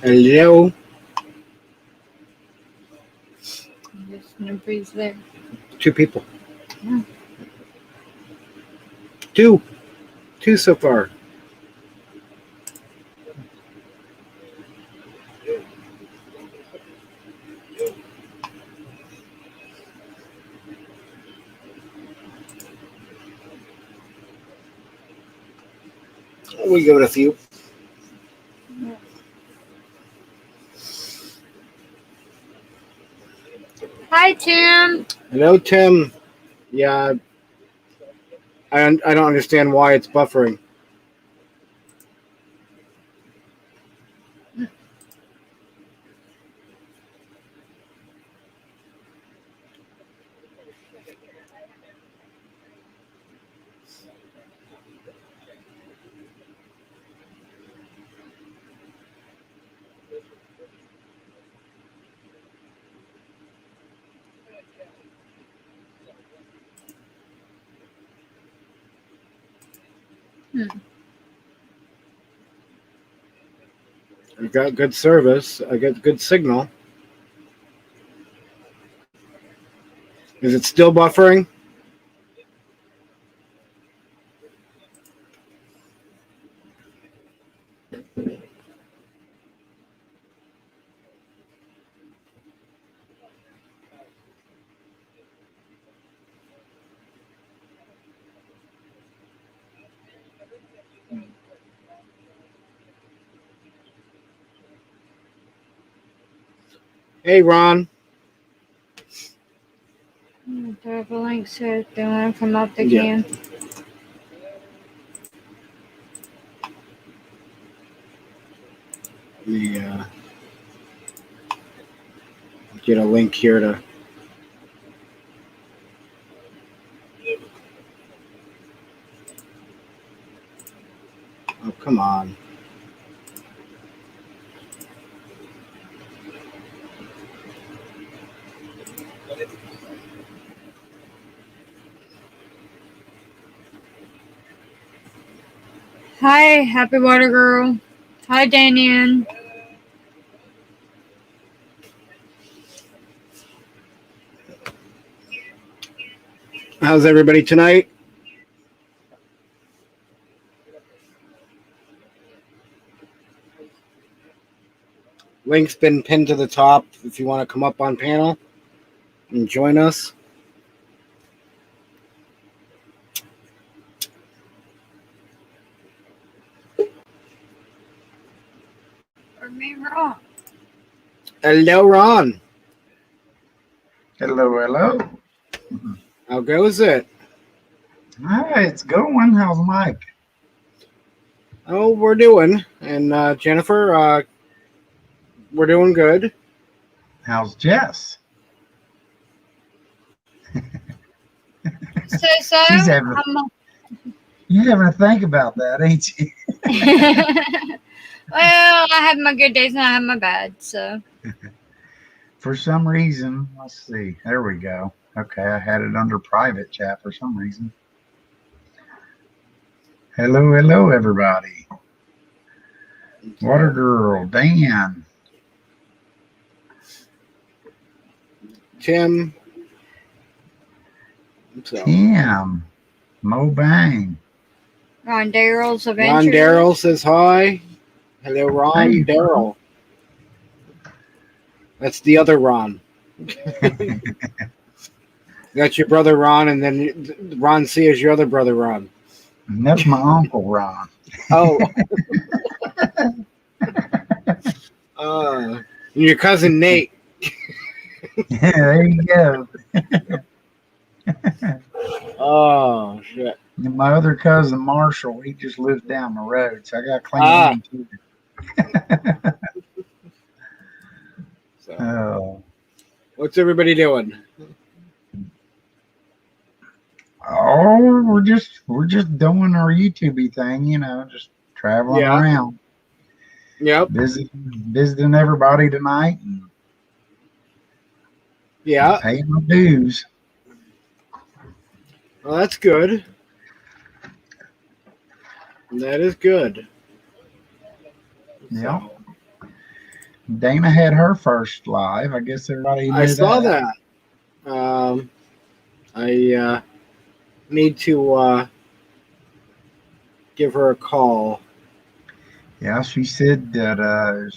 Hello. There's nobody's there. Two people. Yeah. Two. Two so far. We go with a few. Hi, Tim. Hello, Tim. Yeah, I don't understand why it's buffering. I got good service. I got good signal. Is it still buffering? Hey, Ron. The link says they want to come up, they Yeah. can. Let me get a link here to. Oh, come on. Hi, Happy Water Girl. Hi, Danian. How's everybody tonight? Link's been pinned to the top if you want to come up on panel and join us. Or me wrong. Hello, Ron. Hello, hello. How goes it? Hi, it's going. How's Mike? Oh, we're doing. And Jennifer, we're doing good. How's Jess? So, She's having. You're having to think about that, ain't you? well, I have my good days and I have my bad, so. For some reason, let's see. There we go. Okay, I had it under private chat for some reason. Hello, hello, everybody. Water Girl, Dan. Tim. So. Tim. Mo Bang. Ron Daryl's Adventure. Ron Daryl says hi. Hello, Ron. Hey, Daryl. That's the other Ron. That's your brother Ron, and then Ron C is your other brother Ron. That's my uncle Ron. Oh. Your cousin Nate. Yeah, there you go. Oh, shit. And my other cousin Marshall, he just lives down the road, so I got to claim him too. So, Oh. what's everybody doing? Oh, we're just doing our YouTube thing, you know, just traveling around. Yep. Visiting everybody tonight. And yeah. Paying my dues. Well, that's good. That is good. Yeah. Dana had her first live. I guess everybody I knew saw that. that. I need to give her a call. Yeah, she said that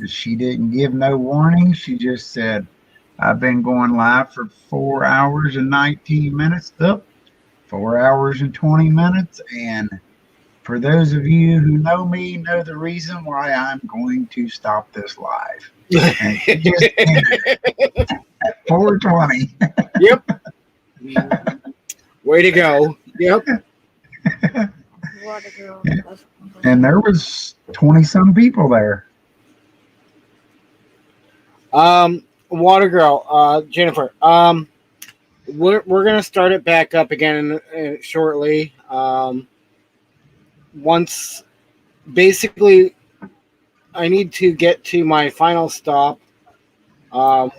she didn't give no warning. She just said, I've been going live for 4 hours and 19 minutes. Up, 4 hours and 20 minutes. And for those of you who know me, know the reason why I'm going to stop this live. And she just ended it at 4:20. Yep. Way to go. Yep. What a girl. And there was 20 some people there. Water Girl, Jennifer. We're gonna start it back up again shortly. Once, basically, I need to get to my final stop,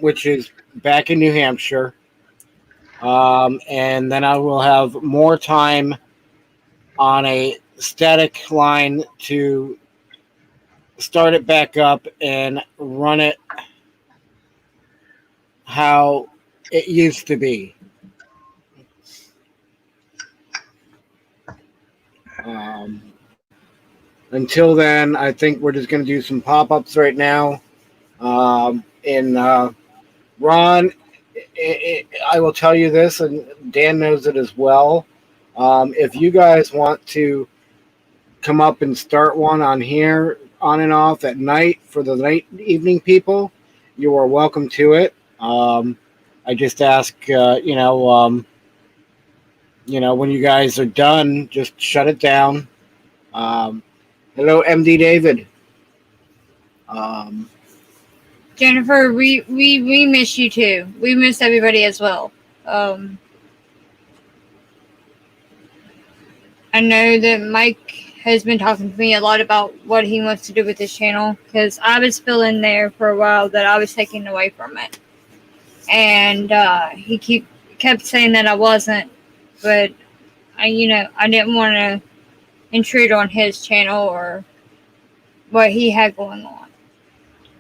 which is back in New Hampshire, and then I will have more time on a static line to start it back up and run it how it used to be. Until then, I think we're just going to do some pop-ups right now. And Ron, I will tell you this, and Dan knows it as well. If you guys want to come up and start one on here, on and off at night for the night evening people, you are welcome to it. I just ask, when you guys are done, just shut it down. Hello, MD David. Jennifer, we miss you too. We miss everybody as well. I know that Mike has been talking to me a lot about what he wants to do with his channel, because I was feeling there for a while that I was taking away from it, and he kept saying that I wasn't, but I didn't want to intrude on his channel or what he had going on.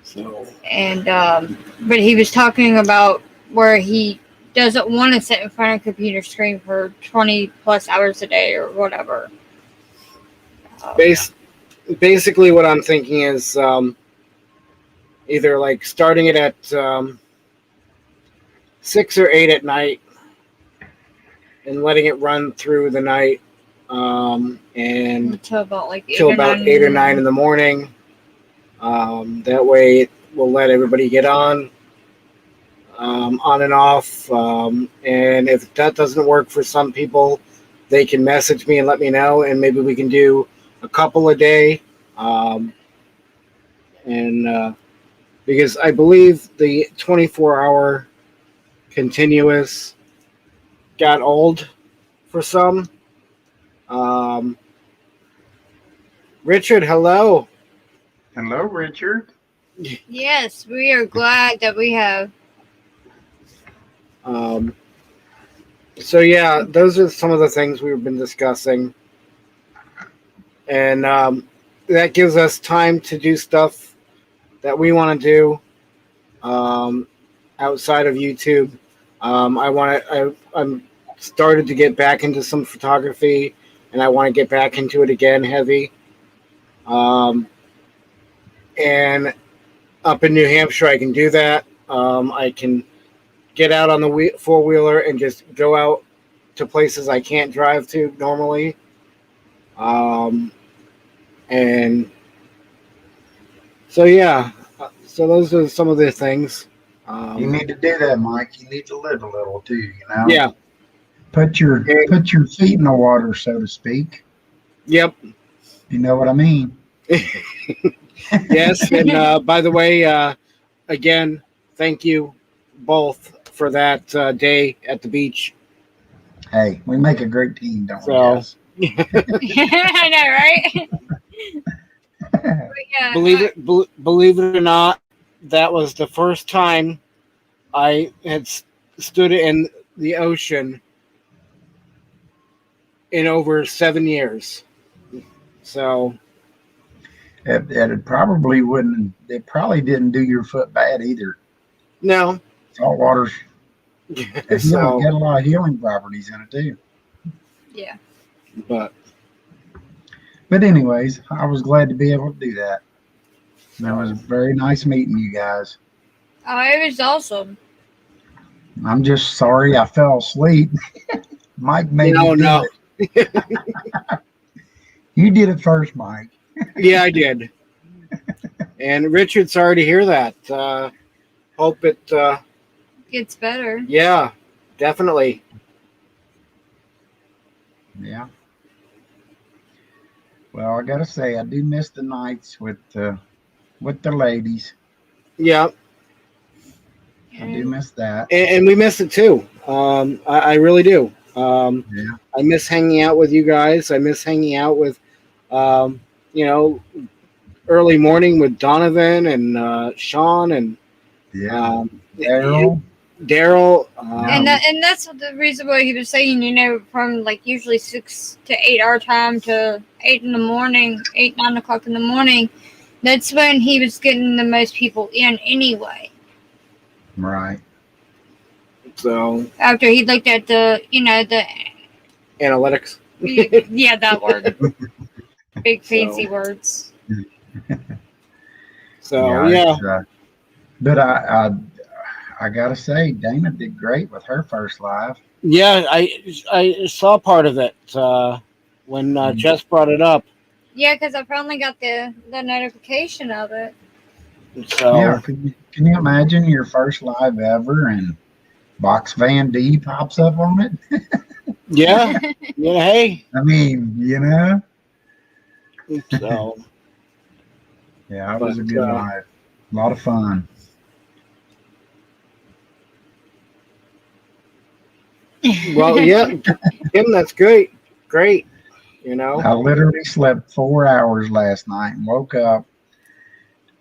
So, And but he was talking about where he doesn't want to sit in front of a computer screen for 20 plus hours a day or whatever. basically, what I'm thinking is either like starting it at 6 or 8 at night and letting it run through the night, and Until about like 8 or 9 in the morning. That way, it will let everybody get on and off. And if that doesn't work for some people, they can message me and let me know, and maybe we can do a couple a day. Because I believe the 24-hour continuous got old for some. Richard, hello. Hello, Richard. Yes, we are glad that we have. So yeah, those are some of the things we've been discussing, and that gives us time to do stuff that we want to do outside of YouTube. I'm started to get back into some photography, and I want to get back into it again heavy. And up in New Hampshire, I can do that. I can get out on the four-wheeler and just go out to places I can't drive to normally. And so, yeah. So those are some of the things. You need to do that, Mike. You need to live a little too, you know? Yeah. Put your feet in the water, so to speak. Yep. You know what I mean? Yes. And by the way, again, thank you both for that day at the beach. Hey, we make a great team, don't we, So- Jess? I know, right? But yeah, Believe it or not, that was the first time I had stood in the ocean in over 7 years. So it probably wouldn't. It probably didn't do your foot bad either. No. Salt water's So, got a lot of healing properties in it too. Yeah. but But anyways, I was glad to be able to do that. That was very nice meeting you guys. Oh, it was awesome. I'm just sorry I fell asleep. Mike made me do no. it. You did it first, Mike. Yeah, I did. And Richard, sorry to hear that. Hope it. Gets better. Yeah, definitely. Yeah. Well, I gotta say, I do miss the nights with the ladies. Yeah, I do miss that. and we miss it too. I really do. Yeah. I miss hanging out with you guys. I miss hanging out with, you know, early morning with Donovan and Sean and Yeah. Daryl. Daryl. And that's the reason why he was saying, you know, from like usually 6 to 8 our time to 8 in the morning, 9 o'clock in the morning. That's when he was getting the most people in anyway. Right. So After he looked at the, you know, the analytics. yeah, that word, big fancy So- words. So yeah. it's, but I gotta say, Dana did great with her first live. Yeah, I saw part of it when Jess brought it up. Yeah, because I finally got the notification of it. So Yeah. Can you imagine your first live ever and Box Van D pops up on it? yeah, yeah. Hey, I mean, you know. so Yeah, it was a But, good live. A lot of fun. well, yeah, Kim, that's great, great. You know, I literally slept 4 hours last night and woke up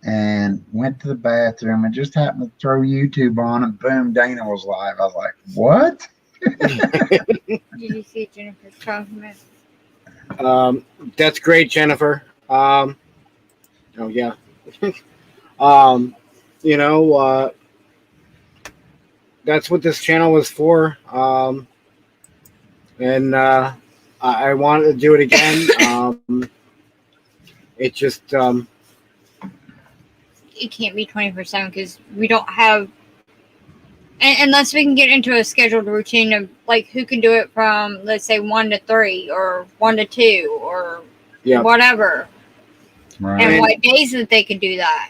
and went to the bathroom and just happened to throw YouTube on and boom, Dana was live. I was like, what? Did you see Jennifer's comment? that's great, Jennifer. Oh yeah. You know, that's what this channel was for. And I wanted to do it again. It just It can't be 24/7 because we don't have, unless we can get into a scheduled routine of like who can do it from, let's say, 1 to 3 or 1 to 2 or Yeah. whatever, Right. and what days that they can do that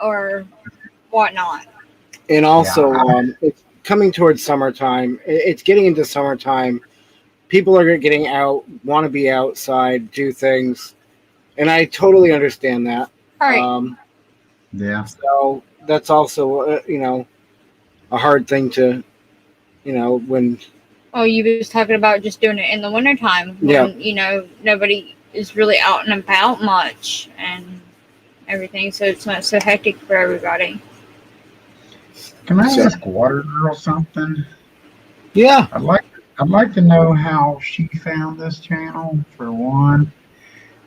or whatnot. and also it's coming towards summertime. It's getting into summertime. People are getting out, want to be outside, do things, and I totally understand that. All right. Yeah. So that's also you know, a hard thing to, you know, when Oh, you was talking about just doing it in the wintertime when, Yeah. you know, nobody is really out and about much and everything, so it's not so hectic for everybody. Can I So- ask Water Girl something? yeah. I'd like to know how she found this channel for one.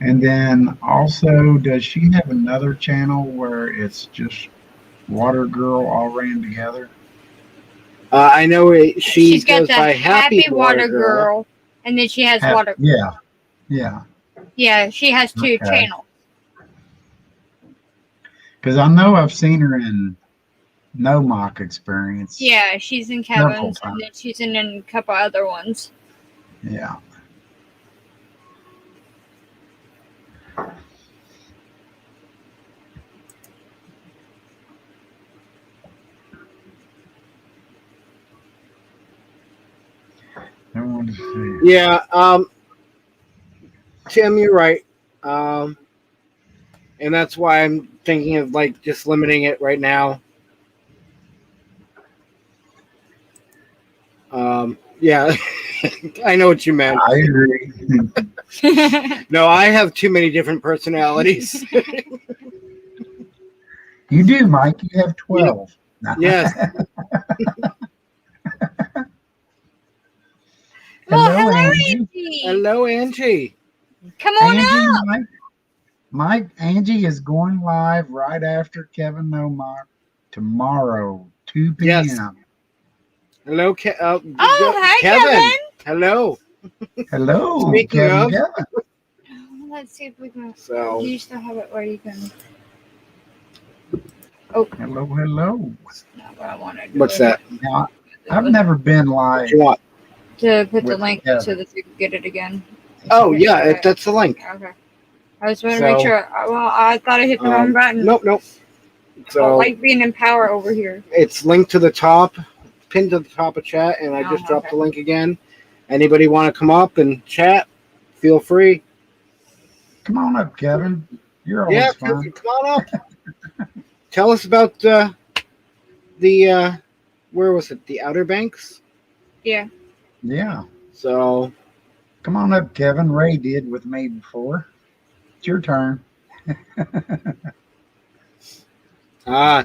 And then also, does she have another channel where it's just Water Girl all ran together? I know she She's got goes the by Happy Water Girl, and then she has Water. Yeah. Yeah. Yeah, she has 2 Okay. channels. Because I know I've seen her in No Mock Experience. Yeah, she's in Several Kevin's, times. and then she's in a couple other ones. Yeah. I want to see. Yeah, Tim, you're right. And that's why I'm thinking of like just limiting it right now. Yeah, I know what you meant. I agree. No, I have too many different personalities. You do, Mike. You have 12. Yes. Well, Hello, hello, Angie. Angie. Hello, Angie. Come on Angie, up. Mike. Mike, Angie is going live right after Kevin Nomar tomorrow, 2 p.m. Yes. Hello, Oh, hi, Kevin. Hello. Hello, Speaking Kevin. of- Kevin. Let's see if we can. So Do you still have it where you can? Hello, hello. Not what I wanted. to what's do. that? Now, I've never been What live. you want? To put the With link Kevin. so that you can get it again. Oh Okay, yeah, okay. that's the link. Okay. I just want to make So, sure. Well, I thought I hit the wrong button. Nope. I So like being in power over here. it's linked to the top, pinned to the top of chat, and I just Oh, dropped okay. the link again. Anybody want to come up and chat? Feel free. Come on up, Kevin. You're Yeah, always fun. come on up. Tell us about the where was it? The Outer Banks. Yeah. Yeah. So Come on up, Kevin. Ray did with me before. It's your turn.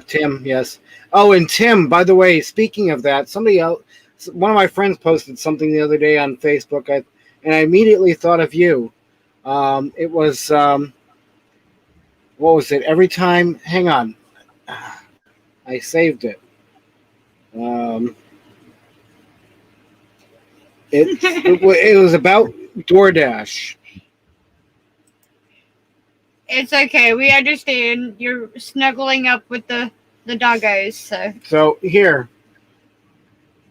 Tim, yes. Oh, and Tim, by the way, speaking of that, somebody else, one of my friends posted something the other day on Facebook, and I immediately thought of you. It was what was it? Every time, hang on, I saved it. It was about DoorDash. It's okay. We understand. You're snuggling up with the doggos. So So here,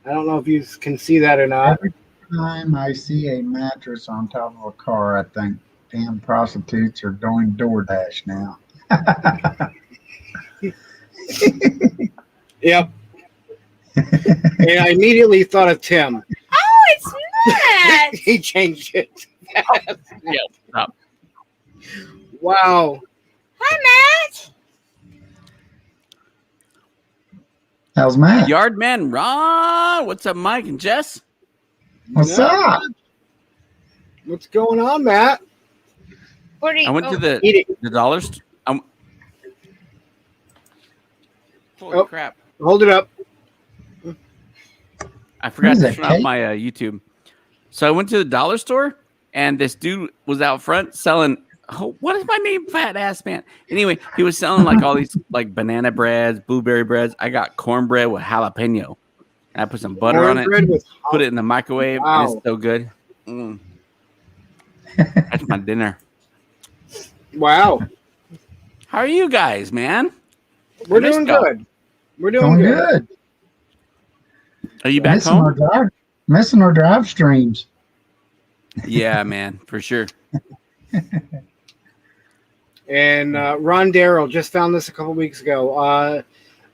I don't know if you can see that or not. Every time I see a mattress on top of a car, I think, damn prostitutes are doing DoorDash now. Yep. And I immediately thought of Tim. oh, it's Matt. He changed it. Yeah, stop. Wow. Hi, Matt. How's Matt? Yardman Ron. What's up, Mike and Jess? What's No. up? What's going on, Matt? What are you? I went to the Eat it. dollar store. Holy Oh. crap. Hold it up. I forgot is to that, turn off cake? my YouTube. So I went to the dollar store, and this dude was out front selling. Oh, what is my name, fat ass man? Anyway, he was selling like all these like banana breads, blueberry breads. I got cornbread with jalapeno, and I put some butter on it. Cornbread with Put it in the microwave, and Wow. it's so good. That's my dinner. Wow. How are you guys, man? We're I missed doing y'all. good. We're doing Doing good. good. Are you back home? Missing our drive streams. Yeah, man, for sure. And Ron Darrell just found this a couple weeks ago.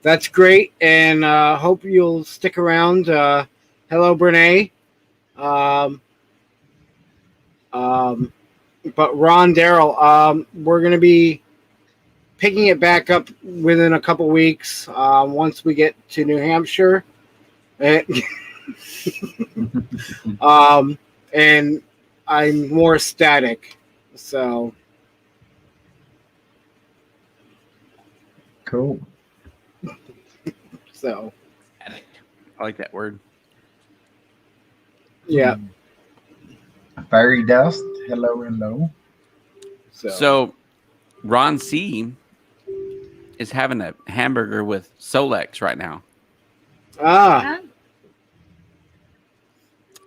That's great, and hope you'll stick around. Hello, Brene. But Ron Darrell, we're going to be picking it back up within a couple weeks once we get to New Hampshire. And I'm more static, so Cool. I like that word. yeah. Fairy dust. Hello, hello. So Ron C is having a hamburger with Solex right now. Ah,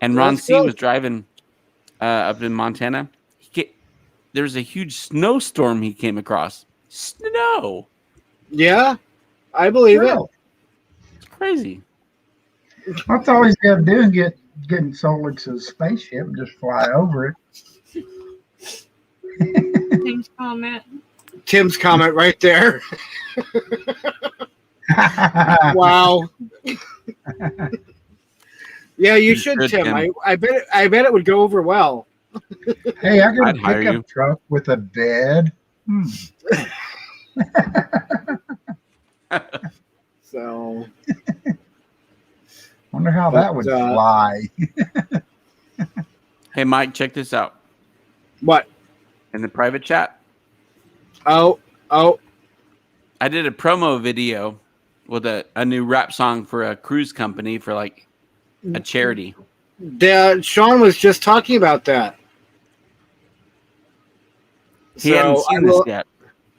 And Well, Ron that's C good. was driving up in Montana. There was a huge snowstorm he came across. Snow. yeah, I believe it. Well, It's crazy. that's all he's got to do and get in Solix's spaceship and just fly over it. Tim's comment. Tim's comment right there. Wow. Yeah, you should, Good, Tim. Tim. I bet it would go over well. Hey, I got a I'd hire pickup you. truck with a bed. So Wonder how But, that would fly. Hey, Mike, check this out. what? In the private chat, Oh, I did a promo video with a new rap song for a cruise company for like a charity. Sean was just talking about that. He hadn't So I seen this will. yet.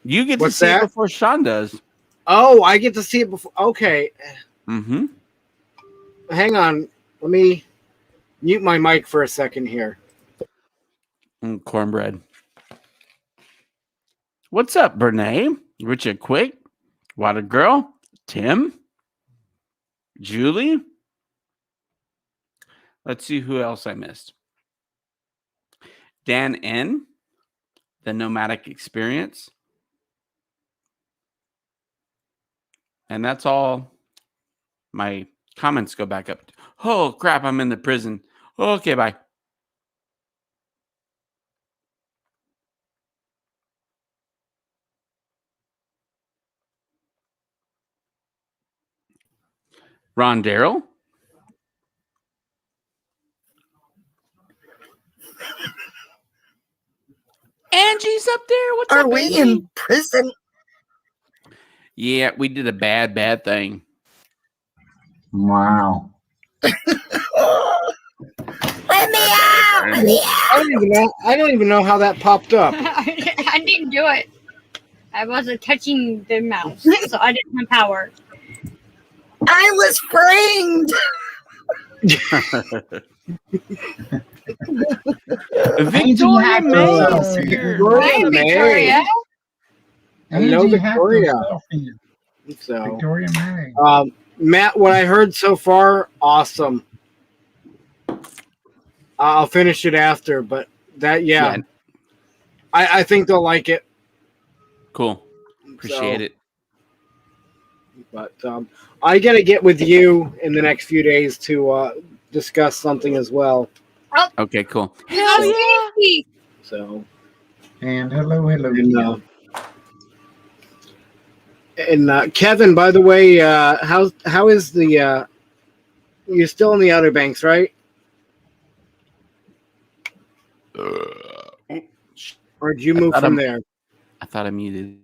You get to What's see that? it before Sean does. Oh, I get to see it before. Okay, Mm-hmm. hang on. Let me mute my mic for a second here. Cornbread. What's up, Brene? Richard Quick? Water Girl? Tim? Julie? Let's see who else I missed. Dan N. The Nomadic Experience. And that's all my comments go back up. Oh, crap, I'm in the prison. Okay, bye. Ron Darrell. Angie's up there. What's Are up, we Angie? in prison? Yeah, we did a bad thing. Wow. Let me out! Let me out! I don't even know how that popped up. I didn't do it. I wasn't touching the mouse, so I didn't have power. I was framed. Victoria Angie, May hack is yourself in. here. Victoria Hi, May. Victoria. Hello, Angie, hack Victoria. yourself in. So, Victoria May. Matt, what I heard so far, awesome. I'll finish it after, but that, yeah. I think they'll like it. Cool. Appreciate it. But I got to get with you in the next few days to discuss something as well. Okay, cool. Hello, Stacy. So, And hello. and Kevin, by the way, how is the? You're still in the Outer Banks, right? Or did you move thought from I'm- there? I thought I muted.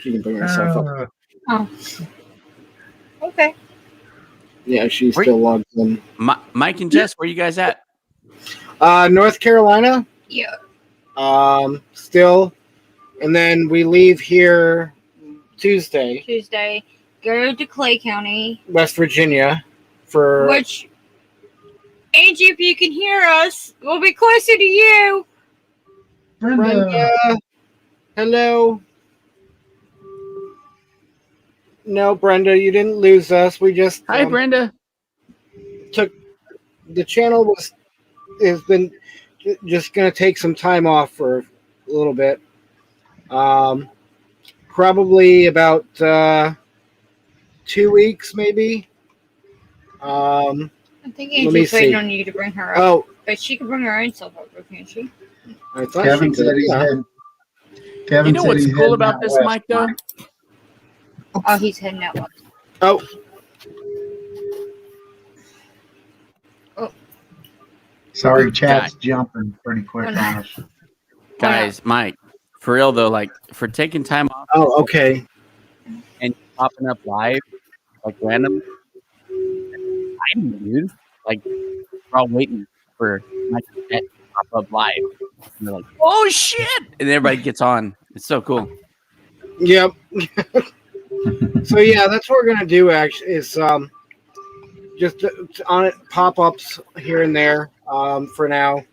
She can bring herself up. Uh, Okay. Yeah, she's Wait. still logged in. Mike and Jess, where you guys at? North Carolina, Yeah. still, and then we leave here Tuesday, Tuesday. Go to Clay County, West Virginia, for which, Angie, if you can hear us, we'll be closer to you. Brenda. Brenda. Hello. No, Brenda, you didn't lose us. We just Hi, Brenda. took the channel has been just going to take some time off for a little bit. Probably about 2 weeks, maybe. I think Let me Angie's waiting see. on you to bring her up. Oh, But she can bring her own self over, can't she? I thought Kevin she said could. he's Yeah. heading. Kevin You know said what's he's cool heading about out this west, mic, though? Mike. Oh, he's heading out west. Oh, Sorry, chat's jumping pretty quick on us. Guys, Mike, for real, though, like, for taking time off oh, okay. and popping up live, like, random, I didn't, dude. Like, we're all waiting for Mike to pop up live. And they're like, oh, shit! And everybody gets on. It's so cool. Yep. So yeah, that's what we're gonna do. Actually, is just on it pop-ups here and there for now.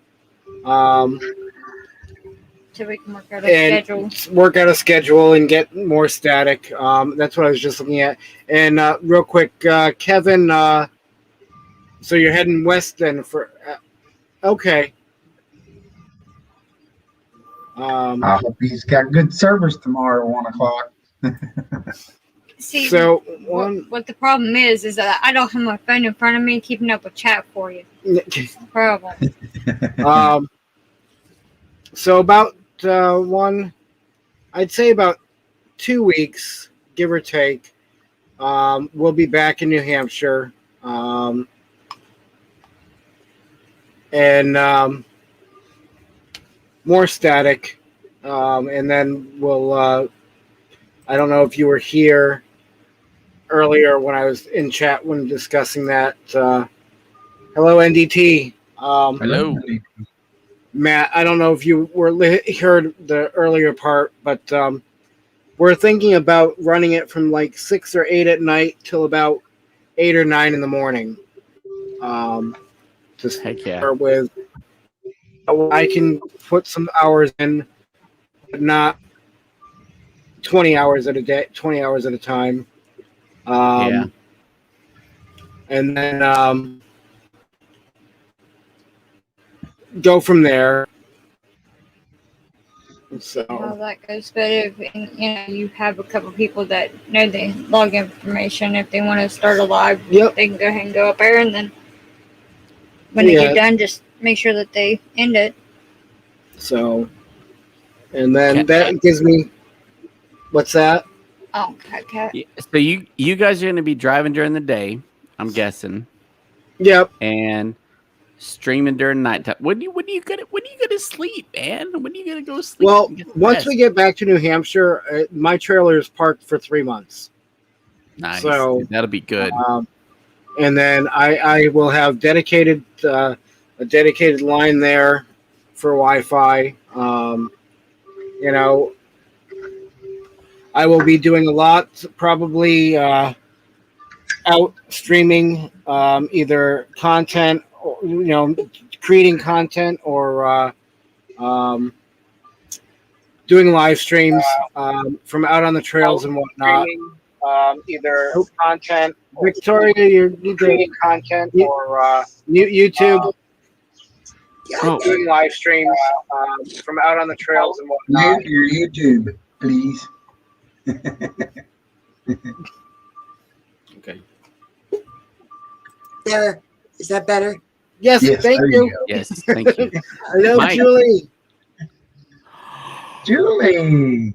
So we can work out a schedule. Work out a schedule and get more static. That's what I was just looking at. And real quick, Kevin, so you're heading west then for okay. I hope he's got good service tomorrow at 1:00. See, So what the problem is that I don't have my phone in front of me keeping up with chat for you. That's the problem. So about I'd say about 2 weeks, give or take. We'll be back in New Hampshire. And more static. And then we'll, I don't know if you were here earlier when I was in chat when discussing that. Hello, NDT. Hello. Matt, I don't know if you heard the earlier part, but we're thinking about running it from like 6 or 8 at night till about 8 or 9 in the morning. To Heck yeah. start with, I can put some hours in, but not 20 hours at a day, 20 hours at a time. Yeah. And then go from there. how So that goes. But if you have a couple people that know the log information, if they want to start a live, Yep. they can go ahead and go up there, and then when they Yeah. get done, just make sure that they end it. So, and then Cat- that gives me, what's that? Oh, cat. Yeah, so you guys are going to be driving during the day, I'm guessing, Yep. and streaming during nighttime. When you gonna sleep, man? When are you gonna go sleep? Well, and get some once rest? we get back to New Hampshire, my trailer is parked for 3 months. Nice. so, Dude, that'll be good. And then I will have a dedicated line there for Wi-Fi. I will be doing a lot, probably out streaming either content, or, creating content, or doing live streams from out on the trails and whatnot. Either content, Victoria, you're creating content, or YouTube. Oh. Doing live streams from out on the trails and whatnot. Mute your YouTube, please. Okay. There. Is that better? Yes, Yes, thank there you. go. Yes, thank you. Hello, Mike. Julie. Julie.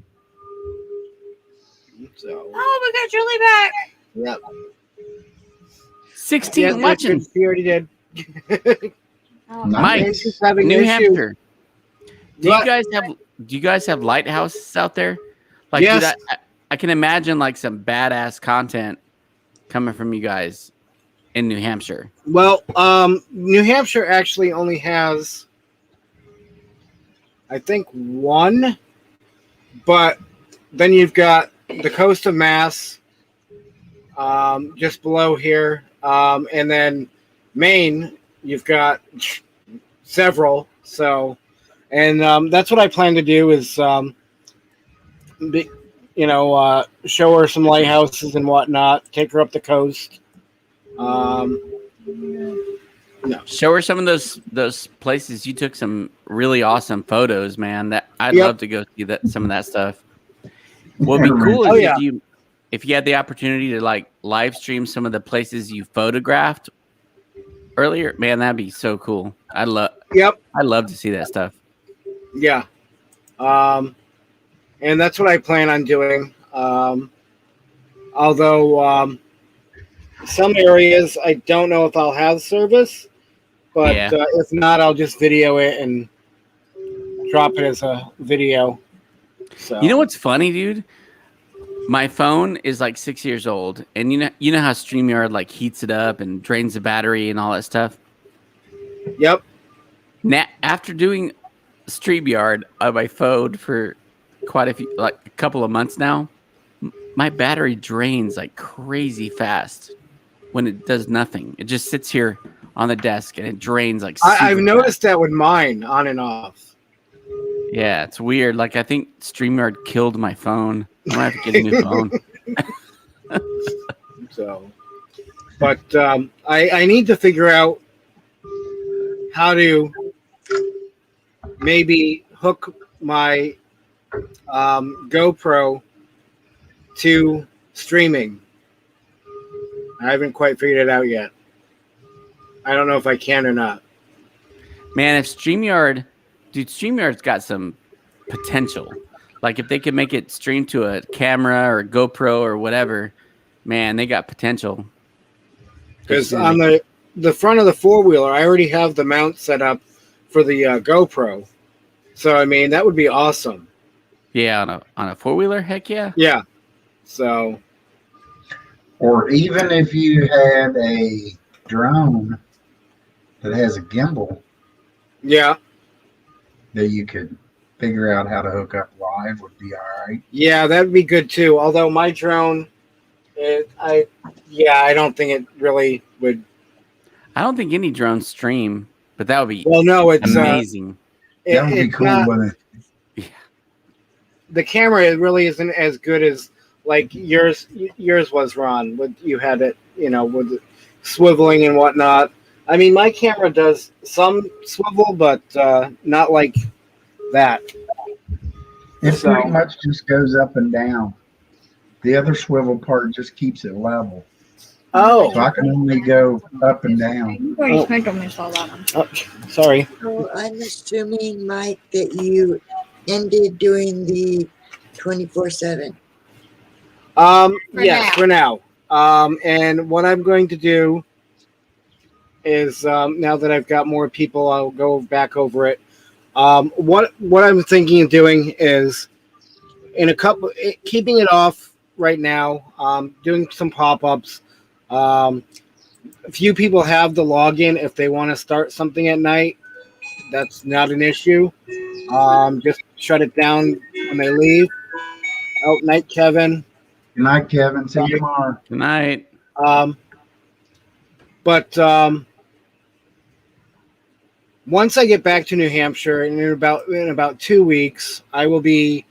So, Oh, we got Julie back. yep. 16 Yes, watching. she already did. Oh, Mike, And she's having New issues. Hampshire. Do What? you guys have lighthouses out there? Like, Yes. dude, I can imagine like some badass content coming from you guys in New Hampshire. Well, New Hampshire actually only has, I think, one, but then you've got the coast of Mass, just below here, and then Maine. You've got several. So, and that's what I plan to do is, show her some lighthouses and whatnot. Take her up the coast. Show her some of those places you took some really awesome photos, man. That I'd Yep. love to go see some of that stuff. What would be cool Oh, is yeah. if you had the opportunity to like live stream some of the places you photographed earlier, man, that'd be so cool. I'd love to see that stuff. Yeah. And that's what I plan on doing. Although some areas I don't know if I'll have service, but Yeah. If not, I'll just video it and drop it as a video. So You know what's funny, dude? My phone is like 6 years old, and you know how StreamYard like heats it up and drains the battery and all that stuff. Yep. Now, after doing StreamYard on my phone for quite a couple of months now, my battery drains like crazy fast when it does nothing. It just sits here on the desk and it drains like. I've super noticed that with mine on and off. fast. Yeah, it's weird. Like I think StreamYard killed my phone. I'm gonna have to get a new phone. So, but I need to figure out how to maybe hook my GoPro to streaming. I haven't quite figured it out yet. I don't know if I can or not. Man, if StreamYard's got some potential. Like if they could make it stream to a camera or a GoPro or whatever, man, they got potential. Because on the front of the four-wheeler, I already have the mount set up for the GoPro. So, I mean, that would be awesome. Yeah, on a four-wheeler, heck yeah. Yeah. So, Or even if you had a drone that has a gimbal Yeah. that you could figure out how to hook up live would be all right. Yeah, that'd be good too. Although my drone, I don't think it really would. I don't think any drones stream, but that would be Well, no, it's amazing. That would be it's cool, not, wouldn't it? the camera. It really isn't as good as like yours. Yours was, Ron. With you had it, with the swiveling and whatnot. I mean, my camera does some swivel, but not like that. It So- pretty much just goes up and down. The other swivel part just keeps it level. Oh, So I can only go up and down. You already spent almost all that one. oh, sorry. So I'm assuming, Mike, that you ended doing the 24/7. Yes, for now. And what I'm going to do is now that I've got more people, I'll go back over it. What I'm thinking of doing is keeping it off right now. Doing some pop-ups. A few people have the login if they want to start something at night. That's not an issue. Just shut it down when they leave. Oh, night, Kevin. Good night, Kevin. See you tomorrow. Good night. But once I get back to New Hampshire in about 2 weeks, I will be.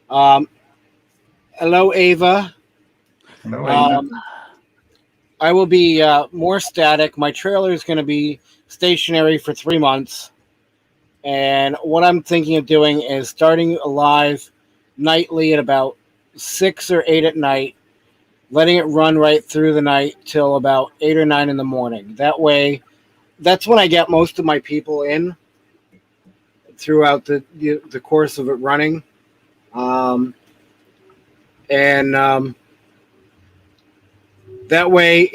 Hello, Ava. Hello, Ava. I will be more static. My trailer is going to be stationary for 3 months, and what I'm thinking of doing is starting a live nightly at about 6 or 8 at night, letting it run right through the night till about 8 or 9 in the morning. That way, that's when I get most of my people in throughout the course of it running. That way,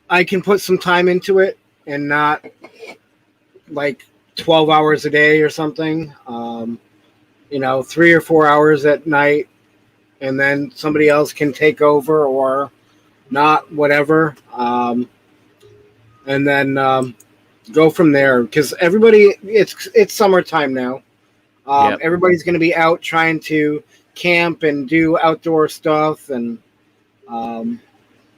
I can put some time into it and not like 12 hours a day or something. 3 or 4 hours at night, and then somebody else can take over or not, whatever. And then go from there, because everybody, it's summertime now. Yep. Everybody's going to be out trying to camp and do outdoor stuff, and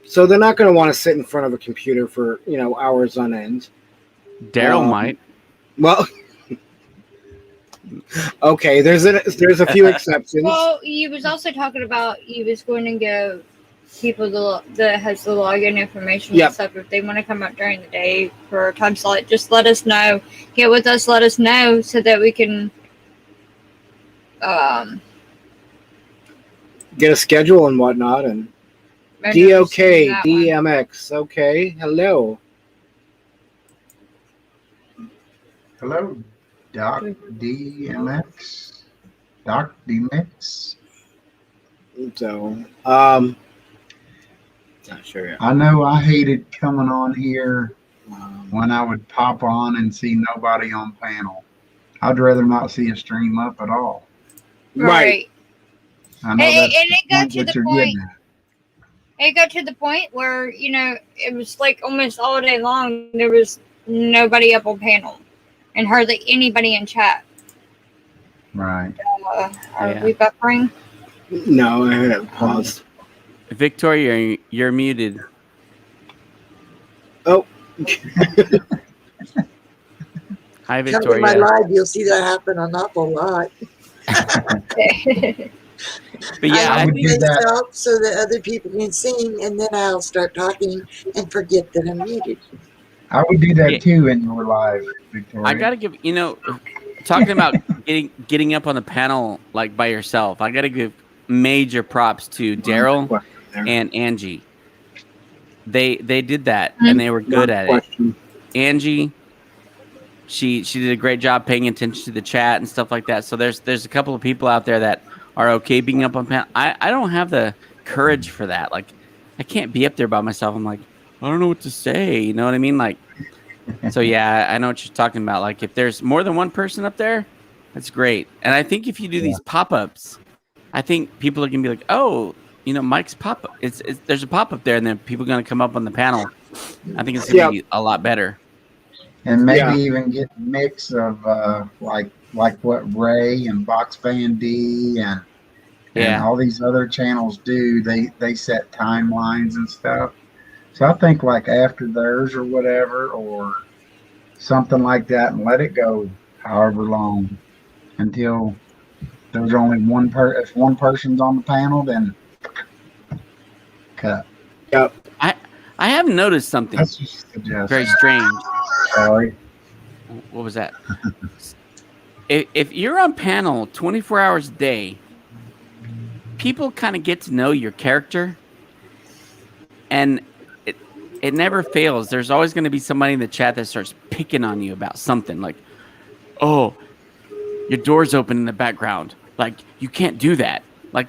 so they're not going to want to sit in front of a computer for hours on end. Daryl might. Well, okay, there's a few exceptions. Well, you was also talking about you was going to give people that has the login information Yep. and stuff. If they want to come out during the day for a time slot, just let us know. Get with us, let us know so that we can Get a schedule and whatnot, and I know DOK, that one. DMX. Okay, hello. Hello, Doc DMX. Doc DMX. So, not sure. I know I hated coming on here when I would pop on and see nobody on panel. I'd rather not see a stream up at all. Right. I know And that's it the got point to that the you're point. getting at. It got to the point where it was like almost all day long there was nobody up on panel, and hardly anybody in chat. Right. Are Yeah. we buffering? No, I have paused. Victoria, you're muted. Oh, Hi, Come to my Victoria. live, you'll see that happen an awful lot. But yeah, I I would mute do that. myself so that other people can sing, and then I'll start talking and forget that I'm muted. I would do that Yeah. too in your live, Victoria. I gotta give talking about getting up on the panel like by yourself. I gotta give major props to Daryl and Angie. They did that and they were good at it. Question. Angie, she did a great job paying attention to the chat and stuff like that. So there's a couple of people out there that are okay being up on panel. I don't have the courage for that. Like I can't be up there by myself. I'm like, I don't know what to say. You know what I mean? Like, so yeah, I know what you're talking about. Like if there's more than one person up there, that's great. And I think if you do these pop-ups, I think people are gonna be like, oh, Mike's pop-up. It's there's a pop-up there, and then people are gonna come up on the panel. I think it's gonna be a lot better. and maybe Yeah. even get a mix of like what Ray and Box Van D and Yeah. all these other channels do. They set timelines and stuff. So I think like after theirs or whatever, or something like that, and let it go however long until there's only one if one person's on the panel, then cut. Yep. I have noticed something That's just a suggestion. very strange. Sorry. What was that? If you're on panel 24 hours a day, people kind of get to know your character, and it never fails. There's always going to be somebody in the chat that starts picking on you about something, like, oh, your door's open in the background. Like, you can't do that. Like,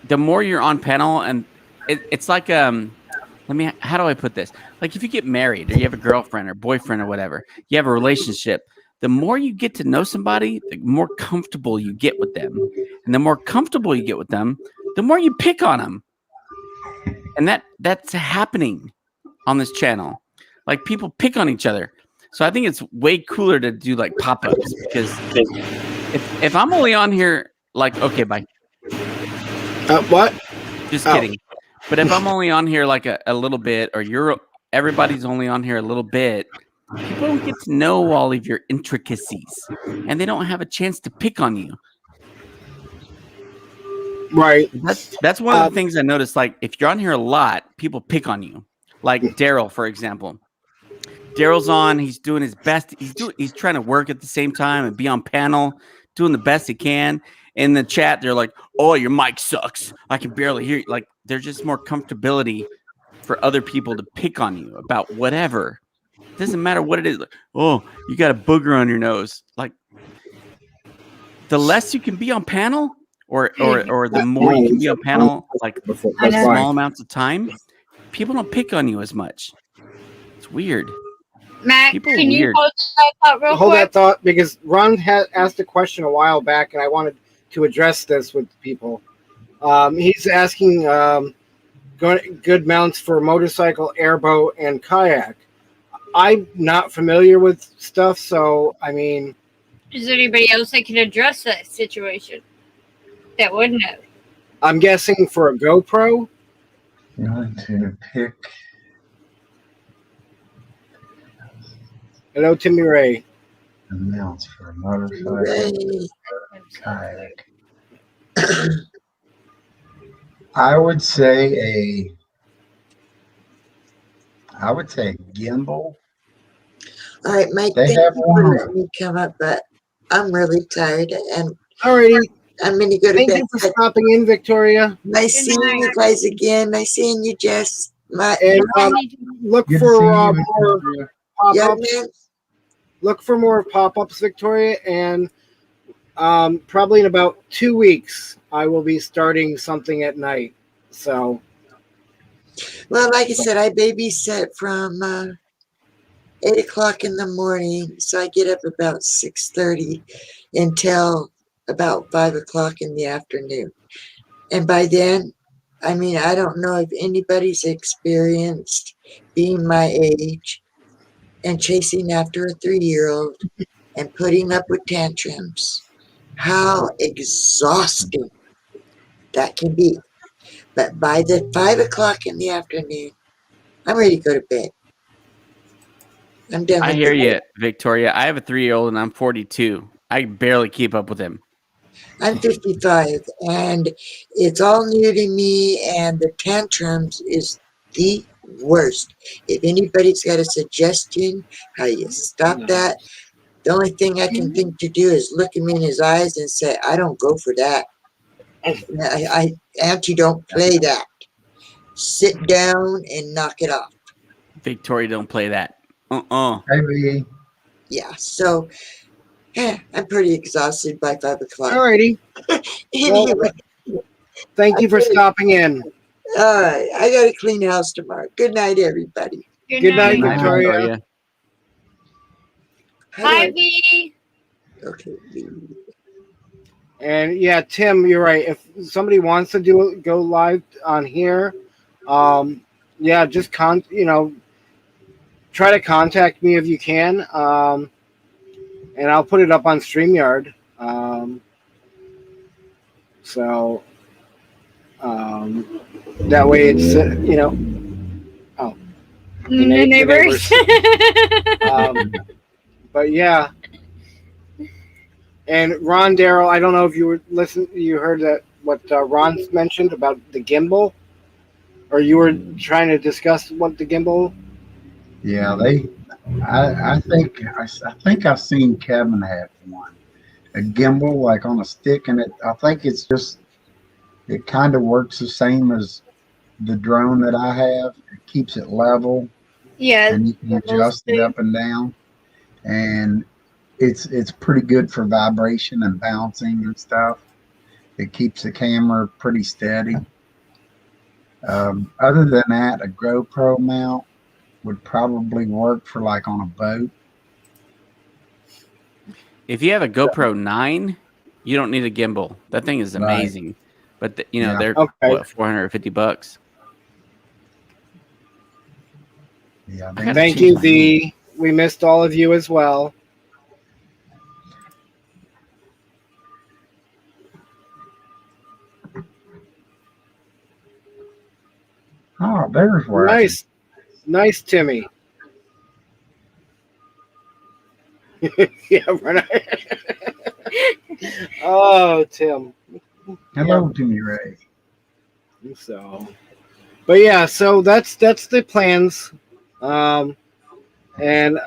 the more you're on panel, and it's like, how do I put this? Like, if you get married or you have a girlfriend or boyfriend or whatever, you have a relationship, the more you get to know somebody, the more comfortable you get with them. And the more comfortable you get with them, the more you pick on them. And that's happening on this channel. Like, people pick on each other. So I think it's way cooler to do like pop-ups, because if I'm only on here, like, okay, bye. What? Just Oh. kidding. But if I'm only on here like a little bit, or everybody's only on here a little bit, people don't get to know all of your intricacies, and they don't have a chance to pick on you. Right. That's one of the things I noticed. Like, if you're on here a lot, people pick on you. Like Daryl, for example. Daryl's on. He's doing his best. He's trying to work at the same time and be on panel, doing the best he can. In the chat, they're like, "Oh, your mic sucks. I can barely hear you." Like, there's just more comfortability for other people to pick on you about whatever. It doesn't matter what it is. Like, oh, you got a booger on your nose. Like, the less you can be on panel, or the more you can be on panel, like That's small fine. amounts of time, people don't pick on you as much. It's weird. Matt, People are can you weird. hold that thought real Hold quick? that thought, because Ron had asked a question a while back, and I wanted to address this with people. He's asking good mounts for motorcycle, airboat, and kayak. I'm not familiar with stuff, so I mean, Is there anybody else that can address that situation that would know? I'm guessing for a GoPro. You want to pick Hello, Timmy Ray. the mounts for a motorcycle, Ray. kayak. I would say a gimbal. All right, Mike, They thank have you one for of letting me come up, but I'm really tired and Alrighty. I'm going to go to Thank bed. you for stopping in, Victoria. Nice seeing you guys again. Nice seeing you, Jess. And look Good to for see you, more Victoria. Yeah, pop-ups. man. Look for more pop-ups, Victoria, and probably in about 2 weeks, I will be starting something at night. So, Well, like I said, I babysit from 8 o'clock in the morning, so I get up about 6:30 until about 5 o'clock in the afternoon. And by then, I mean, I don't know if anybody's experienced being my age and chasing after a 3-year-old and putting up with tantrums. How exhausting that can be. But by the 5 o'clock in the afternoon, I'm ready to go to bed. I'm done I with hear the you, Victoria. I have a 3-year-old and I'm 42. I barely keep up with him. I'm 55 and it's all new to me, and the tantrums is the worst. If anybody's got a suggestion how you stop that, the only thing I can think to do is look him in his eyes and say, I don't go for that. Auntie, don't play that. Sit down and knock it off. Victoria, don't play that. Hey, B. Yeah, so I'm pretty exhausted by 5 o'clock. alrighty. Anyway, Thank you for stopping in. all right, I got to clean house tomorrow. Good night, everybody. Good night, night, Victoria. How do Hi, I- V. Okay. And yeah, Tim, you're right. If somebody wants to go live on here, yeah, just try to contact me if you can, and I'll put it up on StreamYard. So that way it's The neighbors. but yeah. And Ron Darrell, I don't know if you heard that what Ron mentioned about the gimbal, or you were trying to discuss what the gimbal. Yeah, I think I've seen Kevin have one, a gimbal like on a stick, and I think it's just, it kind of works the same as the drone that I have. It keeps it level, Yeah. and you can adjust it up and down, and it's pretty good for vibration and bouncing and stuff. It keeps the camera pretty steady. Other than that, a GoPro mount would probably work for like on a boat. If you have a GoPro 9, you don't need a gimbal. That thing is Right. amazing. But Yeah. they're Okay. what, $450. Yeah, I gotta Thank change you, my V. We missed all of you as well. Oh, there's where Nice, Timmy. Yeah, right. Oh, Tim. Hello, Timmy Ray. So, but yeah, so that's the plans, and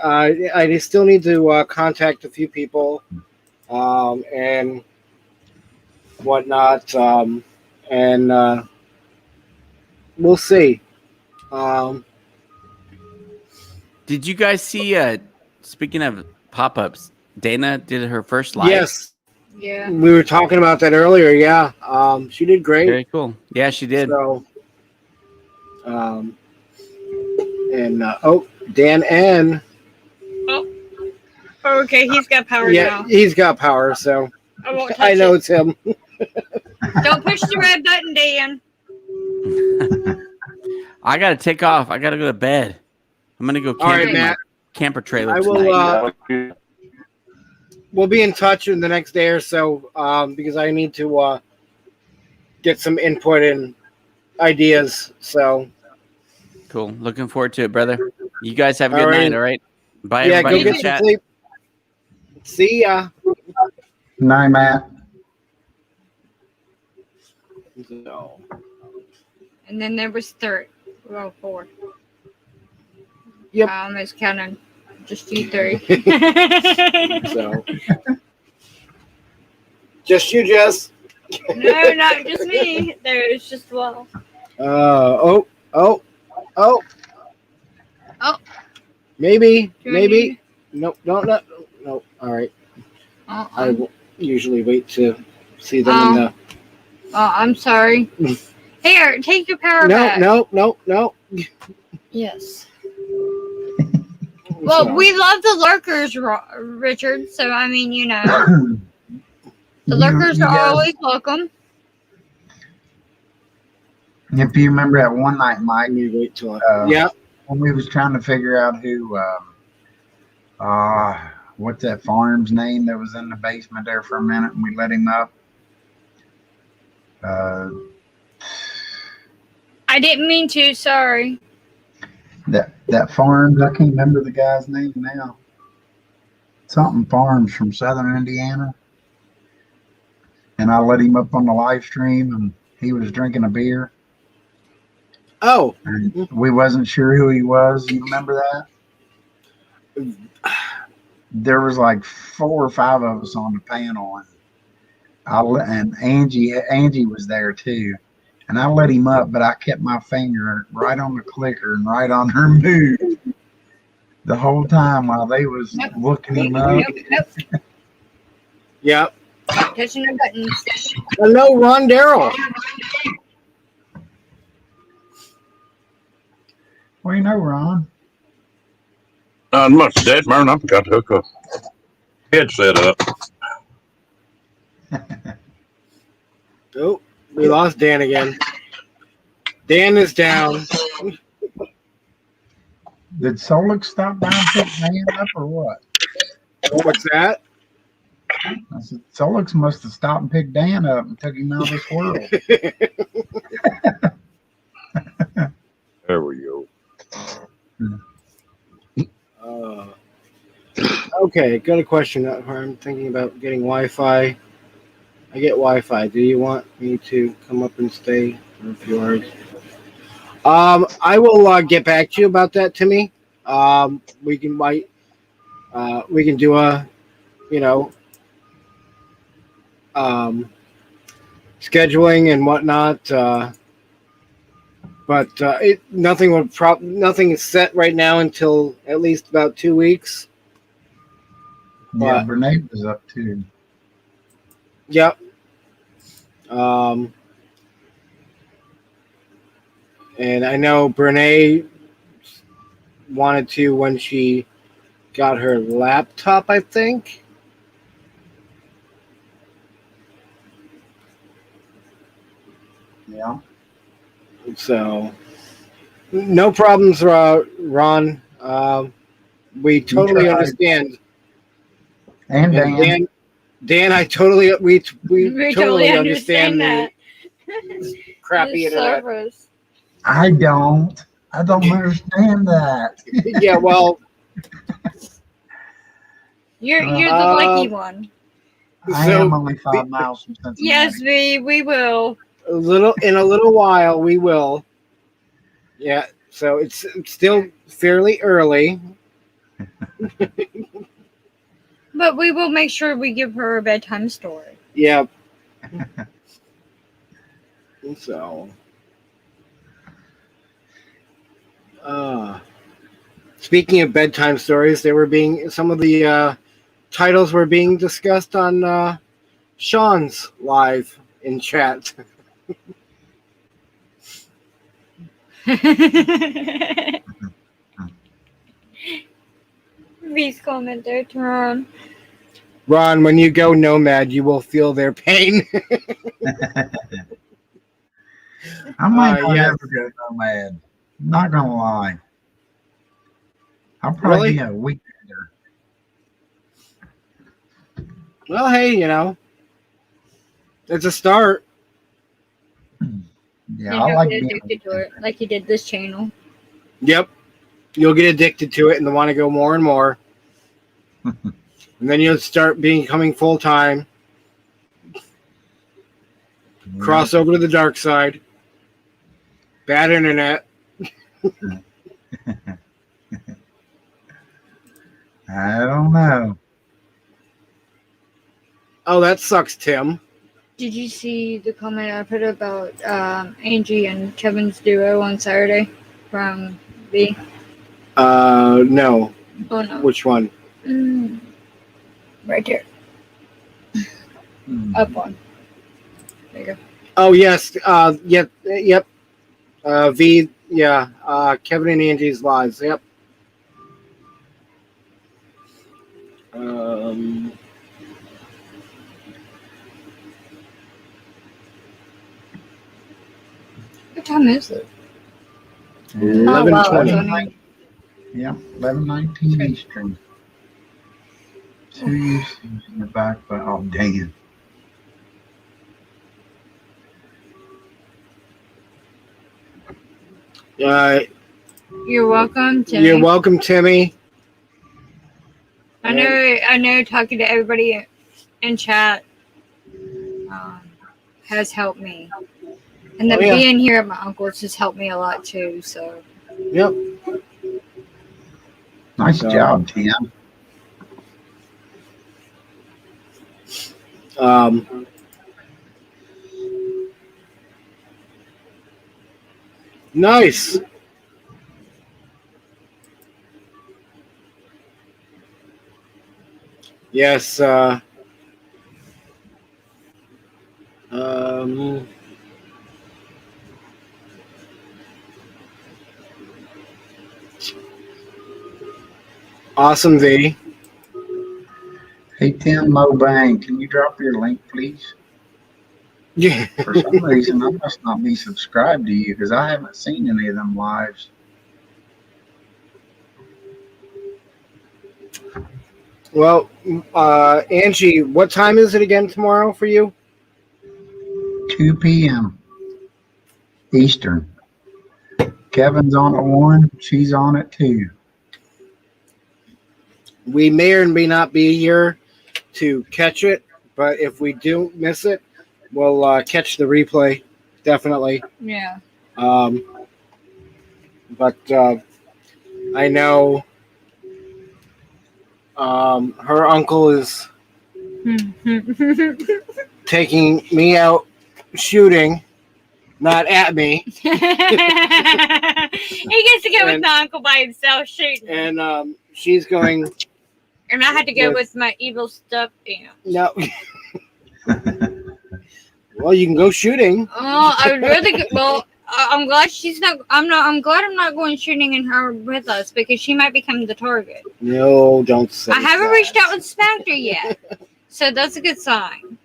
I still need to contact a few people, and whatnot, and we'll see. Did you guys see? Speaking of pop-ups, Dana did her first live. Yes, Yeah. we were talking about that earlier. Yeah, she did great. Very cool. Yeah, she did. So, and Dan N. Okay, he's got power Yeah, now. he's got power. So I won't touch I know it. it's him. Don't push the red button, Dan. I gotta take off. I gotta go to bed. I'm gonna go All right, camp in my Matt. camper trailer I tonight. will. We'll be in touch in the next day or so, because I need to get some input and ideas. So Cool. Looking forward to it, brother. You guys have a good All right. night. All right. Bye, yeah, everybody go in the get some chat. sleep. See ya. Night, Matt. So, And then there was third. Well, four. Yep. I almost counted just you three. so. Just you, Jess. No, not just me. There's just 12. Oh. Oh. Maybe. Do you need- Nope. No. All right. I Uh-uh. will usually wait to see them in the. Oh, I'm sorry. Here, take your power back. No. Yes. Well, So, we love the lurkers, Richard. So, I mean, the lurkers You are guys- always welcome. If you remember that one night, Mike, let me wait till. yeah, when we was trying to figure out who, what's that farm's name that was in the basement there for a minute, and we let him up. I didn't mean to. Sorry. That farms, I can't remember the guy's name now. Something Farms from Southern Indiana. And I let him up on the live stream, and he was drinking a beer. Oh, And we wasn't sure who he was. You remember that? There was like 4 or 5 of us on the panel, and Angie was there too. And I let him up, but I kept my finger right on the clicker and right on her move the whole time while they was looking him up. Nope. yep. Touching the buttons. Hello, Ron Darrell. Well, you know, Ron. Not much, Dad, man. I forgot to hook a headset up. Oh, we lost Dan again. Dan is down. Did Solix stop by and pick Dan up or what? What's that? I said, Solix must have stopped and picked Dan up and took him out of this world. There we go. Okay, got a question. I'm thinking about getting Wi-Fi. I get Wi-Fi. Do you want me to come up and stay for a few hours? I will get back to you about that, Timmy. We can do a, scheduling and whatnot. But nothing is set right now until at least about 2 weeks. Yeah, Brene was up too. Yep. And I know Brene wanted to when she got her laptop, I think. Yeah. So, no problems, Ron. We totally understand. And Dan. Dan, I we totally understand that. the crappy The internet. servers. I don't understand that. Yeah, well, You're the lucky one. I so am only 5 miles from Cincinnati. Yes, we will. in a little while we will. Yeah, so it's still fairly early. But we will make sure we give her a bedtime story. Yeah. So, speaking of bedtime stories, some of the titles were being discussed on Sean's live in chat. Please comment there, Ron. Ron, when you go nomad, you will feel their pain. I might not yes. ever go nomad. Not gonna lie. I'll probably be a week there. Well, hey, it's a start. Yeah, And I you'll like get being addicted to it, like you did this channel. Yep. You'll get addicted to it and want to go more and more. And then you'll start becoming full time. Cross over to the dark side. Bad internet. I don't know. Oh, that sucks, Tim. Did you see the comment I put about Angie and Kevin's duo on Saturday from V? No. Oh no. Which one? Right there. Up one. There you go. Oh, yes. Yep. V. Yeah. Kevin and Angie's lives. Yep. What time is it? 11:20. Yeah, 11:19 Eastern. 2 years in the back, but oh damn. You're welcome, Timmy. You're welcome, Timmy. I know. Talking to everybody in chat has helped me, and then being here at my uncle's has helped me a lot too. So. Yep. Nice job, Tim. Nice. Yes. Awesome, V. Hey, Tim Mobang, can you drop your link, please? Yeah. For some reason, I must not be subscribed to you because I haven't seen any of them lives. Well, Angie, what time is it again tomorrow for you? 2 p.m. Eastern. Kevin's on at 1. She's on at 2. We may or may not be here to catch it, but if we do miss it, we'll catch the replay, definitely. Yeah. But I know her uncle is taking me out shooting, not at me. He gets to go with And- my uncle by himself shooting. And she's going, And I had to go Yes. with my evil stuff. Yeah. no. Well, you can go shooting. Oh, I would rather go. Well, I'm glad she's not. I'm glad I'm not going shooting in her with us because she might become the target. No, don't say I haven't that. reached out and smacked her yet, so that's a good sign.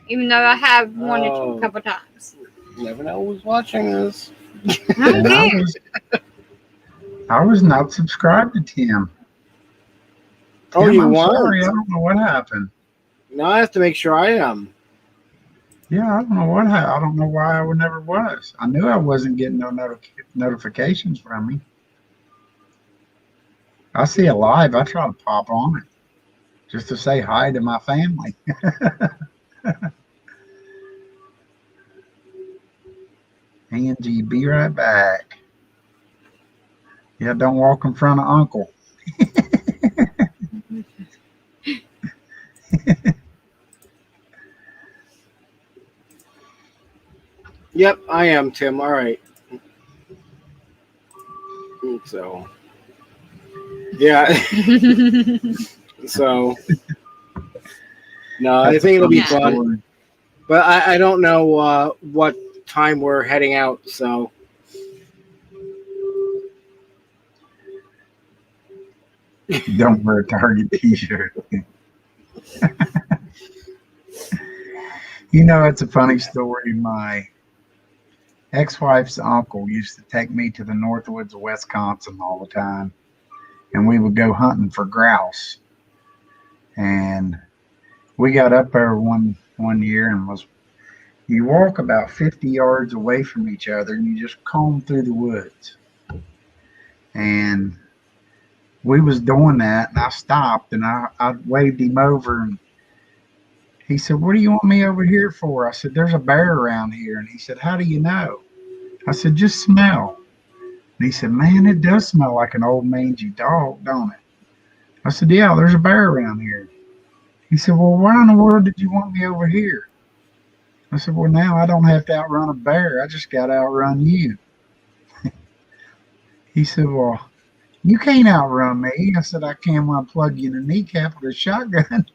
Even though I have wanted to Oh. a couple times. You never know who's watching this. I don't And care. I was not subscribed to Tim. Oh, Tim, you I'm want? sorry. I don't know what happened. Now I have to make sure I am. Yeah, I don't know what happened. I don't know why I never was. I knew I wasn't getting no notifications from me. I see it live. I try to pop on it just to say hi to my family. Angie, be right back. Yeah, don't walk in front of Uncle. Yep, I am, Tim. All right. So, yeah. So, no, I think it'll be Yeah. fun. But I don't know what time we're heading out. So, Don't wear a Target t-shirt. You know, it's a funny story. My ex-wife's uncle used to take me to the Northwoods of Wisconsin all the time, and we would go hunting for grouse. And we got up there one year and you walk about 50 yards away from each other and you just comb through the woods. And we was doing that, and I stopped and I waved him over, and he said, "What do you want me over here for?" I said, "There's a bear around here." And he said, "How do you know?" I said, "Just smell." And he said, "Man, it does smell like an old mangy dog, don't it?" I said, "Yeah, there's a bear around here." He said, "Well, why in the world did you want me over here?" I said, "Well, now I don't have to outrun a bear. I just got to outrun you." He said, "Well, you can't outrun me." I said, "I can when I plug you in the kneecap with a shotgun."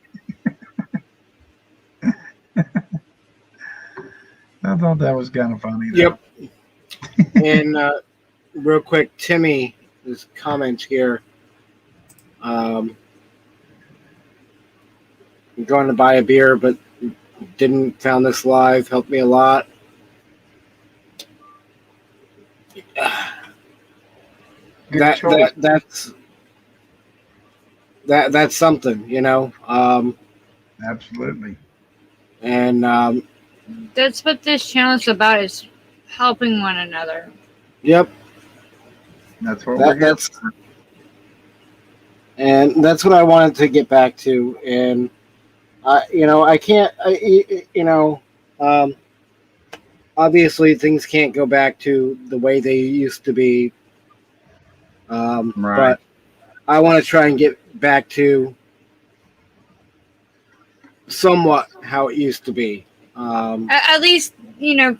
I thought that was kind of funny. Though. yep. And real quick, Timmy, his comments here. I'm going to buy a beer, but didn't found this live. Helped me a lot. Good choice. That's something, you know. Absolutely. And That's what this channel is about: is helping one another. yep, That's what That- we're here that's- for. and that's what I wanted to get back to. And I can't. Obviously, things can't go back to the way they used to be. Right. But I want to try and get back to somewhat how it used to be. At least,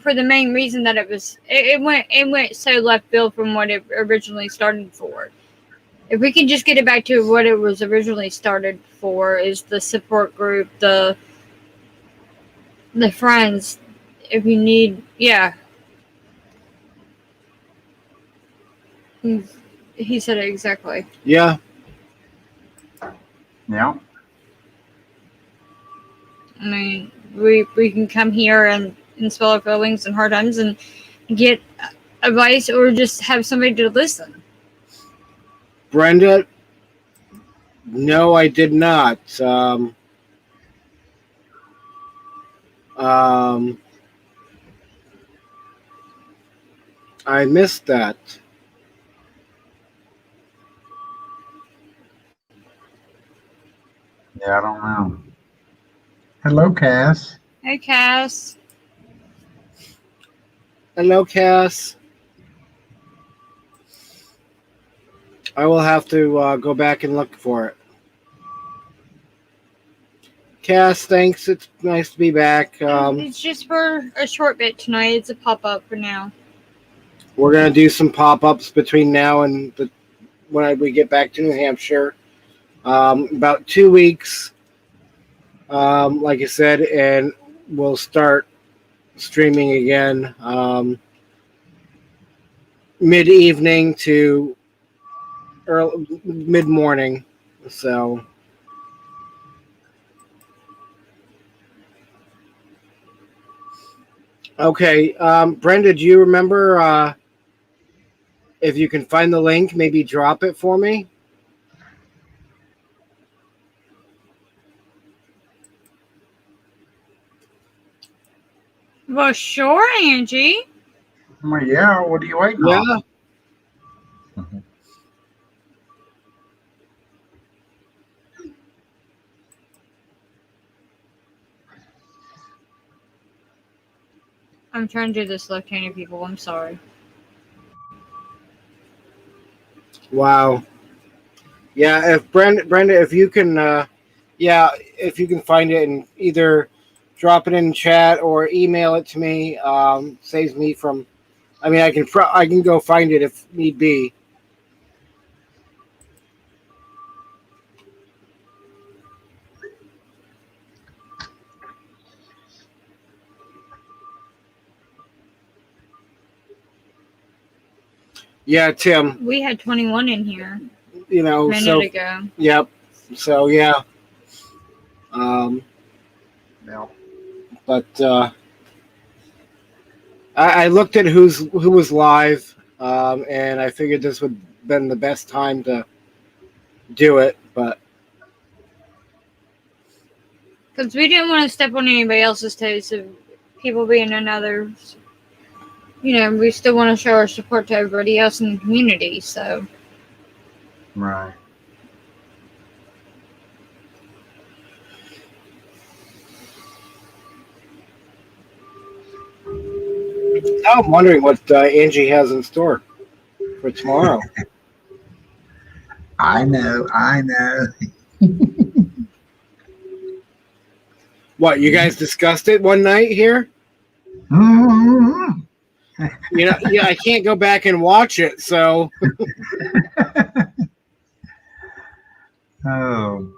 for the main reason that it went so left field from what it originally started for. If we can just get it back to what it was originally started for, is the support group, the friends. If you need, yeah. He said it exactly. Yeah, Yeah. I mean, we can come here and spell our feelings and hard times and get advice, or just have somebody to listen. Brenda, No, I did not. I missed that. Yeah, I don't know. Hello, Cass. Hey, Cass. Hello, Cass. I will have to go back and look for it. Cass, thanks. It's nice to be back. It's just for a short bit tonight. It's a pop-up for now. We're going to do some pop-ups between now and when we get back to New Hampshire. About 2 weeks, like I said, and we'll start streaming again mid-evening to mid-morning. So okay, Brenda, do you remember if you can find the link, maybe drop it for me? Well, sure, Angie. Well, yeah, what are you waiting Yeah. on? I'm trying to do this left-handed people. I'm sorry. Wow. Yeah, if Brenda, if you can, if you can find it and either drop it in chat or email it to me, saves me from. I mean, I can go find it if need be. Yeah, Tim. We had 21 in here You a know, minute so ago. yep. So yeah. Yeah. But I looked at who was live, and I figured this would have been the best time to do it. But Because we didn't want to step on anybody else's toes of people being another. You know, we still want to show our support to everybody else in the community. So, Right. now I'm wondering what Angie has in store for tomorrow. I know. What, you guys discussed it one night here? Mhm. You know, yeah, I can't go back and watch it, so Oh.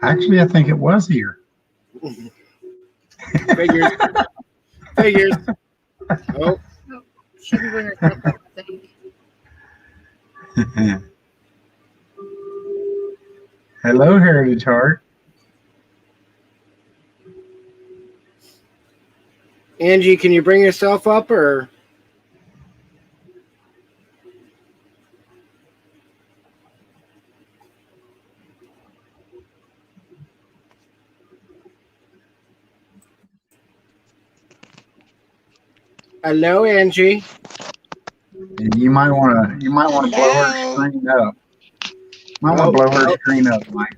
Actually, I think it was here. figures. Figures. Oh, she can bring herself up, I think. Hello, Heritage Heart. Angie, can you bring yourself up or? Hello, Angie. You might want to blow her screen up. Might want to blow her screen up, Mike.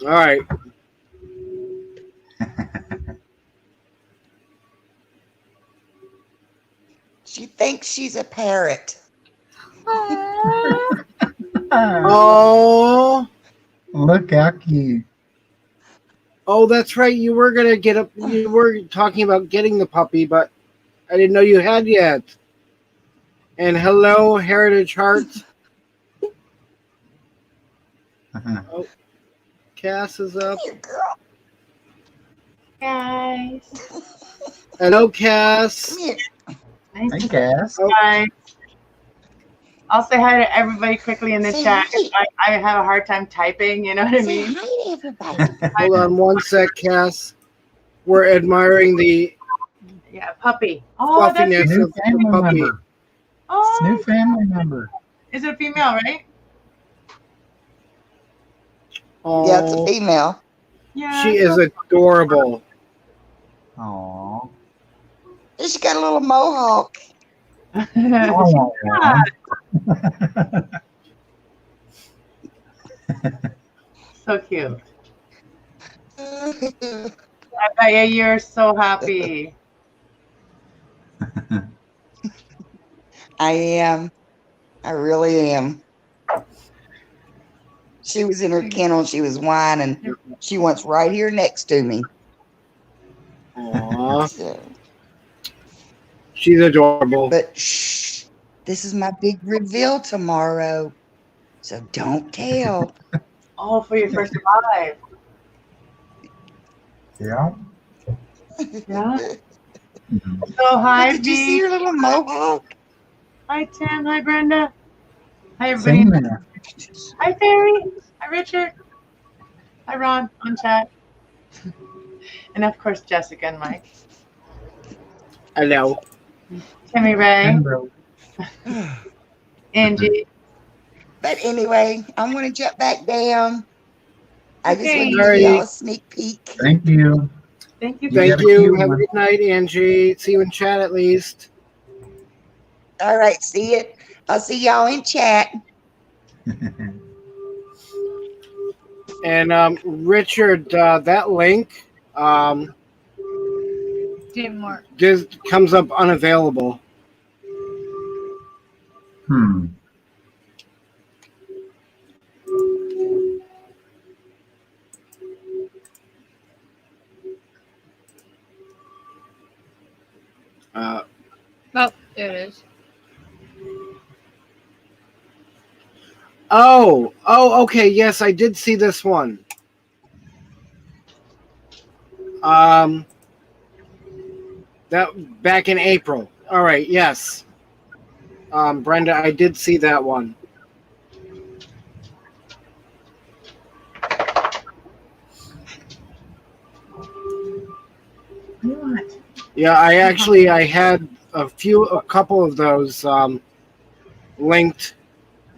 All right. She thinks she's a parrot. Aww. Oh, Look how cute. oh, that's right. You were gonna get up. You were talking about getting the puppy, but I didn't know you had yet. And hello, Heritage Heart. Oh, Cass is up. Here, girl. Guys. Hello, Cass. Come here. Hey, Cass. Hi. I'll say hi to everybody quickly in the Say chat. hi. I have a hard time typing, you know what I Say mean? hi to everybody. Hold on one sec, Cass. We're admiring the Yeah, puppy. Oh, that's fluffiness New of the family puppy. member. Oh, New family member. is it a female, right? Yeah, it's a Oh, female. Yeah. she is adorable. Aw. She got a little mohawk. Aw. So cute. I bet you you're so happy. I am. I really am. She was in her kennel. She was whining. She wants right here next to me. Aw, So, she's adorable. but shh, this is my big reveal tomorrow. So don't tell. Oh, for your first live. Yeah. Yeah. So hi, Did you see B. her little mohawk? Hi, Tim. Hi, Brenda. Hi, everybody. Same there. Hi, Terry. Hi, Richard. Hi, Ron on chat. And of course, Jessica and Mike. Hello. Timmy Ray. Hello. Angie. But anyway, I'm going to jump back down. I just Okay. wanted to give y'all a sneak peek. Thank you. Thank you. You Thank got a you. cute Have a one. good night, Angie. See you in chat at least. All right, see you. I'll see y'all in chat. And Richard, that link Didn't work. just comes up unavailable. Hmm. Uh, Oh, there it is. okay. Yes, I did see this one. That back in April. All right. Yes. Brenda, I did see that one. What? Yeah, I had a couple of those linked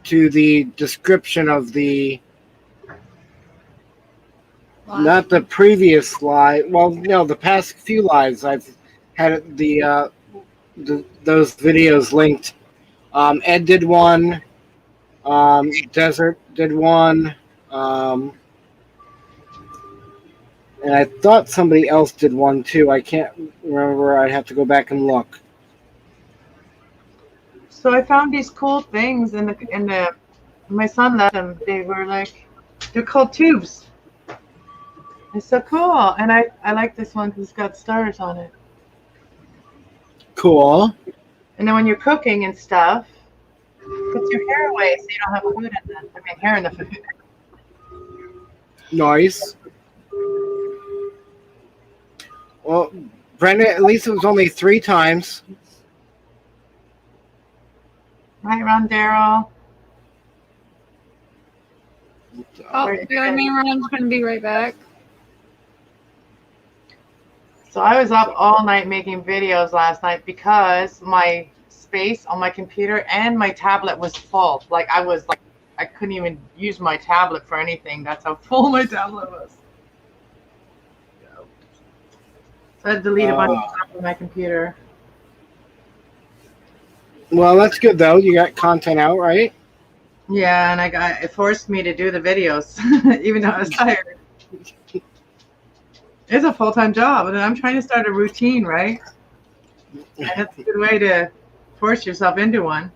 to the description of the not the previous live. Well, no, the past few lives I've had those videos linked. Ed did one. Desert did one. And I thought somebody else did one too. I can't remember. I'd have to go back and look. So I found these cool things in the my son left them. They were like, they're called tubes. It's so cool. And I like this one because it's got stars on it. Cool. And then when you're cooking and stuff, puts your hair away so you don't have food in them. I mean, hair in the food. Nice. Well, Brenda, at least it was only 3 times. Right, Ron Darrell? Oh, Where- you know what I mean? Ron's going to be right back. So I was up all night making videos last night because my space on my computer and my tablet was full. Like I couldn't even use my tablet for anything. That's how full my tablet was. So I had to delete a bunch of stuff on my computer. Well, that's good though. You got content out, right? Yeah, and it forced me to do the videos, even though I was tired. It's a full-time job, and I'm trying to start a routine, right? And it's a good way to force yourself into one.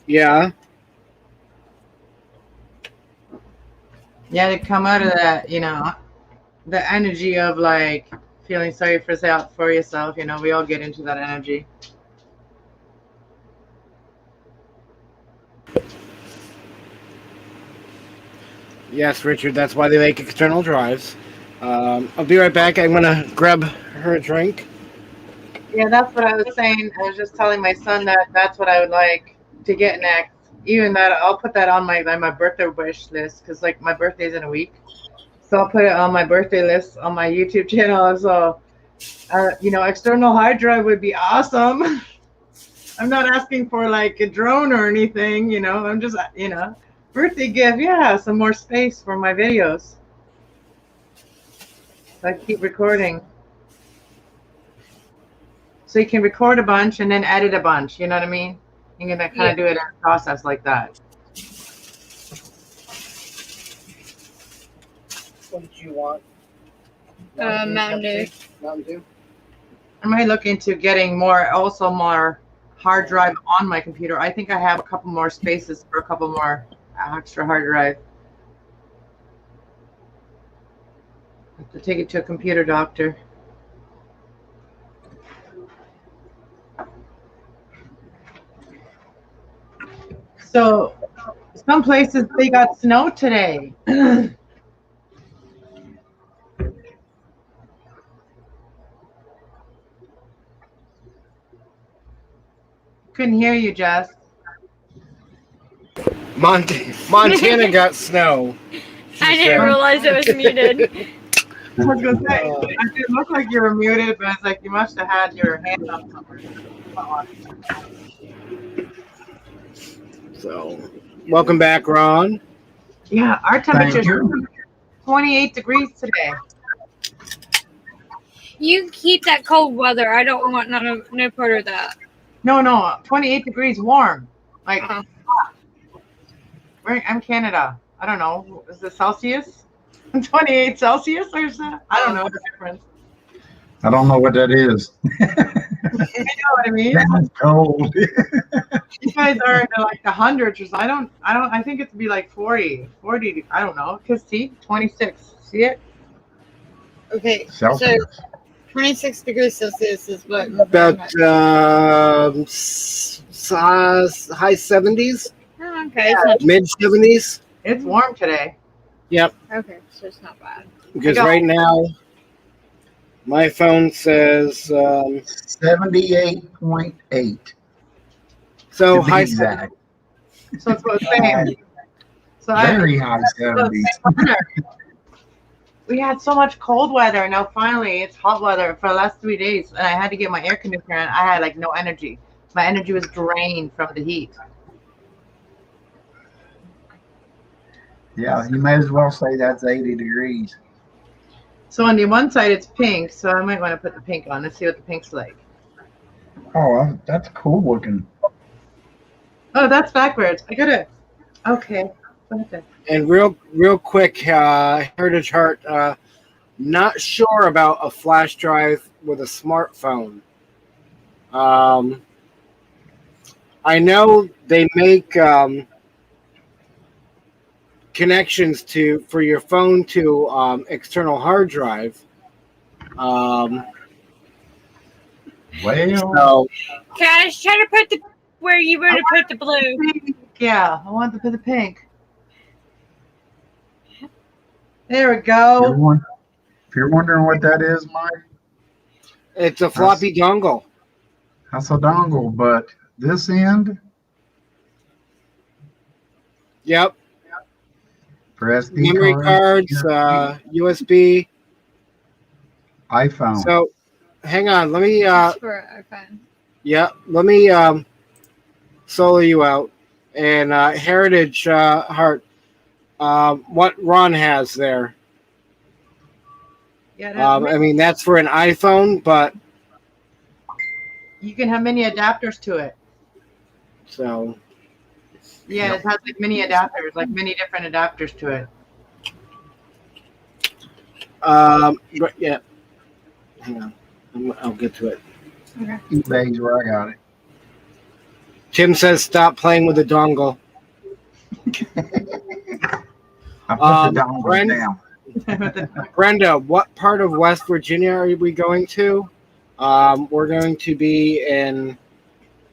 Yeah. Yeah, to come out of that, the energy of like feeling sorry for yourself. We all get into that energy. Yes, Richard. That's why they make external drives. I'll be right back. I'm gonna grab her a drink. Yeah, that's what I was saying. I was just telling my son that that's what I would like to get next. Even that, I'll put that on my birthday wish list because like my birthday's in a week, so I'll put it on my birthday list on my YouTube channel. So, external hard drive would be awesome. I'm not asking for like a drone or anything, you know. I'm just, birthday gift. Yeah, some more space for my videos. So I keep recording. So you can record a bunch and then edit a bunch. You know what I mean? You're gonna kind of do it in a process like that. What did you want? Mountain Dew. Mountain Dew. I might look into getting more hard drive on my computer. I think I have a couple more spaces for a couple more extra hard drive. I have to take it to a computer doctor. So some places they got snow today. Couldn't hear you, Jess. Montana got snow. I didn't realize it was muted. I was gonna say, it didn't look like you were muted, but it's like you must have had your hand up somewhere. So, welcome back, Ron. Yeah, our Thank temperature you. 28 degrees today. You keep that cold weather. I don't want no part of that. No, 28 degrees warm. Like, Uh-huh. I'm Canada. I don't know. Is it Celsius? 28 Celsius or something? I don't know the difference. I don't know what that is. You know what I mean? That's cold. You guys are in like the hundreds or something. I think it'd be like 40. I don't know. Cause see, 26. See it? Okay, Celsius. so 26 degrees Celsius is what? About high 70s, Oh, okay, it's not, mid 70s. It's warm today. okay, so it's not bad. Because I got- right now, my phone says 78.8. so to be high. exact. So that's what I'm saying. So Very high 70s. we had so much cold weather, and now finally it's hot weather for the last 3 days, and I had to get my air conditioner, and I had like no energy. My energy was drained from the heat. Yeah, you may as well say that's 80 degrees. So on the one side it's pink, so I might want to put the pink on. Let's see what the pink's like. Oh, that's cool looking. Oh, that's backwards. I gotta. Okay. What is it? And real quick, Heritage Heart, not sure about a flash drive with a smartphone. I know they make connections for your phone to external hard drive. Well, So Cash, try to put where you were to put the blue. Pink. Yeah, I want to put the pink. There we if go. you're wondering what that is, Mike, it's a floppy dongle. that's a dongle, but this end Yep. for SD Memory cards, USB. iPhone. So hang on, let me For iPhone. let me solo you out. And Heritage Heart, what Ron has there. Yeah, I mean that's for an iPhone, but you can have many adapters to it. so Yeah, it has like many adapters, like many different adapters to it. but yeah. Hang on. I'll get to it. eBay's where I got it. Tim says stop playing with the dongle. I put the dongle Brent? down. Brenda, what part of West Virginia are we going to? We're going to be in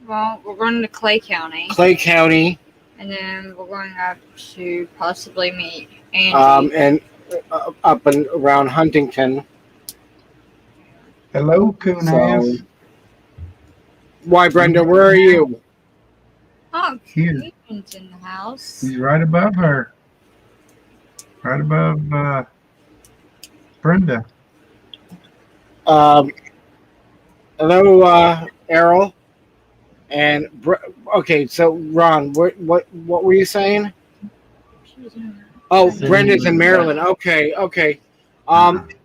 Well, we're going to Clay County, Clay County, and then we're going up to possibly meet Angie. and up and around Huntington. Hello, coon ass. So, why, Brenda? Where are you? Oh, Here. Caitlin's in the house. He's right above her. Right above Brenda. Hello, Errol. And okay, so Ron, what were you saying? Oh, Brenda's in Maryland. Okay.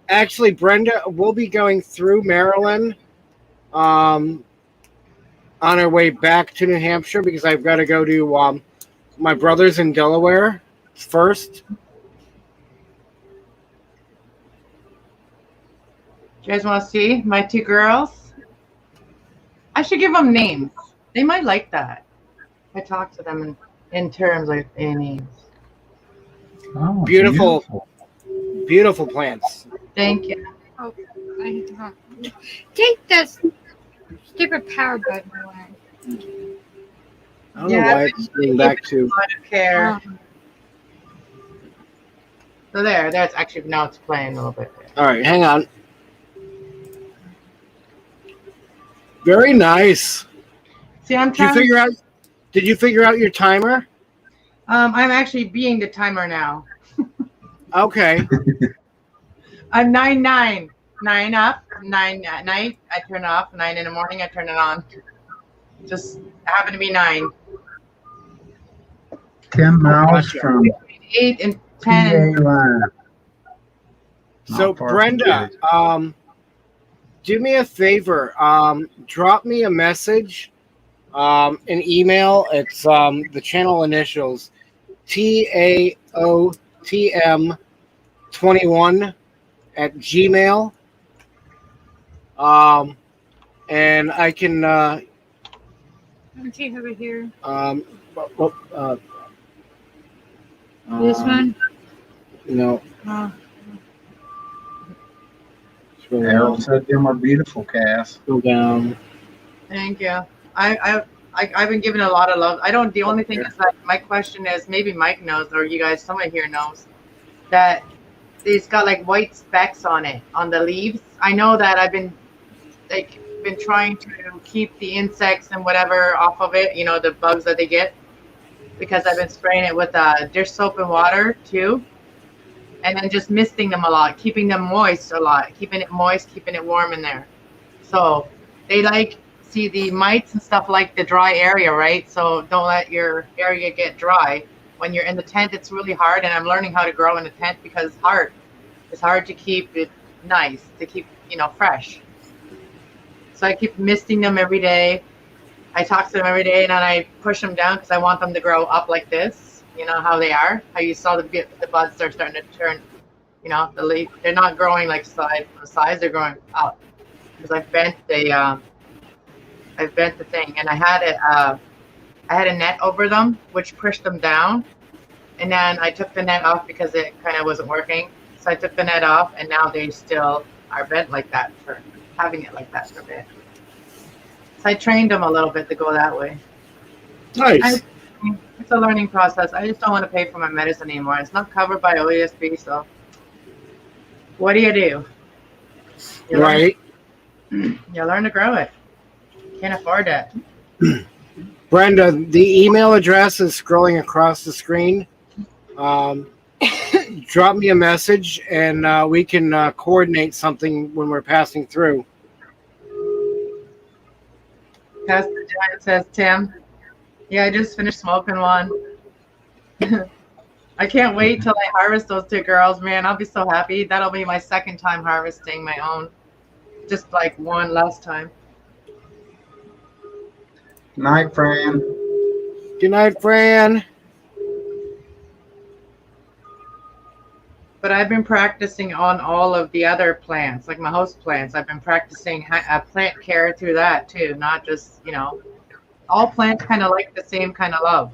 Actually, Brenda will be going through Maryland, on our way back to New Hampshire because I've got to go to my brother's in Delaware first. You guys want to see my two girls? I should give them names. They might like that. I talk to them in terms of names. Oh, Beautiful plants. Thank you. Oh, I need to take that stupid power button away. I don't know why it's going back to. A lot of care. So there's actually now it's playing a little bit. All right, hang on. Very nice. See, I'm Did you figure out your timer? I'm actually being the timer now. Okay. I'm 9 up, 9 at night. I turn it off. 9 in the morning. I turn it on. Just happen to be 9. 10 miles from 8 and 10. PA line. So Not far from Brenda, PA. do me a favor. Drop me a message, an email. It's the channel initials TAOTM21 @gmail. And I can Let me see over here. This one? No. Oh. Harold said them are beautiful, Cass. Go down. Thank you. I've been given a lot of love. I don't. The only thing is that my question is, maybe Mike knows, or you guys, someone here knows, that it's got like white specks on it on the leaves. I know that I've been trying to keep the insects and whatever off of it. You know, the bugs that they get, because I've been spraying it with dish soap and water too, and then just misting them a lot, keeping them moist a lot, keeping it moist, keeping it warm in there. So they see the mites and stuff like the dry area, right? So don't let your area get dry. When you're in the tent, it's really hard, and I'm learning how to grow in the tent because it's hard. It's hard to keep it nice, to keep, fresh. So I keep misting them every day. I talk to them every day, and then I push them down because I want them to grow up like this. You know how they are? How you saw the buds are starting to turn, the leaf. They're not growing like sides, they're growing up. Because I've bent the thing, and I had a net over them, which pushed them down. And then I took the net off because it kind of wasn't working. So I took the net off, and now they still are bent like that for having it like that for a bit. So I trained them a little bit to go that way. Nice. It's a learning process. I just don't want to pay for my medicine anymore. It's not covered by OESP, so what do? You Right. You learn to grow it. Can't afford it. Brenda, the email address is scrolling across the screen. Drop me a message, and we can coordinate something when we're passing through. Pastor Giant says, Tim, yeah, I just finished smoking one. I can't wait till I harvest those two girls, man. I'll be so happy. That'll be my second time harvesting my own. Just like one last time. Night, Fran. Good night, Fran. But I've been practicing on all of the other plants, like my host plants. I've been practicing plant care through that too, not just, all plants kind of like the same kind of love.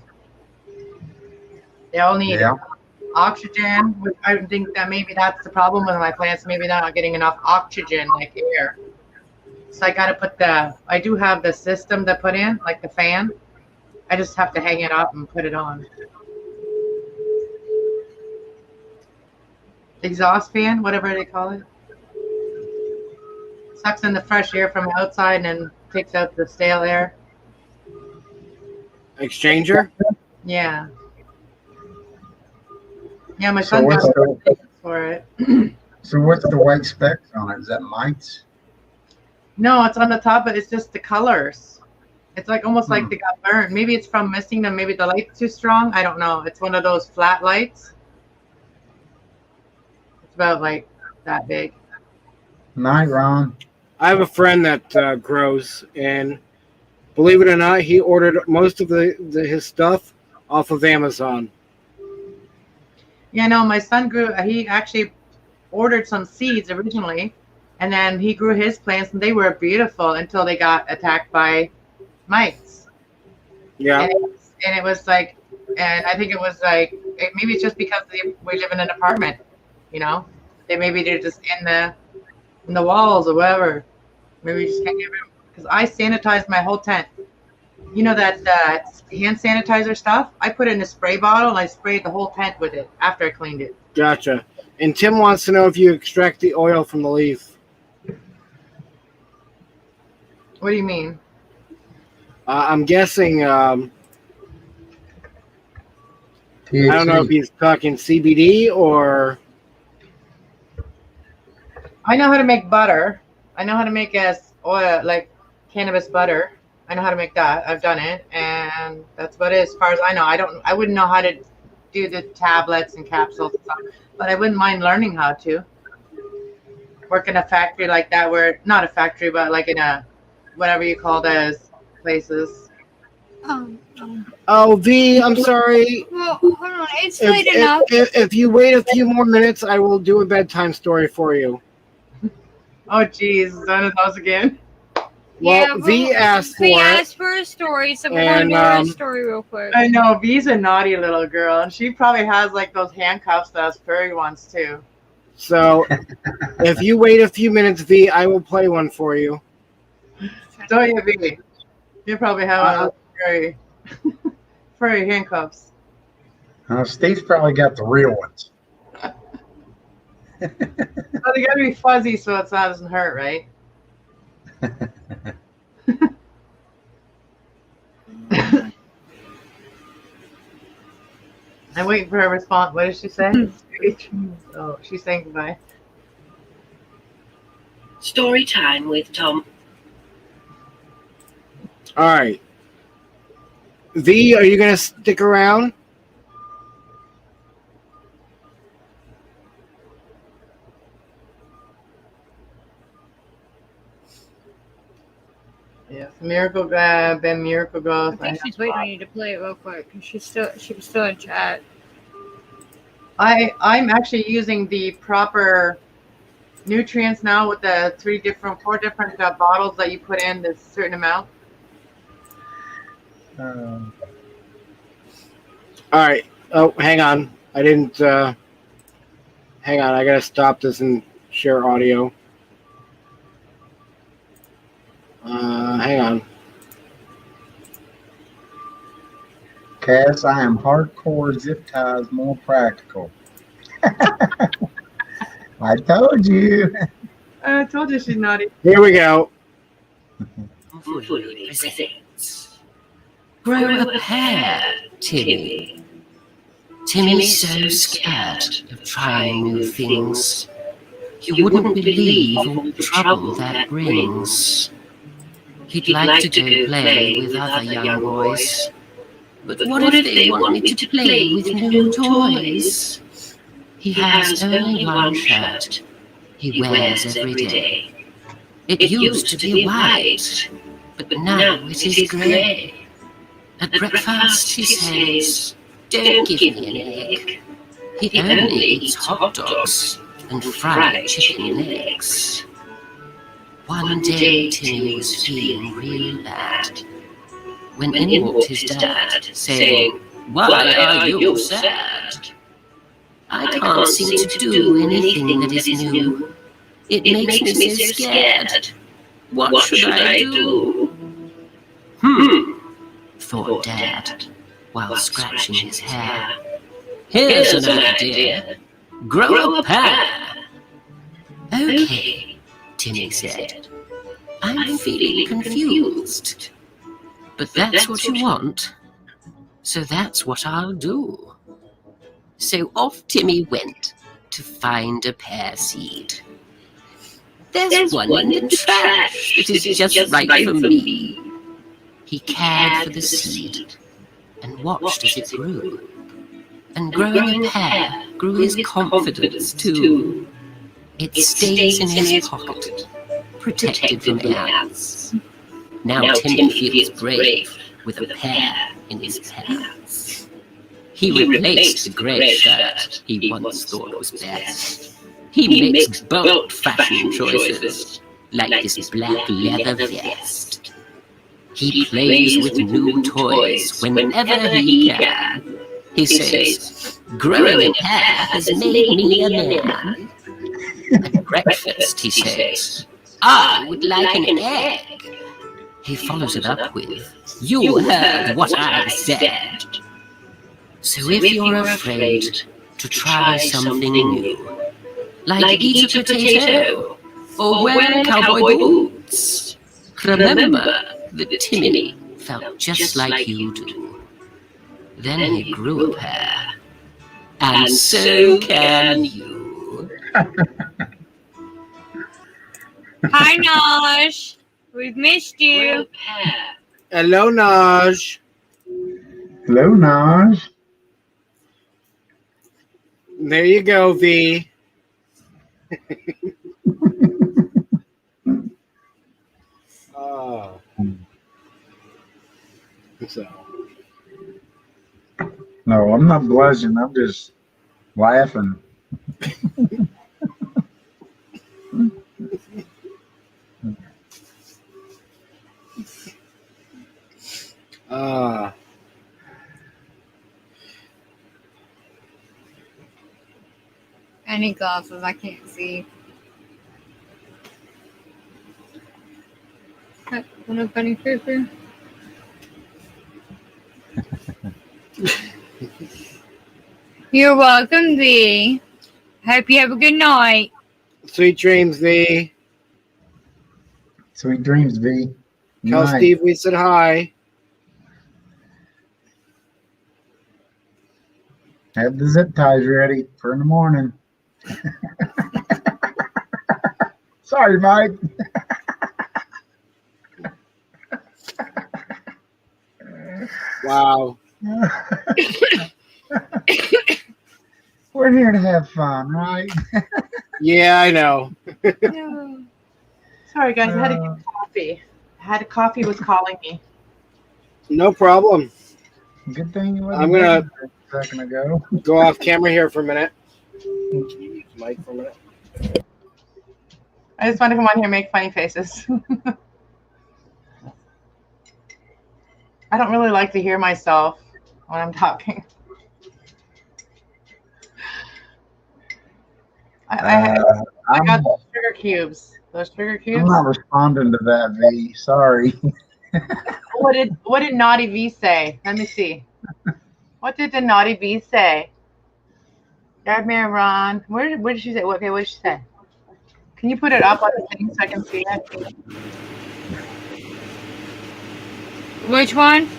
They all need oxygen. I think that maybe that's the problem with my plants. Maybe they're not getting enough oxygen, like air. So I got to put I do have the system to put in, like the fan. I just have to hang it up and put it on. Exhaust fan, whatever they call it. Sucks in the fresh air from outside and then takes out the stale air. Exchanger? Yeah. Yeah, my son got for it. So what's the white specks on it? Is that mites? No, it's on the top, but it's just the colors. It's like almost like they got burned. Maybe it's from missing them. Maybe the light's too strong. I don't know. It's one of those flat lights. It's about like that big. Night, Ron. I have a friend that grows, and believe it or not, he ordered most of his stuff off of Amazon. Yeah, no, my son grew. He actually ordered some seeds originally, and then he grew his plants, and they were beautiful until they got attacked by mites. Yeah. And it was like, and I think it was like, maybe it's just because we live in an apartment, you know. Maybe they're just in the walls or whatever. Maybe you just can't get rid of them. Because I sanitized my whole tent. You know that hand sanitizer stuff? I put it in a spray bottle and I sprayed the whole tent with it after I cleaned it. Gotcha. And Tim wants to know if you extract the oil from the leaf. What do you mean? I'm guessing. I don't know if he's talking CBD or. I know how to make butter. I know how to make oil, like cannabis butter. I know how to make that. I've done it, and that's about it as far as I know. I wouldn't know how to do the tablets and capsules and stuff, but I wouldn't mind learning how to work in a factory like that, where not a factory, but like in a whatever you call those places. Oh, V, I'm sorry. Well, hold on. It's late enough. If you wait a few more minutes, I will do a bedtime story for you. Oh, geez, done with those again. Well, V asked for V it. asked for a story, so we're And, going to do a story real quick. I know V's a naughty little girl, and she probably has like those handcuffs, those furry ones too. So, if you wait a few minutes, V, I will play one for you. Don't you, V? You probably have furry handcuffs. Steve's probably got the real ones. But they gotta be fuzzy so it doesn't hurt, right? I'm waiting for her response. What did she say? Oh, she's saying goodbye. Story time with Tom. All right. V, are you going to stick around? Yes, Miracle Grab and Miracle Growth. I think she's waiting on you to play it real quick. She was still in chat. I'm actually using the proper nutrients now with the four different bottles that you put in this certain amount. All right. Oh, hang on. I didn't. Hang on. I got to stop this and share audio. Hang on. Cass, I am hardcore zip ties more practical. I told you. I told you she's naughty. Here we go. Fully presents. Grow a pair, Timmy. Timmy's so scared of trying new things. You wouldn't believe all the trouble that brings. He'd like to go play with other young boys. But what if they want me to play with new toys? He has only one shirt he wears every day. It used to be white, but now it is grey. At breakfast he says, "Don't give me an egg." He only eats hot dogs and fried chicken and eggs. One day Timmy was feeling real bad when in walked his dad, saying, "Why are you sad? I can't seem to do anything that is new. It makes me so scared. What should I do?" Thought Dad, while scratching his hair. "Here's an idea. Grow a pair." "Okay," Timmy said. "I'm feeling confused. But that's what you want, so that's what I'll do." So off Timmy went to find a pear seed. "There's one in the trash that is just right for me." He cared for the seed and watched as it grew. And growing a pear grew his confidence too. It stays in his pocket, protected from ants. Now Timmy feels brave with a pear in his pants. He replaced the grey shirt he once thought was best. He makes bold fashion choices, like this black leather vest. He plays with new toys whenever he can. He says, growing a pear has made me a man. At breakfast, he says, I would like an egg. He follows it up with, you heard what I said. So if you're afraid to try something new, like eat a potato or wear cowboy boots, remember that Timmy felt just like you do. Then he grew a pear, and so can you. Hi, Nosh. We've missed you. Hello, Naj. Hello, Naj. There you go, V. Oh. So. No, I'm not blushing. I'm just laughing. I need glasses. I can't see. What a funny paper. You're welcome, V. Hope you have a good night. Sweet dreams, V. Sweet dreams, V. Tell Night. Steve we said hi. Have the zip ties ready for in the morning. Sorry, Mike. Wow. We're here to have fun, right? Yeah, I know. No. Sorry, guys. I had to get coffee. Coffee was calling me. No problem. Good thing you wasn't I'm gonna there a second ago. go off camera here for a minute. Mike for a minute. I just want to come on here and make funny faces. I don't really like to hear myself when I'm talking. I got those sugar cubes. Those sugar I'm cubes. not responding to that, V. Sorry. What did Naughty V say? Let me see. What did the Naughty V say? Dad, man, Ron. What did she say? Okay, what did she say? Can you put it up on the thing so I can see it? Which one?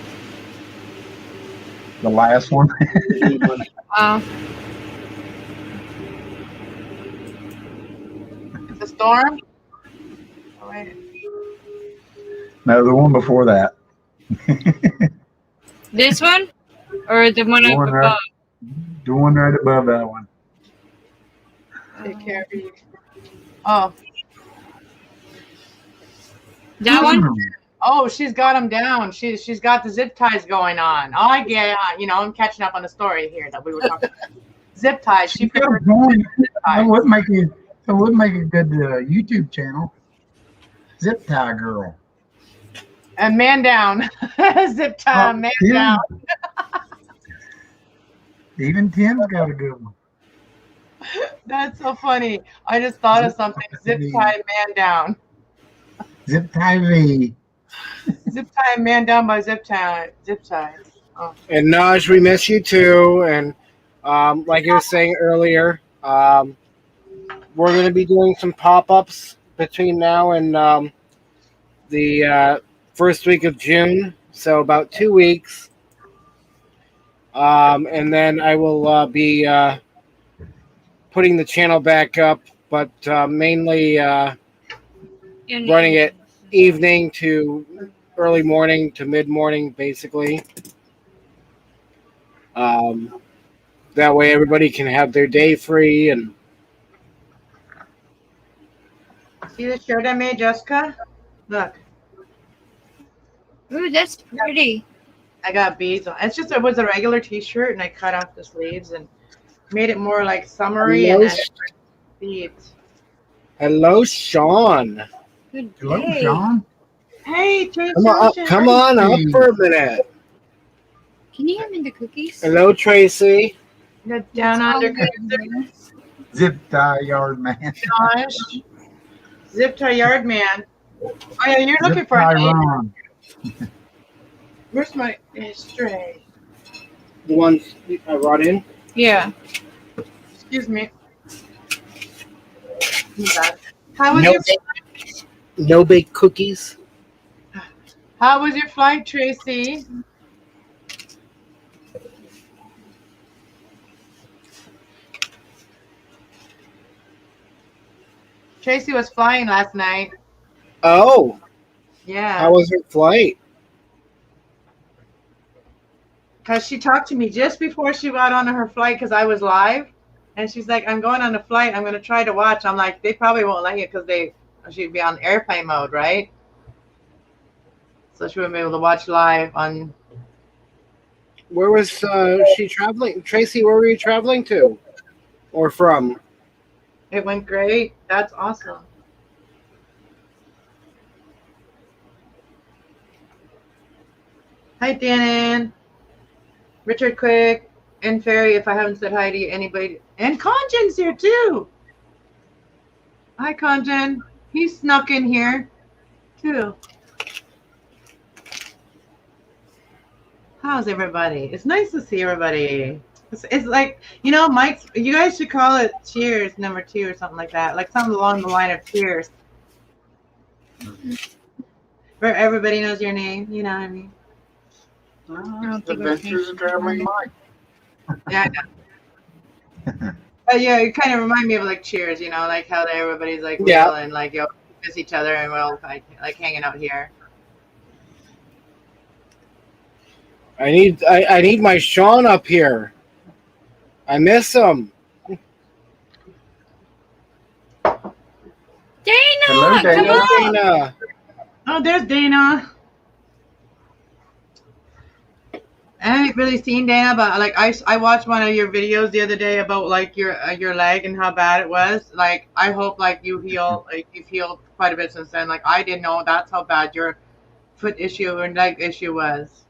The last one. Oh. It's a storm? Oh, wait. No, the one before that. This one? Or the one The up one above? right, the one right above that one. Take care of you. Oh. That one? Oh, she's got them down. She's got the zip ties going on. Oh, I get it. You know, I'm catching up on the story here that we were talking about. Zip ties. She prefers zip That ties. would make a good YouTube channel. Zip tie girl. And man down. Zip tie, man Tim. down. Even Tim's got a good one. That's so funny. I just thought of something. Zip tie, man down. Zip tie V. Zip tie, man down by zip tie. Zip tie. Oh. And Naj, we miss you too. And like I was saying earlier, we're going to be doing some pop-ups between now and the first week of June. So about 2 weeks. And then I will be putting the channel back up, but mainly running it evening to early morning to mid morning, basically. That way, everybody can have their day free. And See the shirt I made, Jessica? Look, Ooh, that's pretty. I got beads on. It was a regular T-shirt, and I cut off the sleeves and made it more like summery hello, and then beads. hello, Sean. Good Hello, day. Sean. Hey, Tracy. Come on up for a minute. Can you hand me the cookies? Hello, Tracy. The down under Zip tie yard man. gosh. Zip tie yard man. Oh yeah, you're looking Zip for tie a name. Ron. Where's my stray? The ones I brought in. Yeah. Excuse me. How was No, your no bake cookies. How was your flight, Tracy? Tracy was flying last night. Oh, Yeah. how was your flight? Because she talked to me just before she got on her flight because I was live. And she's like, I'm going on a flight. I'm going to try to watch. I'm like, they probably won't let you because she'd be on airplane mode, right? So she wouldn't be able to watch live on. Where was she traveling? Tracy, where were you traveling to? Or from? It went great. That's awesome. Hi, Dan. Richard Quick and Ferry, if I haven't said hi to anybody. And Conjan's here too. Hi, Conjan. He snuck in here too. How's everybody? It's nice to see everybody. It's like, Mike's, you guys should call it Cheers number 2 or something like that. Like something along the line of Cheers. Where everybody knows your name, you know what I mean? Adventures of Traveling Mike. Yeah. Yeah, it kind of remind me of like Cheers, like how everybody's like Yeah. real and like miss each other and we're all like hanging out here. I need my Sean up here. I miss him. Dana, Hello, Dana. come on. Dana. Oh, there's Dana. I haven't really seen Dana, but like I watched one of your videos the other day about like your leg and how bad it was. Like I hope like you've healed quite a bit since then. Like I didn't know that's how bad your foot issue or leg issue was.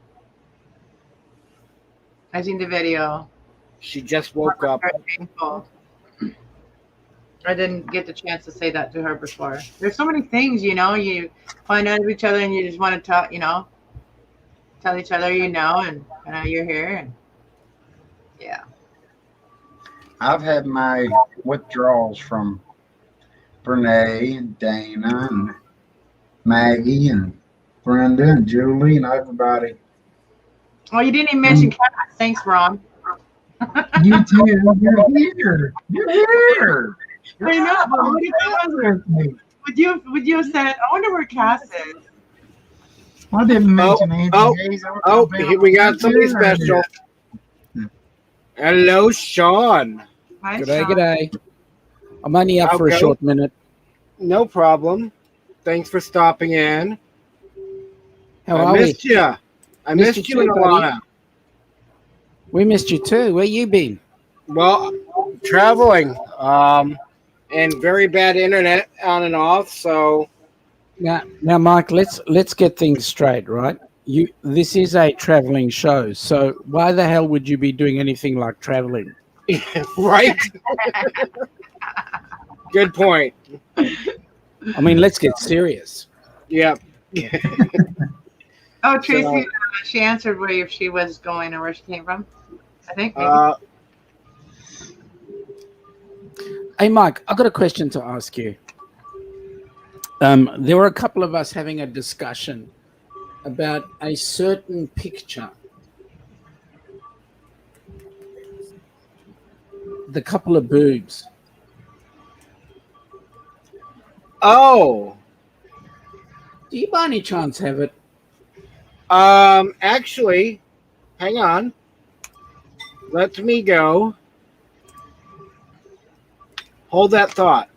I seen the video. She just woke up. Very painful. I didn't get the chance to say that to her before. There's so many things, you find out of each other and you just want to talk, tell each other, and you're here. And yeah. I've had my withdrawals from Brene and Dana and Maggie and Brenda and Julie and everybody. Oh, you didn't even mention cats. Thanks, Ron. You too. You're here. You're here. I know, but what if it wasn't? With me. Would you have said, I wonder where Cass is? I didn't mention Angie Hayes. Here we got somebody special. Hello, Sean. Hi, G'day, Sean. g'day. I'm only up for a Okay. short minute. No problem. Thanks for stopping in. How I are we? missed you. I Missed missed you you, too, buddy. Alana. We missed you too. Where you been? Well, traveling. And very bad internet on and off. So Now, Mike, let's get things straight, right? This is a traveling show, so why the hell would you be doing anything like traveling? right. Good point. I mean, let's get serious. Yep. Oh, Tracy, So- she answered where she was going or where she came from. I think. Maybe. Hey, Mike, I've got a question to ask you. There were a couple of us having a discussion about a certain picture. The couple of boobs. Oh, Do you by any chance have it? Actually, hang on. Let me go. Hold that thought.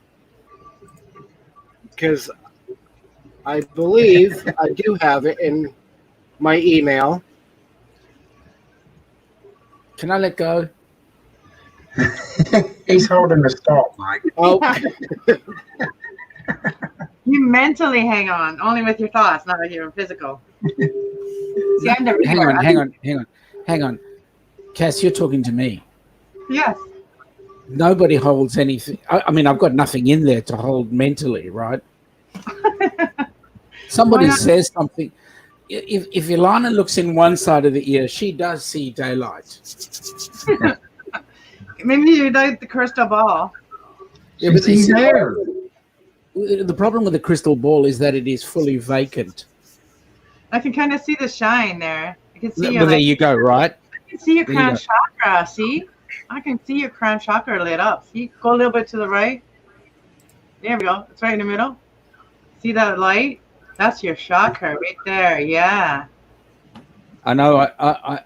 Because I believe I do have it in my email. Can I let go? He's holding the stalk, Mike. Oh, You mentally hang on, only with your thoughts, not with your physical. See, I'm the Hang reader. on, hang on. Cass, you're talking to me. Yes. Nobody holds anything. I mean, I've got nothing in there to hold mentally, right? Somebody Why not? says something. If Ilana looks in one side of the ear, she does see daylight. Maybe you like the crystal ball. Yeah, but She's there. the problem with the crystal ball is that it is fully vacant. I can kind of see the shine there. I can see But your, there you go, right? I can see your there you crown go. chakra. See, I can see your crown chakra lit up. See, go a little bit to the right. There we go. It's right in the middle. See that light? That's your chakra right there. Yeah. I know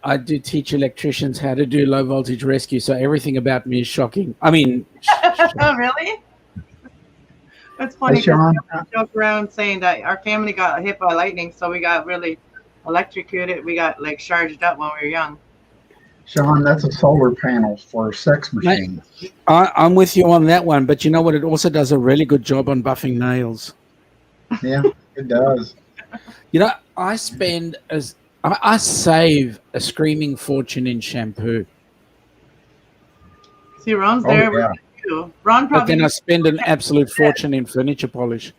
I do teach electricians how to do low voltage rescue, so everything about me is shocking. I mean, Oh, really? That's funny. Hey, Sean. I joke around saying that our family got hit by lightning, so we got really electrocuted. We got like charged up when we were young. Sean, that's a solar panel for a sex machine. I'm with you on that one, but you know what? It also does a really good job on buffing nails. Yeah, it does. You know, I save a screaming fortune in shampoo, See, Ron's Oh, there yeah. with you. Ron but then I probably spend an absolute fortune in furniture polish.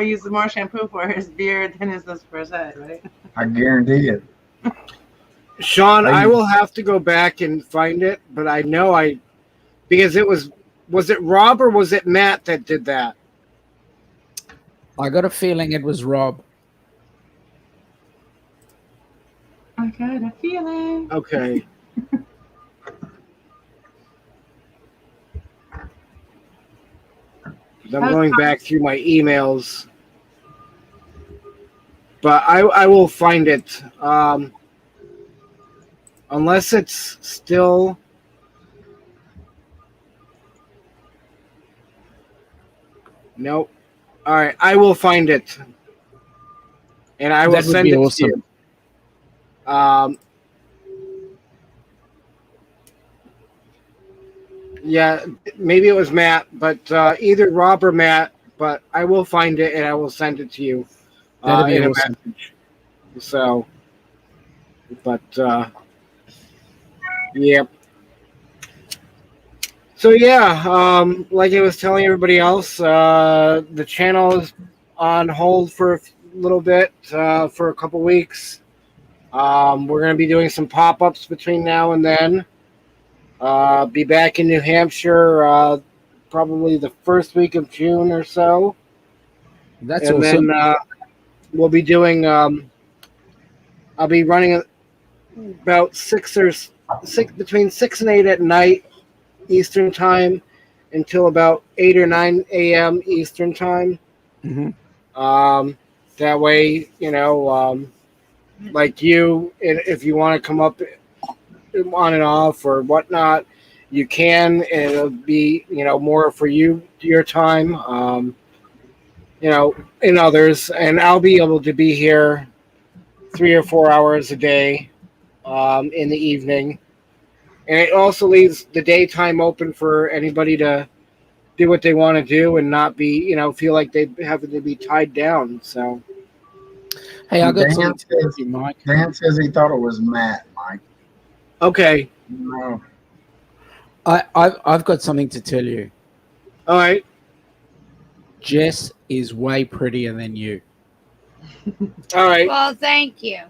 uses more shampoo for his beard than his for his head, right? I guarantee it. Sean, Are I you- will have to go back and find it, but I know because it was it Rob or was it Matt that did that? I got a feeling it was Rob. I got a feeling. Okay. I'm going back through my emails, but I will find it. Unless it's still. Nope. All right, I will find it, and I will That would send be it awesome. to you. Yeah, maybe it was Matt, but either Rob or Matt. But I will find it and I will send it to you That'd be in a awesome. message. So, but yep. So yeah, like I was telling everybody else, the channel is on hold for a little bit, for a couple weeks. We're going to be doing some pop-ups between now and then. Be back in New Hampshire probably the first week of June or so. That's And awesome. then we'll be doing, I'll be running about between 6 and 8 at night Eastern time until about 8 or 9 a.m. Eastern time. Mhm. That way, like you, if you want to come up on and off or whatnot, you can, and it'll be, more for your time, and others. And I'll be able to be here 3 or 4 hours a day in the evening. And it also leaves the daytime open for anybody to do what they want to do and not be, feel like they have to be tied down. So, Hey, I got Dan something to tell says, you, Mike. Dan says he thought it was Matt, Mike. okay. No. I've got something to tell you. All right. Jess is way prettier than you. All right. Well, thank you.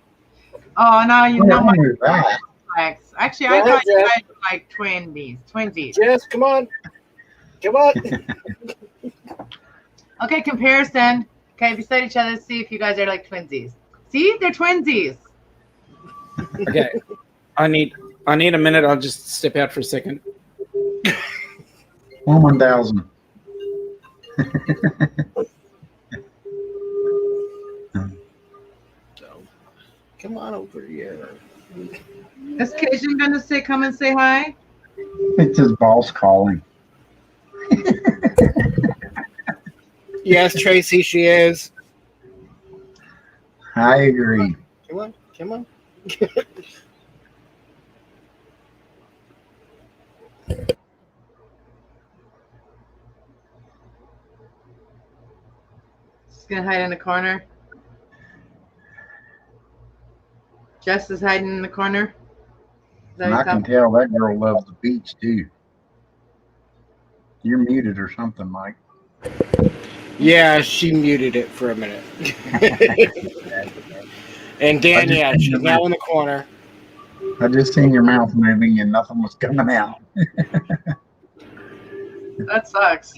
Oh, now you know I my knew that. flex. Actually, Go I ahead, thought you Jeff. guys were like twinsies. Jess, come on. Come on. Okay, comparison. Okay, beside each other, see if you guys are like twinsies. See, they're twinsies. Okay. I need a minute. I'll just step out for a second. 1,000. come on over here. Is Cajun gonna come and say hi? It's his boss calling. Yes, Tracy, she is. I agree. Come on, come on. She's gonna hide in the corner. Jess is hiding in the corner. Is that And what I you're can talking- tell that girl loves the beach too. You're muted or something, Mike. Yeah, she muted it for a minute. And Dan, yeah, she's now in the corner. I just seen your mouth moving and nothing was coming out. That sucks.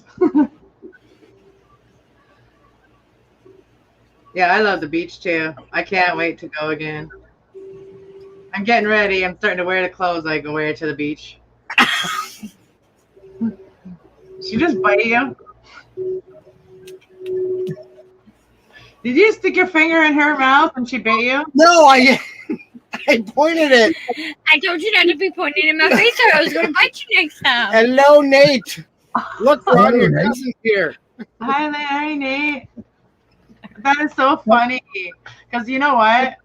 Yeah, I love the beach too. I can't wait to go again. I'm getting ready. I'm starting to wear the clothes I can wear to the beach. She just bite you? Did you stick your finger in her mouth and she bit you? No, I pointed it. I told you not to be pointing in my face or I was going to bite you next time. Hello, Nate. Look, Ron, your Nate. cousin's here. Hi, Nate. That is so funny. Because you know what?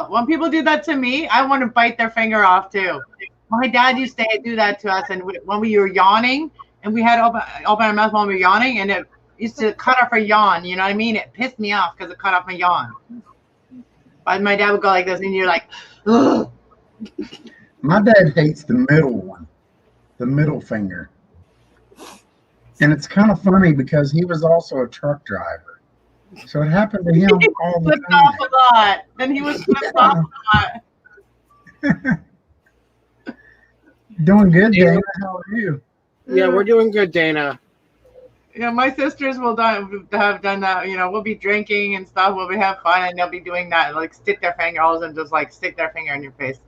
When people do that to me, I want to bite their finger off too. My dad used to do that to us, and when we were yawning, and we had open our mouth when we were yawning, and it used to cut off our yawn. You know what I mean? It pissed me off because it cut off my yawn. But my dad would go like this, and you're like, ugh. My dad hates the middle one, the middle finger. And it's kind of funny because he was also a truck driver. So it happened to him all the Flipped off time. a lot. Then he was flipped off a lot. Doing good, Dana. How are you? Yeah, we're doing good, Dana. Yeah, my sisters will have done that. You know, we'll be drinking and stuff. We'll be have fun, and they'll be doing that, like stick their fingers and just like stick their finger in your face.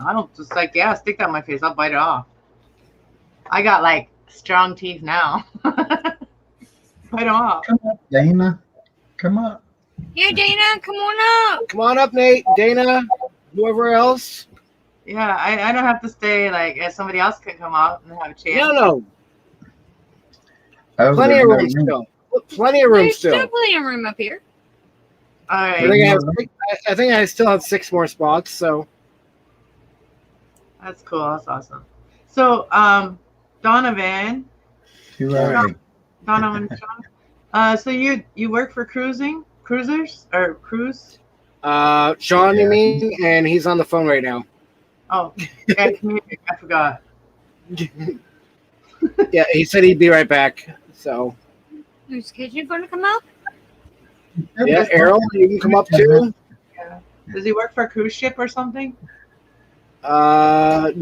I don't just like, yeah, stick that in my face. I'll bite it off. I got like strong teeth now. Bite them off. Come up, Dana. Come up. Yeah, Dana, come on up. Come on up, Nate, Dana, whoever else. Yeah, I don't have to stay. Like, if somebody else can come out and have a chance. No. Oh, Plenty there's of no room room. still. Plenty of room There's still. still plenty of room up here. All I right. think I still have 6 more spots, so. That's cool. That's awesome. So, Donovan, Too early. so you work for cruisers or cruise? Sean, you Yeah. mean? And he's on the phone right now. Oh, yeah, I forgot. Yeah, he said he'd be right back. So, Is Kitchen going to come up? yeah, Errol, you can come up too. Yeah. Does he work for a cruise ship or something? I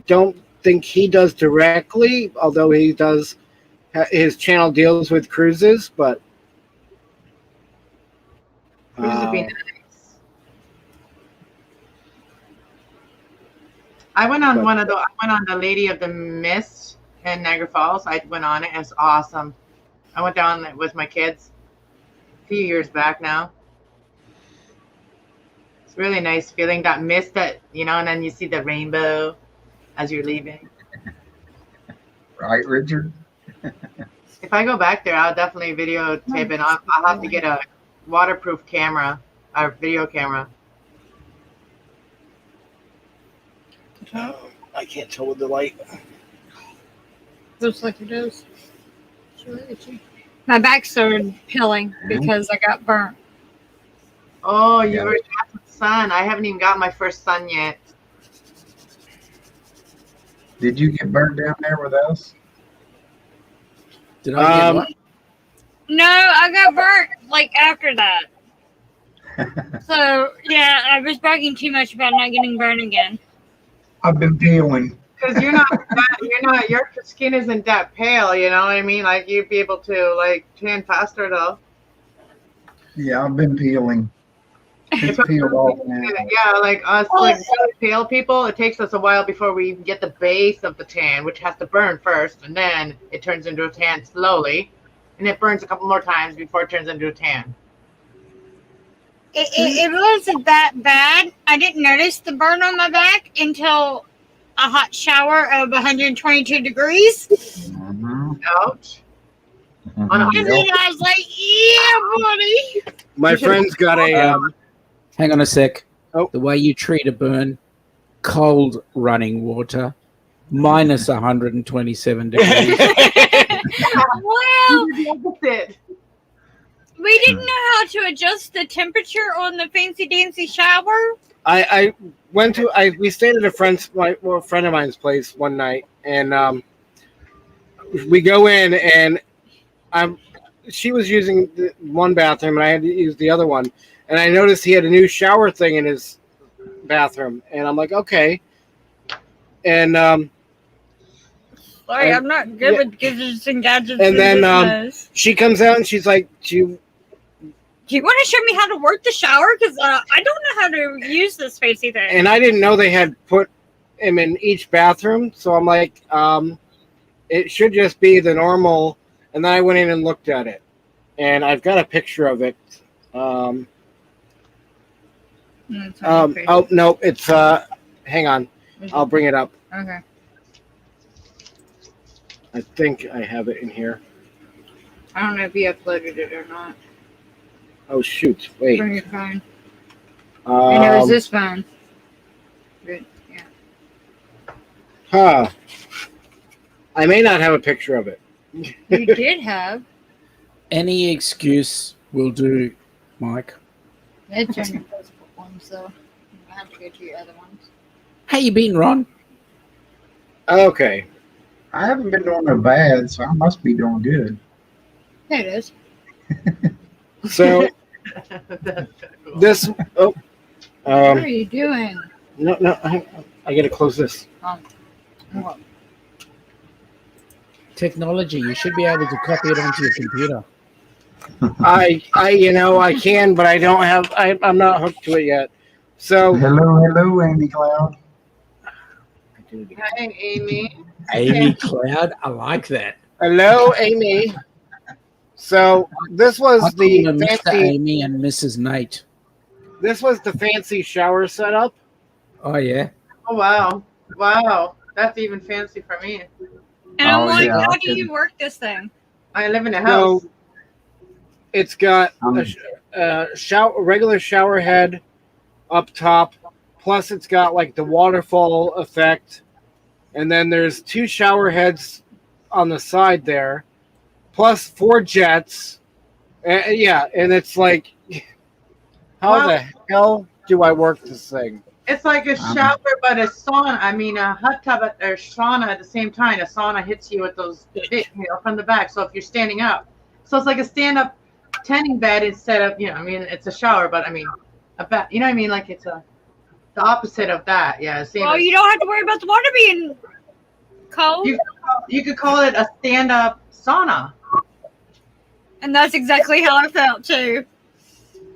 don't think he does directly, although he does. His channel deals with cruises, but Cruise would be nice. I went on the Lady of the Mist in Niagara Falls. I went on it. It's awesome. I went down with my kids a few years back now. It's really nice feeling that mist that, and then you see the rainbow as you're leaving. Right, Richard? If I go back there, I'll definitely videotape it. I'll have to get a waterproof camera, or video camera. I can't tell with the light. Looks like it is. My back started peeling because I got burnt. Oh, you Yeah. already got the sun. I haven't even got my first sun yet. Did you get burned down there with us? Did I get what? No, I got burnt like after that. So yeah, I was bragging too much about not getting burned again. I've been peeling. Because your skin isn't that pale, you know what I mean? Like, you'd be able to, like, tan faster, though. Yeah, I've been peeling. It's peeled off now. Yeah, like us, like really pale people, it takes us a while before we even get the base of the tan, which has to burn first, and then it turns into a tan slowly, and it burns a couple more times before it turns into a tan. it wasn't that bad. I didn't notice the burn on my back until a hot shower of 122 degrees. Mhm. Ouch. And then I was like, yeah, buddy. My friend's got a. Hang on a sec. Oh. The way you treat a burn, cold running water, minus 127 degrees. Well, Opposite. we didn't know how to adjust the temperature on the fancy dancy shower. I went to. We stayed at a friend of mine's place one night, and we go in, and she was using one bathroom, and I had to use the other one. And I noticed he had a new shower thing in his bathroom, and I'm like, okay. And Sorry, I- I'm not good yeah. with gadgets and gadgets. And then, business. she comes out and she's like, Do you want to show me how to work the shower? Because I don't know how to use this fancy thing. and I didn't know they had put him in each bathroom, so I'm like, it should just be the normal. And then I went in and looked at it, and I've got a picture of it. Oh no, it's hang on, I'll bring it up. Okay. I think I have it in here. I don't know if you uploaded it or not. Oh shoot, wait. Bring your phone. And it was Um, this phone. Good. Yeah. huh. I may not have a picture of it. You did have. Any excuse will do, Mike. It's on your Facebook one, so I have to go to your other ones. How you been, Ron? Okay. I haven't been doing no bad, so I must be doing good. There it is. So That's cool. this. Oh. What are you doing? No. I gotta close this. What? Technology. You should be able to copy it onto your computer. I I can, but I don't have. I'm not hooked to it yet. So. Hello, Amy Cloud. Hi, Amy. Amy Cloud. I like that. Hello, Amy. So this I was call the them Mr. fancy. Amy and Mrs. Nate. This was the fancy shower setup. Oh yeah. Oh wow, wow, that's even fancy for me. And I'm Oh, like, yeah, how I do you work this thing? I live in a house. So it's got Um, a regular shower head up top, plus it's got like the waterfall effect, and then there's 2 shower heads on the side there, plus 4 jets. Yeah, and it's like, how Wow. the hell do I work this thing? It's like a shower, but a sauna. I mean, a hot tub or sauna at the same time. A sauna hits you with those bits, from the back. So if you're standing up, so it's like a stand-up tanning bed instead of, I mean, it's a shower, but I mean, a bed. You know what I mean? Like it's the opposite of that. Yeah. Same Well, as- you don't have to worry about the water being cold. You could call it a stand-up sauna. And that's exactly how I felt too.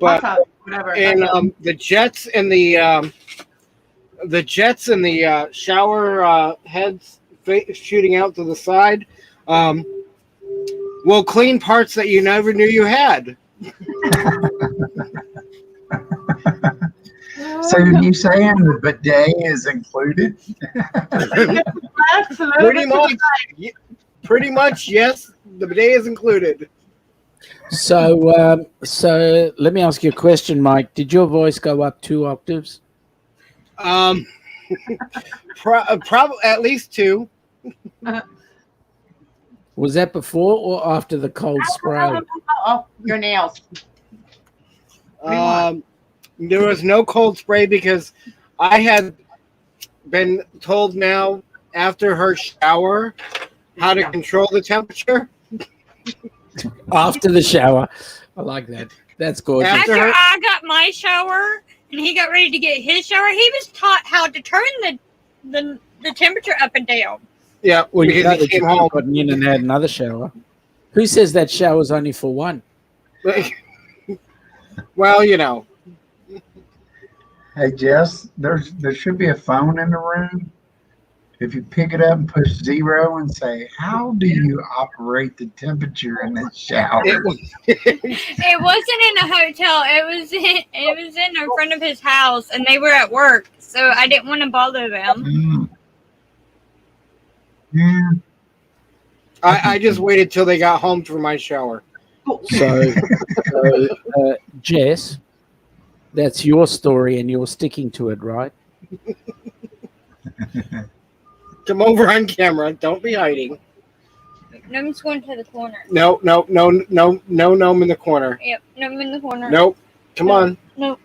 But Hot tub, whatever. and the jets and the shower heads shooting out to the side will clean parts that you never knew you had. So you saying the bidet is included? Absolutely. Pretty much, yes. The bidet is included. So, so let me ask you a question, Mike. Did your voice go up 2 octaves? Probably at least 2. Was that before or after the cold spray? Oh, your nails. There was no cold spray because I had been told now after her shower how to control the temperature. After the shower. I like that. That's gorgeous. After After her- I got my shower and he got ready to get his shower, he was taught how to turn the temperature up and down. Yeah, Well, you know because he that you came could have home. gotten in and had another shower. Who says that shower's only for one? Well, Hey Jess, there should be a phone in the room. If you pick it up and push 0 and say, "How do you operate the temperature in this shower?" It was, It wasn't in a hotel. It was in a friend of his house, and they were at work, so I didn't want to bother them. Mm. Yeah. I just waited till they got home for my shower. So, Jess, that's your story, and you're sticking to it, right? Come over on camera. Don't be hiding. Nome's going to the corner. No gnome in the corner. Yep, Nome in the corner. Nope. Come on. Nope.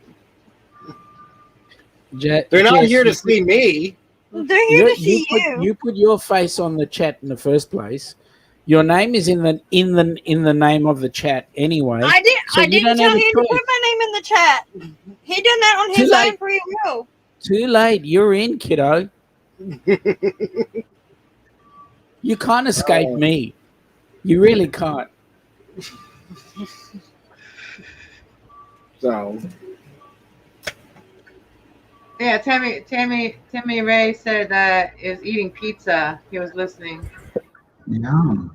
They're not Jess, here to you see me. They're here to put, see you, you. put, you put your face on the chat in the first place. Your name is in the name of the chat anyway. I So you didn't don't tell have a him to choice. put my name in the chat. He done that on Too his late. own free will. Too late. You're in, kiddo. You can't escape me. You really can't. So Yeah, Timmy Ray said that is eating pizza. He was listening. Yum.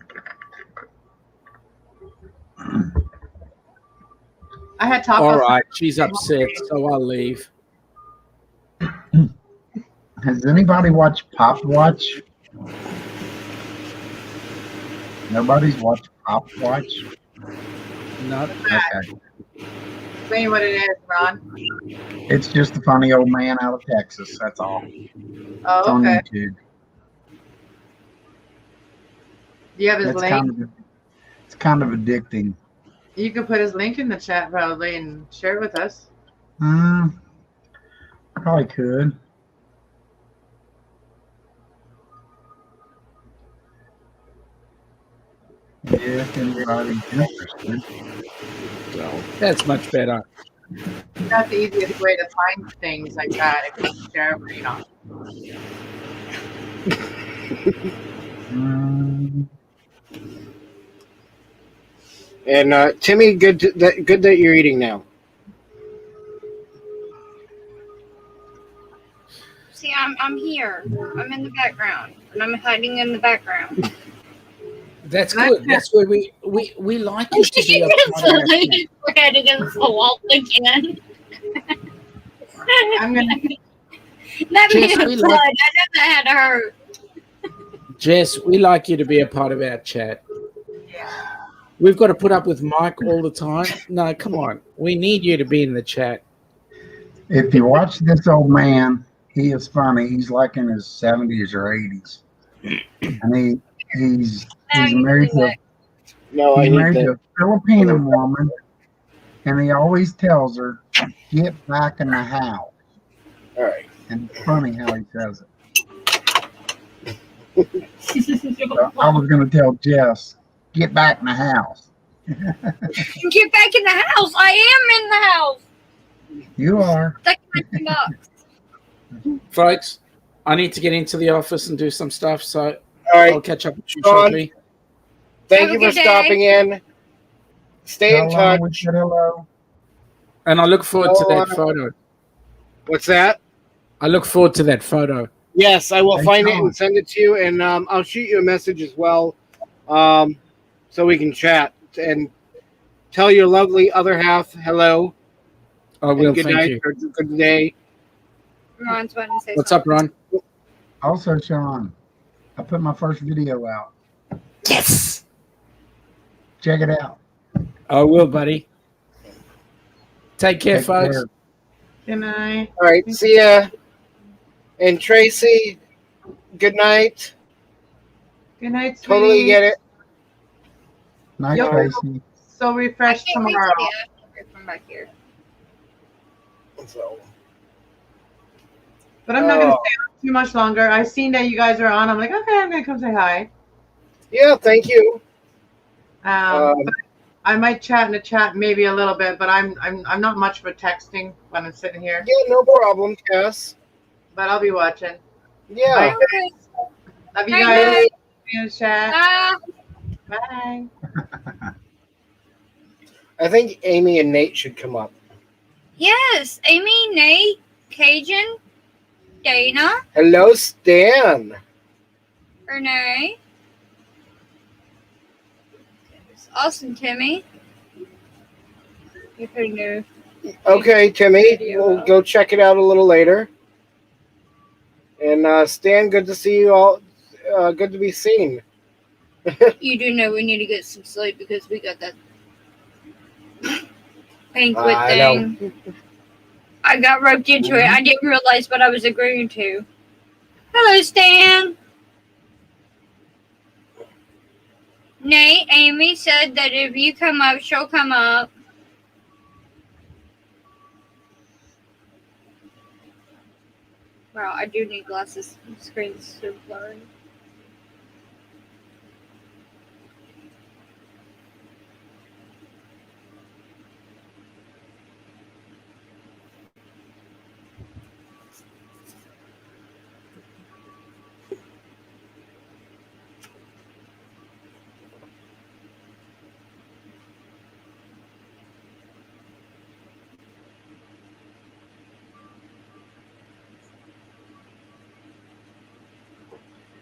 I had tacos. All right. She's upset, so I'll leave. Has anybody watched Pop Watch? Nobody's watched Pop Watch? No. Okay. Explain what it is, Ron. It's just a funny old man out of Texas. That's all. It's Oh, on okay. YouTube. Do you have his It's link? kind of addicting. You can put his link in the chat probably and share it with us. Probably could. Yeah, if anybody's interested. So that's much better. That's the easiest way to find things like that if you share it, you know. and Timmy, good that you're eating now. See, I'm here. I'm in the background, and I'm hiding in the background. That's good. That's where we like you to be a part of our team. We're head against the wall again. I'm gonna. That Jess, made we it like- blood. I know that had to hurt. Jess, we like you to be a part of our chat. We've got to put up with Mike all the time. No, come on. We need you to be in the chat. If you watch this old man, he is funny. He's like in his 70s or 80s. And he's married to I married need to a Filipino woman, and he always tells her, "Get back in the house." All right. And it's funny how he says it. So I was going to tell Jess, "Get back in the house." Get back in the house. I am in the house. You are. Stuck in my box. Folks, I need to get into the office and do some stuff, so All right. I'll catch up with you Sean, shortly. Thank Have a you for good day. stopping in. Stay in Hello, we touch. said hello. And I look forward to that Oh, photo. What's that? I look forward to that photo. Yes, I will Hey, find it Sean. and send it to you, and I'll shoot you a message as well, so we can chat and tell your lovely other half hello. I and will, good thank night you. or good day. Ron's wanting to say What's up, Ron? Also, Sean, I put my first video out. Yes! Check it out. I will, buddy. Take care, Take folks. care. Good night. All right, see ya. And Tracy, good night. Good night, sweetie. Totally get it. Night, Yo. Tracy. So I refreshed can't wait tomorrow. to the after from back here. So, But I'm not gonna Oh. stay on too much longer. I seen that you guys are on. I'm like, okay, I'm gonna come say hi. yeah, thank you. But I might chat in the chat maybe a little bit, but I'm not much for texting when I'm sitting here. Yeah, no problem, Cass. But I'll be watching. Yeah. Okay. Love you Bye, guys. guys. In the chat. Bye. I think Amy and Nate should come up. Yes, Amy, Nate, Cajun, Dana. Hello, Stan. Renee. It's awesome, Timmy. You could know. Okay, Timmy, Video we'll out. go check it out a little later. And Stan, good to see you all. Good to be seen. You do know we need to get some sleep because we got that banquet I know. thing. I got roped into it. I didn't realize what I was agreeing to. Hello, Stan. Nate, Amy said that if you come up, she'll come up. Wow, I do need glasses. The screen's so blurry.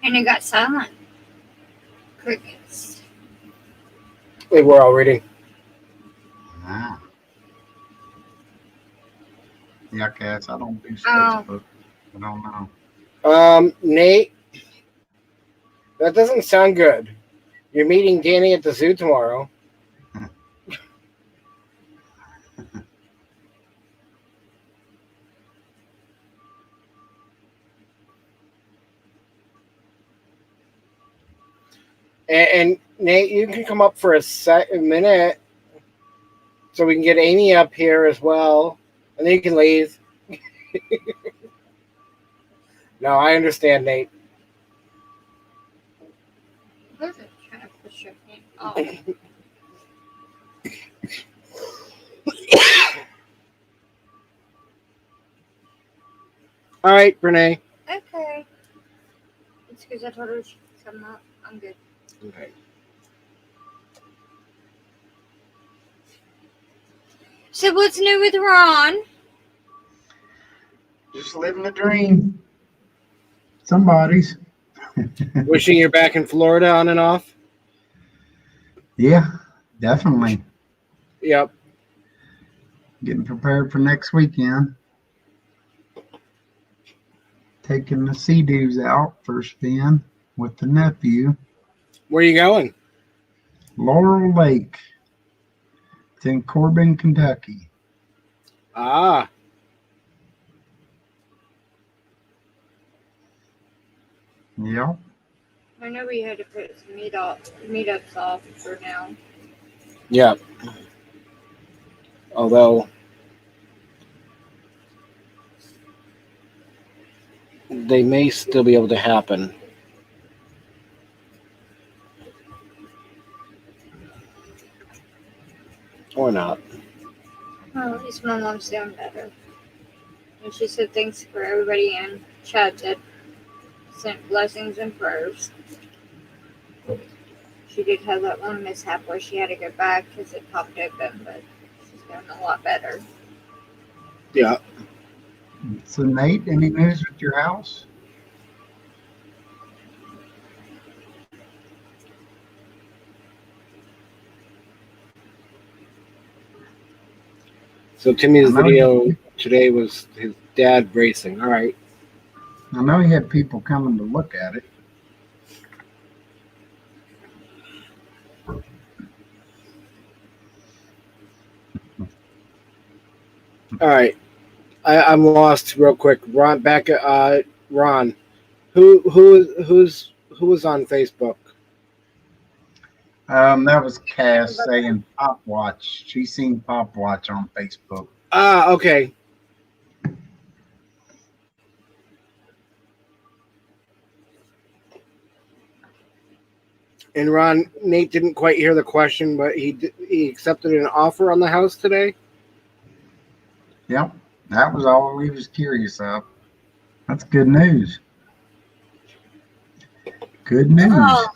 And it got silent. Crickets. Wait, we're all reading. Ah. Yeah, Cass, I don't do Oh. Facebook. I don't know. Nate, that doesn't sound good. You're meeting Danny at the zoo tomorrow. And Nate, you can come up for a minute so we can get Amy up here as well. And then you can leave. No, I understand, Nate. Where's it trying to push your hand? Oh. All right, Renee. Okay. It's because I told her she'd come up. I'm good. Okay. So what's new with Ron? Just living the dream. Somebody's. Wishing you're back in Florida on and off? Yeah, definitely. Yep. Getting prepared for next weekend. Taking the Sea-Doos out for a spin with the nephew. Where are you going? Laurel Lake. It's in Corbin, Kentucky. Ah. Yep. I know we had to put some meetups off for now. Yep. Although they may still be able to happen. Or not. Well, at least my mom's doing better. And she said thanks for everybody in chat that sent blessings and prayers. She did have that one mishap where she had to go back because it popped open, but she's doing a lot better. Yeah. So, Nate, any news with your house? So Timmy's I know video today was his dad racing. All right. I know he had people coming to look at it. All right. I'm lost real quick. Ron, back at Ron. Who was on Facebook? That was Cass saying Pop Watch. She seen Pop Watch on Facebook. Ah, okay. And Ron, Nate didn't quite hear the question, but he accepted an offer on the house today. Yep, that was all he was curious of. That's good news. Good news. Oh,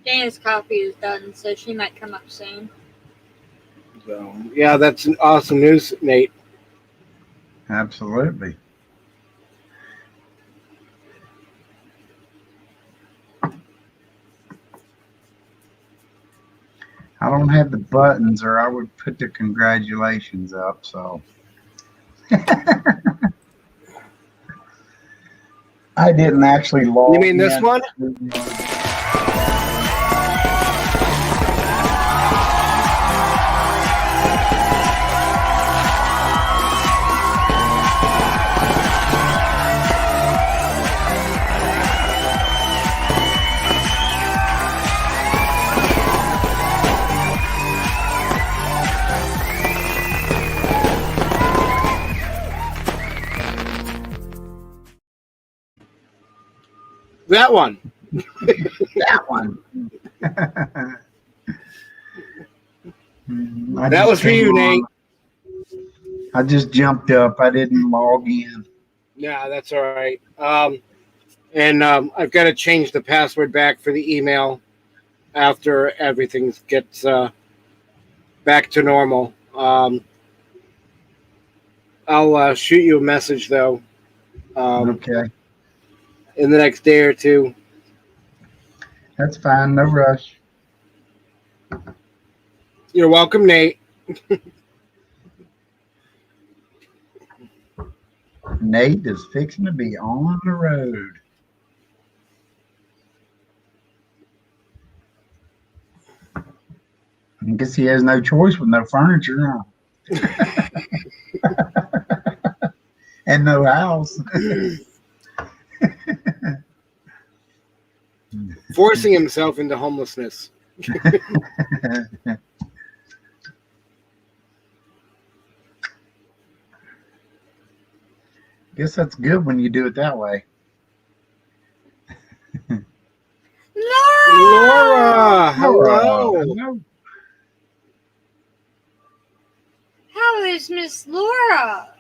Dana's coffee is done, so she might come up soon. So yeah, that's an awesome news, Nate. Absolutely. don't have the buttons, or I would put the congratulations up. So I didn't actually log You mean this in. one? That one. That one. That was for you, Nate. I just jumped up. I didn't log in. Yeah, that's all right. And I've got to change the password back for the email after everything gets back to normal. I'll shoot you a message, though, Okay. in the next day or two. That's fine. No rush. You're welcome, Nate. Nate is fixing to be on the road. I guess he has no choice with no furniture, huh? And no house. Forcing himself into homelessness. Guess that's good when you do it that way. Laura, hello. Hello. How is Miss Laura?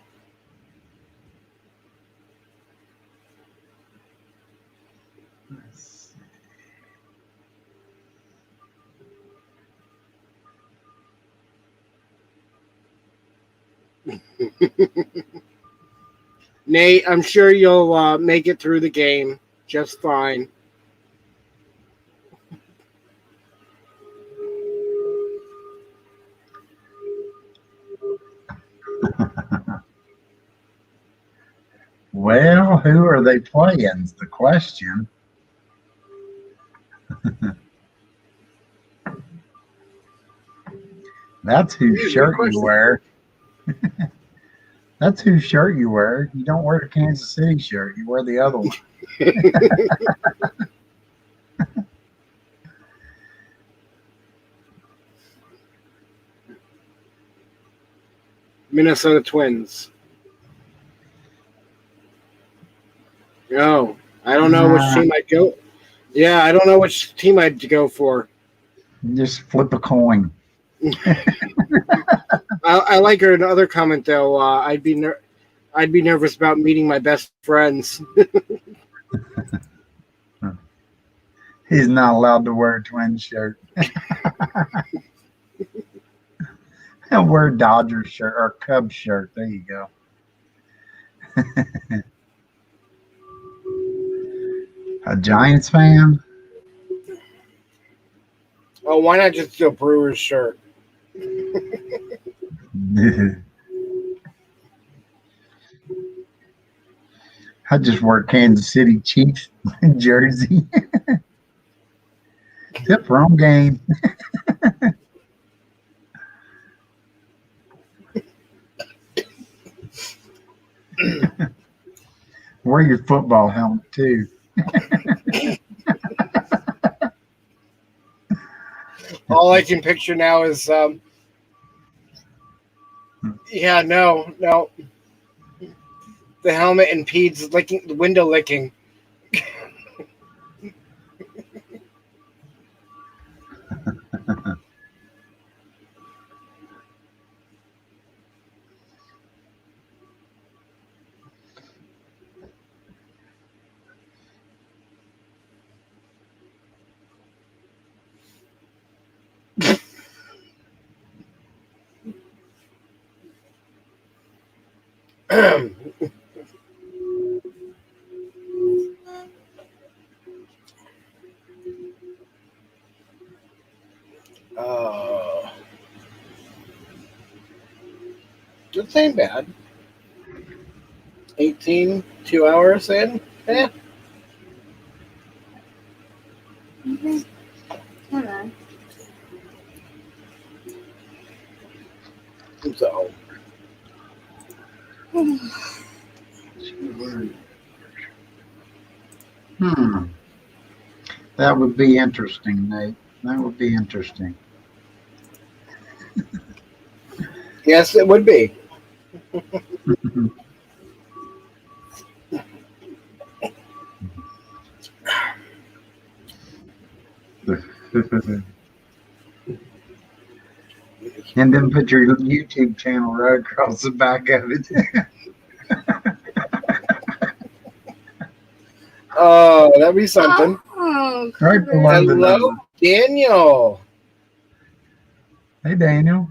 Nate, I'm sure you'll make it through the game just fine. Well, who are they playing? Is the question. That's whose shirt you wear. That's whose shirt you wear. You don't wear the Kansas City shirt. You wear the other one. Minnesota Twins. No, I don't know which team I'd go. Yeah, I don't know which team I'd go for. Just flip a coin. I like her other comment though. I'd be nervous about meeting my best friends. He's not allowed to wear a twin shirt. He'll wear a Dodgers shirt or a Cubs shirt. There you go. A Giants fan? Oh, why not just do a Brewers shirt? I just wear Kansas City Chiefs jersey. Yep, wrong game. Wear your football helmet too. All I can picture now is, yeah, no. The helmet and Pete's licking the window licking. This ain't bad. 18, 2 hours in. Yeah. Okay. Hold on. So. That would be interesting, Nate. That would be interesting. Yes, it would be. And then put your YouTube channel right across the back of it. Oh, that'd be something. Oh, Right below the Hello, number. Daniel. Hey, Daniel.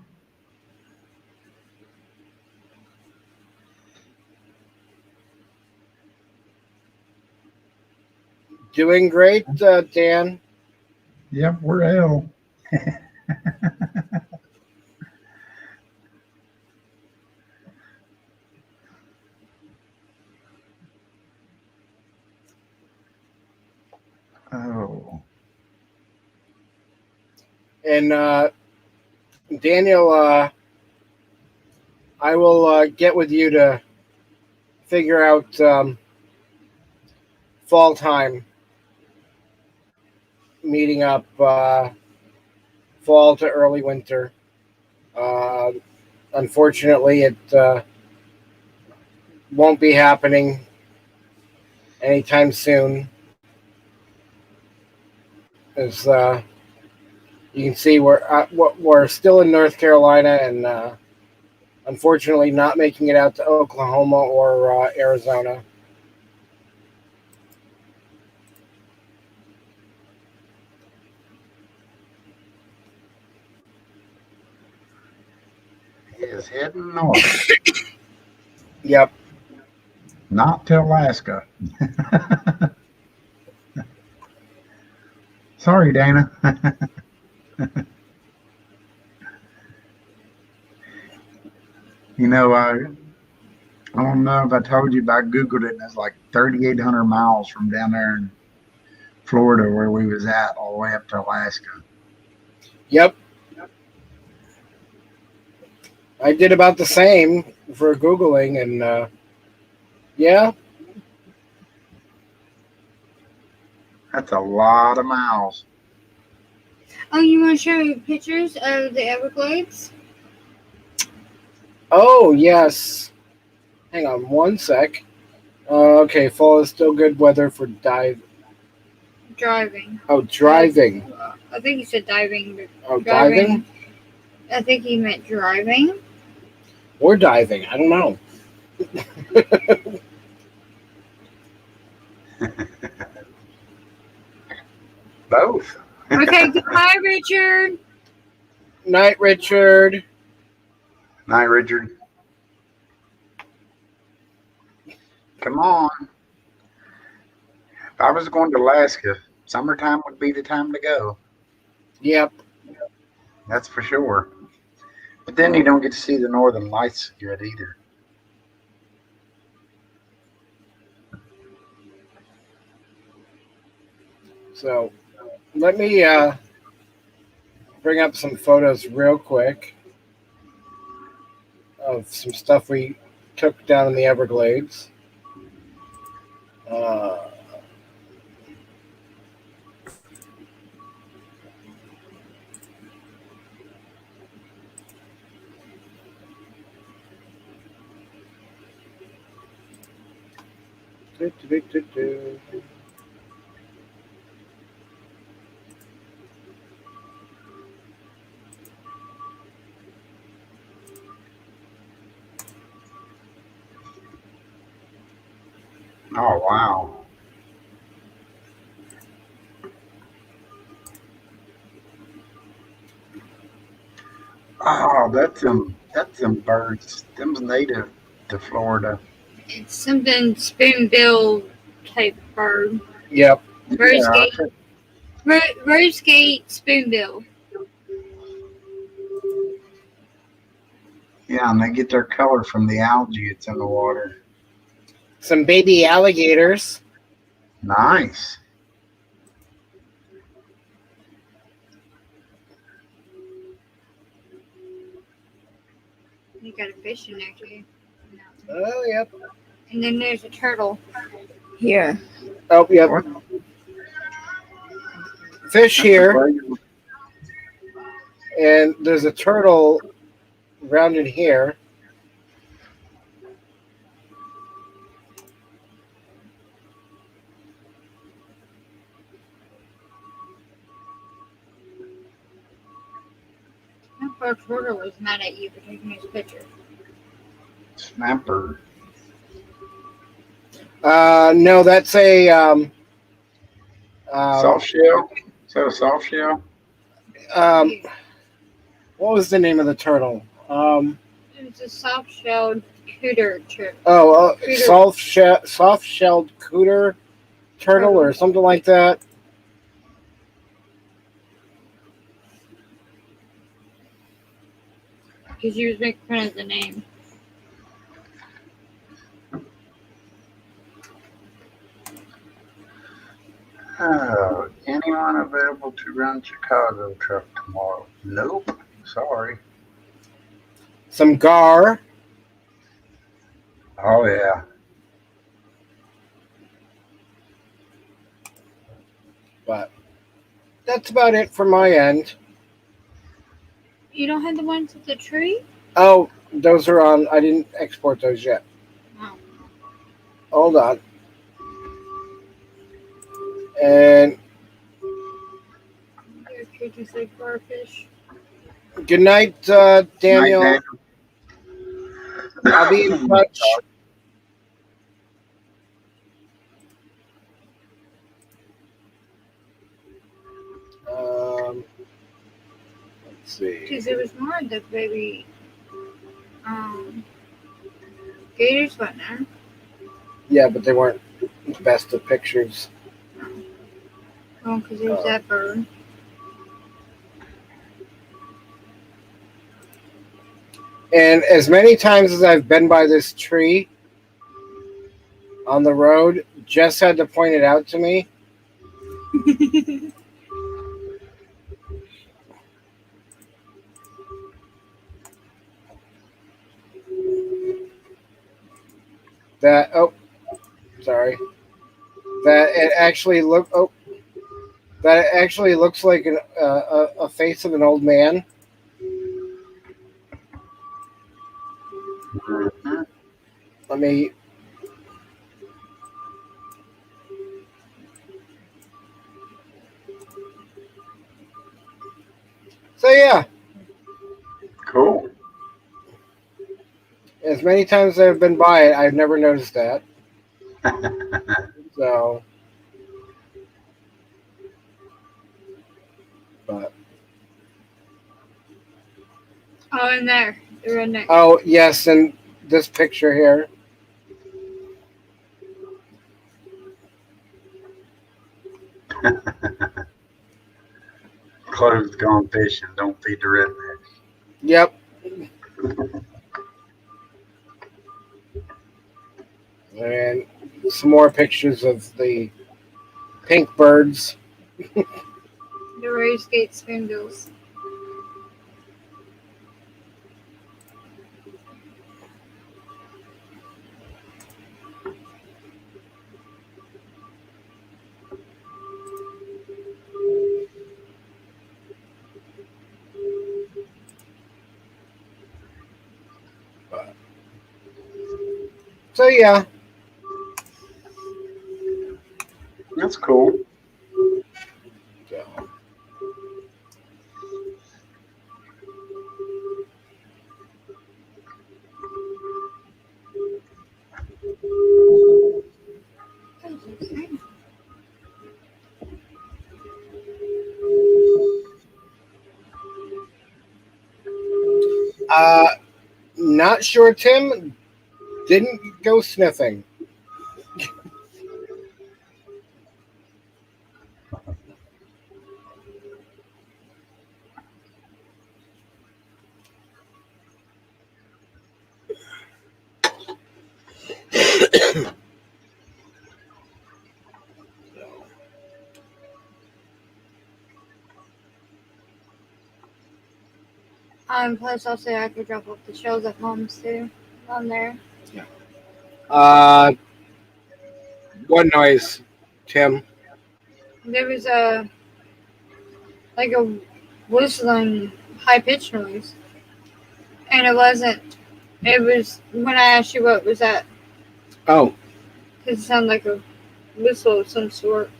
Doing great, Dan. Yep, we're L. Oh. And Daniel, I will get with you to figure out fall time. Meeting up fall to early winter. Unfortunately, it won't be happening anytime soon. As you can see, we're still in North Carolina and unfortunately not making it out to Oklahoma or Arizona. Is heading north. Yep. Not to Alaska. Sorry, Dana. You know, I don't know if I told you, but I Googled it, and it's like 3,800 miles from down there in Florida where we was at all the way up to Alaska. Yep. I did about the same for Googling, and yeah. That's a lot of miles. Oh, you want to show me pictures of the Everglades? Oh, yes. Hang on one sec. Okay, fall is still good weather for Driving. Oh, driving. I think he said diving. But Oh, diving? I think he meant driving. Or diving. I don't know. Both. Okay, goodbye, Richard. Night, Richard. Night, Richard. Come on. If I was going to Alaska, summertime would be the time to go. Yep. That's for sure. But then you don't get to see the northern lights yet either. So let me bring up some photos real quick of some stuff we took down in the Everglades. Oh, wow. Oh, that's some birds. Them's native to Florida. It's something spoonbill type bird. Yep. Rosegate. Rosegate spoonbill. Yeah, and they get their color from the algae that's in the water. Some baby alligators. Nice. You got a fish in there too. Oh, yep. And then there's a turtle here. Oh, yep. What? Fish here, and there's a turtle round in here. That poor turtle was mad at you for taking his picture. Snapper. No, that's a Soft shell? Is that a soft shell? what was the name of the turtle? It's a soft-shelled cooter turtle. Cooter. Soft-shelled cooter turtle or something like that. Because you was making fun of the name. Oh, anyone available to run Chicago truck tomorrow? Nope. Sorry. Some gar. Oh, yeah. But that's about it for my end. You don't have the ones with the tree? Oh, those are on. I didn't export those yet. Oh. Hold on. And Your kid is like garfish. good night, Daniel. Night, I'll be in touch. Let's see. Because there was more of the baby gators went there. Yeah, but they weren't the best of pictures. Oh, because there's that bird. And as many times as I've been by this tree on the road, Jess had to point it out to me. That sorry. That it actually looks like a face of an old man. Let me. So yeah, Cool. as many times as I've been by it, I've never noticed that. So, but Oh, in there. The redneck. oh yes, and this picture here. Closed gone fishing. Don't feed the rednecks. Yep. And some more pictures of the pink birds. The raised gate spoonbills. So yeah, That's cool. so, not sure. Tim didn't go sniffing. Plus also I could drop off the shells at mom's too. On there. Uh, what noise, Tim? There was a like a whistling high pitched noise. And it wasn't. It was when I asked you what was that, Oh, because it sounded like a whistle of some sort.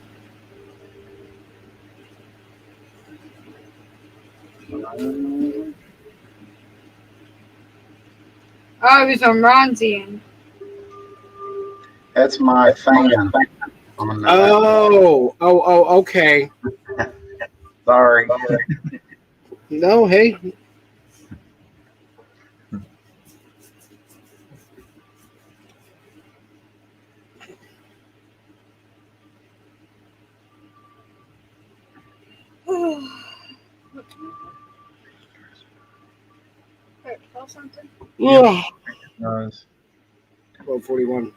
Oh, it was on Ron's end. That's my fan. On the okay. Sorry. No, hey. Something. Yeah. Was 12:41.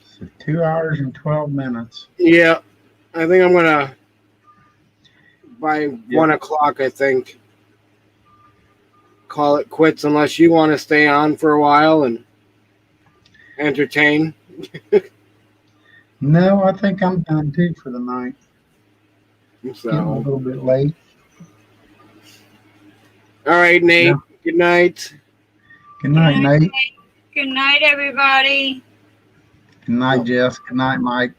so 2 hours and 12 minutes. Yeah, I think I'm gonna by 1 o'clock. I think call it quits unless you want to stay on for a while and entertain. No, I think I'm done too for the night. Getting a So, little bit late. all right, Nate. Yeah. Good night. Good night, Nate. Good night, everybody. Good night, Jess. Good night, Mike.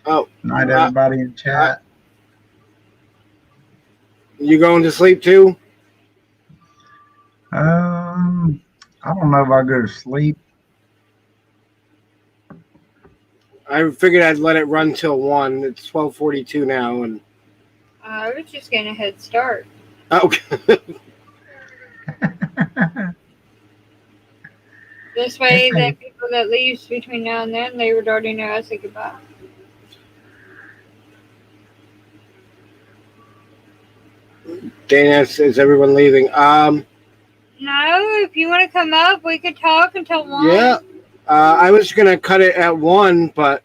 Oh, Good night, everybody in chat. you going to sleep too? I don't know if I go to sleep. I figured I'd let it run till 1. It's 12:42 now, and I was just getting a head start. okay. This way, the people that leaves between now and then, they would already know I said goodbye. Dana, is everyone leaving? No, if you want to come up, we could talk until 1. Yeah. I was gonna cut it at 1, but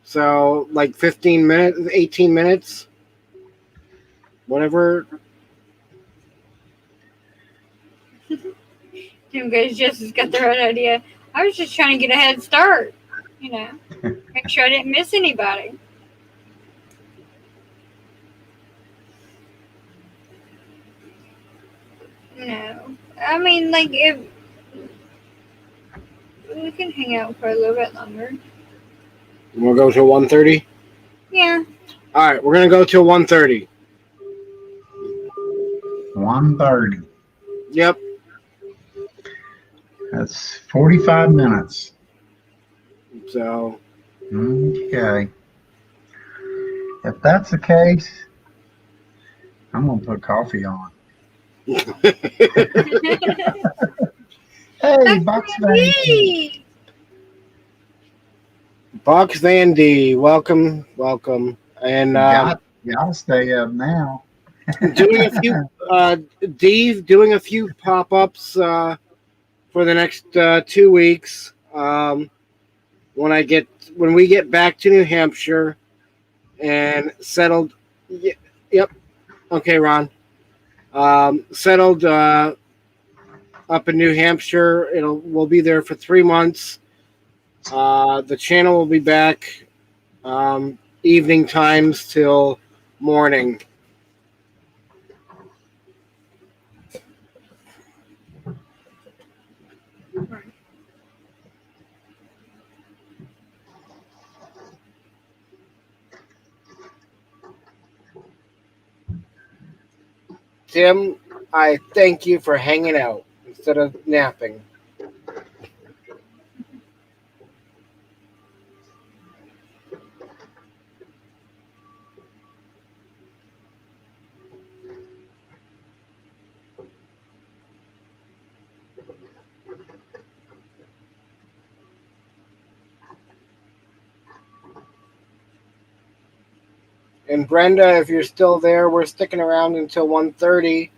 so like 15 minutes, 18 minutes, whatever. Tim goes, Jess has got the right idea. I was just trying to get a head start, you know, make sure I didn't miss anybody. No, I mean, like, if we can hang out for a little bit longer. We'll go till 1:30. Yeah. All right, we're gonna go till 1:30. 1:30. Yep. That's 45 minutes. So. Okay. If that's the case, I'm gonna put coffee on. Hey, Box Van. Box Van D, welcome. And You gotta stay up now. doing a few Dave doing a few pop-ups for the next 2 weeks. When we get back to New Hampshire and settled. Yep. Okay, Ron. Settled up in New Hampshire. We'll be there for 3 months. The channel will be back evening times till morning. Tim, I thank you for hanging out instead of napping. And Brenda, if you're still there, we're sticking around until 1:30.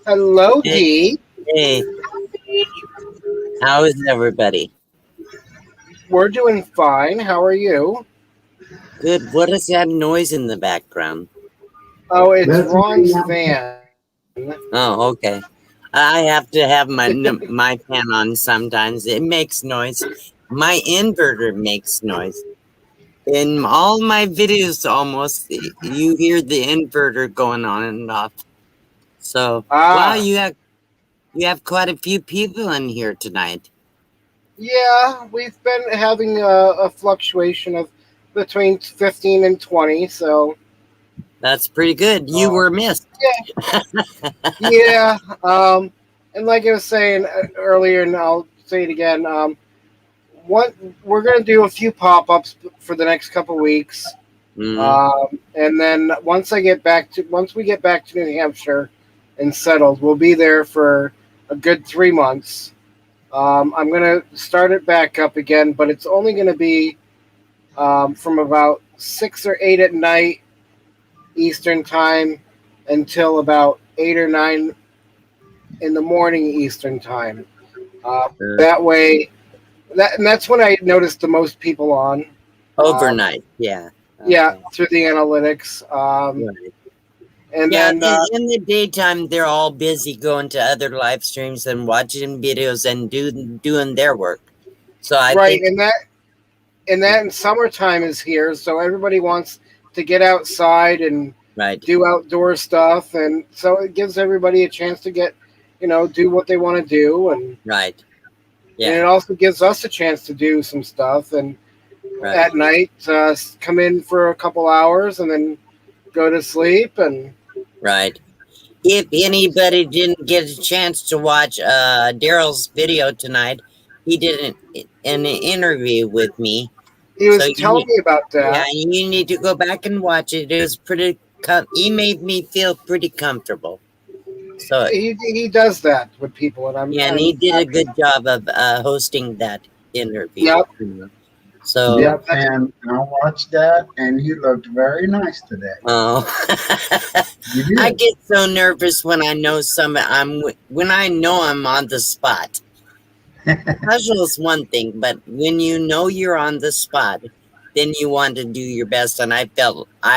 Hello, Hey. Dee. Hey, how is everybody? We're doing fine. How are you? Good. What is that noise in the background? Oh, it's Ron's fan. Oh, okay. I have to have my fan on sometimes. It makes noise. My inverter makes noise. In all my videos, almost you hear the inverter going on and off. So, wow, Ah, you have quite a few people in here tonight. yeah, we've been having a fluctuation of between 15 and 20. So, That's pretty good. You were missed. yeah. And like I was saying earlier, and I'll say it again. What we're gonna do a few pop-ups for the next couple weeks. And then once we get back to New Hampshire and settled, we'll be there for a good 3 months. I'm gonna start it back up again, but it's only gonna be from about 6 or 8 at night Eastern time until about 8 or 9 in the morning Eastern time. That way, that's when I noticed the most people on. Overnight, yeah. Yeah, through the analytics. Right. And Yeah, then in the daytime, they're all busy going to other live streams and watching videos and doing their work. So I right, think and summertime is here, so everybody wants to get outside and do outdoor stuff, and so it gives everybody a chance to get, do what they want to do, and and it also gives us a chance to do some stuff, and at night come in for a couple hours and then go to sleep, and If anybody didn't get a chance to watch Daryl's video tonight, he did an interview with me. He was telling me about that. Yeah, you need to go back and watch it. It was pretty. He made me feel pretty comfortable. So he does that with people, and and he did a good job of hosting that interview. Yep. So Yep, and I watched that, and you looked very nice today. Oh, I get so nervous when I know when I know I'm on the spot. Casual is one thing, but when you know you're on the spot, then you want to do your best. And I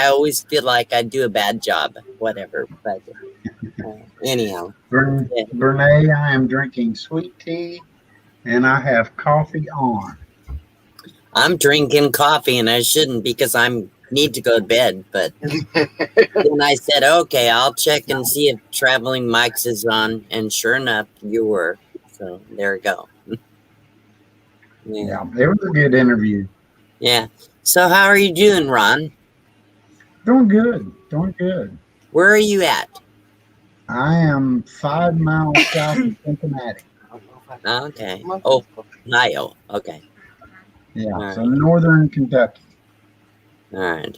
always feel like I do a bad job, whatever. But anyhow, Brene, I am drinking sweet tea, and I have coffee on. I'm drinking coffee, and I shouldn't because I need to go to bed. But then I said, okay, I'll check and see if Traveling Mike's is on. And sure enough, you were. So there we go. Yeah, it was a good interview. Yeah. So how are you doing, Ron? Doing good. Doing good. Where are you at? I am 5 miles south of Cincinnati. Okay. Oh, Ohio. Okay. Yeah, so northern Kentucky. All right.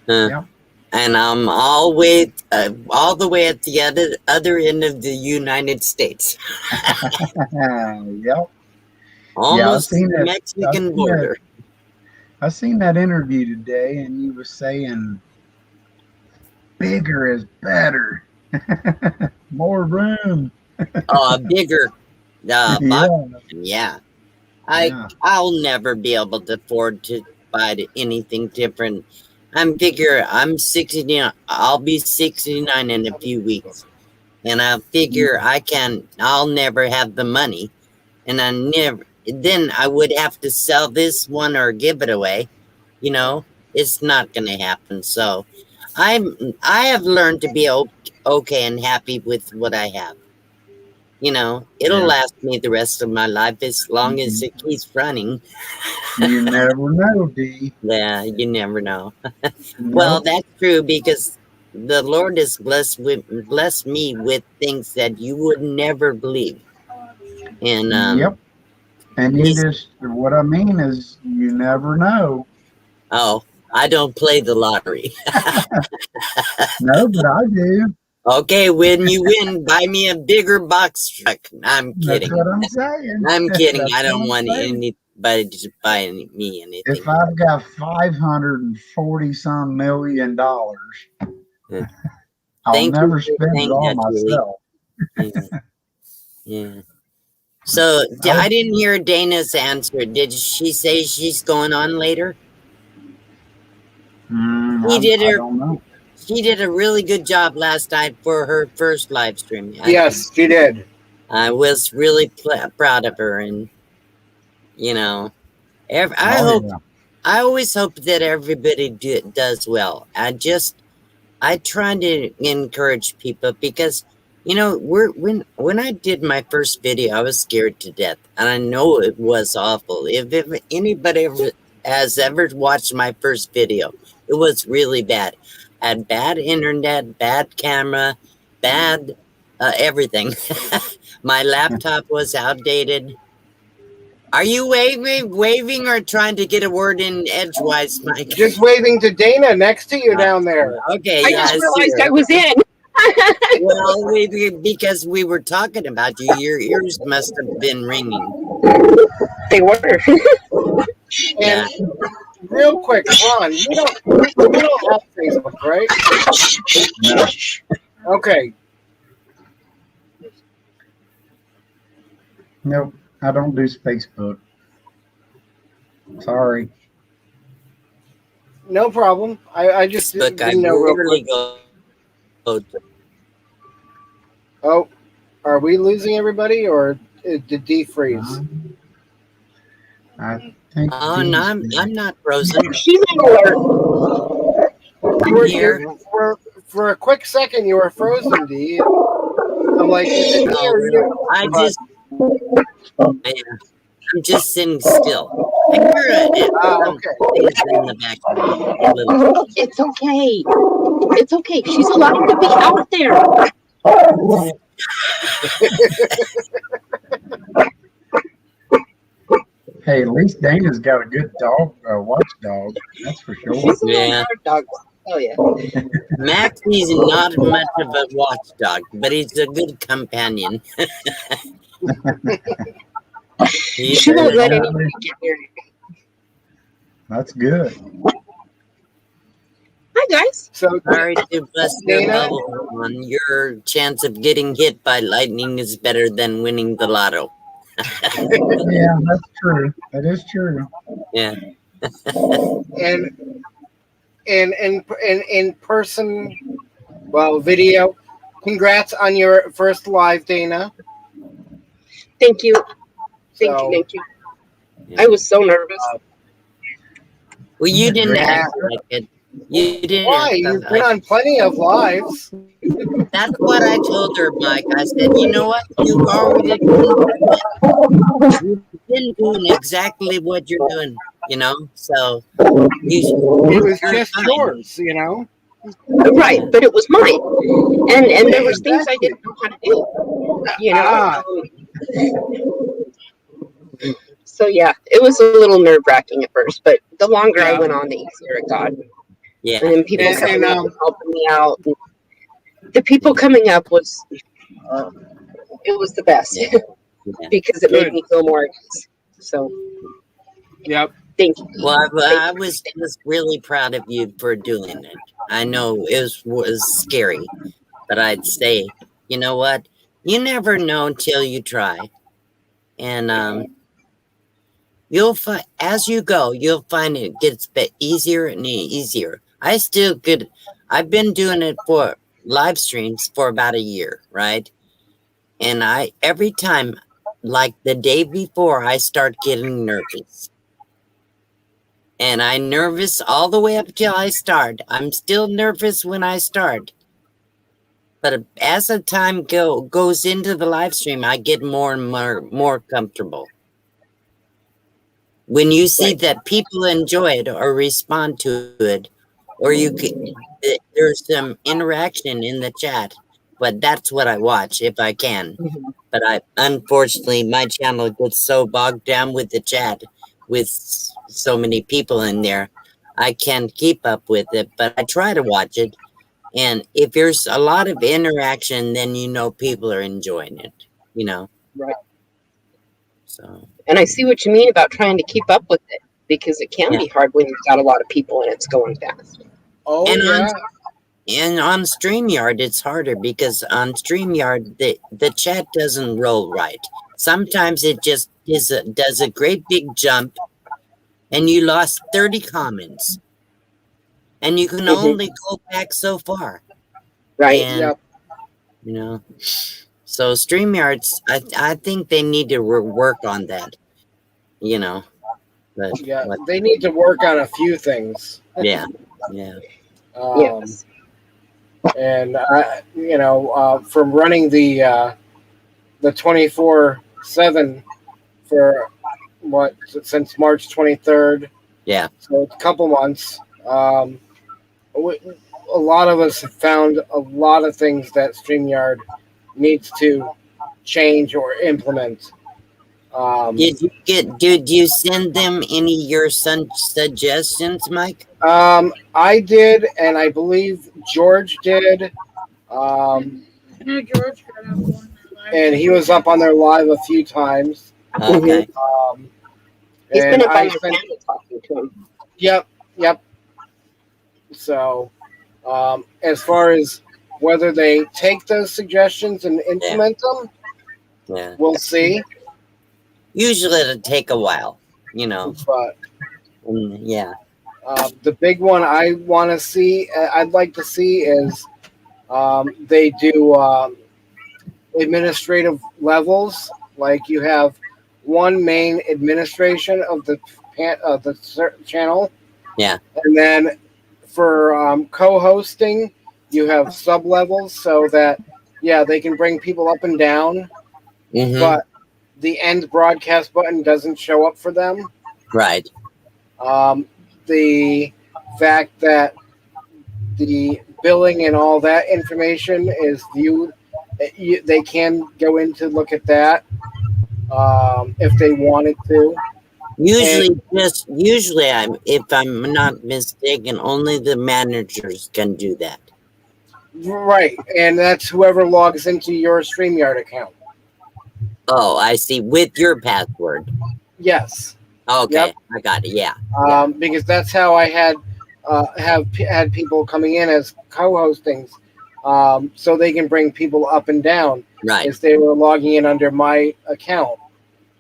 And I'm all the way at the other end of the United States. Yep. Almost to the Mexican border. I seen that interview today, and you were saying bigger is better. More room. Bigger. Yeah. I'll never be able to afford to buy anything different. I'm 69. I'll be 69 in a few weeks. And I figure I'll never have the money. And then I would have to sell this one or give it away. It's not going to happen. So I have learned to be okay and happy with what I have. It'll last me the rest of my life as long as it keeps running. You never know, D. Yeah, you never know. Well, that's true because the Lord has blessed me with things that you would never believe. And yep. And what I mean is, you never know. Oh, I don't play the lottery. No, but I do. Okay, when you win, buy me a bigger box truck. I'm kidding. That's what I'm saying. I'm kidding. I don't want anybody to buy me anything. If I've got $540 some million, I'll Thank you never for spend it saying all that, Julie. myself. Yeah. So I didn't hear Dana's answer. Did she say she's going on later? I don't know. She did a really good job last night for her first live stream. Yes, she did. I was really proud of her, and you know, I always hope that everybody does well. I try to encourage people because, you know, when I did my first video, I was scared to death, and I know it was awful. If anybody has ever watched my first video, it was really bad. I had bad internet, bad camera, bad everything. My laptop was outdated. Are you waving or trying to get a word in edgewise, Mike? Just waving to Dana next to you down there. Okay, I yeah, just see realized her. I was in. Well, because we were talking about you, your ears must have been ringing. They were. Yeah. And real quick, Ron, you don't have Facebook, right? Okay. Nope, I don't do Facebook. Sorry. No problem. I just Look, I didn't know real rarely quick. go. Oh, are we losing everybody, or did D freeze? I think. Oh, no, I'm not frozen. She's on alert. For a quick second, you were frozen, D. I'm like, is it me or you? I'm just sitting still. I hear it in the background. It's okay. It's okay. She's allowed to be out there. Hey, at least Dana's got a good dog, watchdog. That's for sure. Yeah. Oh yeah. Max, he's not much of a watchdog, but he's a good companion. She won't let anybody get near you. That's good. Hi guys. So sorry to bust your Dana? bubble on your chance of getting hit by lightning is better than winning the lotto. Yeah, that's true. That is true. Yeah. And in person, well, video. Congrats on your first live, Dana. Thank you. Thank you. I was so nervous. Well, you didn't act like it. You didn't. Why? You've been on plenty of lives. That's what I told her, Mike. I said, you know what? You've already been doing exactly what you're doing, you know? So it was just yours, you know? Right, but it was mine. And there was things I didn't know how to do. You know? So yeah, it was a little nerve-wracking at first, but the longer I went on, the easier it got. Yeah. And then people coming up and helping me out. And the people coming up was it was the best. Because it made me feel more at ease. So yep. Thank you. Well, I was just really proud of you for doing it. I know it was scary, but I'd say, you know what? You never know until you try. And you'll find, as you go, you'll find it gets easier and easier. I've been doing it for live streams for about a year, right? And every time, like the day before, I start getting nervous. And I'm nervous all the way up till I start. I'm still nervous when I start. But as the time goes into the live stream, I get more and more comfortable. When you see that people enjoy it or respond to it, or there's some interaction in the chat, but that's what I watch if I can. But unfortunately, my channel gets so bogged down with the chat, with so many people in there, I can't keep up with it, but I try to watch it. And if there's a lot of interaction, then you know people are enjoying it, you know? Right. So. And I see what you mean about trying to keep up with it, because it can be hard when you've got a lot of people and it's going fast. Oh, and yeah. And on StreamYard, it's harder because on StreamYard, the chat doesn't roll right. Sometimes it just does a great big jump, and you lost 30 comments, and you can only go back so far. Right. And, Yep. you know, so StreamYards, I think they need to work on that, you know. But Yeah, they need to work on a few things. yeah, yeah. Yes. And from running the 24/7 for since March 23rd. Yeah. So it's a couple months. A lot of us have found a lot of things that StreamYard needs to change or implement. Did you send them any of your suggestions, Mike? I did, and I believe George did. No, George got up one. And he was up on their live a few times. Okay. He's and been up I on my sent- panel talking to him. Yep. So, as far as whether they take those suggestions and implement them, Yeah. we'll see. Usually it'll take a while, you know. But Yeah. the big one I want to see, I'd like to see, is they do administrative levels. Like you have one main administration of the channel. Yeah. And then for co-hosting, you have sub levels so that they can bring people up and down, Mhm. but the end broadcast button doesn't show up for them. Right. The fact that the billing and all that information is viewed, they can go in to look at that if they wanted to. Usually, if I'm not mistaken, only the managers can do that. Right, and that's whoever logs into your StreamYard account. Oh, I see. With your password. Yes. Okay, Yep. I got it. Yeah. Because that's how I had had people coming in as co-hostings, so they can bring people up and down. Right. If they were logging in under my account,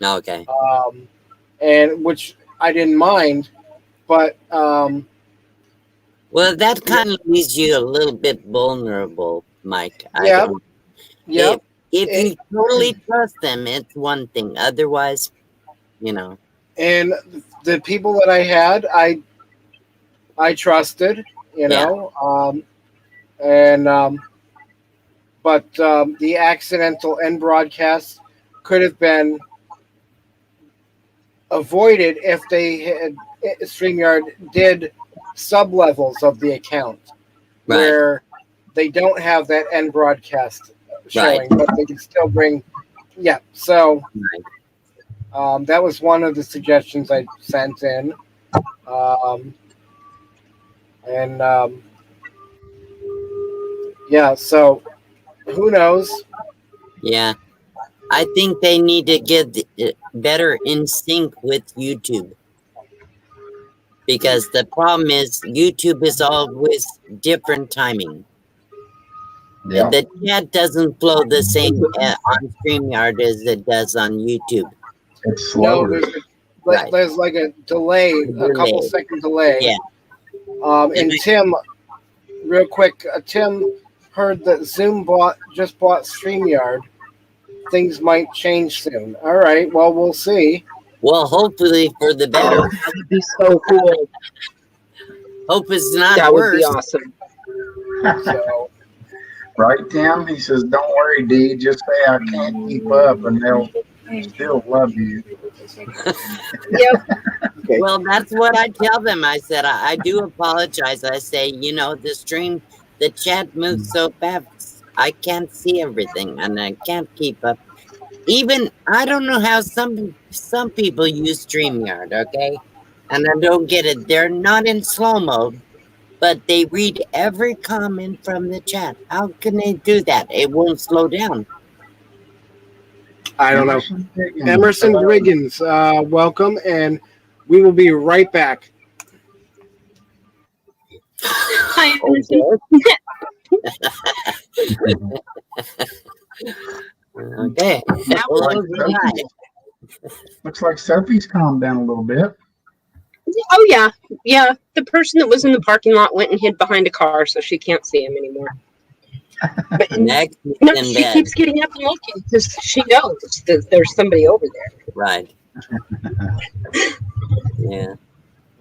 Okay. and which I didn't mind, but Well, that kind of leaves you a little bit vulnerable, Mike. Yep. Yep. If you totally trust them, it's one thing. Otherwise, you know. and the people that I had, I trusted, but the accidental end broadcasts could have been avoided if they had StreamYard did sub levels of the account where they don't have that end broadcast showing, but they can still bring. Yeah, so that was one of the suggestions I sent in, so who knows? Yeah. I think they need to get better in sync with YouTube. Because the problem is YouTube is always different timing. Yeah. The chat doesn't flow the same on StreamYard as it does on YouTube. It's slower. There's like a delay, a couple second delay. Yeah. And Tim, real quick, Tim heard that Zoom just bought StreamYard. Things might change soon. All right, well, we'll see. Well, hopefully for the better. That would be so cool. Hope it's not That would worse. be awesome. So, Right, Tim? He says, don't worry, D. Just say I can't keep up and they'll still love you. Yep. Well, that's what I tell them. I said, I do apologize. I say, the chat moves so fast. I can't see everything and I can't keep up. Even, I don't know how some people use StreamYard, okay? And I don't get it. They're not in slow mode, but they read every comment from the chat. How can they do that? It won't slow down. I don't know. Emerson Wiggins, welcome, and we will be right back. Hi, Emerson. Okay. That was Well, really right. Looks like Sophie's calmed down a little bit. Oh yeah, yeah. The person that was in the parking lot went and hid behind a car, so she can't see him anymore. But Next no, in she bed. keeps getting up and looking because she knows that there's somebody over there. Right. Yeah.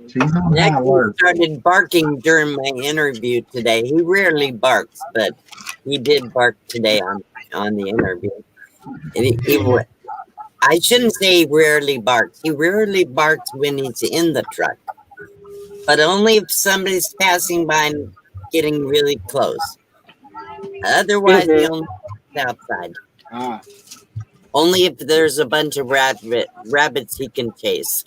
She's on high Next, he alert. started barking during my interview today. He rarely barks, but he did bark today on the interview. And I shouldn't say he rarely barks. He rarely barks when he's in the truck, but only if somebody's passing by and getting really close. Otherwise, he only barks outside. Ah. Only if there's a bunch of rabbits he can chase.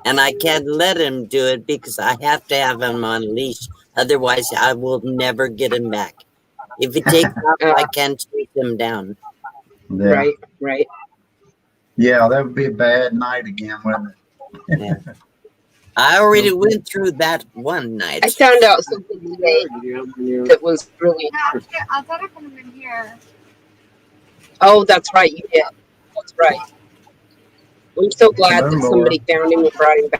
And I can't let him do it because I have to have him on a leash. Otherwise, I will never get him back. If he takes off, I can't chase him down. Yeah. Right, right. Yeah, that would be a bad night again, wouldn't it? Yeah. I already went through that one night. I found out something today that was really. I thought I could have been here. Oh, that's right, you did. That's right. I'm so glad Hello, that Laura. somebody found him and brought him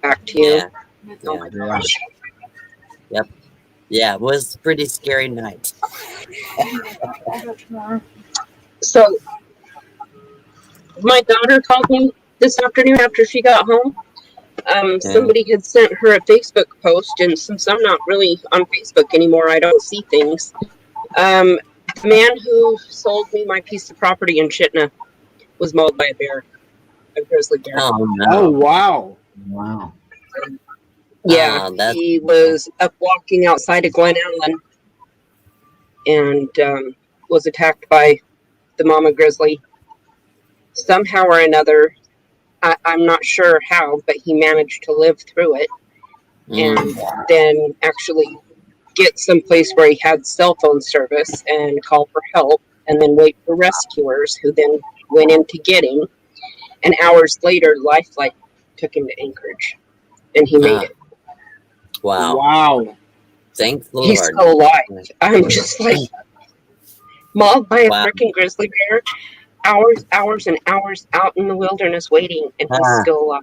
back to you. Yeah. Oh my gosh. Yep. Yeah, it was a pretty scary night. So, my daughter called me this afternoon after she got home. Somebody had sent her a Facebook post, and since I'm not really on Facebook anymore, I don't see things. The man who sold me my piece of property in Chittana was mauled by a bear, a grizzly bear. Oh, no. Oh, wow. Wow. Yeah, he was up walking outside of Glen Ellen and was attacked by the mama grizzly. Somehow or another, I'm not sure how, but he managed to live through it and then actually get someplace where he had cell phone service and call for help and then wait for rescuers who then went in to get him. And hours later, Lifeline took him to Anchorage and he made it. Wow. Wow. Thank the He's Lord. still alive. I'm just like mauled by a Wow. freaking grizzly bear. Hours and hours out in the wilderness waiting, and he's still alive.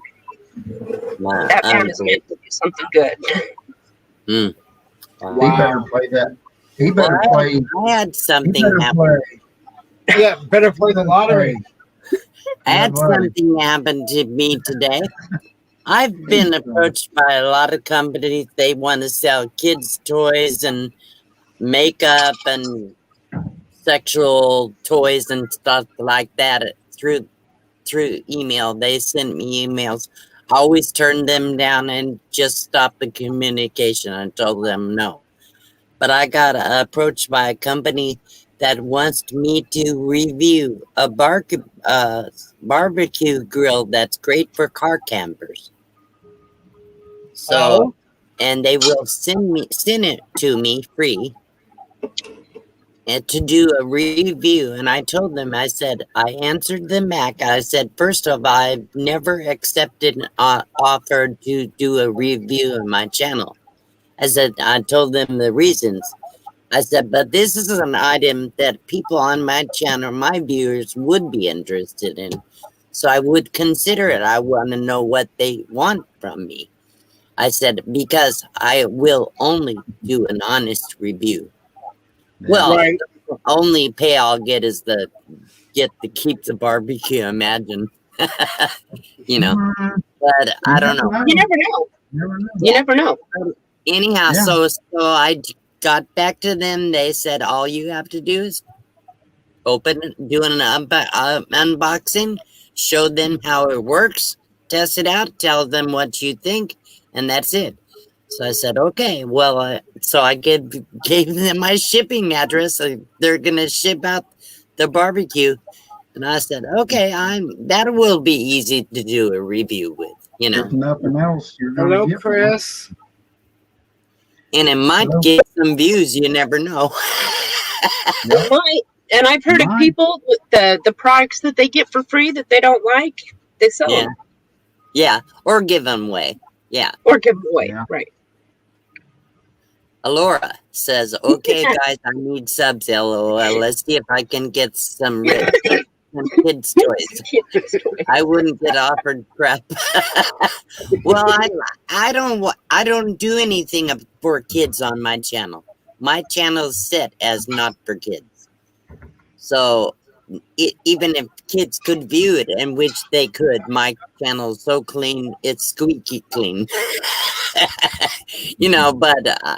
Wow. That man is meant to do something good. Mm. He better play that. He better play. I had He something better happen. play. Yeah, better play the lottery. I had something happen to me today. I've been approached by a lot of companies. They want to sell kids' toys and makeup and sexual toys and stuff like that through email. They send me emails. I always turn them down and just stop the communication. I told them no. But I got approached by a company that wants me to review a barbecue grill that's great for car campers. So, and they will send it to me free and to do a review. And I told them, I said, I answered them back. I said, first of all, I've never accepted an offer to do a review of my channel. I said, I told them the reasons. I said, but this is an item that people on my channel, my viewers, would be interested in. So I would consider it. I want to know what they want from me. I said, because I will only do an honest review. Well, Right. the only pay I'll get is keep the barbecue, imagine. You know. But I don't know. You never know. You never know. Anyhow, Yeah. so I got back to them. They said all you have to do is do an unboxing, show them how it works, test it out, tell them what you think, and that's it. So I said, okay. Well, so I gave them my shipping address. They're gonna ship out the barbecue, and I said, okay, that will be easy to do a review with, you know. If nothing else, you're gonna Hello, get Chris. And it might get some views. You never know. Might. And I've heard of people with the products that they get for free that they don't like, they sell Yeah. them Yeah, or give them away. Yeah. or give them away. Right. Alora says, "Okay, guys, I need subs. LOL. Let's see if I can get some kids' toys. I wouldn't get offered crap. Well, I don't do anything for kids on my channel. My channel is set as not for kids. So even if kids could view it, and which they could, my channel is so clean, it's squeaky clean. But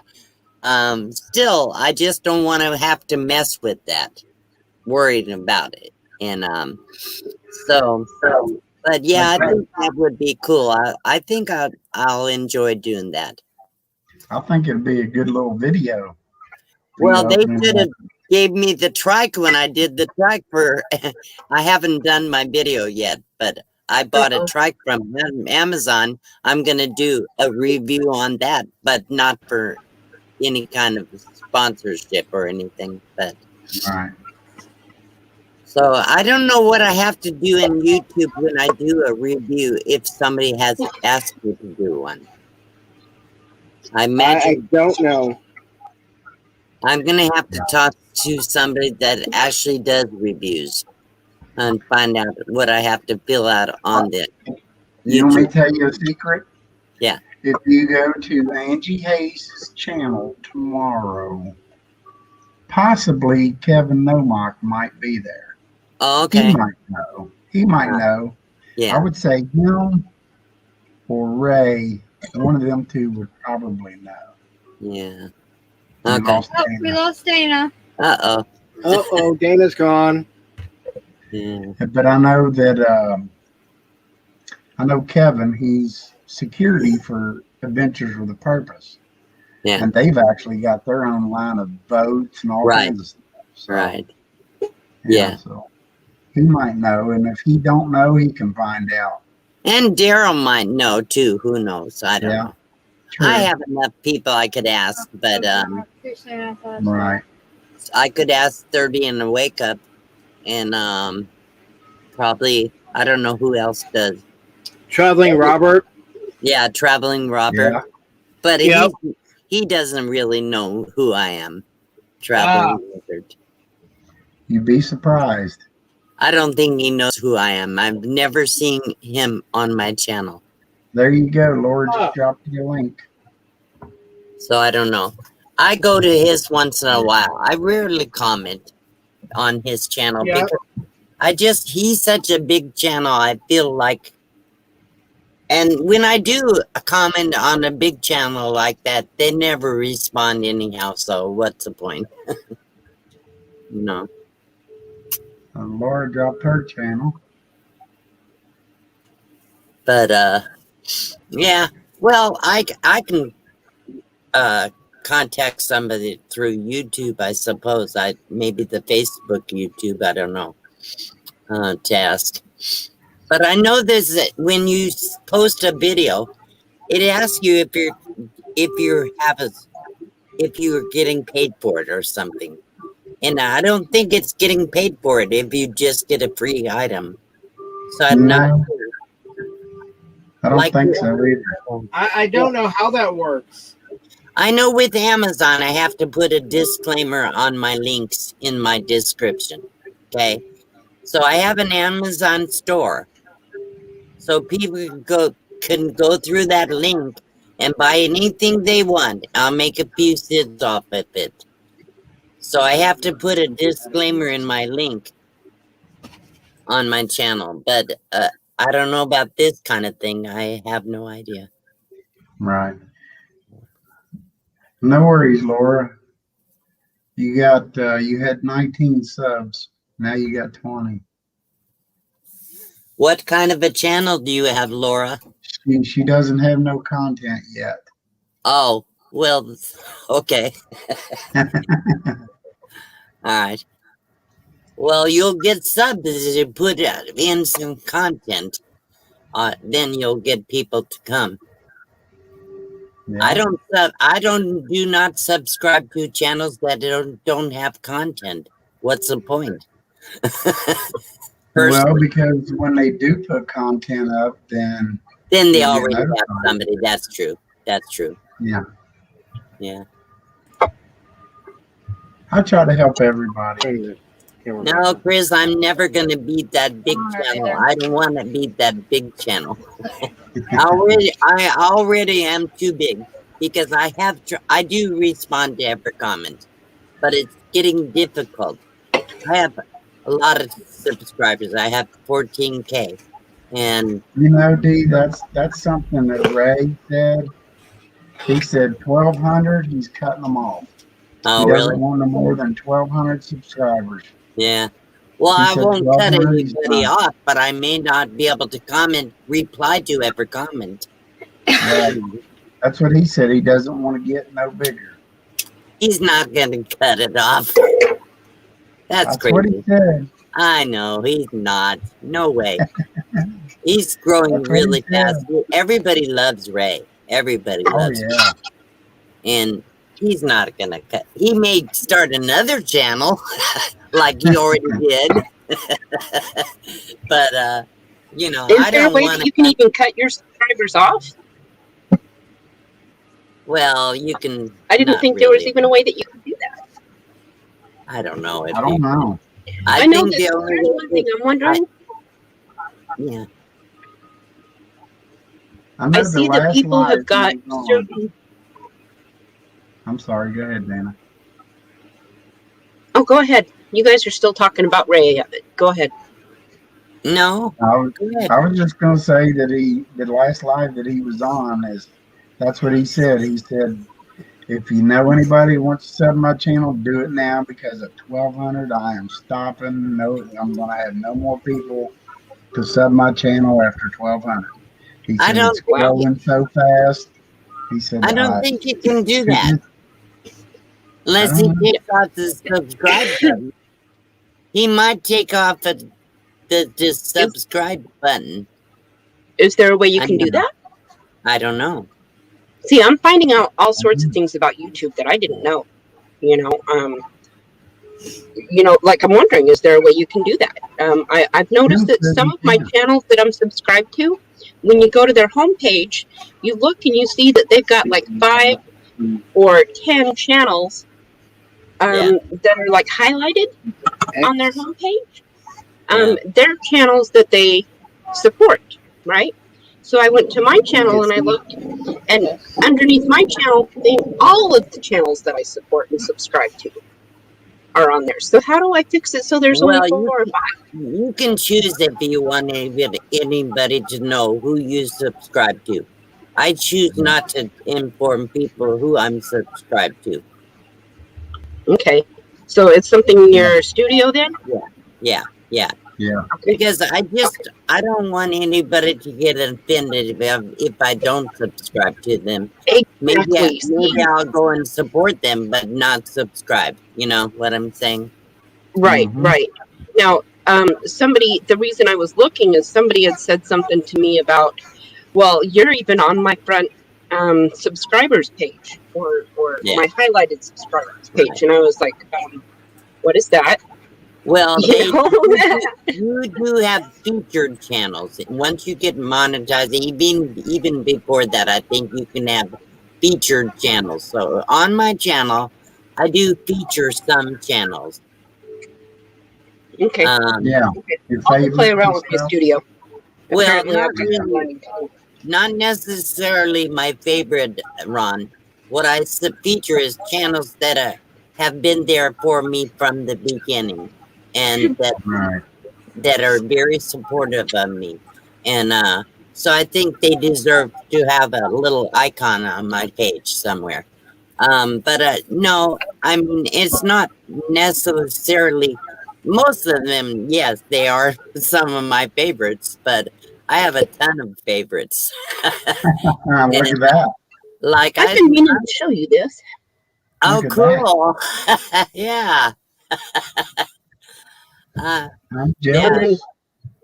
still, I just don't want to have to mess with that, worried about it. And but yeah, I think that would be cool. I think I'll enjoy doing that. I think it'd be a good little video. Well, they should have gave me the trike when I did the trike for. I haven't done my video yet, but I bought a trike from Amazon. I'm gonna do a review on that, but not for any kind of sponsorship or anything. But right. So I don't know what I have to do in YouTube when I do a review if somebody has asked me to do one. I imagine. I don't know. I'm gonna have to talk to somebody that actually does reviews and find out what I have to fill out on the You want me to tell you a secret? Yeah. If you go to Angie Hayes' channel tomorrow, possibly Kevin Nomak might be there. Oh, okay. He might know. He might know. Yeah. I would say him or Ray, one of them two would probably know. Yeah. We Okay. lost Oh, Dana. we lost Dana. Uh-oh. Dana's gone. Yeah. But I know that I know Kevin, he's security for Adventures with a Purpose. Yeah. And they've actually got their own line of boats and all Right. kinds of stuff. So, Right. Yeah. So he might know, and if he don't know, he can find out. And Daryl might know too. Who knows? I don't Yeah. know. True. I have enough people I could ask, but Right. I could ask 30 in the wake up, and probably I don't know who else does. Traveling Robert. Yeah, traveling Robert. Yeah. But Yep. he doesn't really know who I am. Traveling Robert. You'd be surprised. I don't think he knows who I am. I've never seen him on my channel, There you go. Laura just dropped you a link. so I don't know. I go to his once in a while. I rarely comment on his channel Yeah. because he's such a big channel. I feel like, and when I do a comment on a big channel like that, they never respond anyhow. So what's the point? No. Laura dropped her channel. But yeah. Well, I can contact somebody through YouTube, I suppose. Maybe the Facebook YouTube, I don't know. To ask. But I know there's when you post a video, it asks you if you're getting paid for it or something. And I don't think it's getting paid for it if you just get a free item. So I'm not No. sure. I don't Like- think so either. I don't know how that works. I know with Amazon, I have to put a disclaimer on my links in my description. Okay. So I have an Amazon store. So people can go through that link and buy anything they want. I'll make a few cents off of it. So I have to put a disclaimer in my link on my channel. But I don't know about this kind of thing. I have no idea. Right. No worries, Laura. You got you had 19 subs. Now you got 20. What kind of a channel do you have, Laura? She doesn't have no content yet. Oh, well, okay. All right. Well, you'll get subs if you put in some content. Then you'll get people to come. Yeah. I do not subscribe to channels that don't have content. What's the point? Well, because when they do put content up, then Then they Yeah, already that's have fine. somebody. That's true. That's true. yeah. Yeah. I try to help everybody. No, Chris, I'm never going to beat that big channel. I don't want to beat that big channel. I already am too big because I do respond to every comment, but it's getting difficult. I have a lot of subscribers. I have 14K, and You know, D, that's something that Ray said. He said 1,200. He's cutting them off. oh He really? doesn't want no more than 1,200 subscribers. Yeah. Well, He I said won't cut 1,200 is anybody fine. off, but I may not be able to reply to every comment. Right. That's what he said. He doesn't want to get no bigger. He's not going to cut it off. That's That's what he crazy. said. I know, he's not. No way. He's growing That's what he really said. fast. Everybody loves Ray. Everybody Oh, loves Ray. yeah. And he's not going to cut. He may start another channel like he already did. But, you know, Is I there a don't way want that you can even cut your subscribers off? Well, you can. I didn't not think there was really. even a way that you could do that. I don't know. I don't know. I know think that the only there's one thing I'm wondering. Yeah. I know I the see that last people live have he got was on- certain. I'm sorry. Go ahead, Dana. Oh, go ahead. You guys are still talking about Ray. Go ahead. No. I was, Go ahead. I was just going to say that the last live that he was on that's what he said. He said, if you know anybody who wants to sub my channel, do it now because at 1,200, I am stopping. No, I'm going to have no more people to sub my channel after 1,200. He I said don't- it's growing so fast. He said, I don't think you can do that. Unless I he don't know. takes off the subscribe button. He might take off the subscribe button. Is there a way you I can do don't know. that? I don't know. See, I'm finding out all sorts of things about YouTube that I didn't know. Like I'm wondering, is there a way you can do that? I've noticed that some of my channels that I'm subscribed to, when you go to their homepage, you look and you see that they've got like 5 or 10 channels that are like highlighted on their homepage. They're channels that they support, right? So I went to my channel and I looked, and underneath my channel, all of the channels that I support and subscribe to are on there. So how do I fix it so there's only 4 or 5? You can choose if you want anybody to know who you subscribe to. I choose not to inform people who I'm subscribed to. Okay. So it's something in your studio then? Yeah. Yeah. Because I don't want anybody to get offended if I don't subscribe to them. Exactly. Maybe I'll go and support them, but not subscribe. You know what I'm saying? Right, right. Now, the reason I was looking is somebody had said something to me about, well, you're even on my front subscribers page or my highlighted subscribers page. And I was like, what is that? Well, You know? you do have featured channels. Once you get monetized, even before that, I think you can have featured channels. So on my channel, I do feature some channels. Okay. Yeah. Okay. I'll play around with my studio. Well, Apparently I've got some learning to do. not necessarily my favorite, Ron. What I feature is channels that have been there for me from the beginning, and that are very supportive of me. And so I think they deserve to have a little icon on my page somewhere. But no, I mean, it's not necessarily, most of them, yes, they are some of my favorites, but I have a ton of favorites. Look at that. Like I've been meaning to show you this. Oh, Look at cool. Yeah. I'm Yeah. jealous.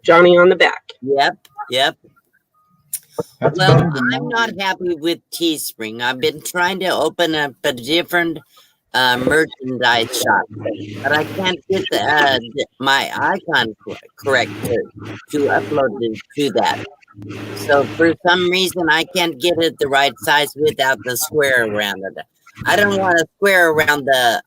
Johnny on the back. Yep. That's Well, better than I'm mine. not happy with Teespring. I've been trying to open up a different merchandise shop, but I can't get my icon correct to upload it to that. So for some reason, I can't get it the right size without the square around it. I don't want a square around the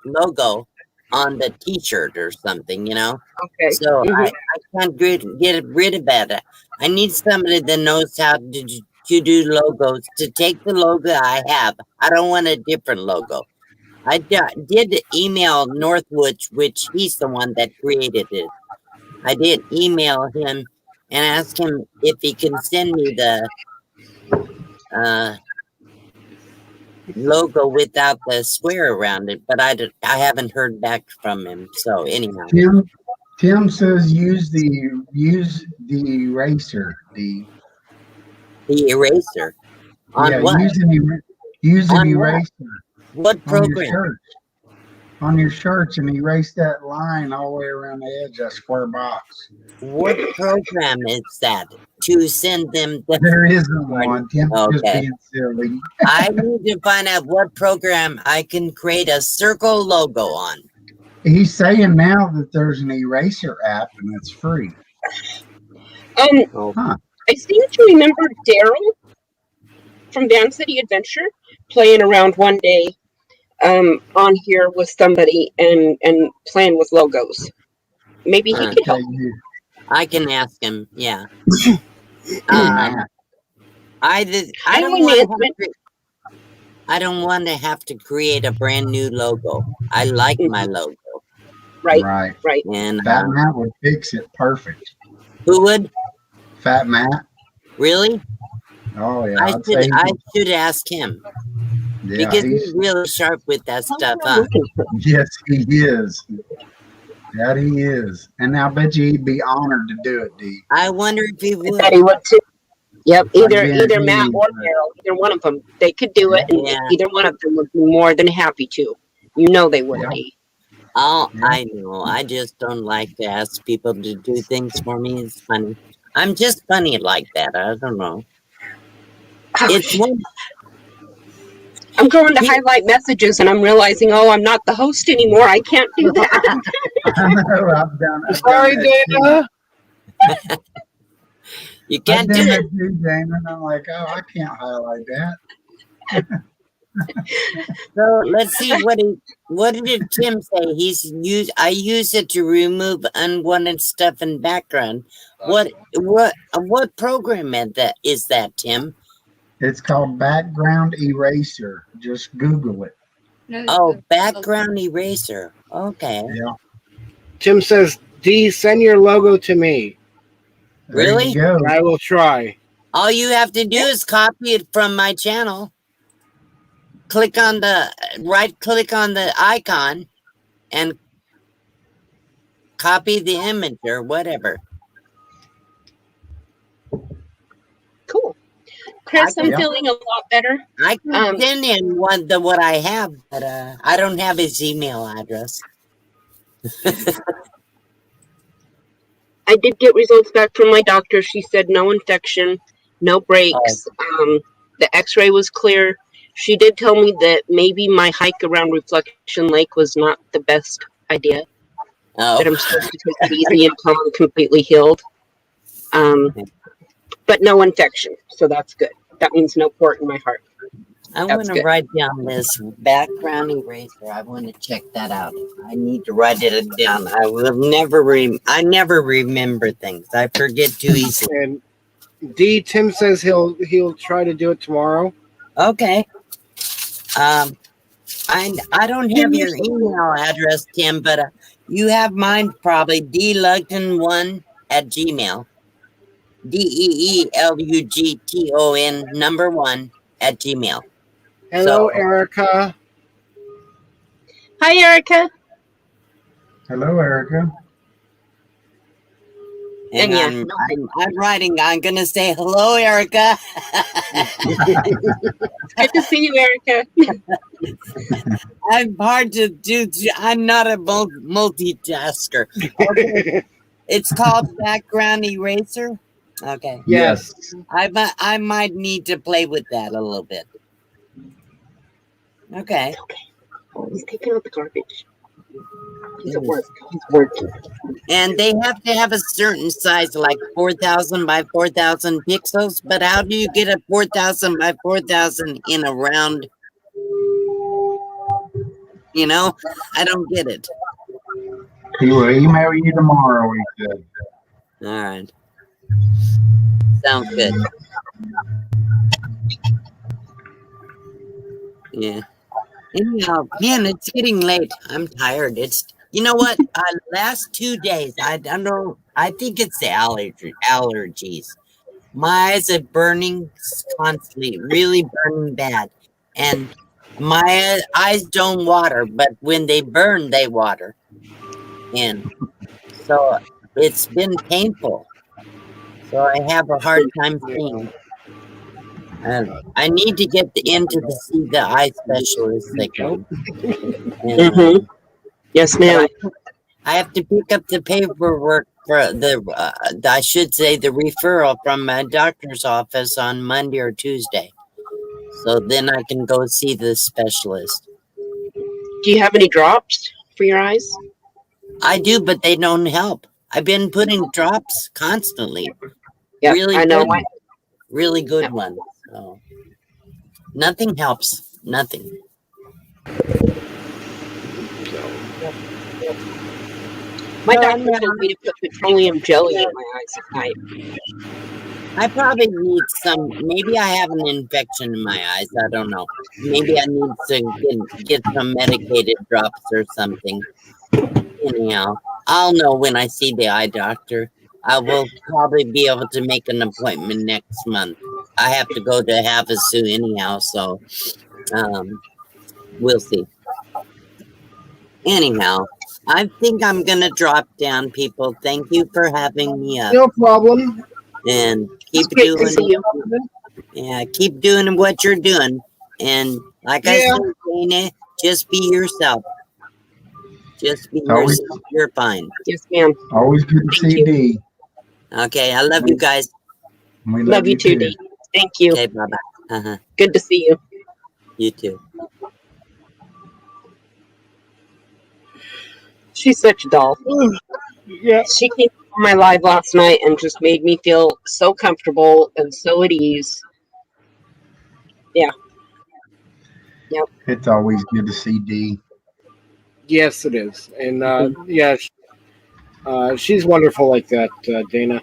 logo on the T-shirt or something, you know. Okay. So Mhm. I can't get rid of that. I need somebody that knows how to do logos, to take the logo I have. I don't want a different logo. I did email Northwoods, which he's the one that created it. I did email him and ask him if he can send me the logo without the square around it, but I haven't heard back from him. So anyhow, Tim says use the eraser. The eraser on yeah, what? Use an On eraser. What on your program? shirt. On your shirts, and erase that line all the way around the edge of that square box. What program is that to send them? There isn't one. Tim's just Okay. being silly. I need to find out what program I can create a circle logo on. He's saying now that there's an eraser app and it's free. I seem to remember Daryl from Van City Adventure playing around one day on here with somebody and playing with logos. Maybe he could help. I can ask him. Yeah. I don't want to have to create a brand new logo. I like my logo. Right. And Fat Matt would fix it perfect. Who would? Fat Matt. Really? Oh yeah. I should ask him. Yeah, Because he's really sharp with that stuff, huh? Yes, he is. That he is. And I bet you he'd be honored to do it, D. I wonder if he would. That he would too. Yep, either guarantee Matt you or would. Daryl, either one of them, they could do it, and Yeah. either one of them would be more than happy to. You know they would be. Oh, I know. I just don't like to ask people to do things for me. It's funny. I'm just funny like that. I don't know. It's one. I'm going to highlight messages, and I'm realizing, oh, I'm not the host anymore. I can't do that. I know. I've done it. Sorry, Dana. You can't I've do done it. it too, Dana. And I'm like, oh, I can't highlight that. So let's see what did Tim say? I use it to remove unwanted stuff in background. What program is that, Tim? It's called Background Eraser. Just Google it. Oh, background eraser. Okay. Yeah. Tim says, D, send your logo to me. Really? There you go. I will try. All you have to do is copy it from my channel. Click on right click on the icon and copy the image or whatever. Cool. Chris, I'm feeling a lot better. I can send in what I have, but I don't have his email address. I did get results back from my doctor. She said no infection, no breaks. The x-ray was clear. She did tell me that maybe my hike around Reflection Lake was not the best idea. Oh. That I'm supposed to take it easy until I'm completely healed. But no infection, so that's good. That means no port in my heart. I want to write down this background eraser. I want to check that out. I need to write it down. I never remember things. I forget too easily. And D, Tim says he'll try to do it tomorrow. Okay. I don't have your email address, Tim, but you have mine probably. DLugton1 at Gmail. DEELUGTON number 1 at Gmail. Hello, Erica. Hi, Erica. Hello, Erica. And I'm writing. I'm gonna say hello, Erica. Good to see you, Erica. I'm hard to do. I'm not a multitasker. Okay. It's called background eraser. Okay. Yes. I might need to play with that a little bit. Okay. Oh, he's taking out the garbage. He's at work. He's working. And they have to have a certain size, like 4,000 by 4,000 pixels. But how do you get a 4,000 by 4,000 in a round You know, I don't get it. He will email you tomorrow, he said. All right. Sounds good. Yeah. Anyhow, man, it's getting late. I'm tired. It's, you know what? Last 2 days, I don't know. I think it's the allergies. My eyes are burning constantly, really burning bad. And my eyes don't water, but when they burn, they water. And so it's been painful. So I have a hard time seeing. I need to get into to see the eye specialist again. And, Yes, ma'am. I have to pick up the paperwork for I should say the referral from my doctor's office on Monday or Tuesday. So then I can go see the specialist. Do you have any drops for your eyes? I do, but they don't help. I've been putting drops constantly. Yeah, really I know. good, really good ones. So nothing helps. Nothing. My doctor told me to put petroleum jelly in my eyes at night. I probably need some. Maybe I have an infection in my eyes. I don't know. Maybe I need to get some medicated drops or something. Anyhow, I'll know when I see the eye doctor. I will probably be able to make an appointment next month. I have to go to Havasu anyhow, so we'll see. Anyhow, I think I'm gonna drop down, people. Thank you for having me up. No problem. And keep keep doing what you're doing. And like I said, Dana, just be yourself. Just be yourself. You're fine. Yes, ma'am. Always good to see D. Okay, I love you guys. We Love you too, D. Thank you. Okay, bye-bye. Good to see you. You too. She's such a doll. Yeah. She came on my live last night and just made me feel so comfortable and so at ease. Yeah. Yep. It's always good to see D. Yes, it is. And she's wonderful like that, Dana.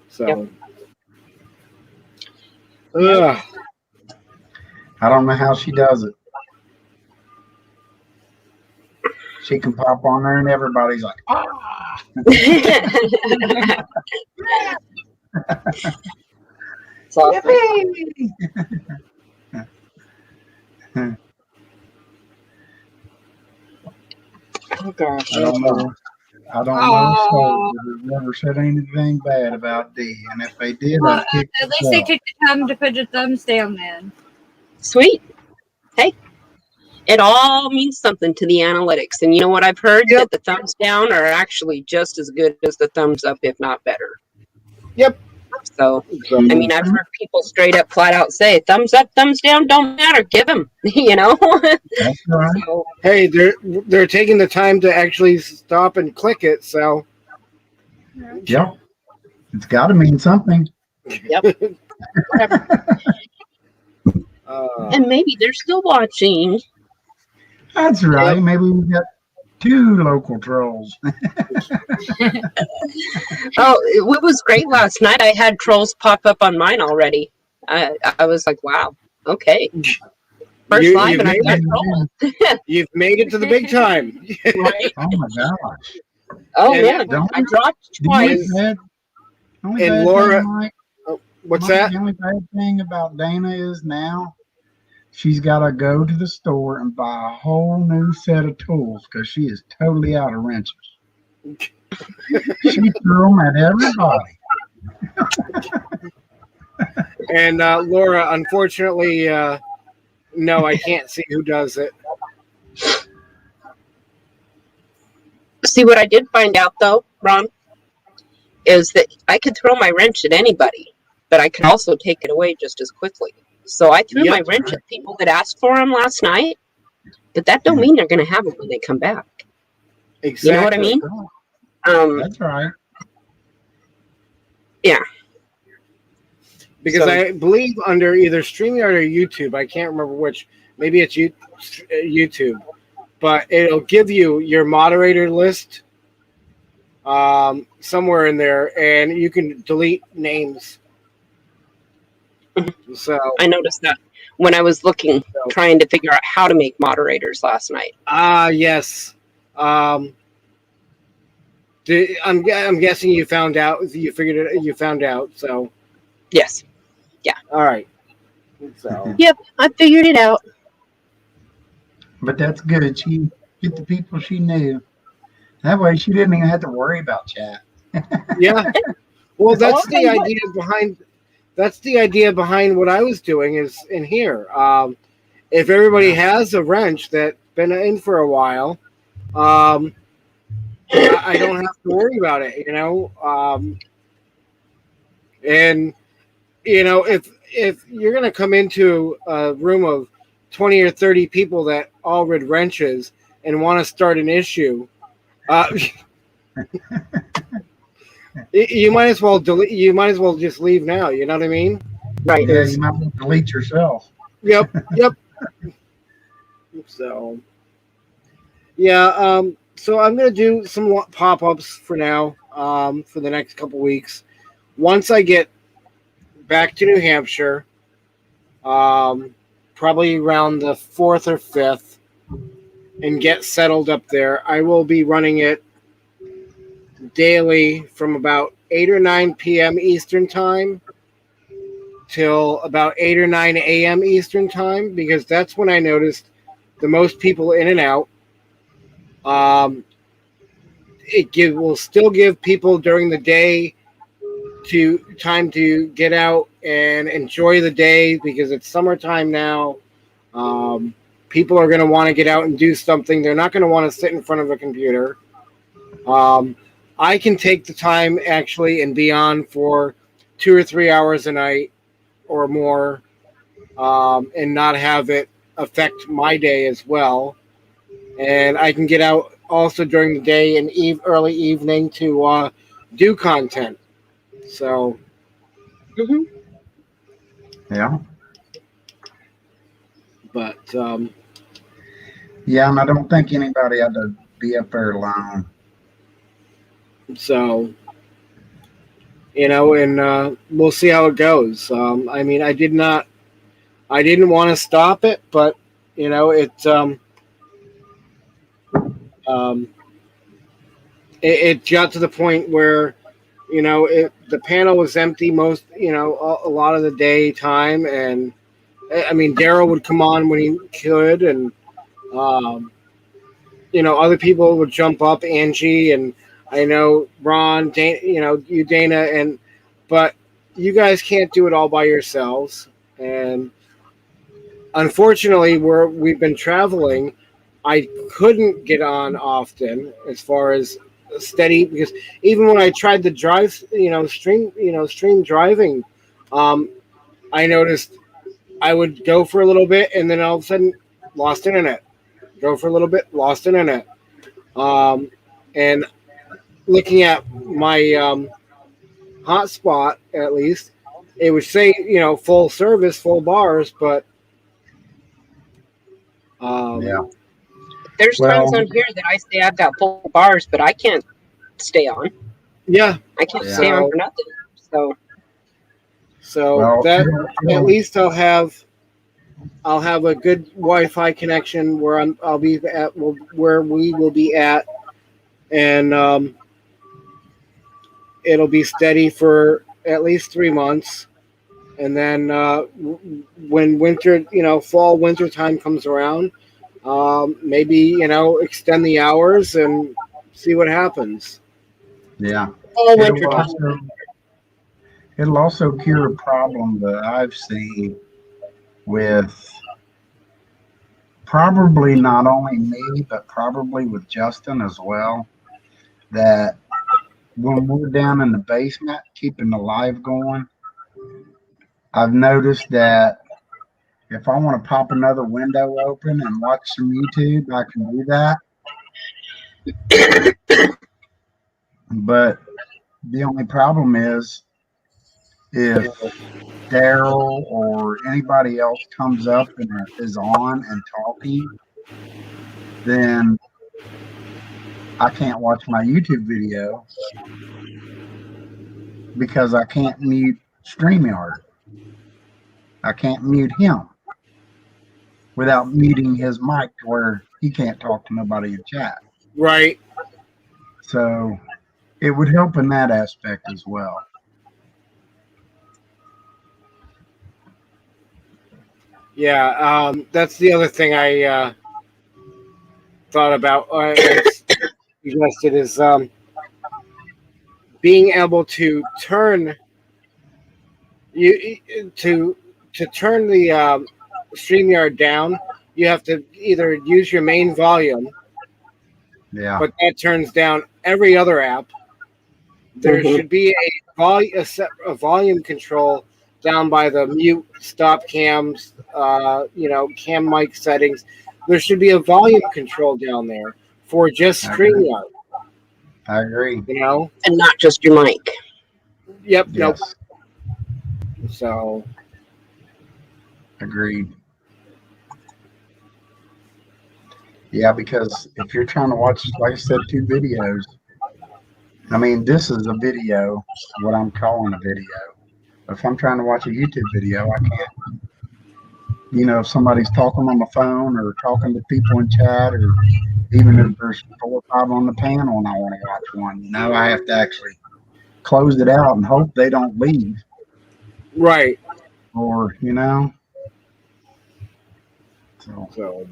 So, I don't know how she does it. She can pop on there and everybody's like, ah. It's awesome. Oh gosh. I don't know. I don't know. So they've never said anything bad about D, and if they did, Well, I'd kick at the least they butt. took the time to put your thumbs down, man. Sweet. Hey, it all means something to the analytics. And you know what I've heard? That the thumbs down are actually just as good as the thumbs up, if not better. Yep. So, I mean, I've heard people straight up, flat out say, thumbs up, thumbs down, don't matter. Give them, you know? That's right. So, hey, they're taking the time to actually stop and click it, so. Yep. It's got to mean something. yep. Whatever. And maybe they're still watching. That's right. Maybe we got 2 local trolls. Oh, it was great last night. I had trolls pop up on mine already. I was like, wow, okay. First live and I got trolls. You've made it to the big time. Right? Oh my gosh. Oh, And- man. I dropped twice. And Laura, what's that? The only bad thing about Dana is now she's got to go to the store and buy a whole new set of tools because she is totally out of wrenches. She threw them at everybody. And Laura, unfortunately, no, I can't see who does it. See, what I did find out, though, Ron, is that I could throw my wrench at anybody, but I can also take it away just as quickly. So I threw my wrench at people that asked for them last night, but that don't mean they're going to have them when they come back. Exactly. You know what I mean? That's right. Yeah. Because I believe under either StreamYard or YouTube, I can't remember which, maybe it's YouTube, but it'll give you your moderator list somewhere in there, and you can delete names. So I noticed that when I was looking, trying to figure out how to make moderators last night. Yes. I'm guessing you found out. You figured it. You found out. So yes. Yeah. All right. So. Yep, I figured it out. But that's good. She get the people she knew. That way, she didn't even have to worry about chat. Yeah. Well, that's the idea behind. That's the idea behind what I was doing is in here. If everybody has a wrench that's been in for a while, I don't have to worry about it, you know. And you know, if you're gonna come into a room of 20 or 30 people that all read wrenches and want to start an issue, you might as well delete. You might as well just leave now. You know what I mean? Right. Yeah, you might want to delete yourself. Yep. Yep. So, yeah. So I'm gonna do some pop-ups for now. For the next couple weeks. Once I get back to New Hampshire, probably around the 4th or 5th, and get settled up there, I will be running it daily from about 8 or 9 p.m. Eastern time till about 8 or 9 a.m. Eastern time, because that's when I noticed the most people in and out. Will still give people during the day time to get out and enjoy the day, because it's summertime now. People are going to want to get out and do something. They're not going to want to sit in front of a computer. I can take the time actually and be on for 2 or 3 hours a night or more, and not have it affect my day as well. And I can get out also during the day and early evening to do content. So, yeah. But yeah, and I don't think anybody had to be up there alone. So, you know, and we'll see how it goes. I mean, I didn't want to stop it, but you know, it got to the point where, you know, the panel was empty most, you know, a lot of the daytime, and I mean, Daryl would come on when he could, and you know, other people would jump up, Angie, and I know Ron, you know, you, Dana, but you guys can't do it all by yourselves. And unfortunately, we've been traveling, I couldn't get on often as far as steady, because even when I tried to drive, stream driving, I noticed I would go for a little bit and then all of a sudden lost internet. Go for a little bit, lost internet. And looking at my hotspot, at least, it would say, you know, full service, full bars, but yeah. There's times on here that I say I've got full bars, but I can't stay on. Yeah. I can't stay on for nothing. So Well, that at least I'll have a good Wi-Fi connection where I'll be at, where we will be at, and it'll be steady for at least 3 months, and then when winter, you know, fall winter time comes around, maybe, you know, extend the hours and see what happens. Yeah. All winter time. It'll also cure a problem that I've seen with probably not only me, but probably with Justin as well, that when we're down in the basement keeping the live going, I've noticed that if I want to pop another window open and watch some YouTube, I can do that. But the only problem is if Daryl or anybody else comes up and is on and talking, then I can't watch my YouTube video because I can't mute StreamYard. I can't mute him without muting his mic to where he can't talk to nobody in chat. Right. So it would help in that aspect as well. Yeah, that's the other thing I thought about. Suggested is being able to turn to turn the StreamYard down. You have to either use your main volume, but that turns down every other app. There should be a volume control down by the mute, stop cams, cam mic settings. There should be a volume control down there for just StreamYard. I agree. And not just your mic. Yep. Yes. Nope. So. Agreed. Yeah, because if you're trying to watch, like I said, 2 videos, I mean, this is a video, what I'm calling a video. If I'm trying to watch a YouTube video, I can't. If somebody's talking on the phone or talking to people in chat, or even if there's 4 or 5 on the panel and I want to watch one, I have to actually close it out and hope they don't leave. Right. Or, So.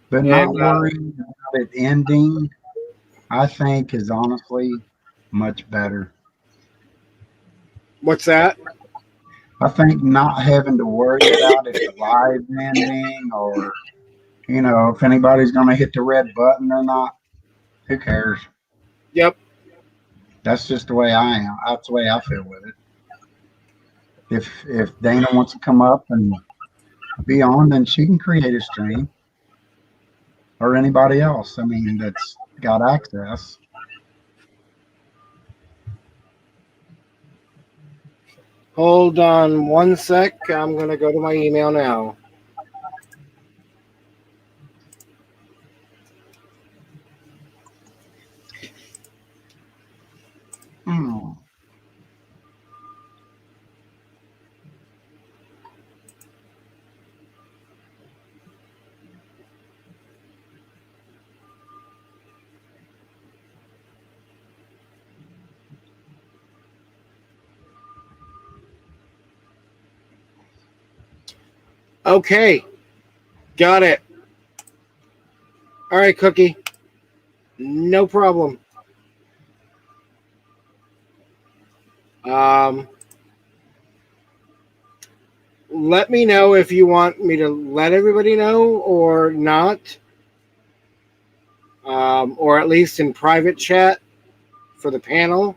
But not worrying about it ending, I think, is honestly much better. What's that? I think not having to worry about it live ending, or if anybody's going to hit the red button or not, who cares? Yep. That's just the way I am. That's the way I feel with it. If Dana wants to come up and be on, then she can create a stream, or anybody else. I mean, that's got access. Hold on one sec. I'm going to go to my email now. Okay. Got it. All right, Cookie. No problem. Let me know if you want me to let everybody know or not. Or at least in private chat for the panel.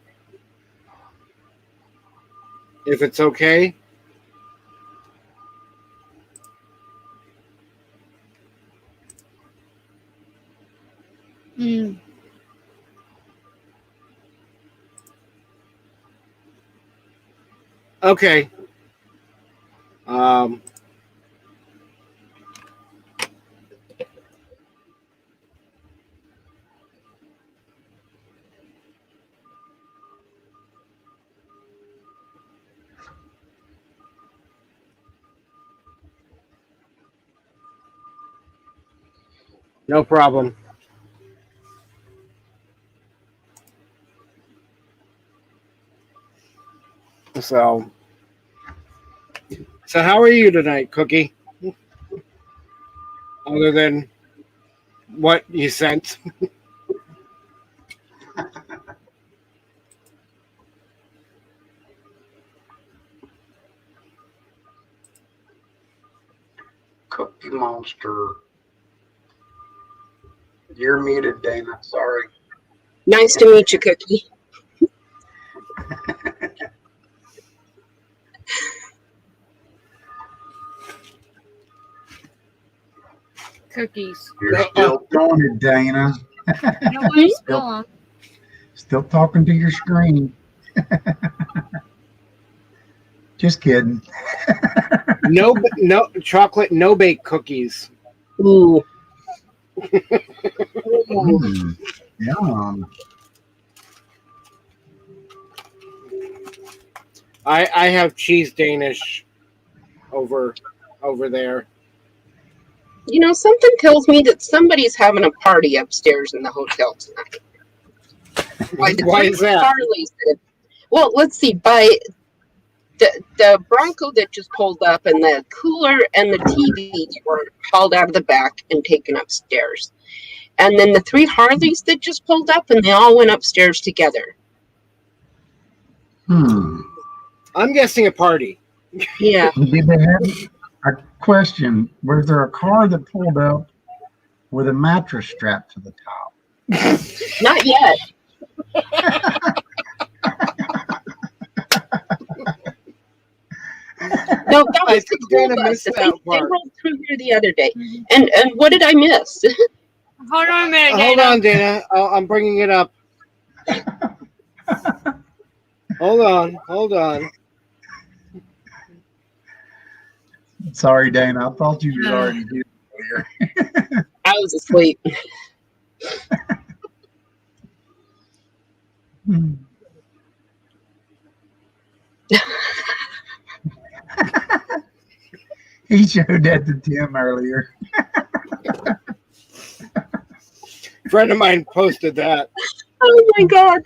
If it's okay. Okay. No problem. So how are you tonight, Cookie? Other than what you sent. Cookie Monster. You're muted, Dana. Sorry. Nice to meet you, Cookie. Cookies. You're still doing it, Dana. Nobody's still on. Still talking to your screen. Just kidding. No chocolate, no bake cookies. Ooh. Yum. I have cheese Danish over there. You know, something tells me that somebody's having a party upstairs in the hotel tonight. Why is that? Well, let's see. By the Bronco that just pulled up, and the cooler and the TV were hauled out of the back and taken upstairs. And then the 3 Harleys that just pulled up, and they all went upstairs together. I'm guessing a party. Yeah. Did they have a question? Was there a car that pulled up with a mattress strapped to the top? Not yet. No, that was the school bus. They rolled through here the other day. And what did I miss? Hold on a minute, Hold Dana. on, Dana. I'm bringing it up. Hold on. Sorry, Dana. I thought you was already here earlier. I was asleep. He showed that to Tim earlier. A friend of mine posted that. Oh my God.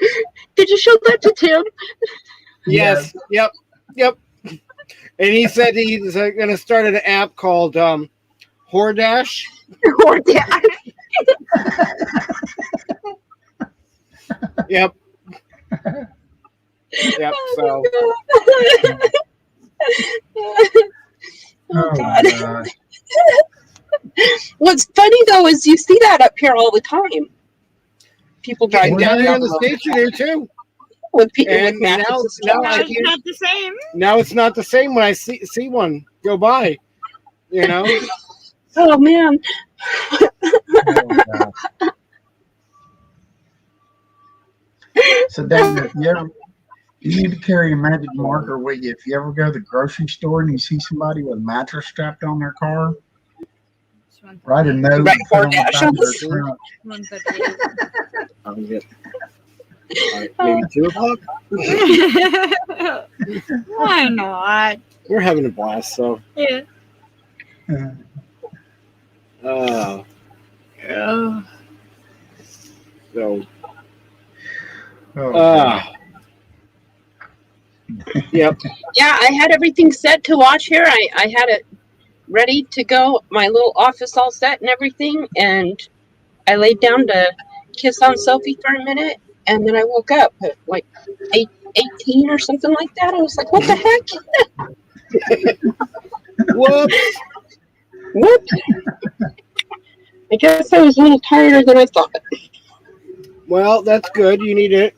Did you show that to Tim? Yes. Yep. And he said he's going to start an app called Hordash. Hordash. Yep. So. Oh God. What's funny though is you see that up here all the time. People driving down down there on the station here too. With people And with mattresses. now It's not the same. Now it's not the same when I see one go by. You know. Oh man. So, Dana, you need to carry a magic marker with you. If you ever go to the grocery store and you see somebody with a mattress strapped on their car, write a note. Right, and put it on the back of their trunk. Maybe 2 o'clock. Why not? We're having a blast, so. Yeah. Yeah. So. Yep. Yeah, I had everything set to watch here. I had it ready to go, my little office all set and everything, and I laid down to kiss on Sophie for a minute, and then I woke up at like 18 or something like that. I was like, what the heck? Whoops. Whoop. I guess I was a little tireder than I thought. Well, that's good. You need it.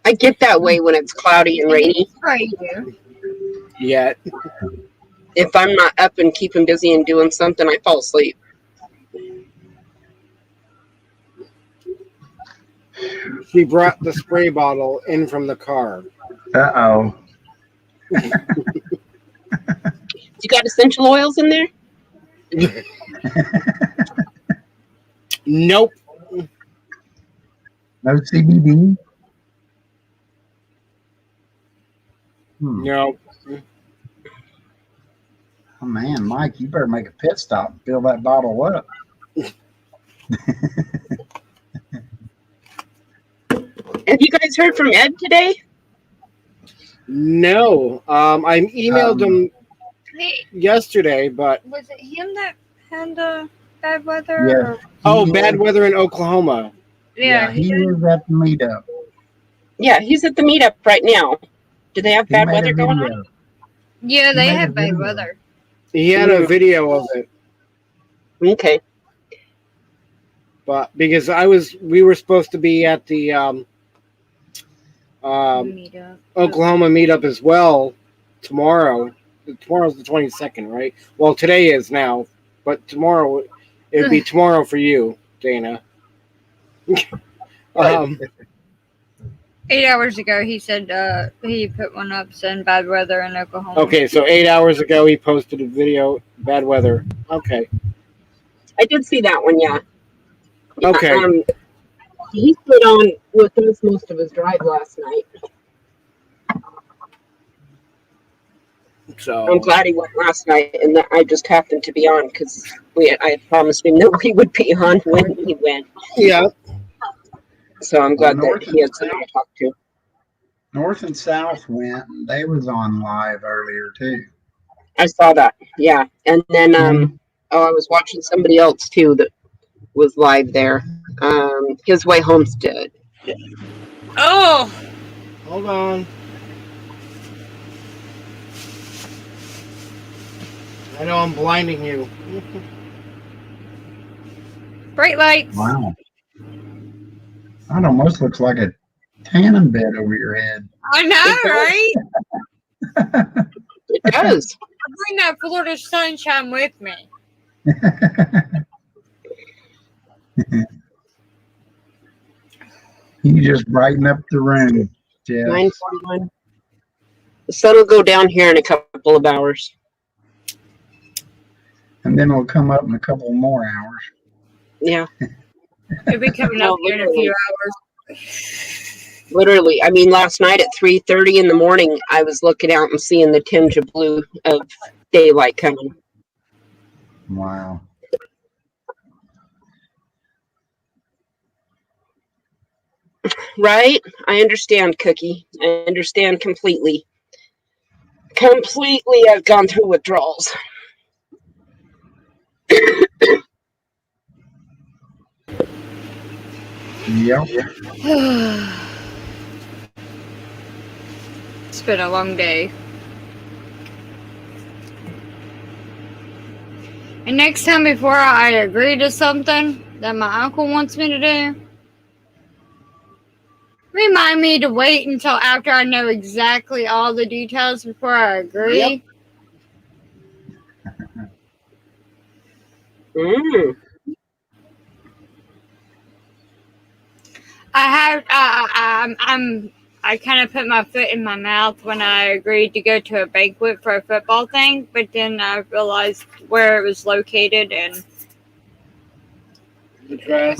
I get that way when it's cloudy and rainy. Right. Yet. If I'm not up and keeping busy and doing something, I fall asleep. She brought the spray bottle in from the car. Uh-oh. You got essential oils in there? Nope. No CBD? No. Oh, man, Mike, you better make a pit stop and fill that bottle up. Have you guys heard from Ed today? No. I emailed him Hey, yesterday, but was it him that had the bad weather? Yeah. Or- bad weather in Oklahoma. Yeah. He was at the meetup. Yeah, he's at the meetup right now. Do they have He bad made a weather going video. on? Yeah, they made a have bad video. weather. He had a video of it, Okay. but because we were supposed to be at the Meetup. Oklahoma meetup as well tomorrow. Tomorrow's the 22nd, right? Well, today is now, but tomorrow it would be tomorrow for you, Dana. 8 hours ago, he said he put one up saying bad weather in Oklahoma. Okay, so 8 hours ago he posted a video. Bad weather. Okay. I did see that one, yeah. Okay. He stayed on with us most of his drive last night. So I'm glad he went last night, and that I just happened to be on because I had promised him that we would be on when he went. Yeah. So I'm glad that he had someone to talk to. North and South went, and they was on live earlier too. I saw that, yeah. And then I was watching somebody else too that was live there. His Way Homestead. Oh, hold on. I know I'm blinding you. bright lights. Wow. That almost looks like a tanning bed over your head. I know, right? It does. I bring that Florida sunshine with me. You just brighten up the room, Jeff. 9:41. The sun will go down here in a couple of hours. And then it'll come up in a couple more hours. Yeah. It'll be coming up here in a few hours. Literally, I mean, last night at 3:30 in the morning, I was looking out and seeing the tinge of blue of daylight coming. Wow. Right? I understand, Cookie. I understand completely. Completely, I've gone through withdrawals. Yep. It's been a long day. And next time before I agree to something that my uncle wants me to do, remind me to wait until after I know exactly all the details before I agree. Mm. I kind of put my foot in my mouth when I agreed to go to a banquet for a football thing, but then I realized where it was located and the dress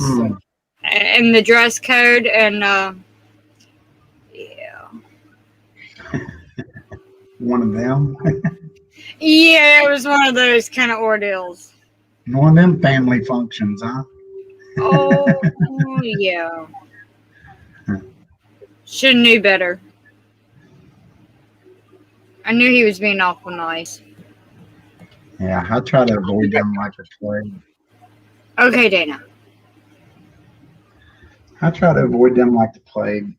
and the dress code and yeah. One of them. Yeah, it was one of those kind of ordeals. One of them family functions, huh? Oh, yeah. Should have knew better. I knew he was being awful nice. Yeah, I try to avoid them like the plague. Okay, Dana. I try to avoid them like the plague.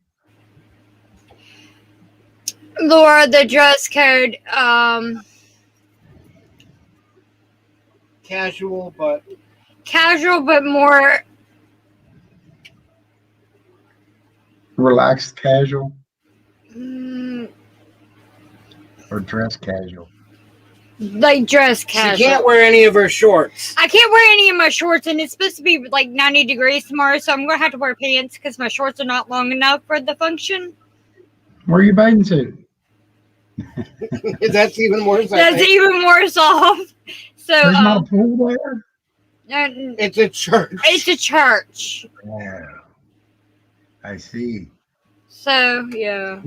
Laura, the dress code, casual but more Relaxed casual mm, or dress casual? like dress casual. She can't wear any of her shorts. I can't wear any of my shorts, and it's supposed to be like 90 degrees tomorrow, so I'm going to have to wear pants because my shorts are not long enough for the function. Where are you bathing suit? That's even worse. That's even worse off. So There's not a pool there? It's a church. It's a church. Yeah. I see. So, yeah.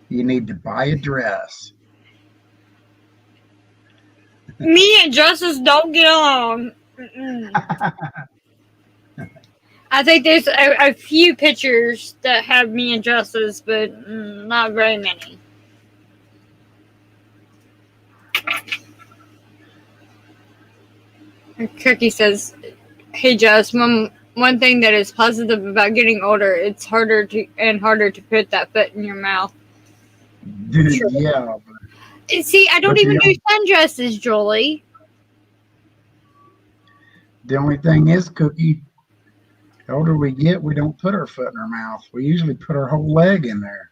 You need to buy a dress. Me and Justice don't get along. I think there's a few pictures that have me and Justice, but not very many. And Cookie says, "Hey, Just, one thing that is positive about getting older, it's harder to put that foot in your mouth." Dude, yeah. See, I don't even do sundresses, Julie. The only thing is, Cookie, the older we get, we don't put our foot in our mouth. We usually put our whole leg in there.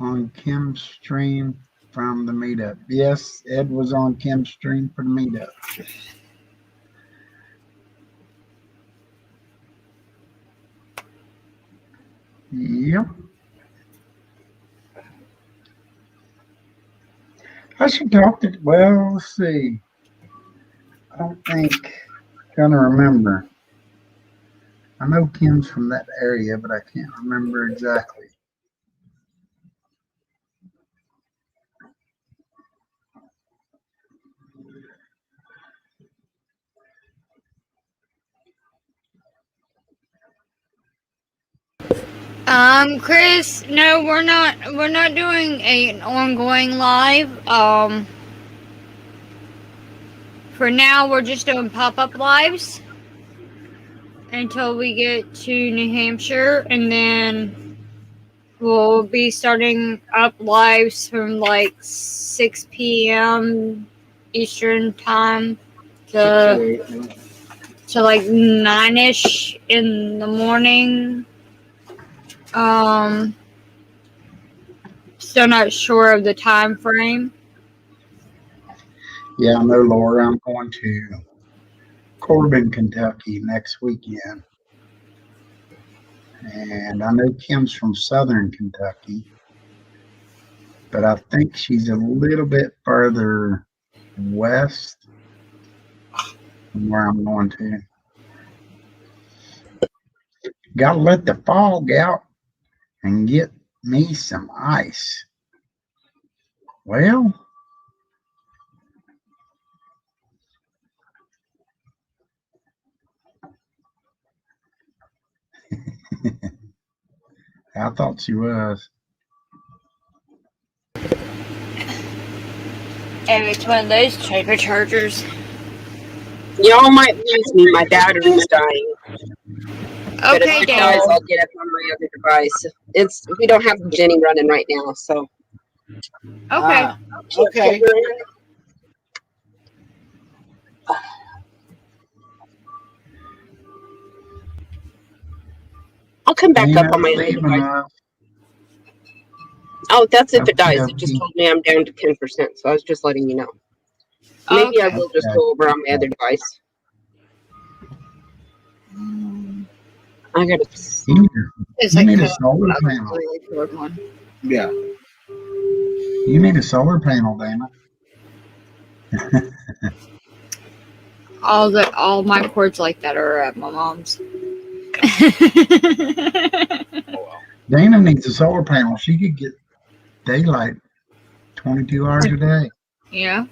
on Kim's stream from the meetup. Yes, Ed was on Kim's stream for the meetup. Yep. I should talk to, well, let's see. I don't think, trying to remember. I know Kim's from that area, but I can't remember exactly. Chris, no, we're not doing an ongoing live. For now, we're just doing pop-up lives until we get to New Hampshire, and then we'll be starting up lives from like 6 p.m. Eastern time to like 9ish in the morning. Still not sure of the time frame. Yeah, I know, Laura. I'm going to Corbin, Kentucky next weekend. And I know Kim's from Southern Kentucky, but I think she's a little bit further west from where I'm going to. Gotta let the fog out and get me some ice. Well, I thought she was. And it's one of those Traeger chargers. Y'all might lose me. My battery's dying. But Okay, if it Dale. dies, I'll get up on my other device. We don't have Jenny running right now, so. Okay. Okay. I'll come back Dana, up on my other leaving device. us. Oh, that's if it dies. Okay, It just okay. told me I'm down to 10%, so I was just letting you know. Maybe I Okay. will just go over on my other device. I gotta. You need It's You like need a a solar panel. really short one. Yeah. You need a solar panel, Dana. All my cords like that are at my mom's. Dana needs a solar panel. She could get daylight 22 hours a day. Yeah.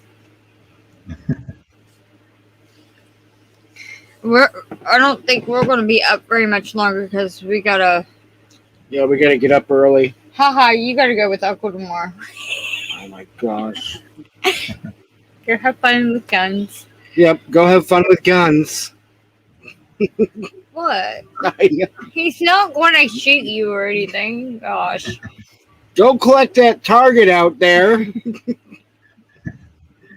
I don't think we're gonna be up very much longer because we gotta. Yeah, we gotta get up early. Haha, you gotta go with Uncle tomorrow. Oh my gosh. Go have fun with guns. Yep, go have fun with guns. What? He's not gonna shoot you or anything. Gosh. Go collect that target out there.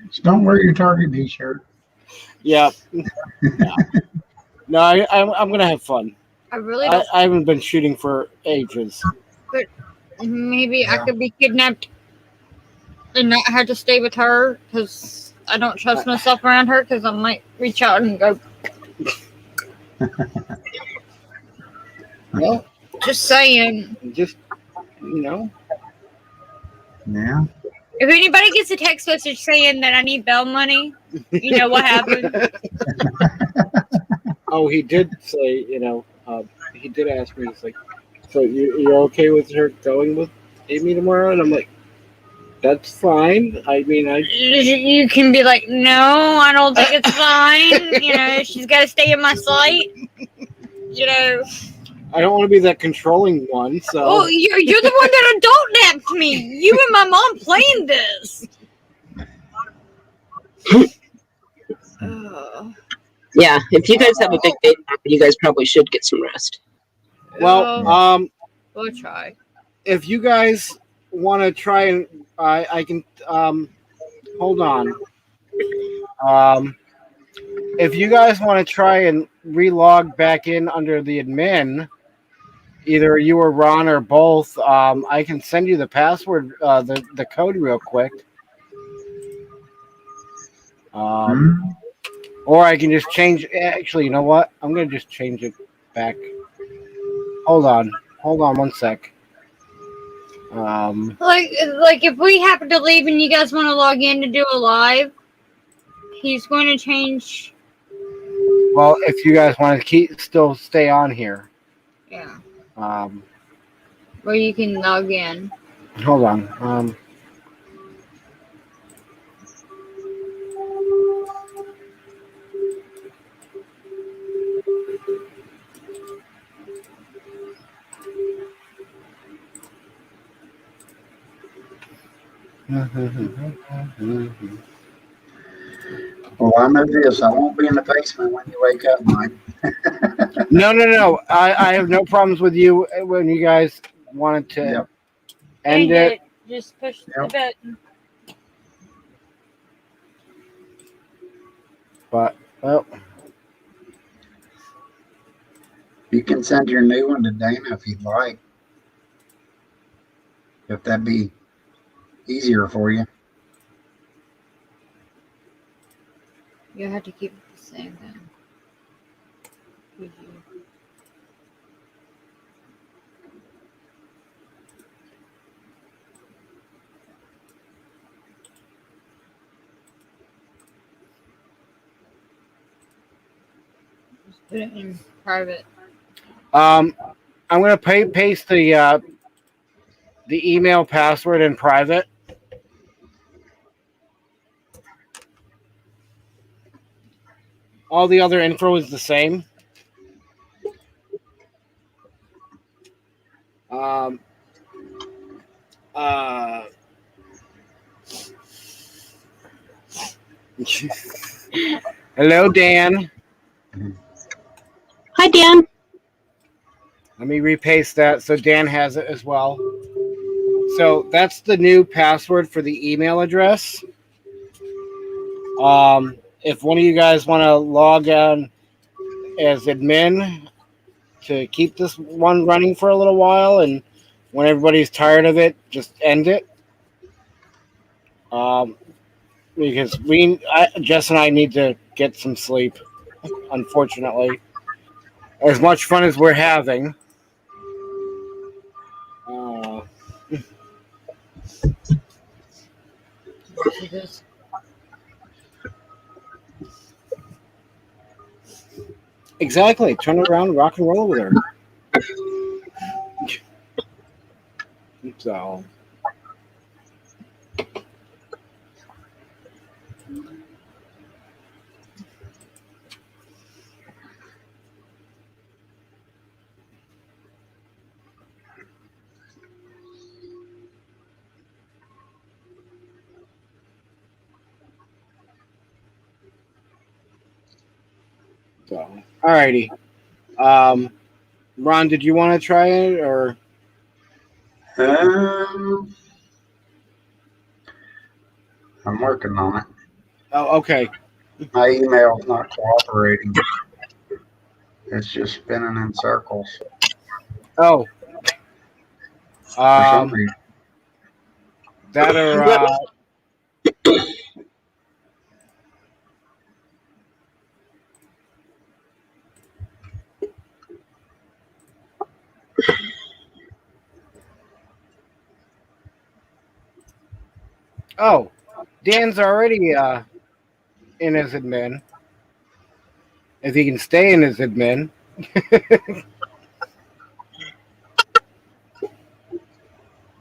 Just don't wear your Target t-shirt. Yep. Yeah. No, I'm gonna have fun. I really don't. I haven't been shooting for ages. But maybe I could be kidnapped and not have to stay with her because I don't trust myself around her because I might reach out and go. Well, Just saying. just you know. Yeah. If anybody gets a text message saying that I need bail money, you know what happened. Oh, he did say, he did ask me. He's like, "So you're okay with her going with Amy tomorrow?" And I'm like, "That's fine. I mean, You can be like, no, I don't think it's fine. She's got to stay in my sight. I don't want to be that controlling one." So. Oh, you're the one that adult napped me. You and my mom playing this. Yeah, if you guys have a big baby, you guys probably should get some rest. Well, we'll try. If you guys want to try and I can hold on. If you guys want to try and relog back in under the admin either you or Ron or both. I can send you the password, the code real quick. Or I can just change. Actually, you know what? I'm gonna just change it back. Hold on one sec. Like if we happen to leave and you guys want to log in to do a live, he's going to change. Well, if you guys want to still stay on here. Yeah. Where you can log in. Hold on. Well, I know this. I won't be in the basement when you wake up, Mike. No. I have no problems with you when you guys wanted to end it. Just push the button. But, well. You can send your new one to Dana if you'd like. If that'd be easier for you. You'll have to keep it the same then. Just put it in private. I'm gonna paste the email password in private. All the other info is the same. Hello, Dan. Hi, Dan. Let me repaste that so Dan has it as well. So that's the new password for the email address. If one of you guys want to log on as admin to keep this one running for a little while, and when everybody's tired of it, just end it. Because Jess and I need to get some sleep, unfortunately. As much fun as we're having. Exactly. Turn it around and rock and roll with her. So. Alrighty. Ron, did you want to try it or? I'm working on it. Oh, okay. My email's not cooperating. It's just spinning in circles. Oh. For some reason. That or oh, Dan's already in as admin. If he can stay in as admin.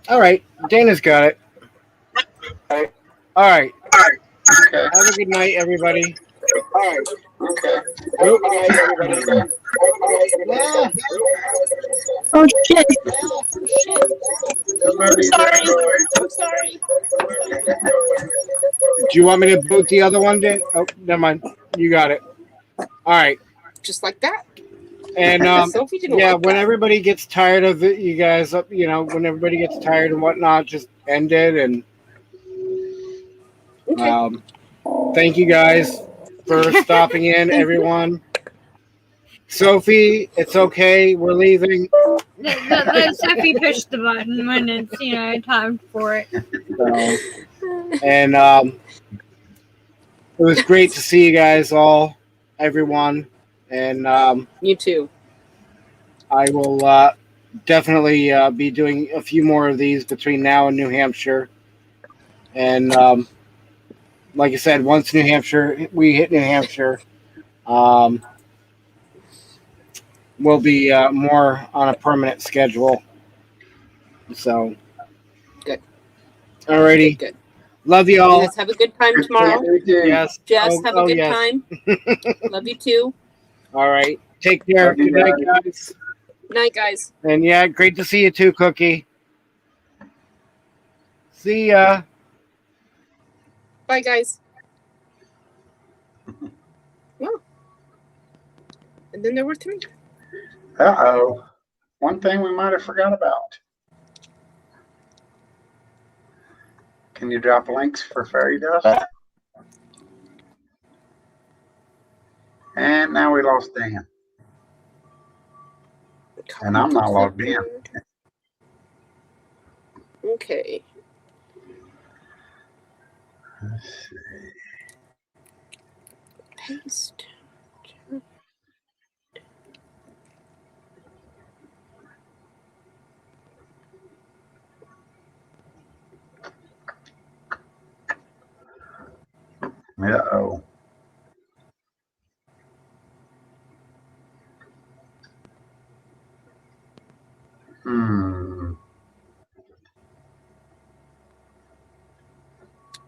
All right, Dana's got it. All right. Okay. Have a good night, everybody. All right. Okay. Good night, everybody. Yeah. Oh, shit. I'm sorry. Do you want me to boot the other one, Dan? Oh, never mind. You got it. All right. Just like that. And Sophie didn't yeah, like when that. everybody gets tired of it, you guys, when everybody gets tired and whatnot, just end it. And Okay. thank you guys for stopping in, everyone. Sophie, it's okay. We're leaving. Let Sophie push the button when it's time for it. So, and it was great to see you guys all, everyone, and You too. I will definitely be doing a few more of these between now and New Hampshire. And like I said, once we hit New Hampshire, we'll be more on a permanent schedule. So, Good. Alrighty. Good. Love you You all. guys have a good time tomorrow. Yes. Jess, have a good yes. time. Love you too. All right. Take care. Love you Good night, guys. guys. Night, guys. And yeah, great to see you too, Cookie. See ya. Bye, guys. Well, and then there were 3. Uh-oh. One thing we might have forgot about. Can you drop links for fairy dust? And now we lost Dan. And I'm not logged in. Okay. Let's see. Paste. Uh-oh.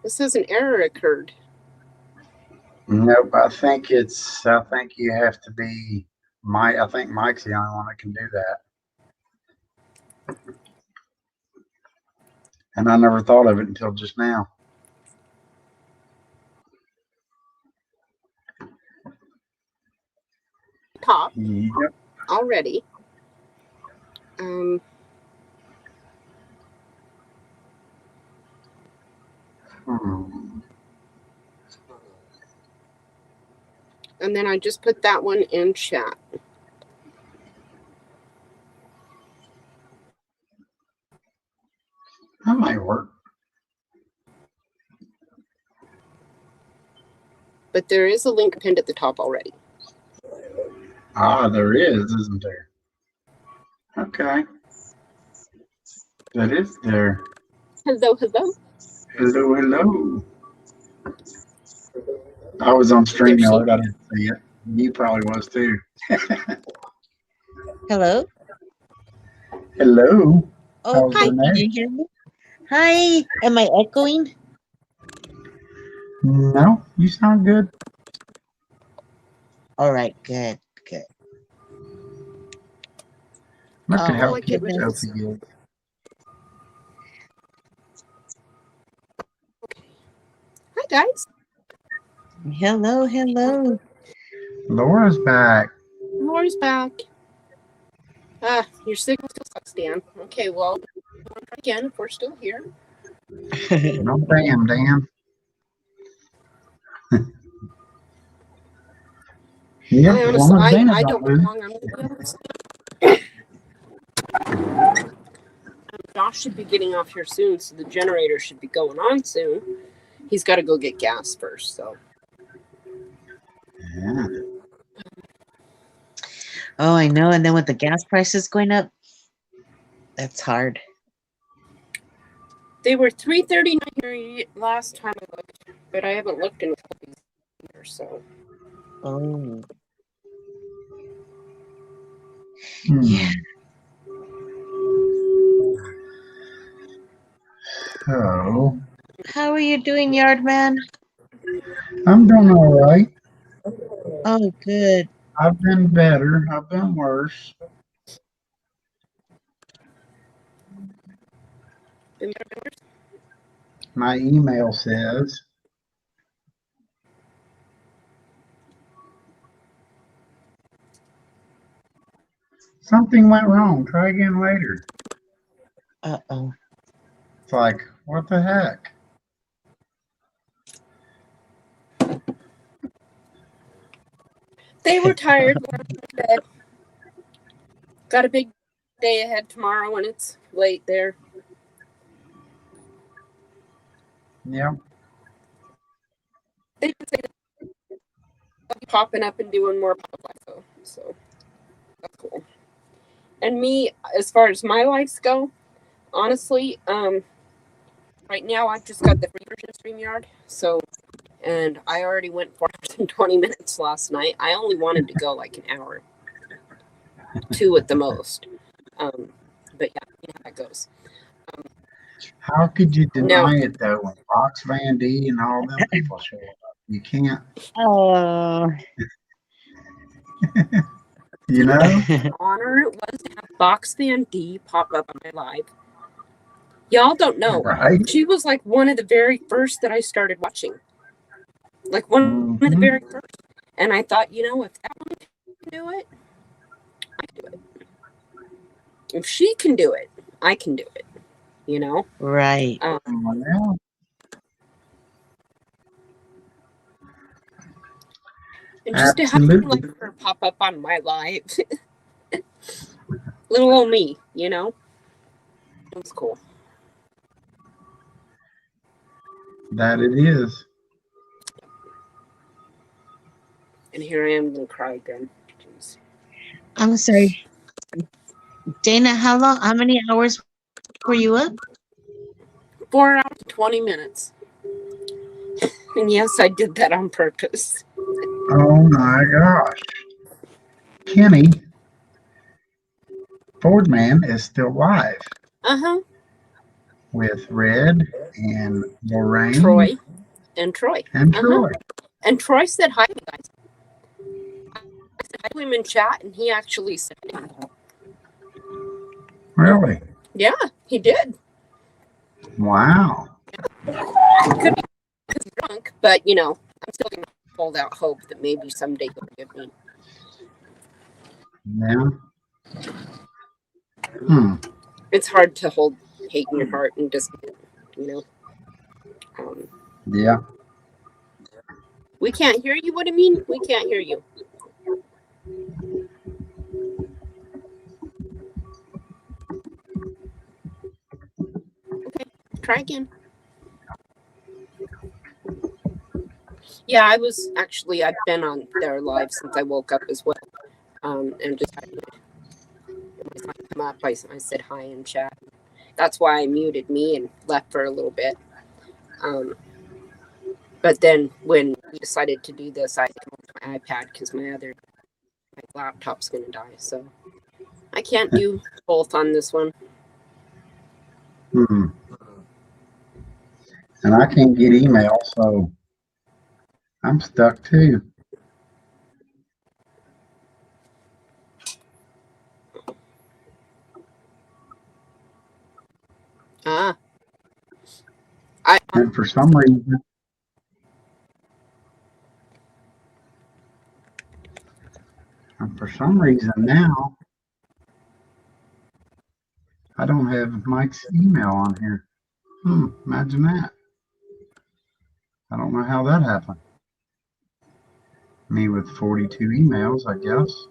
This says an error occurred. Nope, I think you have to be Mike. I think Mike's the only one that can do that. And I never thought of it until just now. Top Yep. already. And then I just put that one in chat. That might work. But there is a link pinned at the top already. Ah, there is, isn't there? Okay. That is there. Hello, hello. Hello, hello. I was on StreamYard. I didn't see it. You probably was too. Hello? Hello. Oh, How's hi. the Can name? you hear me? Hi. Am I echoing? No, you sound good. All right. Good. Good. Look at how Oh, cute goodness. Sophie is. Hi, guys. Hello. Hello. Laura's back. Laura's back. Your signal still sucks, Dan. Okay, well, again, if we're still here. No, damn, Dan. Yep, I honestly, one of Dan I don't know how long I'm going to be able to stay. Josh should be getting off here soon, so the generator should be going on soon. He's got to go get gas first, so. Yeah. Oh, I know. And then with the gas prices going up, that's hard. They were $3.39 here last time I looked, but I haven't looked in a couple of years, so. Oh. Yeah. So, How are you doing, Yardman? I'm doing all right. Oh, good. I've been better. I've been worse. My email says something went wrong. Try again later. Uh-oh. It's like, what the heck? They were tired. Bed. Got a big day ahead tomorrow when it's late there. Yeah. They did say they'll be popping up and doing more pop life though, so that's cool. And me, as far as my lives go, honestly, right now I've just got the free version of StreamYard, so and I already went 4 hours and 20 minutes last night. I only wanted to go like an hour, 2 at the most. But yeah, you know how that goes. How could you Now, deny it though when Fox Van D and all them people show up? You can't, Oh. you know? honor it was to have Box Van D pop up on my live. Y'all don't know. Right? She was like one of the very first that I started watching. Like one of the very first. And I thought, you know, if that one can do it, I can do it. If she can do it, I can do it. You know? Right. Yeah. And just to have Absolutely. like her pop up on my live. Little old me, you know? It was cool. That it is. And here I am gonna cry again. Jeez. I'm sorry. Dana, how many hours were you up? 4 hours and 20 minutes. And yes, I did that on purpose. Oh my gosh. Kenny Fordman is still live Uh-huh. with Red and Lorraine. Troy. And Troy. And Uh-huh. Troy. And Troy said hi to you guys. I said hi to him in chat, and he actually said hi. Really? Yeah, he did. Wow. Could be because he's drunk, but, you know, I'm still going to hold out hope that maybe someday he'll give me. Yeah. It's hard to hold hate in your heart and just, you know. Yeah. We can't hear you. What do you mean? We can't hear you. Okay, try again. Yeah, I've been on their live since I woke up as well. And just when I come up, I said hi in chat. That's why I muted me and left for a little bit. But then when we decided to do this, I moved my iPad because my laptop's gonna die. So I can't do both on this one. And I can't get email, so I'm stuck too. And for some reason now, I don't have Mike's email on here. Imagine that. I don't know how that happened. Me with 42 emails, I guess.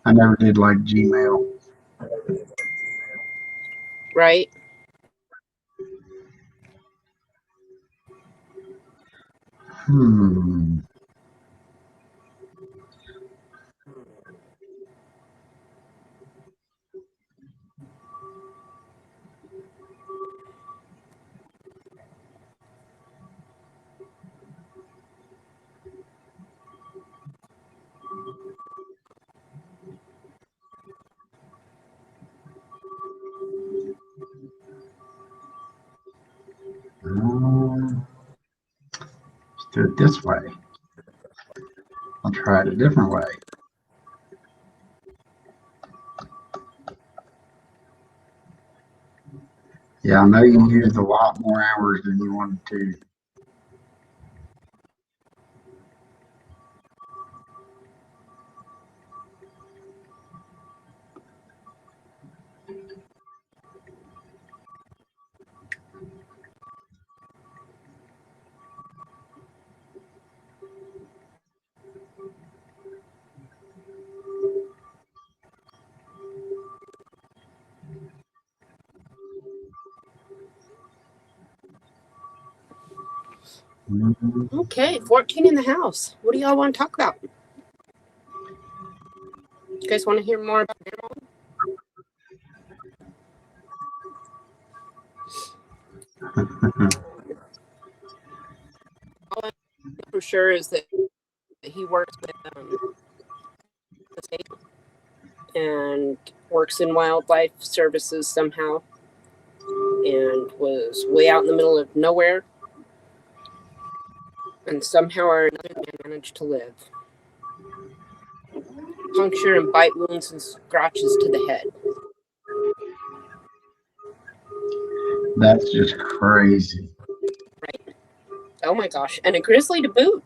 I never did like Gmail. Right. Let's do it this way. I'll try it a different way. Yeah, I know you used a lot more hours than you wanted to. Okay, 14 in the house. What do y'all want to talk about? You guys want to hear more about Grandma? All I know for sure is that he works with the state and works in wildlife services somehow, and was way out in the middle of nowhere, and somehow or another managed to live. Puncture and bite wounds and scratches to the head. That's just crazy. Right. Oh my gosh. And a grizzly to boot.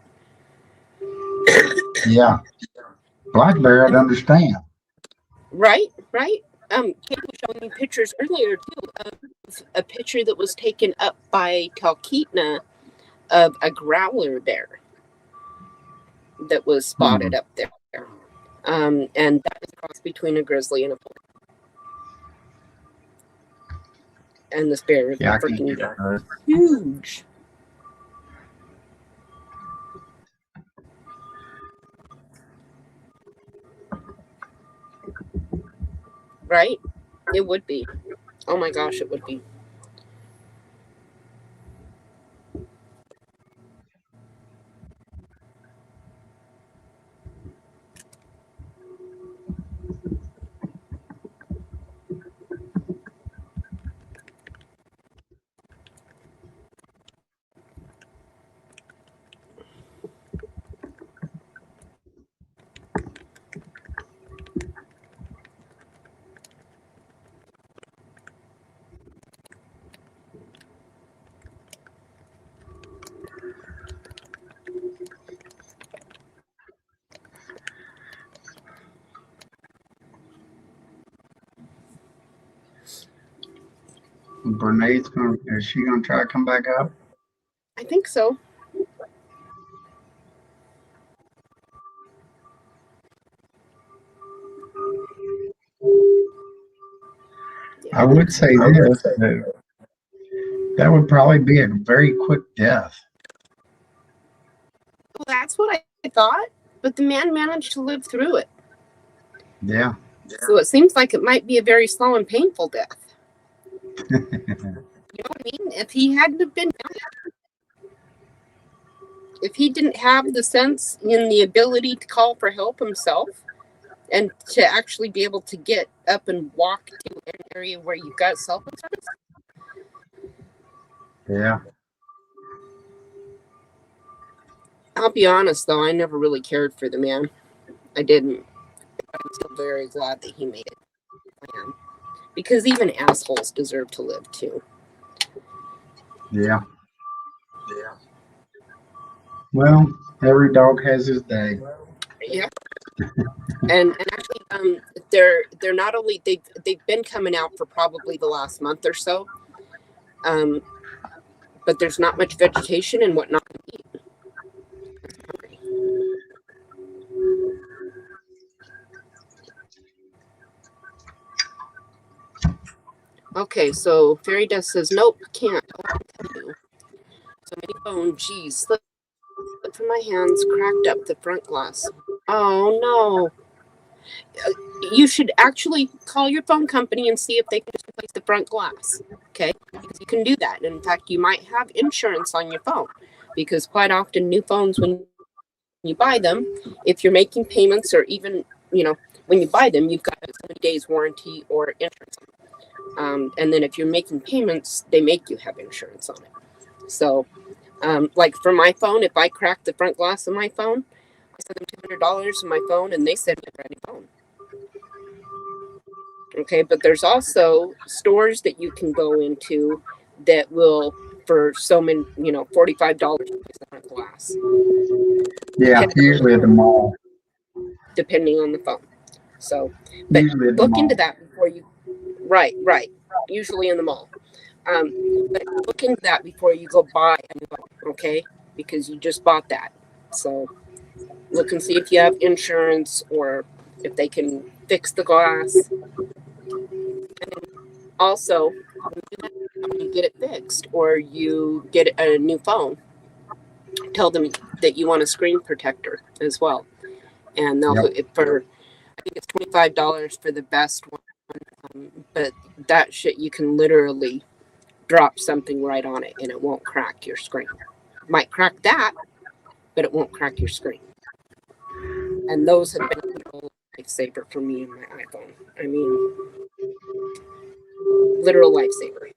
Yeah. Black bear, I'd understand. Right. Kate was showing me pictures earlier too of a picture that was taken up by Talkeetna of a growler bear that was spotted up there. And that is a cross between a grizzly and a polar. And this bear is freaking huge. Right? It would be. Oh my gosh, it would be. Bernade's is she gonna try to come back up? I think so. I would say this, that would probably be a very quick death. Well, that's what I thought, but the man managed to live through it. Yeah. So it seems like it might be a very slow and painful death. You know what I mean? If he hadn't have been, if he didn't have the sense and the ability to call for help himself, and to actually be able to get up and walk to an area where you've got cell phone service. Yeah. I'll be honest though, I never really cared for the man. I didn't. I'm still very glad that he made it. I am. Because even assholes deserve to live too. Yeah. Yeah. Well, every dog has his day. Yeah. and actually they're not only they've been coming out for probably the last month or so. But there's not much vegetation and whatnot to eat. Okay, so Fairy Dust says, nope, can't. I tell you. So many bone, geez, slipped from my hands, cracked up the front glass. Oh, no. You should actually call your phone company and see if they can just replace the front glass, okay? Because you can do that. And in fact, you might have insurance on your phone, because quite often new phones, when you buy them, if you're making payments or even, when you buy them, you've got a 7 days warranty or insurance on it. And then if you're making payments, they make you have insurance on it. So, like for my phone, if I crack the front glass of my phone, I send them $200 on my phone and they send me a brand new phone. Okay, but there's also stores that you can go into that will, for so many, $45 replace the front glass. Yeah, usually at the mall. Depending on the phone. So, but look into that before you. Right. Usually in the mall. But look into that before you go buy a new phone, okay? Because you just bought that. So look and see if you have insurance or if they can fix the glass. And also, when you get it fixed or you get a new phone, tell them that you want a screen protector as well, and they'll for I think it's $25 for the best one, but that shit you can literally drop something right on it and it won't crack your screen. It might crack that, but it won't crack your screen. And those have been a real lifesaver for me and my iPhone. I mean, literal lifesaver.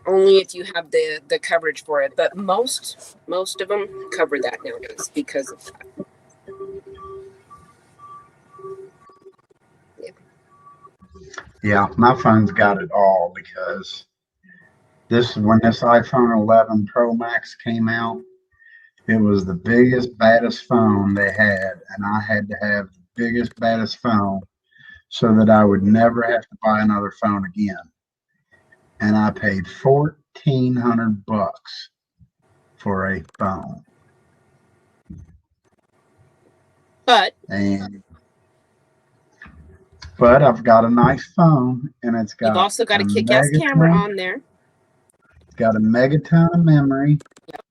Only if you have the coverage for it, but most of them cover that nowadays because of that. Yeah, my phone's got it all because when this iPhone 11 Pro Max came out, it was the biggest, baddest phone they had, and I had to have the biggest, baddest phone so that I would never have to buy another phone again. And I paid $1,400 for a phone. But I've got a nice phone, and it's got. You've also got a kick-ass camera on there. It's got a megaton of memory. Yep.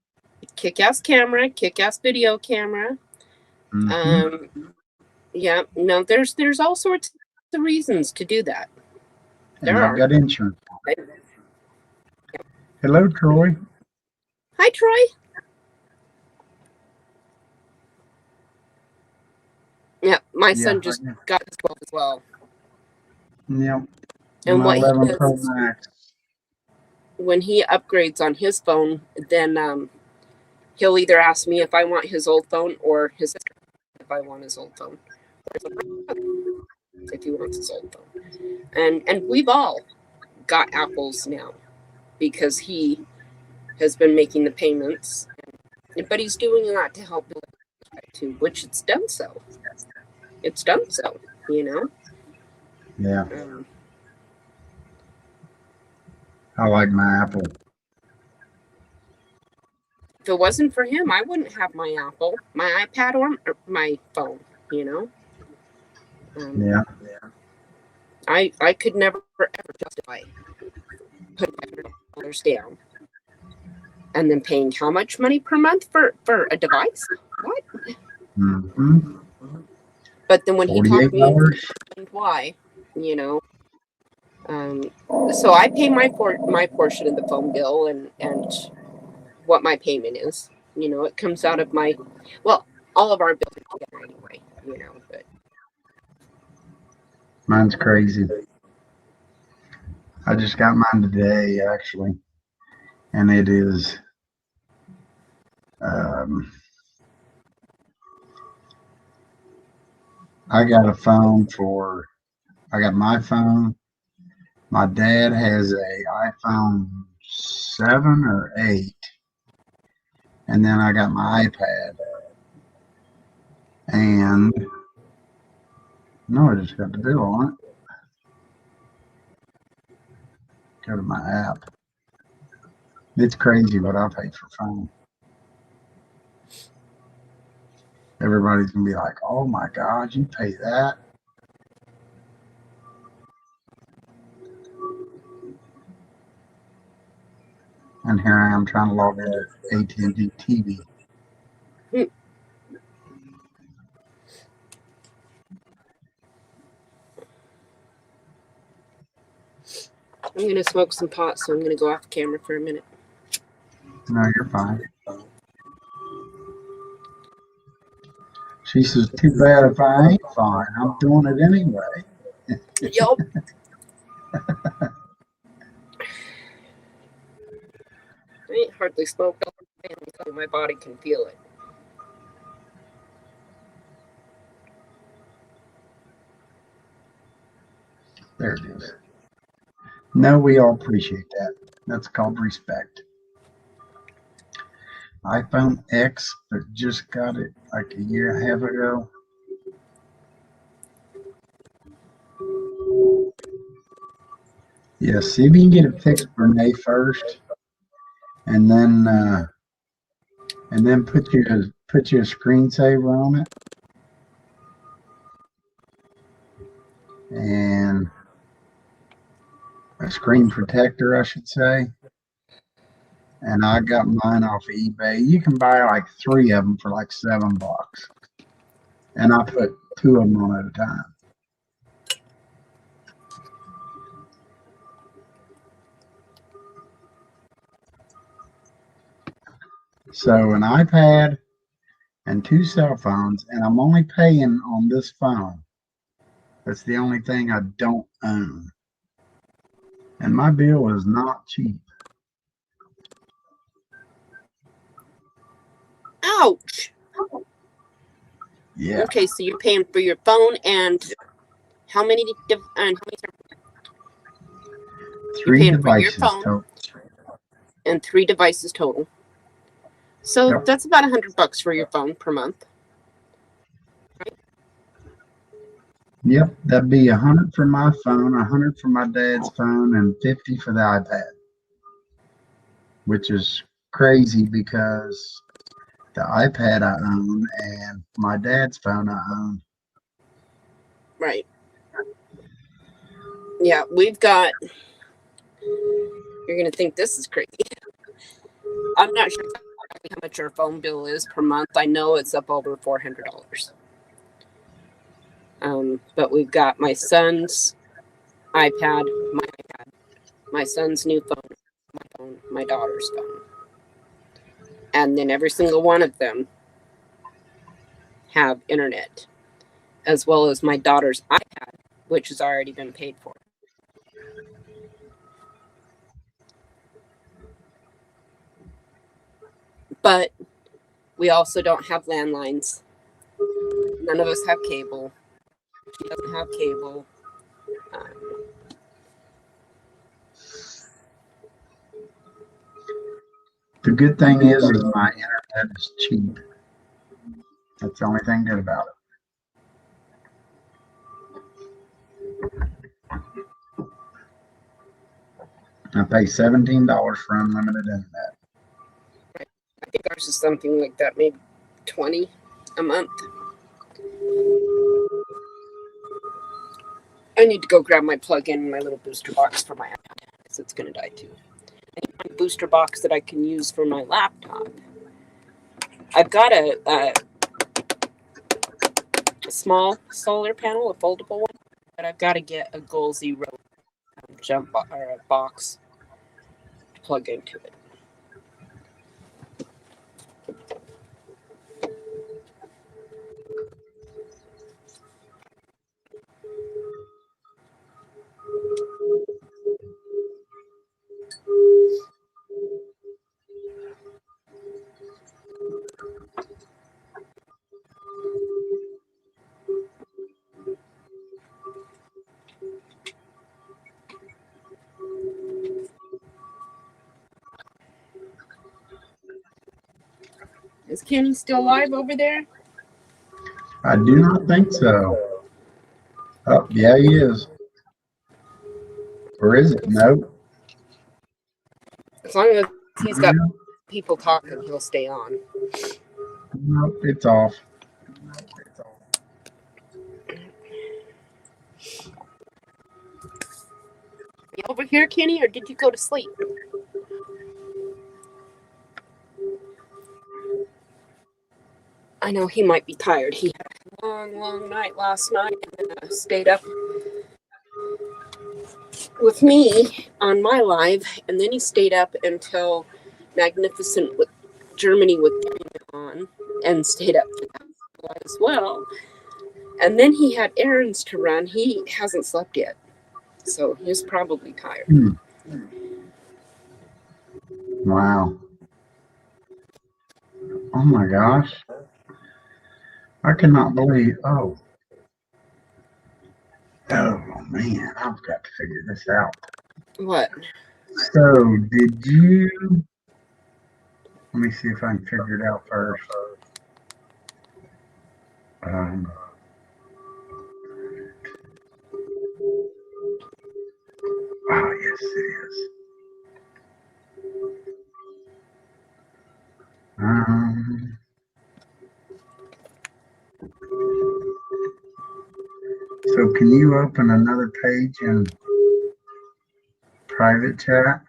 Kick-ass camera, kick-ass video camera. Yeah. No, there's all sorts of reasons to do that. And I've got insurance. Hello, Troy. Hi, Troy. Yeah, my son just got his 12 as well. Yep. And what he 11 Pro does, Max. when he upgrades on his phone, then he'll either ask me if I want his old phone or his sister if I want his old phone. If he wants his old phone. And we've all got Apples now because he has been making the payments. But he's doing a lot to help build too, which it's done so. It's done so, you know? Yeah. I like my Apple. If it wasn't for him, I wouldn't have my Apple, my iPad, or my phone, you know? Yeah. I could never, ever justify putting $500 down and then paying how much money per month for a device? What? Mm-hmm. But then when he talked me $48. Why, you know, so I pay my portion of the phone bill and what my payment is. You know, it comes out of my, well, all of our bills together anyway. You know, but Mine's crazy. I just got mine today, actually, and it is. I got a phone I got my phone. My dad has a iPhone 7 or 8. And then I got my iPad. And no, I just got the bill on it. Go to my app. It's crazy what I pay for phone. Everybody's gonna be like, "Oh my God, you pay that?" And here I am trying to log into AT&T TV. I'm gonna smoke some pot, so I'm gonna go off camera for a minute. No, you're fine. She says, "Too bad if I ain't fine. I'm doing it anyway." Yup. I ain't hardly smoked all day until my body can feel it. There it is. No, we all appreciate that. That's called respect. iPhone X, but just got it like a year and a half ago. Yeah, see if you can get it fixed for May 1st, and then put your screensaver on it, and a screen protector, I should say. And I got mine off of eBay. You can buy like 3 of them for like $7. And I put 2 of them on at a time. So an iPad and 2 cell phones, and I'm only paying on this phone. That's the only thing I don't own. And my bill is not cheap. Ouch. Yeah. Okay, so you're paying for your phone and how many? And how many? 3 paying for your devices phone total. and 3 devices total. So Yep. that's about $100 for your phone per month. Yep, that'd be 100 for my phone, 100 for my dad's phone, and 50 for the iPad. Which is crazy because the iPad I own and my dad's phone I own. Right. Yeah, we've got. You're gonna think this is crazy. I'm not sure exactly how much your phone bill is per month. I know it's up over $400. But we've got my son's iPad, my son's new phone, my daughter's phone. And then every single one of them have internet, as well as my daughter's iPad, which has already been paid for. But we also don't have landlines. None of us have cable. She doesn't have cable. The good thing is my internet is cheap. That's the only thing good about it. I pay $17 for unlimited internet. I think ours is something like that, maybe $20 a month. I need to go grab my plug-in and my little booster box for my iPad because it's going to die too. I need my booster box that I can use for my laptop. I've got a small solar panel, a foldable one, but I've got to get a Goal Zero or a box to plug into it. Is Kenny still alive over there? I do not think so. Oh, yeah, he is. Or is it? No. As long as he's got people talking, he'll stay on. Nope, it's off. You over here, Kenny, or did you go to sleep? I know he might be tired. He had a long night last night and stayed up with me on my live, and then he stayed up until Magnificent with Germany was on and stayed up for that as well. And then he had errands to run. He hasn't slept yet, so he's probably tired. Wow. Oh my gosh. I cannot believe. Oh man, I've got to figure this out. What? So did you, let me see if I can figure it out first. Oh yes it is. So can you open another page and private chat.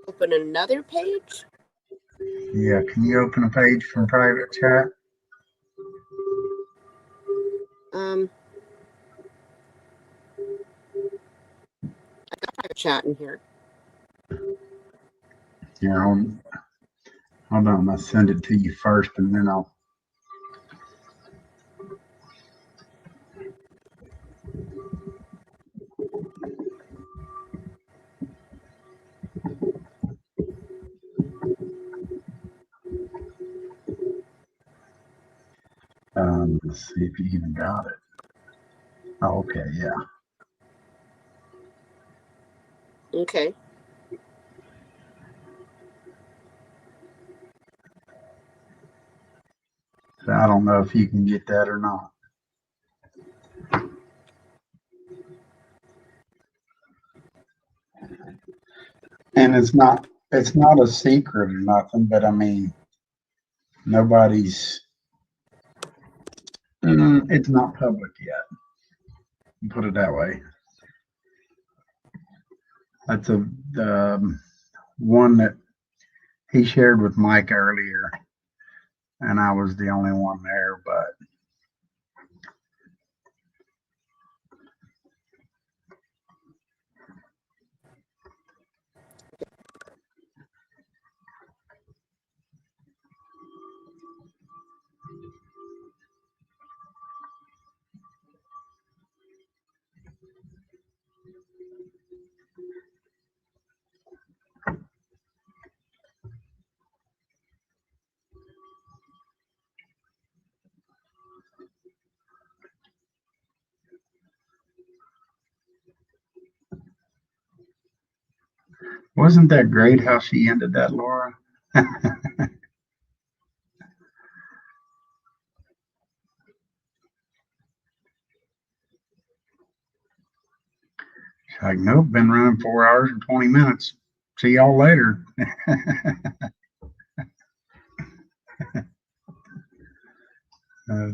Open another page. Yeah, can you open a page from private chat? I got private chat in here. Yeah, hold on. I'll send it to you first, and then I'll. Let's see if you even got it. Oh, okay, yeah. Okay. So I don't know if you can get that or not. And it's not a secret or nothing, but I mean, nobody's. It's not public yet. Put it that way. That's the one that he shared with Mike earlier, and I was the only one there, but. Wasn't that great how she ended that, Laura? She's like, nope, been running 4 hours and 20 minutes. See y'all later. uh,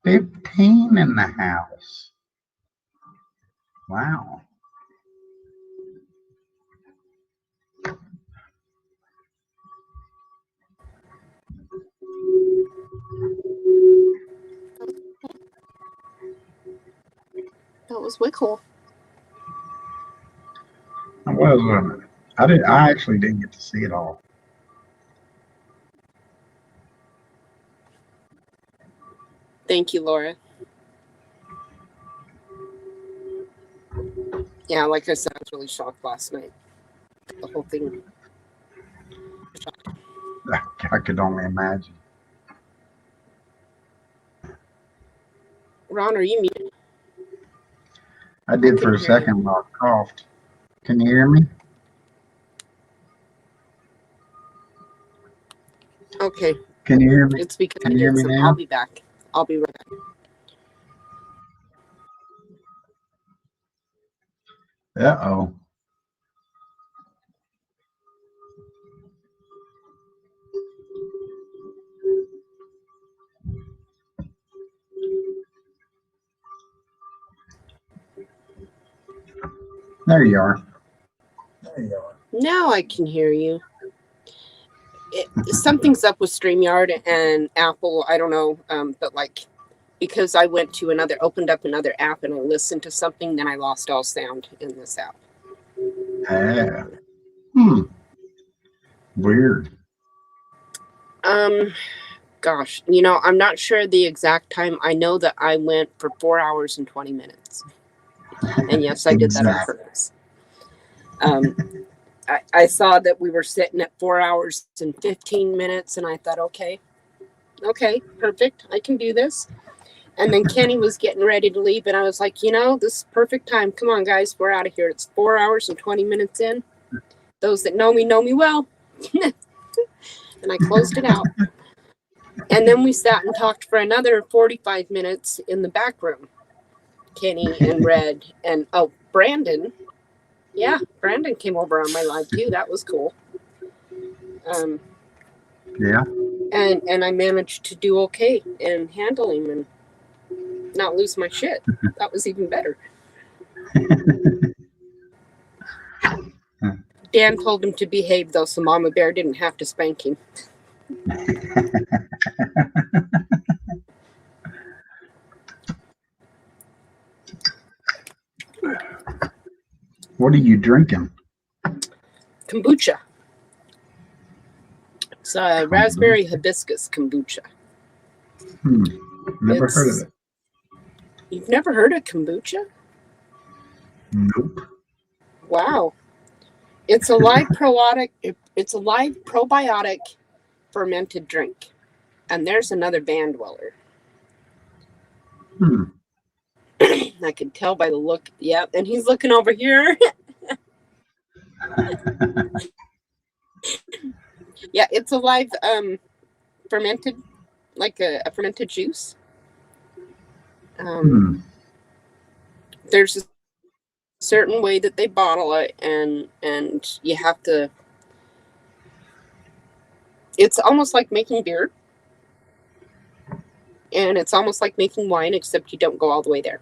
15 in the house. Wow. That was Wickle. It was, wasn't it? I actually didn't get to see it all. Thank you, Laura. Yeah, like I said, I was really shocked last night. The whole thing. I could only imagine. Ron, are you muted? I did for a second while I coughed. Can you hear me? Okay. Can you hear me? It's because Can I you hear did me some. now? I'll be back. I'll be right back. Uh-oh. There you are. Now I can hear you. Something's up with StreamYard and Apple. I don't know, but like because I went to opened up another app and I listened to something, then I lost all sound in this app. Yeah. Weird. Gosh, you know, I'm not sure the exact time. I know that I went for 4 hours and 20 minutes. And yes, I did that on Exactly. purpose. I saw that we were sitting at 4 hours and 15 minutes, and I thought, okay, perfect. I can do this. And then Kenny was getting ready to leave, and I was like, you know, this is perfect time. Come on, guys, we're out of here. It's 4 hours and 20 minutes in. Those that know me well. And I closed it out. And then we sat and talked for another 45 minutes in the back room. Kenny and Red and Brandon. Yeah, Brandon came over on my live too. That was cool. Yeah. And I managed to do okay and handle him and not lose my shit. That was even better. Dan told him to behave though, so Mama Bear didn't have to spank him. What are you drinking? Kombucha. It's raspberry hibiscus kombucha. Never heard of it. You've never heard of kombucha? Nope. Wow. It's a live probiotic. It's a live probiotic fermented drink. And there's another van dweller. I can tell by the look. Yep, and he's looking over here. Yeah, it's a live fermented, like a fermented juice. There's a certain way that they bottle it, and you have to. It's almost like making beer, and it's almost like making wine, except you don't go all the way there.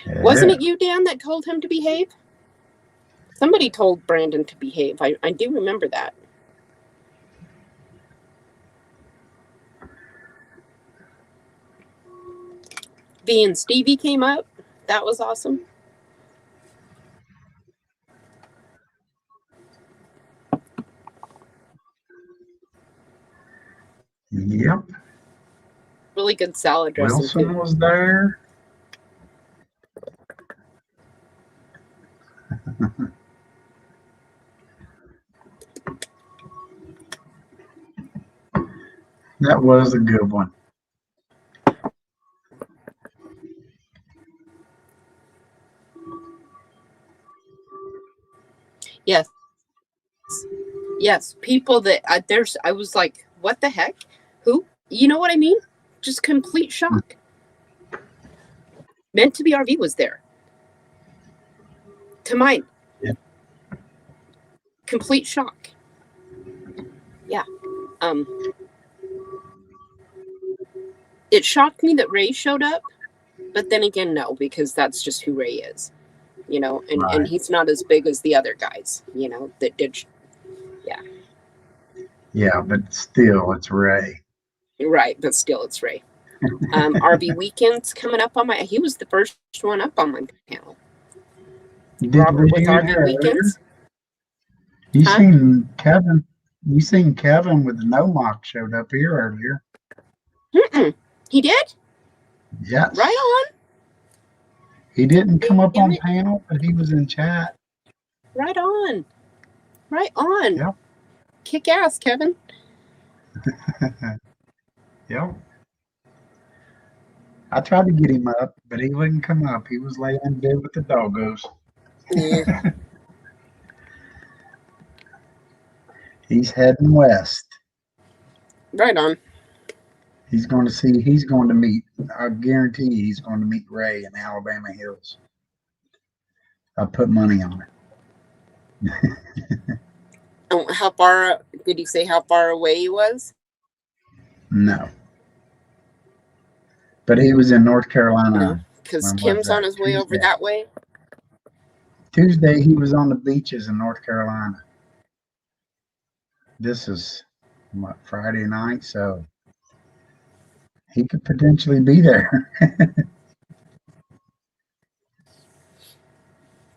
Yeah. Wasn't it you, Dan, that told him to behave? Somebody told Brandon to behave. I do remember that. V and Stevie came up. That was awesome. Yep. Really good salad dressing. Wilson was there. That was a good one. Yes. Yes. People that I was like, what the heck? Who? You know what I mean? Just complete shock. Meant to be RV was there. To mine. Yep. Complete shock. Yeah. It shocked me that Ray showed up, but then again, no, because that's just who Ray is, you know, and he's not as big as the other guys, you know, that did. Yeah. Yeah, but still, it's Ray. Right, but still, it's Ray. RV Weekends coming up on he was the first one up on my panel. Robert with RV Weekends. You seen Kevin? You seen Kevin with the No Mock showed up here earlier? He did? Yes. Right on. He didn't come up on panel, but he was in chat. Right on. Right on. Yep. Kick ass, Kevin. Yep. I tried to get him up, but he wouldn't come up. He was laying in bed with the doggos. Yeah. He's heading west. Right on. He's going to meet, I guarantee he's going to meet Ray in Alabama Hills. I put money on it. How far, did he say how far away he was? No. But he was in North Carolina. Because Kim's on his way over that way. Tuesday, he was on the beaches in North Carolina. This is what, Friday night, so he could potentially be there.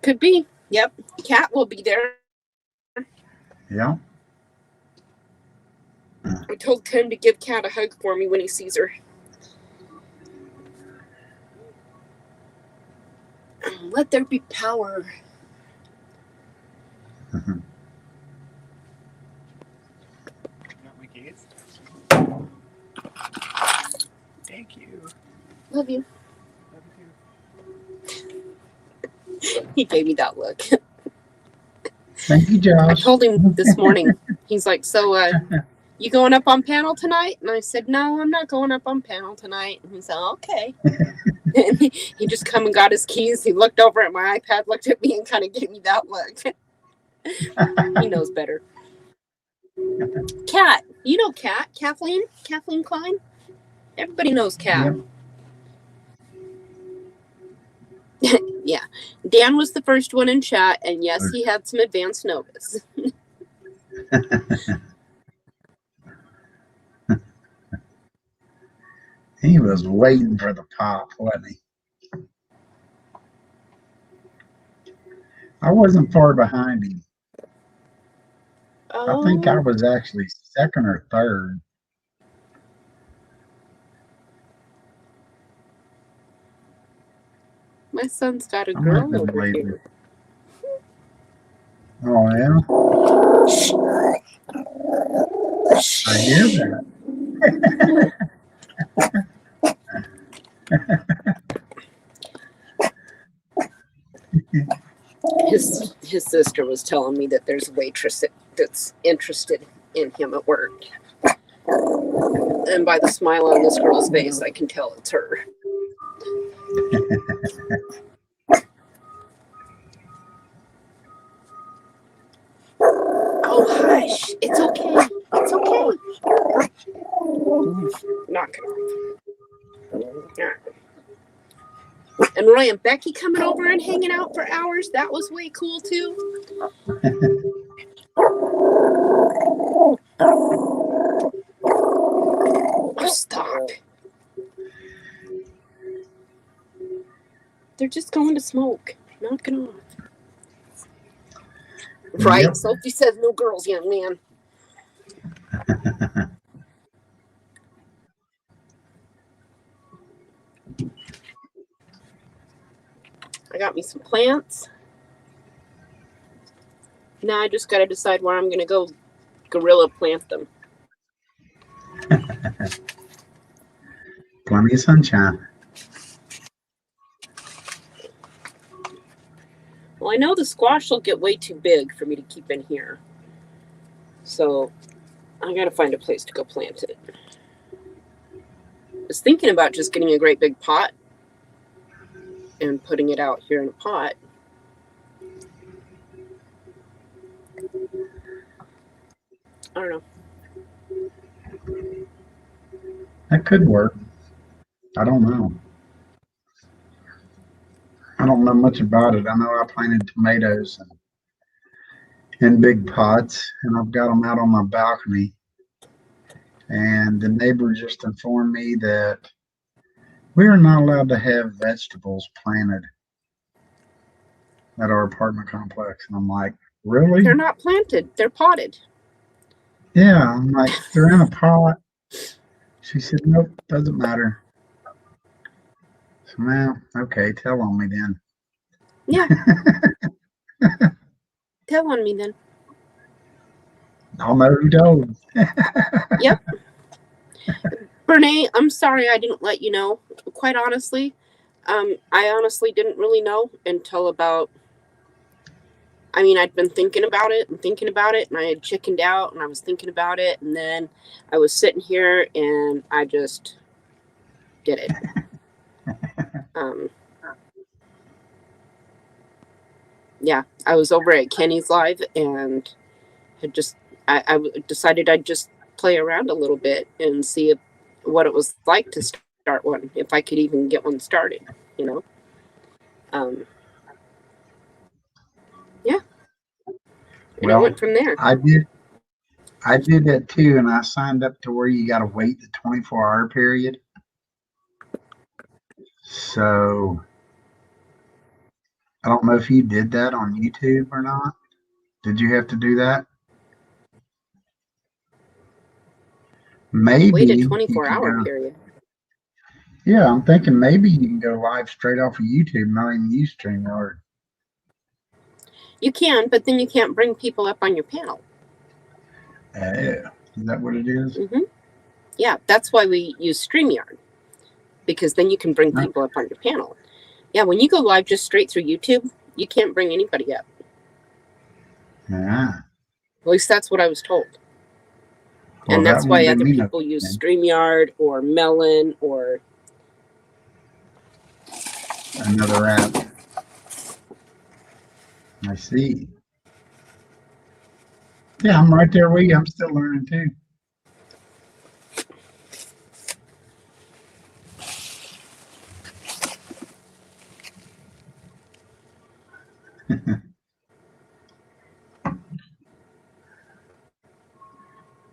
Could be. Yep. Cat will be there. Yeah. I told Tim to give Kat a hug for me when he sees her. Let there be power. Thank you. Love you. He gave me that look. Thank you, I Josh. told him this morning. He's like, so you going up on panel tonight? And I said, no, I'm not going up on panel tonight. And he said, okay. And he just come and got his keys. He looked over at my iPad, looked at me, and kind of gave me that look. He knows better. Kat, you know Kat, Kathleen Klein. Everybody knows Kat. Yep. Yeah, Dan was the first one in chat, and yes, he had some advance notice. He was waiting for the pop, wasn't he? I wasn't far behind him. I think I was actually second or third. My son's got a I might have girl been over later. here. Oh, yeah? I hear that. His sister was telling me that there's a waitress that's interested in him at work. And by the smile on this girl's face, I can tell it's her. Oh, hush. It's okay. It's okay. Knock it off. And Roy and Becky coming over and hanging out for hours. That was way cool, too. Oh, stop. They're just going to smoke. Knock it off. Right? Yep. Sophie says no girls, young man. I got me some plants. Now I just got to decide where I'm going to go gorilla plant them. Plenty of sunshine. Well, I know the squash will get way too big for me to keep in here. So I got to find a place to go plant it. I was thinking about just getting a great big pot and putting it out here in a pot. I don't know. That could work. I don't know. I don't know much about it. I know I planted tomatoes in big pots, and I've got them out on my balcony. And the neighbor just informed me that we are not allowed to have vegetables planted at our apartment complex. And I'm like, really? They're not planted. They're potted. Yeah, I'm like, they're in a pot. She said, nope, doesn't matter. So, well, okay, tell on me then. Yeah. Tell on me then. I'll know who told. Yep. Brene, I'm sorry I didn't let you know. Quite honestly, I honestly didn't really know until about, I'd been thinking about it, and I had chickened out, and I was thinking about it, and then I was sitting here, and I just did it. Yeah, I was over at Kenny's live, and had just, I decided I'd just play around a little bit and see what it was like to start one, if I could even get one started, you know? Yeah. And Well, it went from there. I did that too, and I signed up to where you got to wait the 24-hour period. So I don't know if you did that on YouTube or not. Did you have to do that? Maybe. Wait a you 24-hour can go- period. Yeah, I'm thinking maybe you can go live straight off of YouTube, not even use StreamYard. You can, but then you can't bring people up on your panel. Is that what it is? Mm-hmm. Yeah, that's why we use StreamYard, because then you can bring people up on your panel. Yeah, when you go live just straight through YouTube, you can't bring anybody up. Yeah. At least that's what I was told. Well, And that's that why wouldn't other be no people use thing. StreamYard or Melon or Another app. I see. Yeah, I'm right there with you. I'm still learning too.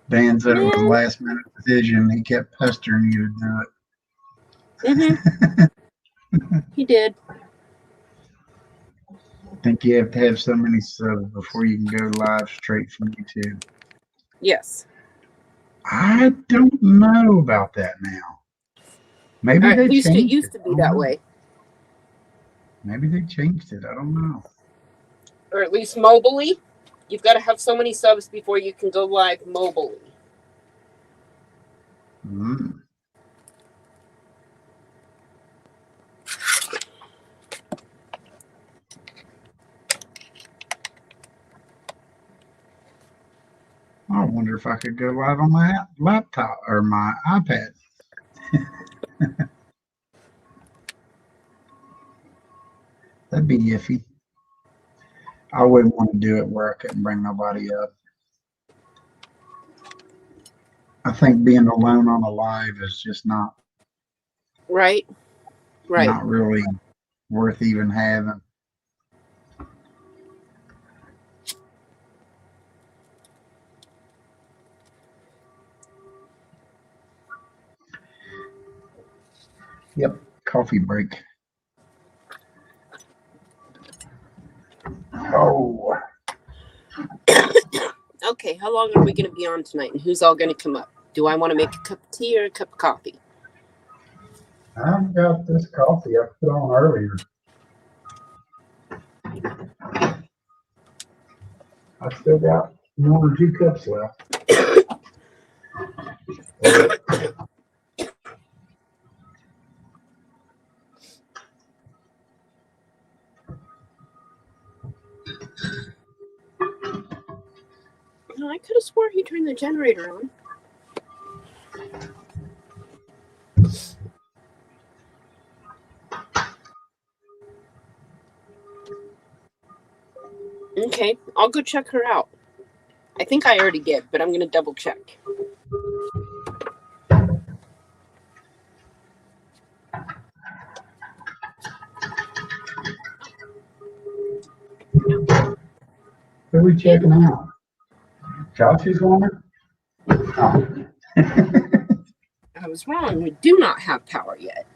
Dan said it was a last minute decision. He kept pestering you to do it. Mm-hmm. He did. I think you have to have so many subs before you can go live straight from YouTube. Yes. I don't know about that now. Maybe they It changed used to be that way. Maybe they changed it. I don't know. Or at least mobily. You've got to have so many subs before you can go live mobily. Mm. I wonder if I could go live on my laptop or my iPad. That'd be iffy. I wouldn't want to do it where I couldn't bring nobody up. I think being alone on a live is just not Right. not really worth even having. Yep, coffee break. Oh. Okay, how long are we going to be on tonight, and who's all going to come up? Do I want to make a cup of tea or a cup of coffee? I've got this coffee I put on earlier. I still got 1 or 2 cups left. No, I could have swore he turned the generator on. Okay, I'll go check her out. I think I already did, but I'm going to double check. Who are we checking out? Josh's woman? Oh. I was wrong. We do not have power yet.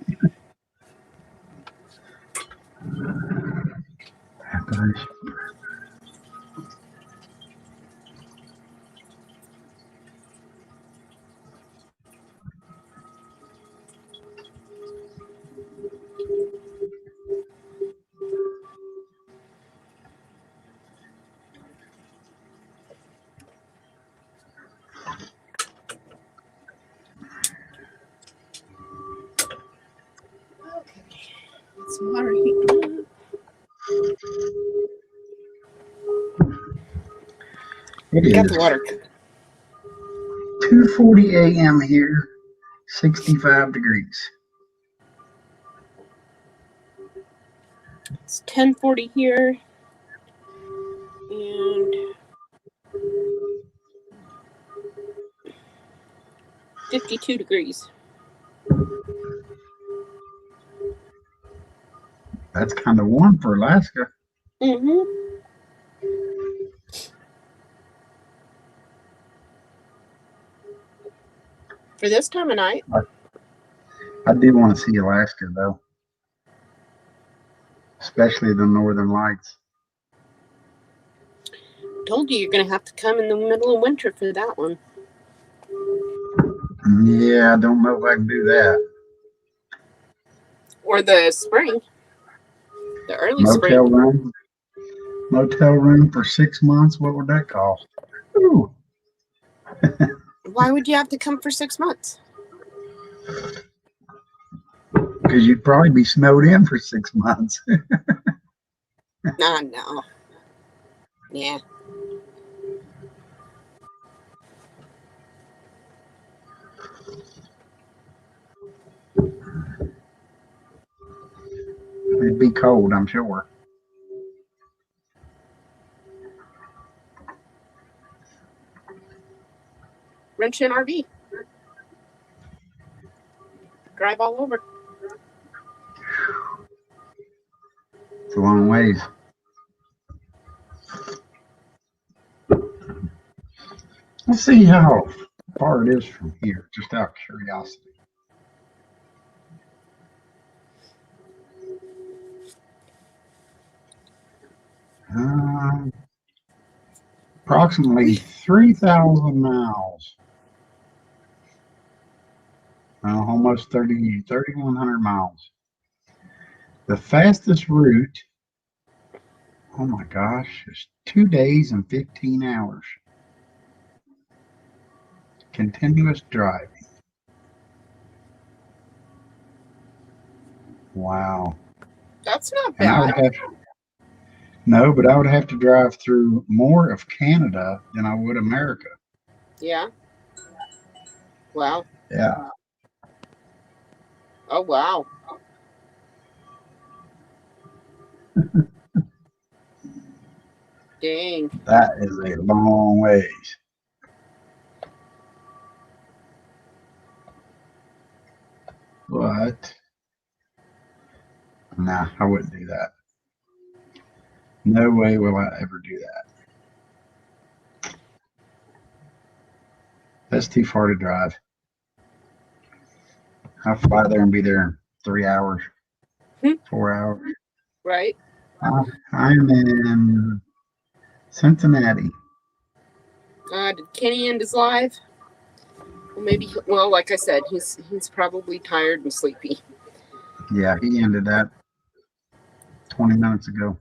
Some water heating up. It Got is the water. 2:40 a.m. here, 65 degrees. It's 10:40 here. And 52 degrees. That's kind of warm for Alaska. Mm-hmm. For this time of night. I do want to see Alaska though, especially the northern lights. Told you you're going to have to come in the middle of winter for that one. Yeah, I don't know if I can do that. Or the spring, the early Motel spring. room. Motel room for 6 months. What would that cost? Ooh. Why would you have to come for 6 months? Because you'd probably be snowed in for 6 months. No. Yeah. It'd be cold, I'm sure. Rent you an RV. Drive all over. It's a long ways. Let's see how far it is from here, just out of curiosity. Approximately 3,000 miles. Almost 3,100 miles. The fastest route, oh my gosh, is 2 days and 15 hours. Continuous driving. Wow. That's not And I would bad. no, but I would have to drive through more of Canada than I would America. Yeah. Wow. Yeah. Oh, wow. Dang. That is a long ways. But nah, I wouldn't do that. No way will I ever do that. That's too far to drive. I'll fly there and be there in 3 hours, 4 hours. Right. I'm in Cincinnati. Did Kenny end his live? Well, maybe. Well, like I said, he's probably tired and sleepy. Yeah, he ended that 20 minutes ago.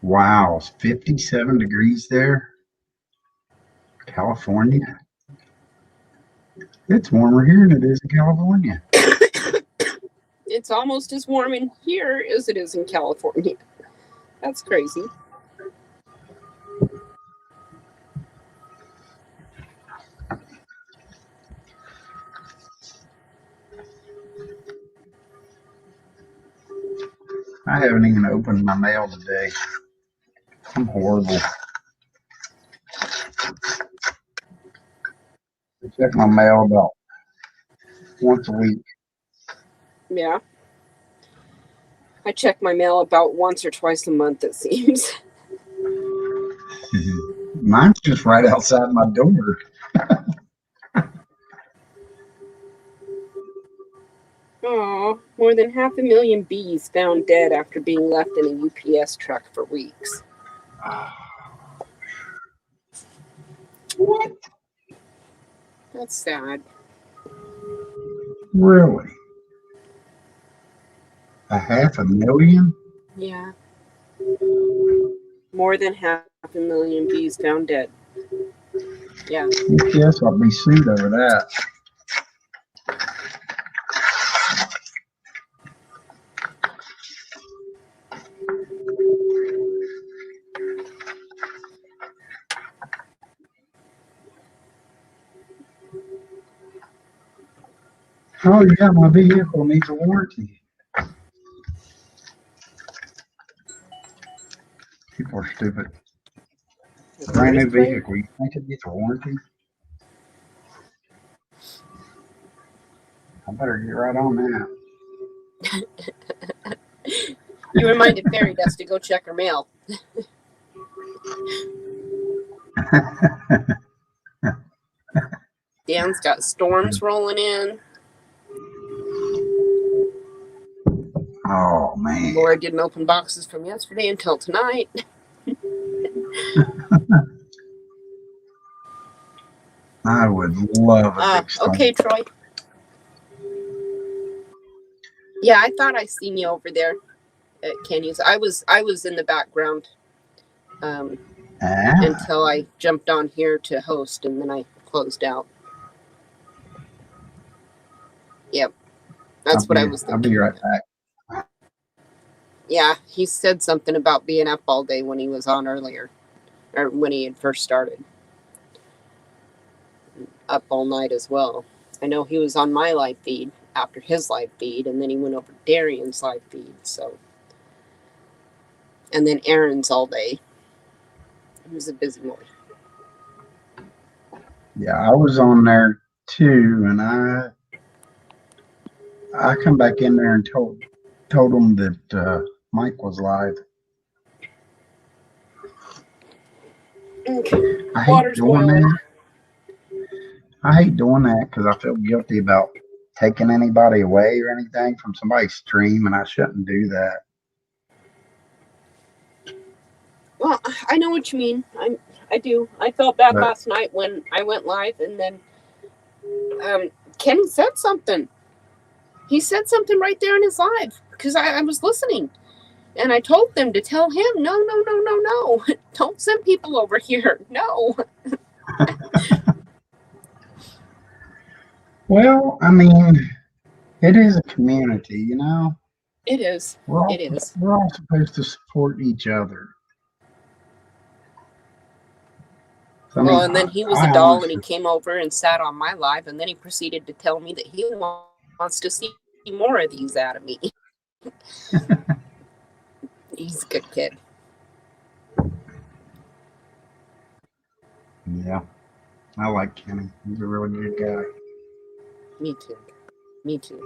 Wow, it's 57 degrees there. California. It's warmer here than it is in California. It's almost as warm in here as it is in California. That's crazy. I haven't even opened my mail today. I'm horrible. I check my mail about once a week. Yeah. I check my mail about once or twice a month, it seems. Mine's just right outside my door. Oh, more than 500,000 bees found dead after being left in a UPS truck for weeks. What? That's sad. Really? 500,000? Yeah. More than 500,000 bees found dead. Yeah. Yes, I'll be sued over that. Oh yeah, my vehicle needs a warranty. People are stupid. Brand new vehicle, you think it gets a warranty? I better get right on that. You reminded Mary Dust to go check her mail. Dan's got storms rolling in. Oh man. Laura didn't open boxes from yesterday until tonight. I would love a big storm. Okay, Troy. Yeah, I thought I seen you over there at Kenny's. I was in the background until I jumped on here to host, and then I closed out. Yep, that's what I was thinking. I'll be right back. Yeah, he said something about being up all day when he was on earlier, or when he had first started. Up all night as well. I know he was on my live feed after his live feed, and then he went over to Darian's live feed. So, and then Aaron's all day. He was a busy boy. Yeah, I was on there too, and I come back in there and told him that Mike was live. Okay. I hate doing that. I hate doing that because I feel guilty about taking anybody away or anything from somebody's stream, and I shouldn't do that. Well, I know what you mean. I do. I felt bad last night when I went live, and then Kenny said something. He said something right there in his live because I was listening, and I told them to tell him, no, don't send people over here. No. Well, I mean, it is a community, you know. It is. It is. We're all supposed to support each other. So, Well, and then he was a doll, and he came over and sat on my live, and then he proceeded to tell me that he wants to see more of these out of me. He's a good kid. Yeah, I like Kenny. He's a really good guy. Me too. Me too.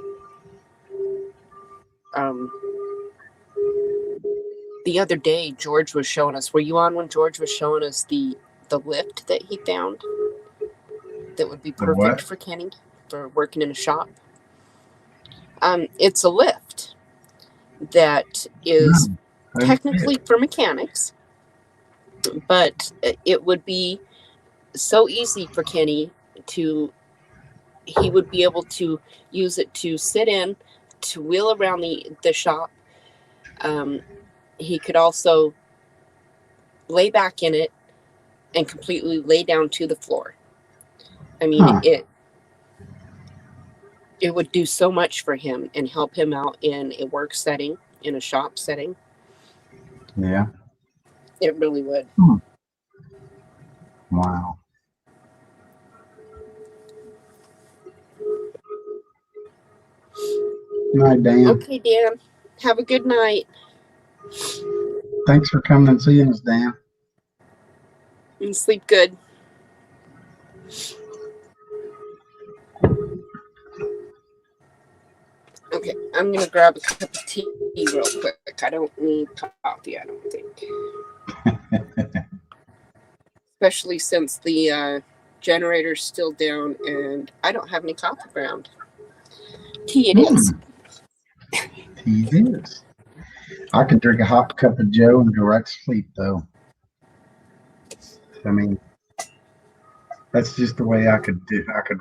The other day, George was showing us. Were you on when George was showing us the lift that he found that would be perfect for Kenny for working in a shop? It's a lift that is technically for mechanics, but it would be so easy for Kenny to. He would be able to use it to sit in, to wheel around the shop. He could also lay back in it and completely lay down to the floor. I mean, it would do so much for him and help him out in a work setting, in a shop setting. Yeah. It really would. Wow. Good night, Dan. Okay, Dan. Have a good night. Thanks for coming and seeing us, Dan. And sleep good. Okay, I'm going to grab a cup of tea real quick. I don't need coffee, I don't think. Especially since the generator's still down and I don't have any coffee ground. Tea it is. Tea it is. I could drink a hot cup of Joe and go right to sleep, though. I mean, that's just the way I could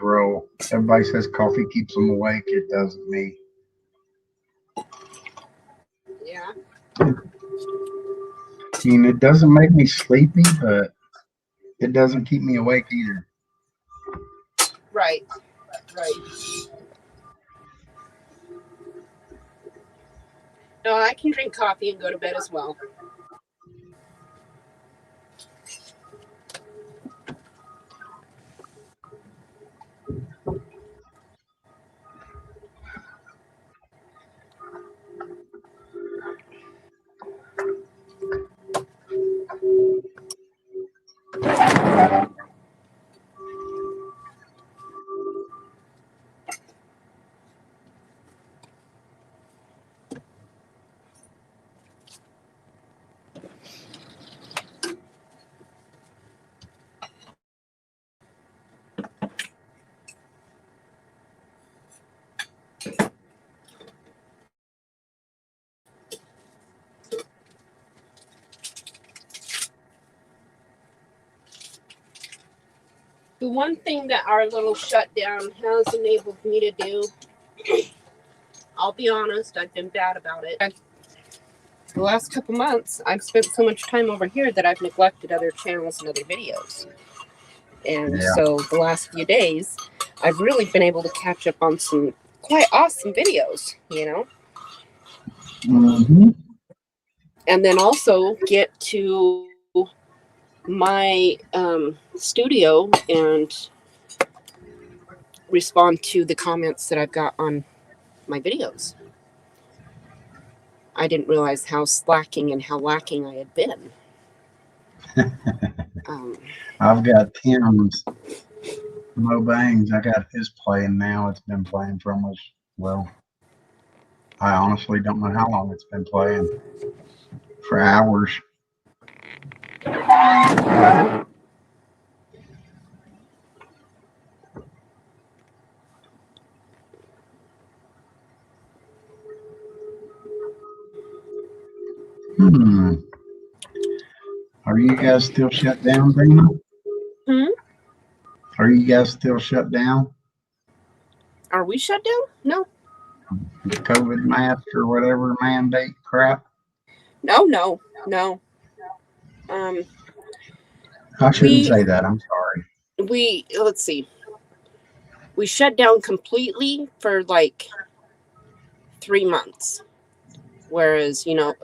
roll. Everybody says coffee keeps them awake. It doesn't me. Yeah. I mean, it doesn't make me sleepy, but it doesn't keep me awake either. Right. No, I can drink coffee and go to bed as well. the one thing that our little shutdown has enabled me to do, I'll be honest, I've been bad about it. The last couple months, I've spent so much time over here that I've neglected other channels and other videos. And so the last few days, I've really been able to catch up on some quite awesome videos, you know? Mm-hmm. And then also get to my studio and respond to the comments that I've got on my videos. I didn't realize how slacking and how lacking I had been. I've got Tim's Mo Bangs. I got his playing now. It's been playing for almost, well, I honestly don't know how long it's been playing. For hours. Are you guys still shut down, Dana? Are you guys still shut down? Are we shut down? No. The COVID mask or whatever mandate crap? No. I shouldn't say that. I'm sorry. Let's see. We shut down completely for like 3 months. Whereas, you know,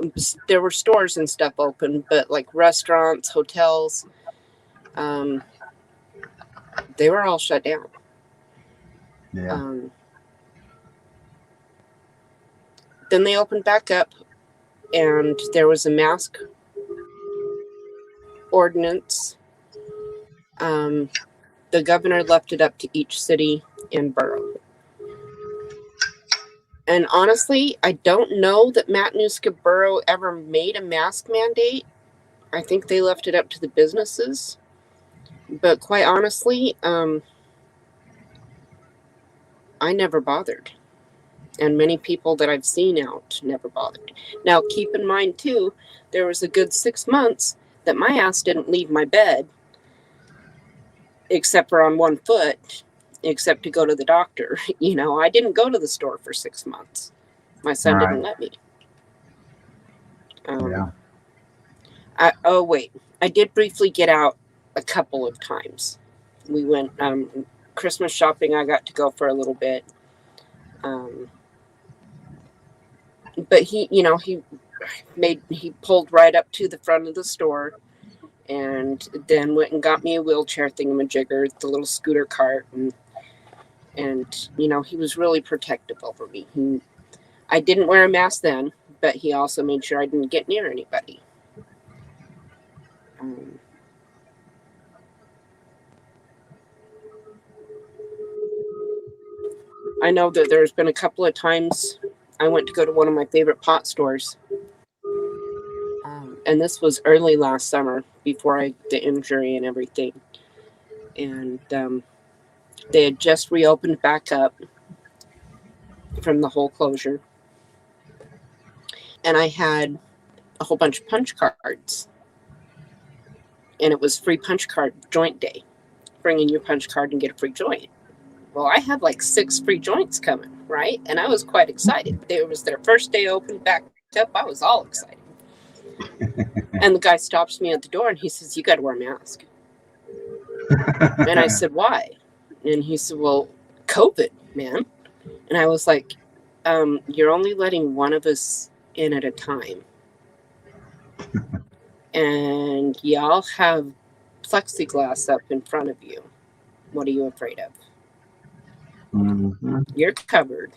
there were stores and stuff open, but like restaurants, hotels, they were all shut down. Yeah. Then they opened back up, and there was a mask ordinance. The governor left it up to each city and borough. And honestly, I don't know that Matanuska Borough ever made a mask mandate. I think they left it up to the businesses. But quite honestly, I never bothered. And many people that I've seen out never bothered. Now, keep in mind, too, there was a good 6 months that my ass didn't leave my bed, except for on one foot, except to go to the doctor. You know, I didn't go to the store for 6 months. My son didn't let me. I did briefly get out a couple of times. We went Christmas shopping. I got to go for a little bit. But he pulled right up to the front of the store and then went and got me a wheelchair thingamajigger, the little scooter cart, and you know, he was really protective over me. I didn't wear a mask then, but he also made sure I didn't get near anybody. I know that there's been a couple of times I went to go to one of my favorite pot stores. And this was early last summer before the injury and everything. And they had just reopened back up from the whole closure. And I had a whole bunch of punch cards. And it was free punch card joint day. Bring in your punch card and get a free joint. Well, I had like 6 free joints coming, right? And I was quite excited. It was their first day open back up. I was all excited. And the guy stops me at the door and he says, "You got to wear a mask." And I said, "Why?" And he said, "Well, COVID, man." And I was like, "You're only letting one of us in at a time. And y'all have plexiglass up in front of you. What are you afraid of? You're covered.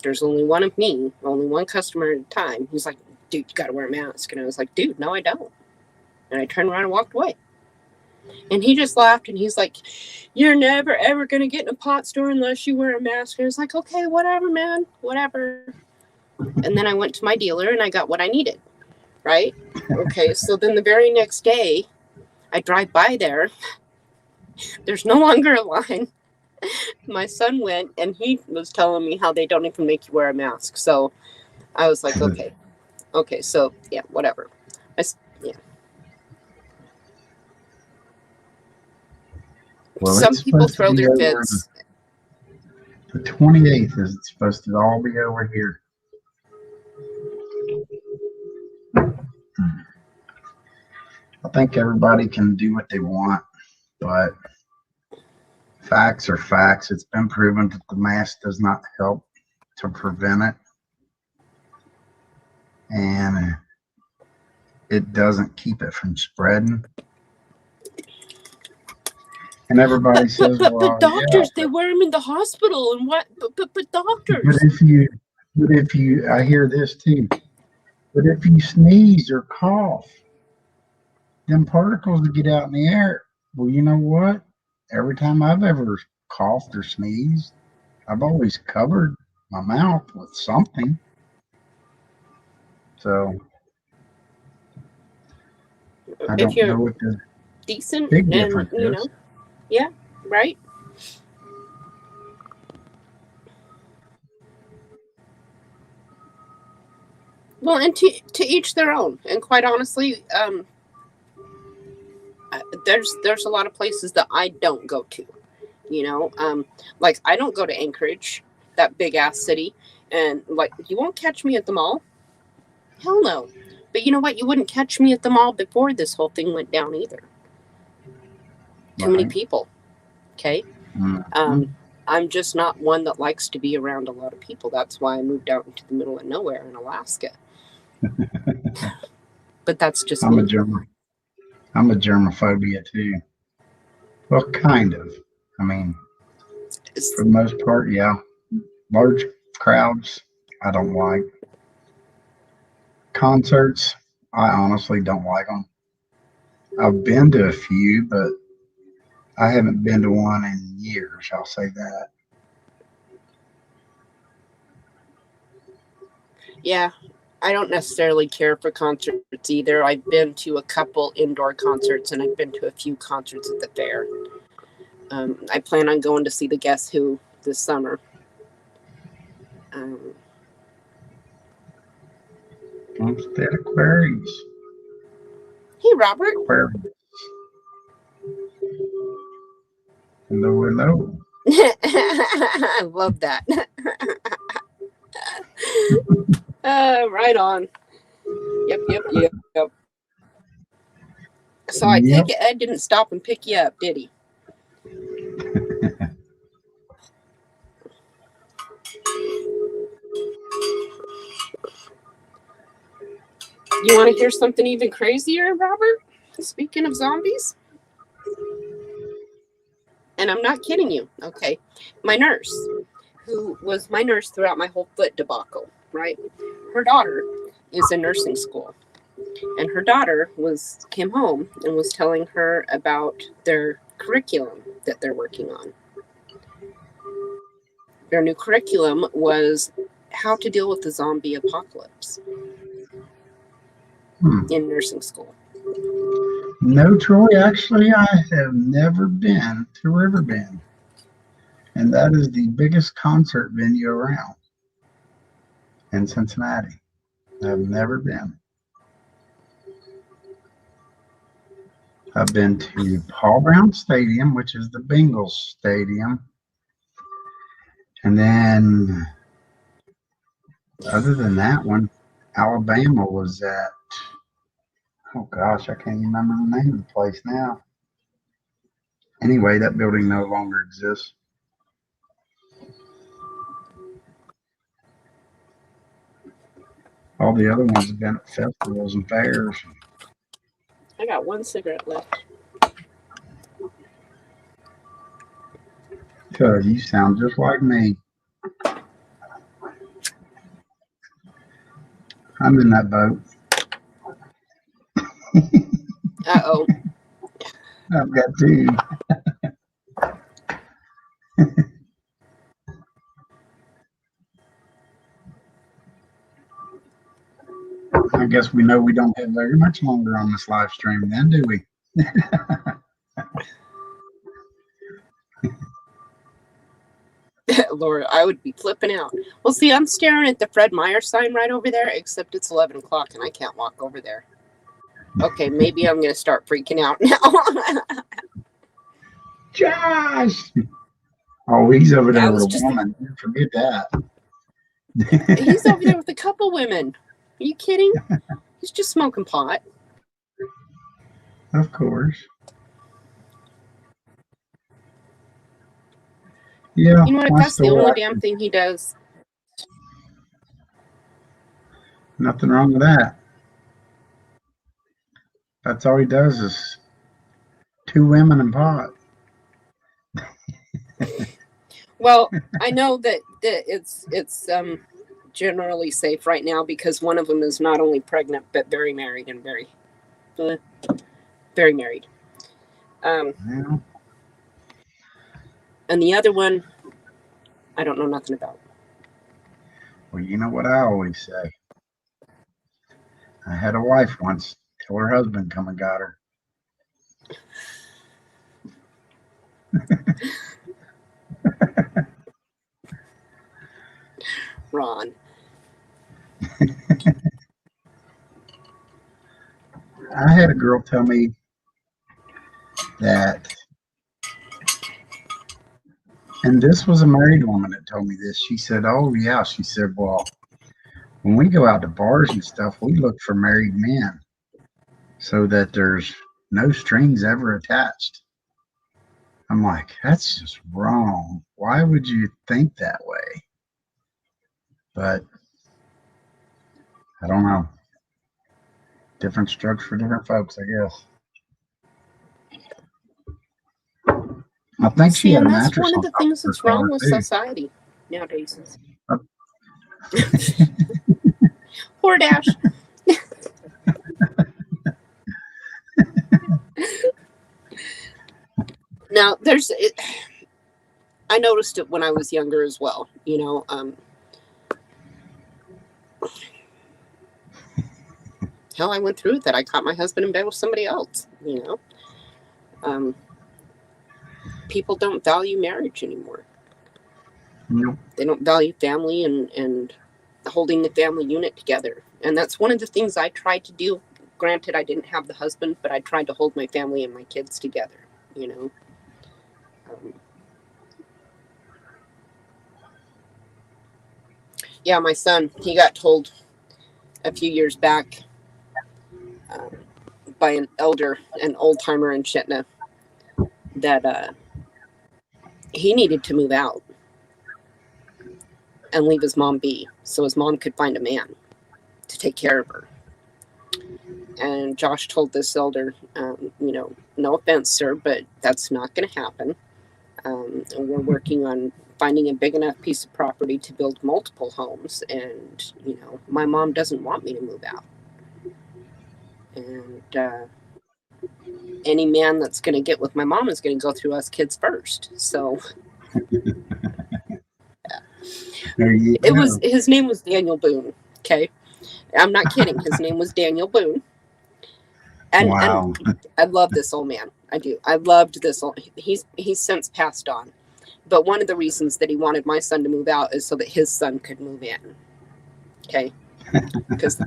There's only one of me, only one customer at a time." He's like, "Dude, you got to wear a mask." And I was like, "Dude, no, I don't." And I turned around and walked away. And he just laughed and he's like, "You're never, ever going to get in a pot store unless you wear a mask." And I was like, "Okay, whatever, man, whatever." And then I went to my dealer and I got what I needed, right? Okay, so then the very next day, I drive by there. There's no longer a line. My son went and he was telling me how they don't even make you wear a mask. So I was like, okay, so yeah, whatever. Well, Some it's people supposed to throw be their over fits. the 28th is it's supposed to all be over here. I think everybody can do what they want, but facts are facts. It's been proven that the mask does not help to prevent it. And it doesn't keep it from spreading. And everybody says, well, doctors, yeah, they wear them in the hospital and what? But doctors. but if you, I hear this too. But if you sneeze or cough, them particles that get out in the air. Well, you know what? Every time I've ever coughed or sneezed, I've always covered my mouth with something. So I If don't you're know what the decent big and difference you is. know, yeah, right. Well, and to each their own. And quite honestly, there's a lot of places that I don't go to. You know, like I don't go to Anchorage, that big ass city, and like you won't catch me at the mall. Hell no. But you know what? You wouldn't catch me at the mall before this whole thing went down either. Too many people. Okay. I'm just not one that likes to be around a lot of people. That's why I moved out into the middle of nowhere in Alaska. But that's just I'm me. a germophobia too. Well, kind of. I mean, for the most part, yeah. Large crowds, I don't like. Concerts, I honestly don't like them. I've been to a few, but I haven't been to one in years. I'll say that. Yeah, I don't necessarily care for concerts either. I've been to a couple indoor concerts and I've been to a few concerts at the fair. I plan on going to see the Guess Who this summer. Instead Aquarius. Hey, Robert. Aquarius. Hello, hello. I love that. Right on. Yep. So I take it Ed didn't stop and pick you up, did he? You want to hear something even crazier, Robert? Speaking of zombies? And I'm not kidding you. Okay. My nurse, who was my nurse throughout my whole foot debacle, right? Her daughter is in nursing school. And her daughter came home and was telling her about their curriculum that they're working on. Their new curriculum was how to deal with the zombie apocalypse in nursing school. No, Troy, actually, I have never been to Riverbend. And that is the biggest concert venue around in Cincinnati. I've never been. I've been to Paul Brown Stadium, which is the Bengals stadium. And then, other than that one, Alabama was at, oh gosh, I can't remember the name of the place now. Anyway, that building no longer exists. All the other ones have been at festivals and fairs. I got one cigarette left. Cause you sound just like me. I'm in that boat. Uh-oh. I've got two. I guess we know we don't have very much longer on this live stream then, do we? Laura, I would be flipping out. Well, see, I'm staring at the Fred Meyer sign right over there, except it's 11 o'clock and I can't walk over there. Okay, maybe I'm going to start freaking out now. Josh. Oh, he's over That there was with a just woman. Forget that. he's over there with a couple women. Are you kidding? He's just smoking pot. Of course. Yeah, You know what? If my that's the store. only damn thing he does, Nothing wrong with that. That's all he does is 2 women and pot. well, I know that it's generally safe right now because one of them is not only pregnant but very married and very married. Yeah. And the other one, I don't know nothing about. Well, you know what I always say. I had a wife once till her husband come and got her. Ron. I had a girl tell me that, and this was a married woman that told me this. She said, "Oh yeah," she said, "well, when we go out to bars and stuff, we look for married men so that there's no strings ever attached." I'm like, that's just wrong. Why would you think that way? But I don't know. Different strokes for different folks, I guess. I think she See, had a and that's mattress one of on the top things of her that's wrong car, with too. society nowadays. Poor Dash. Now, I noticed it when I was younger as well. You know, hell, I went through that. I caught my husband in bed with somebody else. You know, people don't value marriage anymore. Nope. They don't value family and holding the family unit together. And that's one of the things I tried to do. Granted, I didn't have the husband, but I tried to hold my family and my kids together. You know. Yeah, my son, he got told a few years back by an old timer in Chittenden, that he needed to move out and leave his mom be so his mom could find a man to take care of her. And Josh told this elder, you know, no offense, sir, but that's not going to happen. And we're working on finding a big enough piece of property to build multiple homes. And, you know, my mom doesn't want me to move out. And any man that's going to get with my mom is going to go through us kids first. So his name was Daniel Boone. Okay. I'm not kidding. His name was Daniel Boone. And, wow. And I love this old man. I do. I loved this old. He's since passed on. But one of the reasons that he wanted my son to move out is so that his son could move in. Okay. Because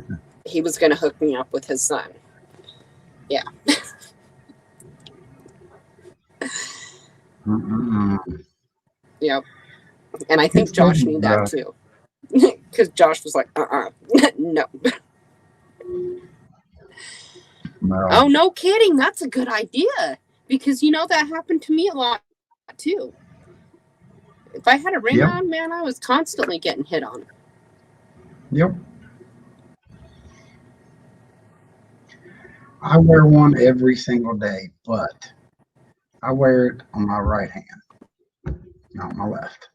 he was going to hook me up with his son. Yeah. Yep. And I think Josh knew that too. Because Josh was like, no. No. Oh, no kidding. That's a good idea. Because, you know, that happened to me a lot too. If I had a ring on, man, I was constantly getting hit on. Yep. I wear one every single day, but I wear it on my right hand, not my left.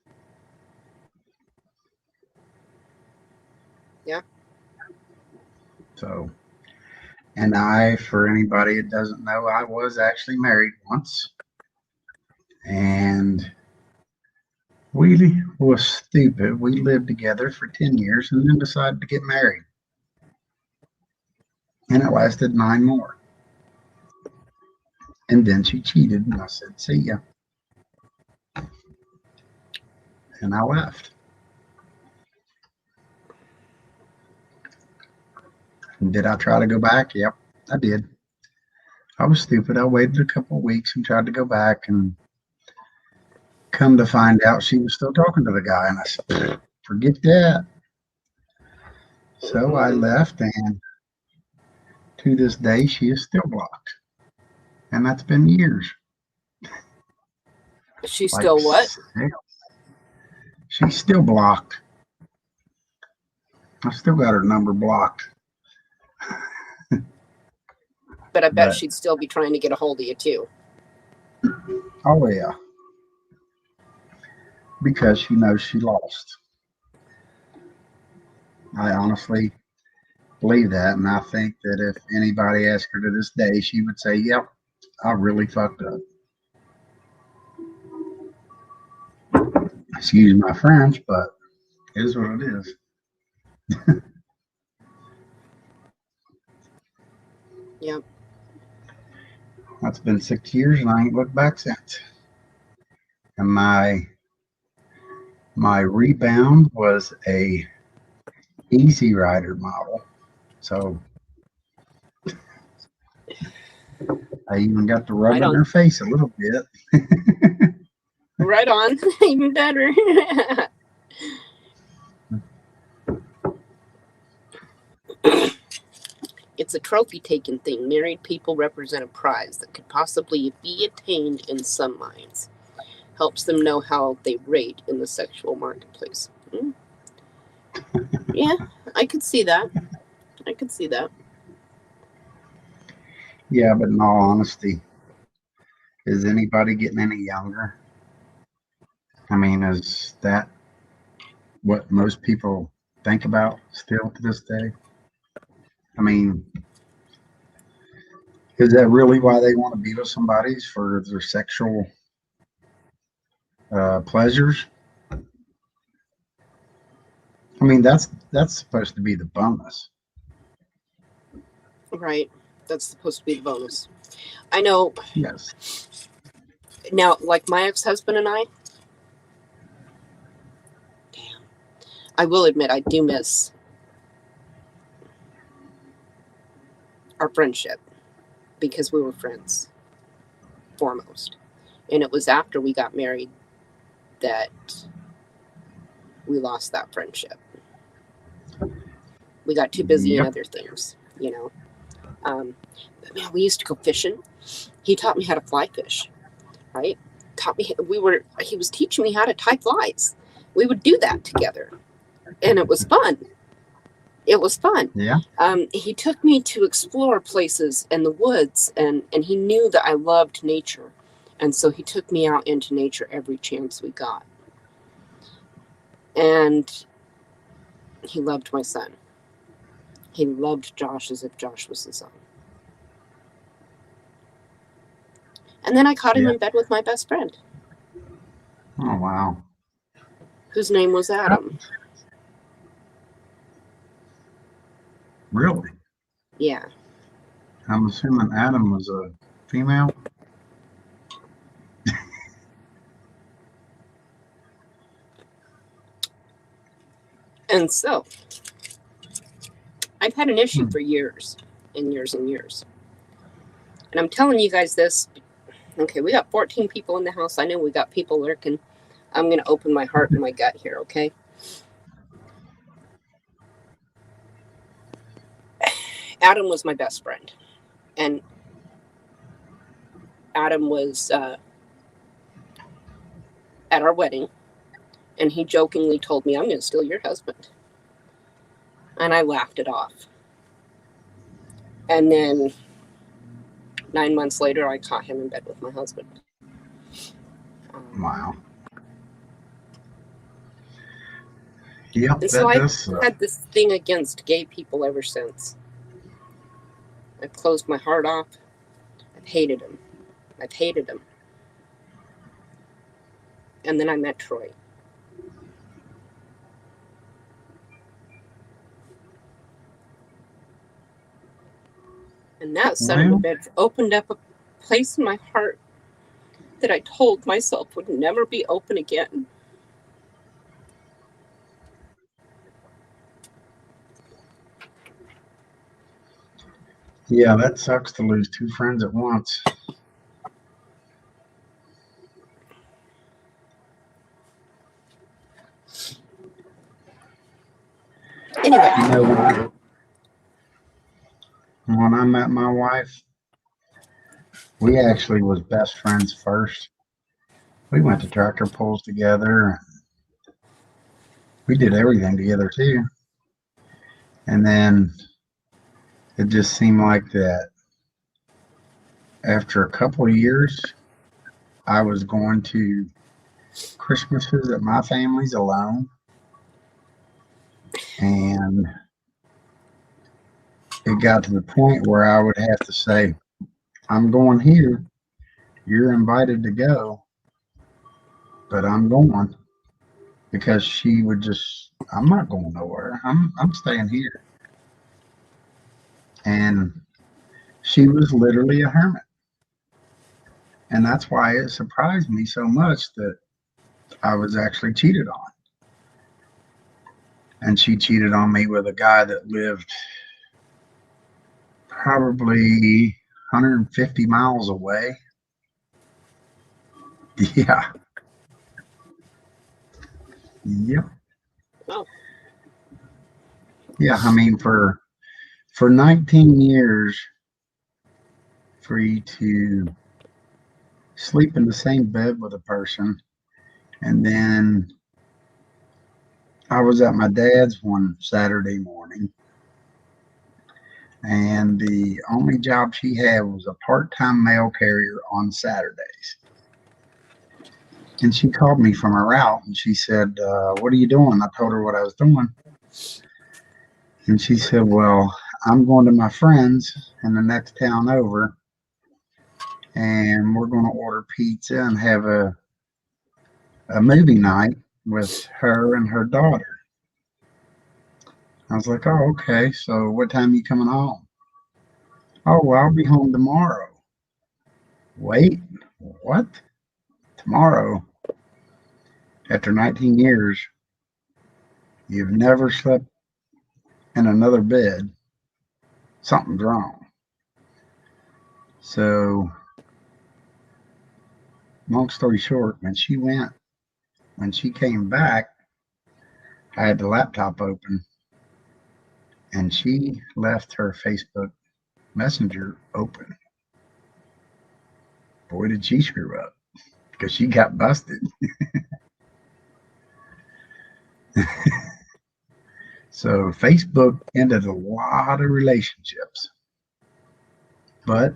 Yeah. So, and for anybody that doesn't know, I was actually married once. And we was stupid. We lived together for 10 years and then decided to get married. And it lasted 9 more. And then she cheated, and I said, see ya. And I left. And did I try to go back? Yep, I did. I was stupid. I waited a couple of weeks and tried to go back, and Come to find out, she was still talking to the guy, and I said, "Forget that." So I left, and to this day, she is still blocked, and that's been years. She's Like, still what? she's still blocked. I still got her number blocked. But I bet But she'd still be trying to get a hold of you too. oh yeah, because she knows she lost. I honestly believe that, and I think that if anybody asked her to this day, she would say, "Yep, I really fucked up." Excuse my French, but it is what it is. Yep. That's been 6 years, and I ain't looked back since. And my rebound was a Easy Rider model, so I even got to rub Right in on. her face a little bit. Right on. Even better. It's a trophy taking thing. Married people represent a prize that could possibly be attained in some minds. Helps them know how they rate in the sexual marketplace. Yeah, I could see that. I could see that. Yeah, but in all honesty, is anybody getting any younger? I mean, is that what most people think about still to this day? I mean, is that really why they want to be with somebody, is for their sexual pleasures? I mean, that's supposed to be the bonus. Right. That's supposed to be the bonus. I know. Yes. Now, like my ex-husband and I will admit I do miss our friendship because we were friends foremost. And it was after we got married that we lost that friendship. We got too busy in other things, you know. But man, we used to go fishing. He taught me how to fly fish, right? He was teaching me how to tie flies. We would do that together. And it was fun. It was fun. Yeah. He took me to explore places in the woods, and he knew that I loved nature. And so he took me out into nature every chance we got. And he loved my son. He loved Josh as if Josh was his own. And then I caught him in bed with my best friend. Oh, wow. Whose name was Adam. Really? Yeah. I'm assuming Adam was a female. And so I've had an issue for years and years and years. And I'm telling you guys this. Okay, we got 14 people in the house. I know we got people lurking. I'm going to open my heart and my gut here, okay? Adam was my best friend. And Adam was at our wedding. And he jokingly told me, "I'm going to steal your husband." And I laughed it off. And then 9 months later, I caught him in bed with my husband. Wow. Yep, And so that I've does suck. had this thing against gay people ever since. I've closed my heart off. I've hated him. I've hated him. And then I met Troy. And that son of a bitch opened up a place in my heart that I told myself would never be open again. Yeah, that sucks to lose two friends at once. Anyway, You know, when I met my wife, we actually was best friends first. We went to tractor pulls together. We did everything together too. And then it just seemed like that after a couple of years, I was going to Christmases at my family's alone. And it got to the point where I would have to say, I'm going here. You're invited to go, but I'm going, because she would just, I'm not going nowhere. I'm staying here. And she was literally a hermit. And that's why it surprised me so much that I was actually cheated on. And she cheated on me with a guy that lived probably 150 miles away. Yeah. Yep. Oh. Yeah, I mean, for 19 years, for you to sleep in the same bed with a person, and then I was at my dad's one Saturday morning, and the only job she had was a part-time mail carrier on Saturdays. And she called me from her route, and she said, what are you doing? I told her what I was doing. And she said, well, I'm going to my friends in the next town over, and we're going to order pizza and have a movie night with her and her daughter. I was like, oh, okay. So what time are you coming home? Oh, well, I'll be home tomorrow. Wait, what? Tomorrow? After 19 years, you've never slept in another bed. Something's wrong. So, long story short, when she came back, I had the laptop open, and she left her Facebook Messenger open. Boy, did she screw up, because she got busted. So Facebook ended a lot of relationships, but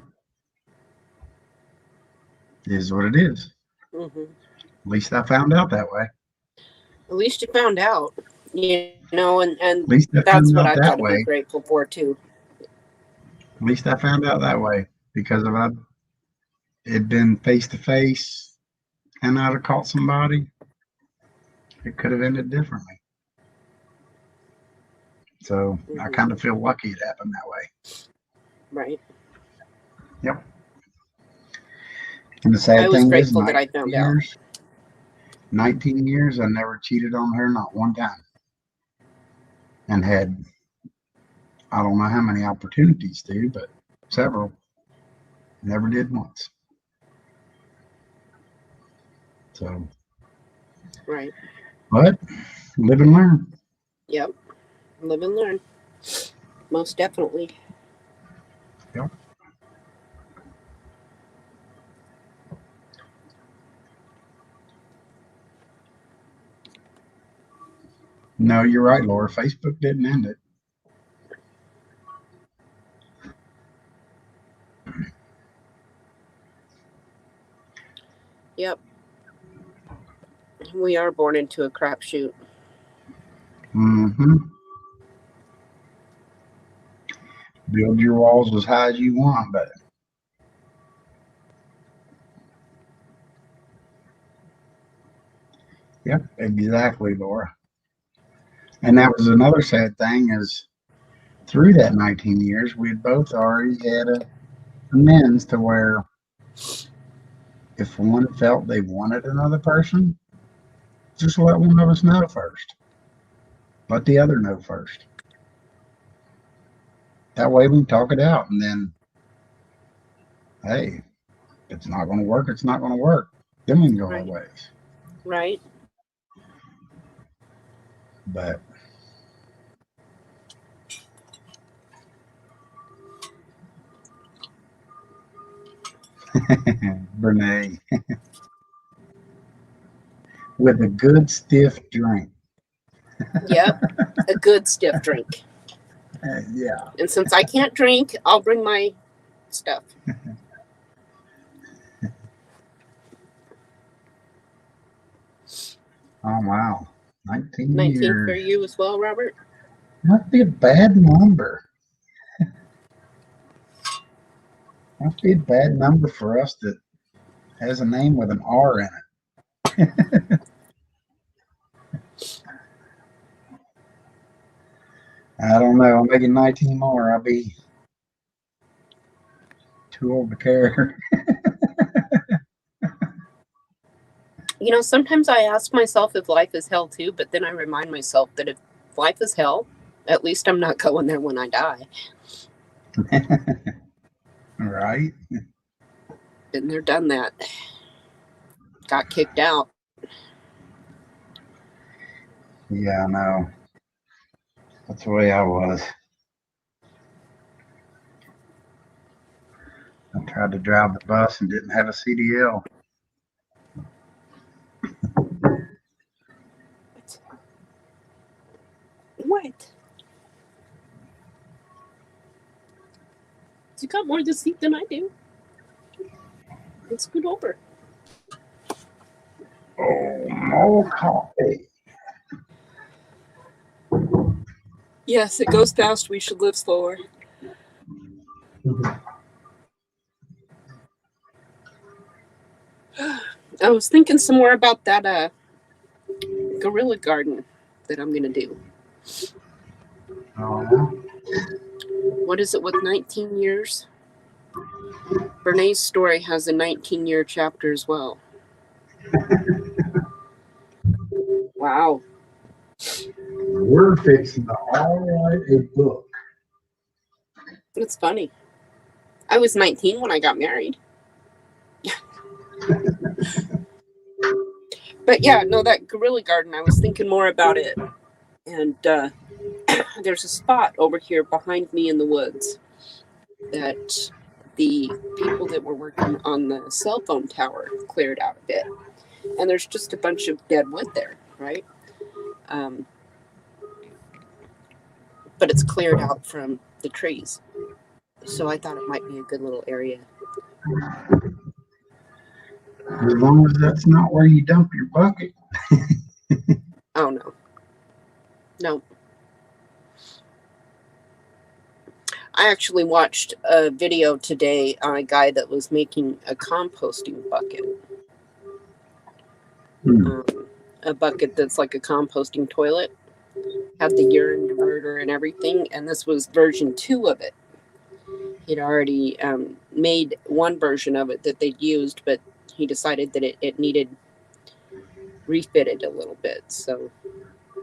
it is what it is. Mm-hmm. At least I found out that way. At least you found out, you know, and At least I that's found what out I that got to way. be grateful for too. At least I found out that way, because if I had been face to face and I'd have caught somebody, it could have ended differently. So I kind of feel lucky it happened that way. Right. Yep. And the sad I was thing is, grateful that I found out. 19 years, I never cheated on her, not one time. And had, I don't know how many opportunities to, but several. Never did once. So. Right. But live and learn. Yep. Live and learn. Most definitely. Yep. No, you're right, Laura. Facebook didn't end it. Yep. We are born into a crapshoot. Mm-hmm. Build your walls as high as you want, but yep, exactly, Laura. And that was another sad thing, is through that 19 years, we had both already had amends to where if one felt they wanted another person, just let one of us know first. Let the other know first. That way we can talk it out, and then, hey, if it's not going to work, it's not going to work. Then we can go our ways. Right. But Brene. With a good stiff drink. Yep, a good stiff drink. Yeah. And since I can't drink, I'll bring my stuff. Oh, wow. 19 19 for years. you as well, Robert? Must be a bad number. Must be a bad number for us that has a name with an R in it. I don't know. I'm making 19 more. I'll be too old to care. You know, sometimes I ask myself if life is hell too, but then I remind myself that if life is hell, at least I'm not going there when I die. Right? Been there, done that. Got kicked out. Yeah, I know. That's the way I was. I tried to drive the bus and didn't have a CDL. What? You got more deceit than I do. Let's scoot over. Oh, more coffee. Yes, it goes fast. We should live slower. I was thinking some more about that gorilla garden that I'm going to do. Oh, What is it with 19 years? Bernays' story has a 19-year chapter as well. Wow. we're fixing to all write a book. It's funny. I was 19 when I got married. But yeah, no, that gorilla garden, I was thinking more about it. And there's a spot over here behind me in the woods that the people that were working on the cell phone tower cleared out a bit. And there's just a bunch of dead wood there, right? But it's cleared out from the trees. So I thought it might be a good little area. As long as that's not where you dump your bucket. Oh, no. No. I actually watched a video today on a guy that was making a composting bucket. A bucket that's like a composting toilet. Had the urine diverter and everything. And this was version 2 of it. He'd already made one version of it that they'd used, but he decided that it needed refitted a little bit. So,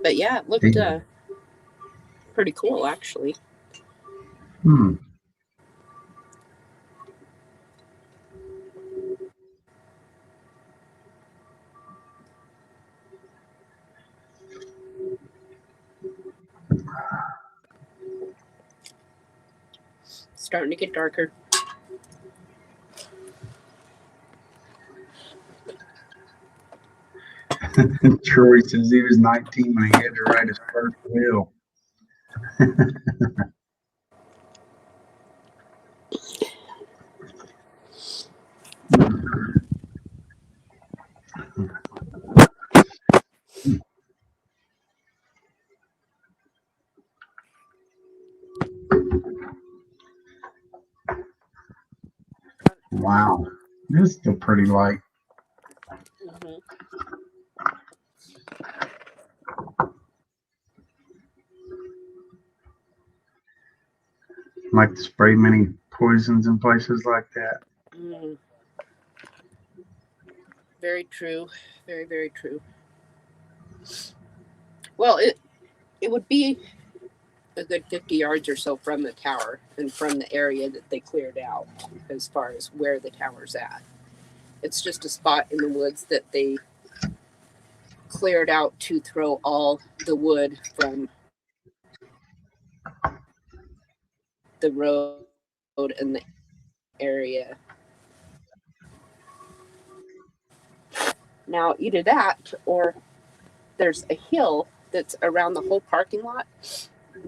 but yeah, it looked pretty cool, actually. Starting to get darker. Troy says he was 19 when he had to write his first will. Wow, this is still pretty light. Like to spray many poisons in places like that. Very true. Very, very true. Well, it would be a good 50 yards or so from the tower and from the area that they cleared out as far as where the tower's at. It's just a spot in the woods that they cleared out to throw all the wood from the road and the area Now, either that or there's a hill that's around the whole parking lot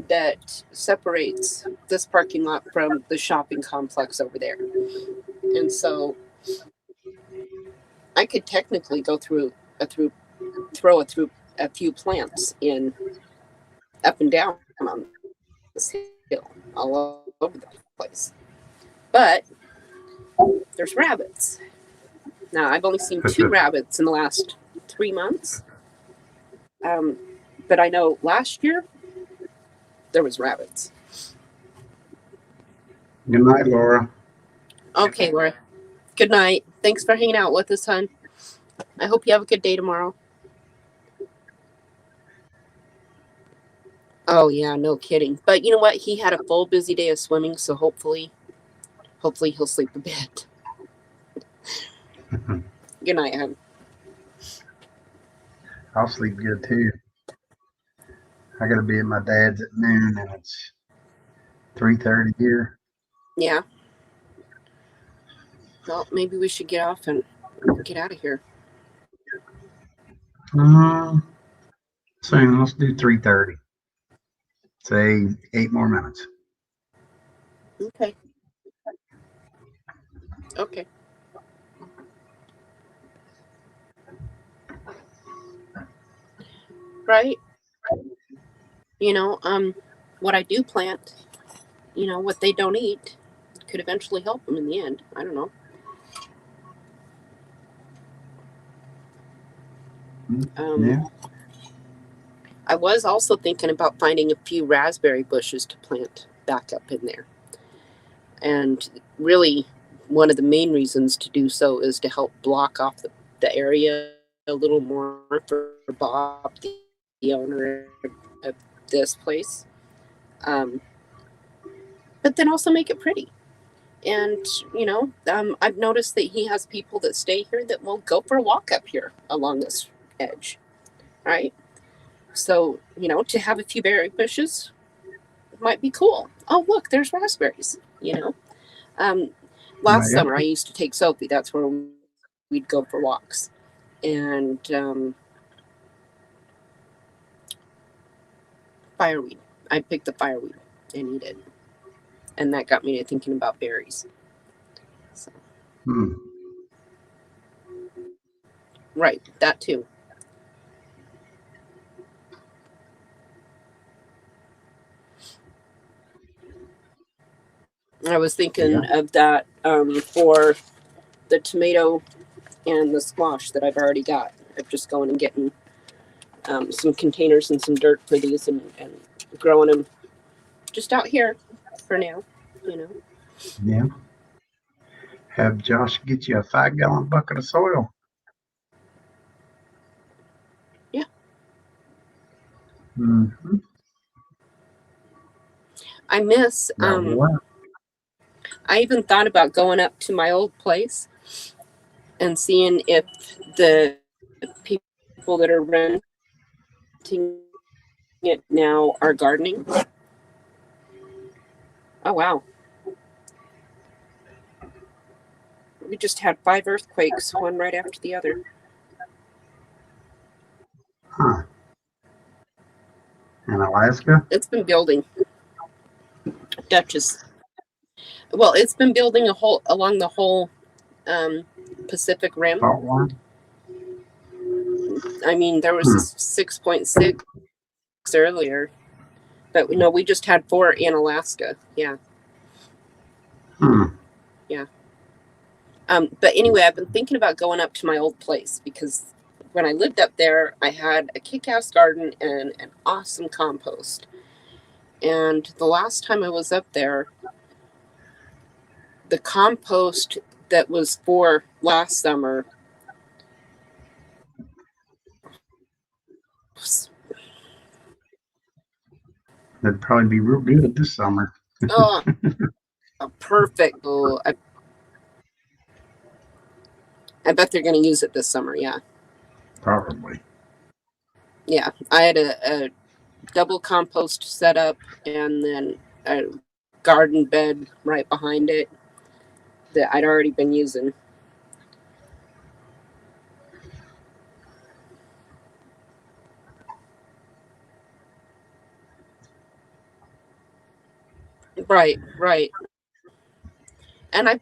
that separates this parking lot from the shopping complex over there. And so I could technically go throw a few plants in up and down on this hill all over the place. But there's rabbits. Now, I've only seen 2 rabbits in the last 3 months. But I know last year there was rabbits. Good night, Laura. Okay, Laura. Good night. Thanks for hanging out with us, hon. I hope you have a good day tomorrow. Oh yeah, no kidding. But you know what? He had a full busy day of swimming, so hopefully he'll sleep a bit. Good night, hon. I'll sleep good too. I gotta be at my dad's at noon, and it's 3:30 here. Yeah. Well, maybe we should get off and get out of here. Soon. Let's do 3:30. Say 8 more minutes. Okay. Okay. Right? You know, what I do plant, you know, what they don't eat could eventually help them in the end. I don't know. Yeah. I was also thinking about finding a few raspberry bushes to plant back up in there. And really, one of the main reasons to do so is to help block off the area a little more for Bob, the owner of this place. But then also make it pretty. And, you know, I've noticed that he has people that stay here that will go for a walk up here along this edge, right? So, you know, to have a few berry bushes might be cool. Oh, look, there's raspberries, you know. Last summer, I used to take Sophie. That's where we'd go for walks. And fireweed. I'd pick the fireweed and eat it. And that got me to thinking about berries. So. Right, that too. I was thinking of that for the tomato and the squash that I've already got. I'm just going and getting some containers and some dirt for these and growing them just out here for now, you know. Yeah. Have Josh get you a 5-gallon bucket of soil. Yeah. Mm-hmm. I miss I even thought about going up to my old place and seeing if the people that are renting it now are gardening. Oh, wow. We just had 5 earthquakes, one right after the other. Huh. In Alaska? It's been building. Duchess. Well, it's been building along the whole Pacific Rim. Fault line? I mean, there was 6.6 earlier, but we just had 4 in Alaska. Yeah. Yeah. But anyway, I've been thinking about going up to my old place because when I lived up there, I had a kick-ass garden and an awesome compost. And the last time I was up there, the compost that was for last summer That'd probably be real good this summer. oh, perfect. Oh, I bet they're going to use it this summer. Yeah. Probably. Yeah. I had a double compost set up and then a garden bed right behind it that I'd already been using. Right. And I've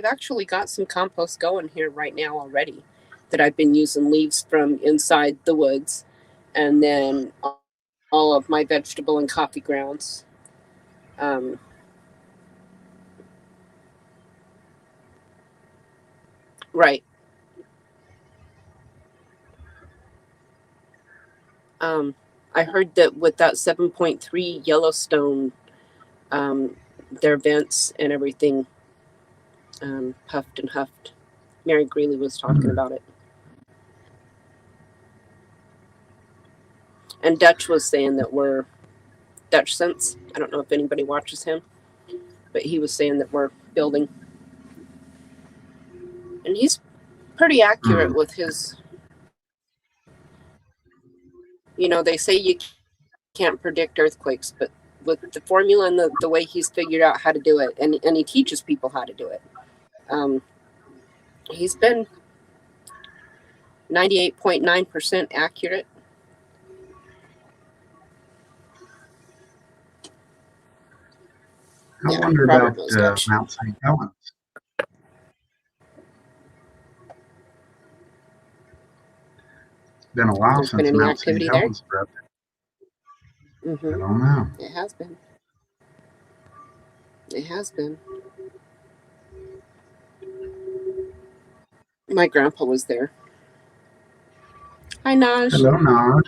actually got some compost going here right now already that I've been using leaves from inside the woods, and then all of my vegetable and coffee grounds. Right. I heard that with that 7.3 Yellowstone, their vents and everything puffed and huffed. Mary Greeley was talking about it. And Dutch was saying that we're Dutch Sense. I don't know if anybody watches him, but he was saying that we're building. And he's pretty accurate with his, they say you can't predict earthquakes, but with the formula and the way he's figured out how to do it, and he teaches people how to do it, he's been 98.9% accurate. I wonder about Mount St. Helens. It's been a while There's been since any Mount St. activity there? Helens erupted. Mm-hmm. I don't know. It has been. It has been. My grandpa was there. Hi, Naj. Hello, Naj.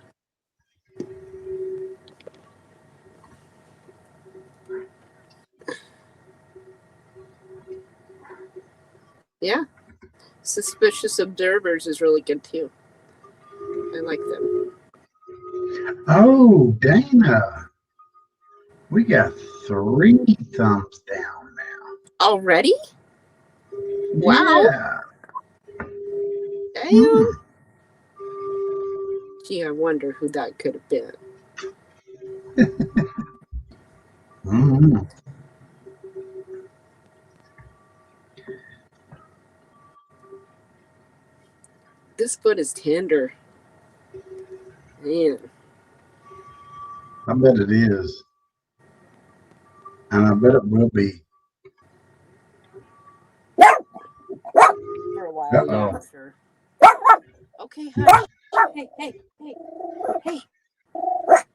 Yeah. Suspicious Observers is really good too. I like them. Oh, Dana. We got 3 thumbs down now. Already? Wow. Yeah. Damn. Gee, I wonder who that could have been. This foot is tender. Man. I bet it is. And I bet it will be. For a while, yeah, for sure. Okay, hush. Hey.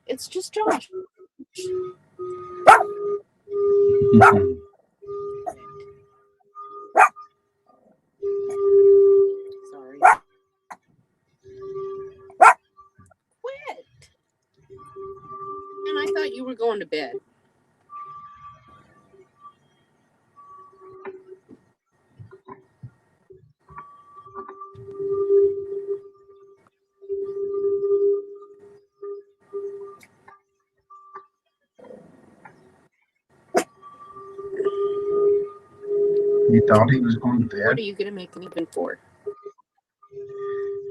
It's just Josh. Sorry. Quit. And I thought you were going to bed. You thought he was going to bed? What are you going to make an even 4?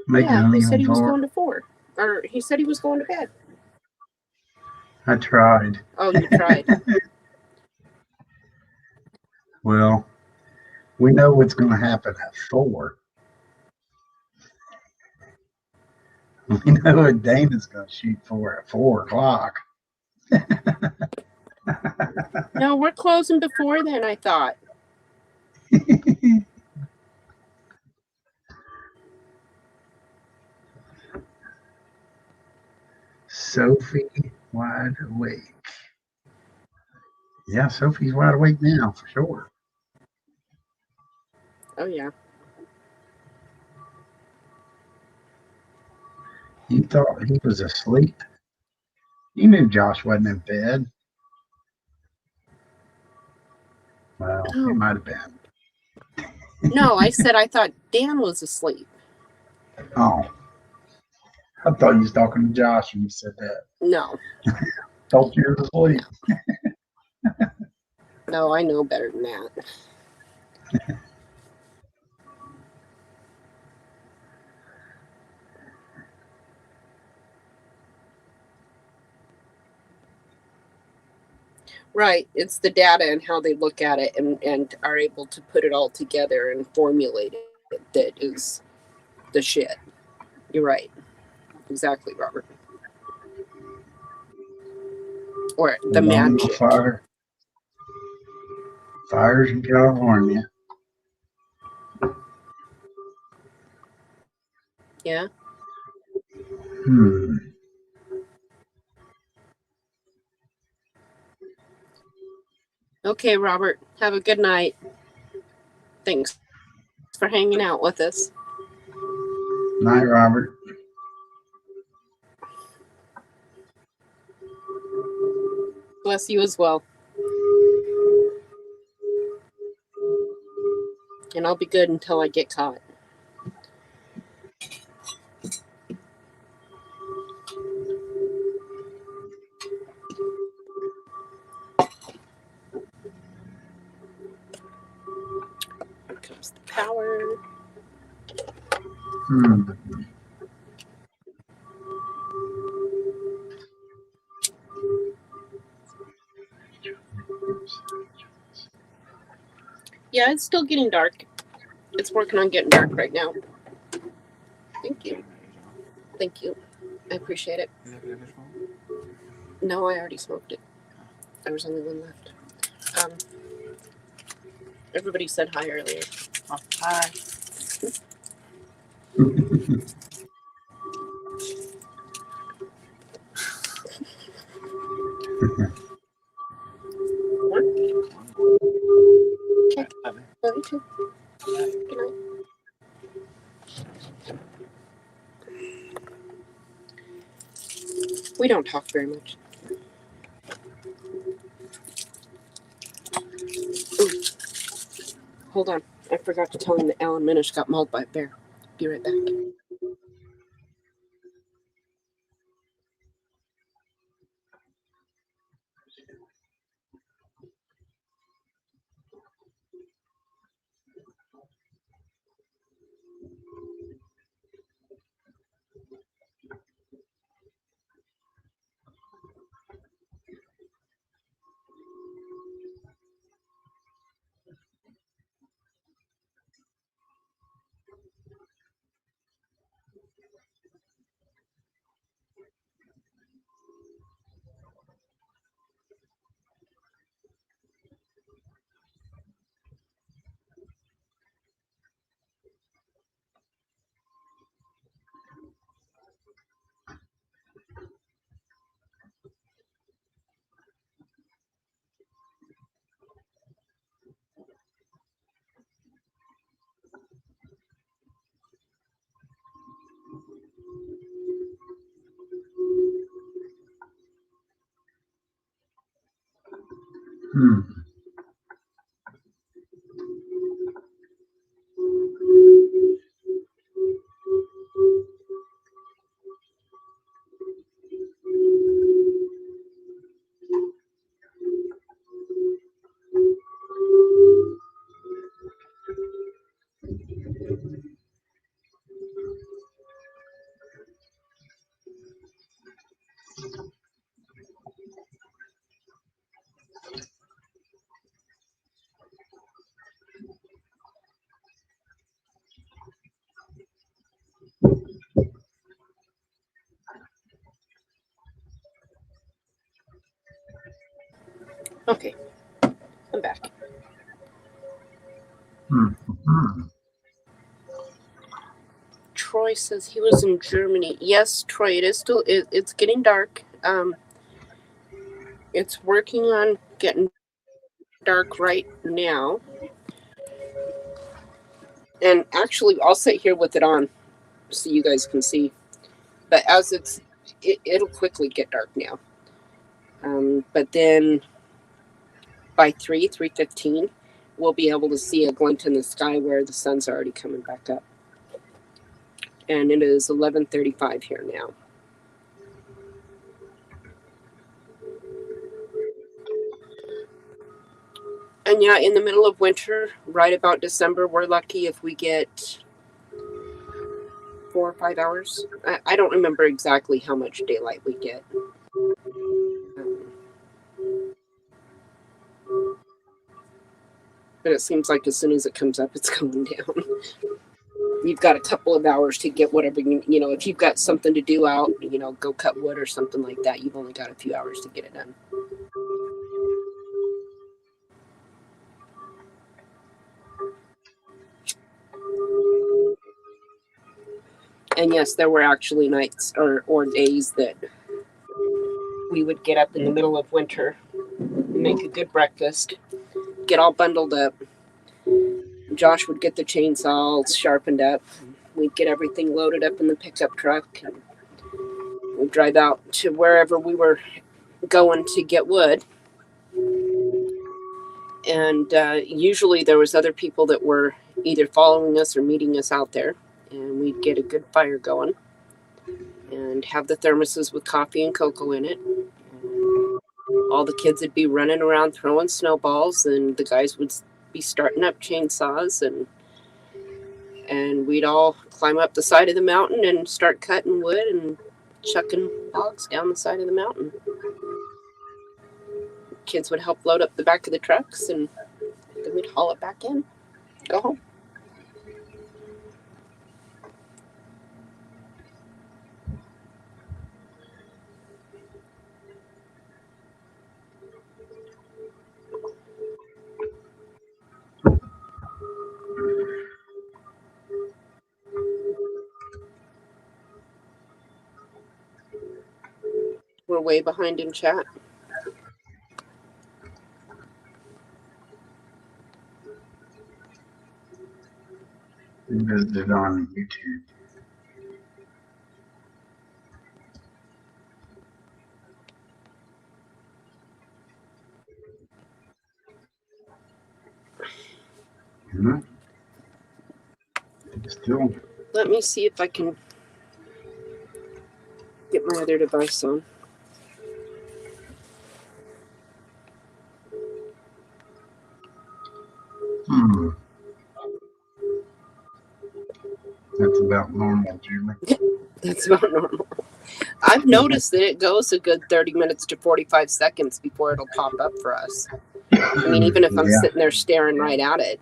Make Yeah, an he said even he was 4? going to 4. Or he said he was going to bed. I tried. Oh, you tried. Well, we know what's going to happen at 4. We know what Dana's going to shoot for at 4 o'clock. No, we're closing before then, I thought. Sophie wide awake. Yeah, Sophie's wide awake now for sure. Oh, yeah. You thought he was asleep? You knew Josh wasn't in bed. Well, he might have been. No, I said I thought Dan was asleep. Oh. I thought you was talking to Josh when you said that. No. Thought you were asleep. No, I know better than that. Right. It's the data and how they look at it and are able to put it all together and formulate it that is the shit. You're right. Exactly, Robert. Or the magic. Fire. Fires in California. Yeah. Hmm. Okay, Robert. Have a good night. Thanks for hanging out with us. Night, Robert. Bless you as well. And I'll be good until I get caught. Here comes the power. Hmm. Yeah, it's still getting dark. It's working on getting dark right now. Thank you. Thank you. I appreciate it. No, I already smoked it. There was only one left. Everybody said hi earlier. Oh, hi. Okay. Love you too. Good night. We don't talk very much. Ooh. Hold on. I forgot to tell him that Alan Minish got mauled by a bear. Be right back. Hmm. Okay. I'm back. Hmm. Hmm. Troy says he was in Germany. Yes, Troy, it is still it's getting dark. It's working on getting dark right now. And actually I'll sit here with it on so you guys can see. But as it'll quickly get dark now. But then by 3:15, we'll be able to see a glint in the sky where the sun's already coming back up. And it is 11:35 here now. And yeah, in the middle of winter, right about December, we're lucky if we get 4 or 5 hours. I don't remember exactly how much daylight we get. But it seems like as soon as it comes up, it's going down. You've got a couple of hours to get whatever, if you've got something to do out, go cut wood or something like that, you've only got a few hours to get it done. And yes, there were actually nights or days that we would get up in the middle of winter, make a good breakfast, get all bundled up. Josh would get the chainsaw all sharpened up. We'd get everything loaded up in the pickup truck. And we'd drive out to wherever we were going to get wood. And usually there was other people that were either following us or meeting us out there. And we'd get a good fire going and have the thermoses with coffee and cocoa in it. All the kids would be running around throwing snowballs, and the guys would be starting up chainsaws, and we'd all climb up the side of the mountain and start cutting wood and chucking logs down the side of the mountain. Kids would help load up the back of the trucks, and then we'd haul it back in, go home. We're way behind in chat. Visited on YouTube. Hmm. Still. Let me see if I can get my other device on. Hmm. That's about normal, Julie. That's about normal. I've noticed that it goes a good 30 minutes to 45 seconds before it'll pop up for us. I mean, even if I'm sitting there staring right at it.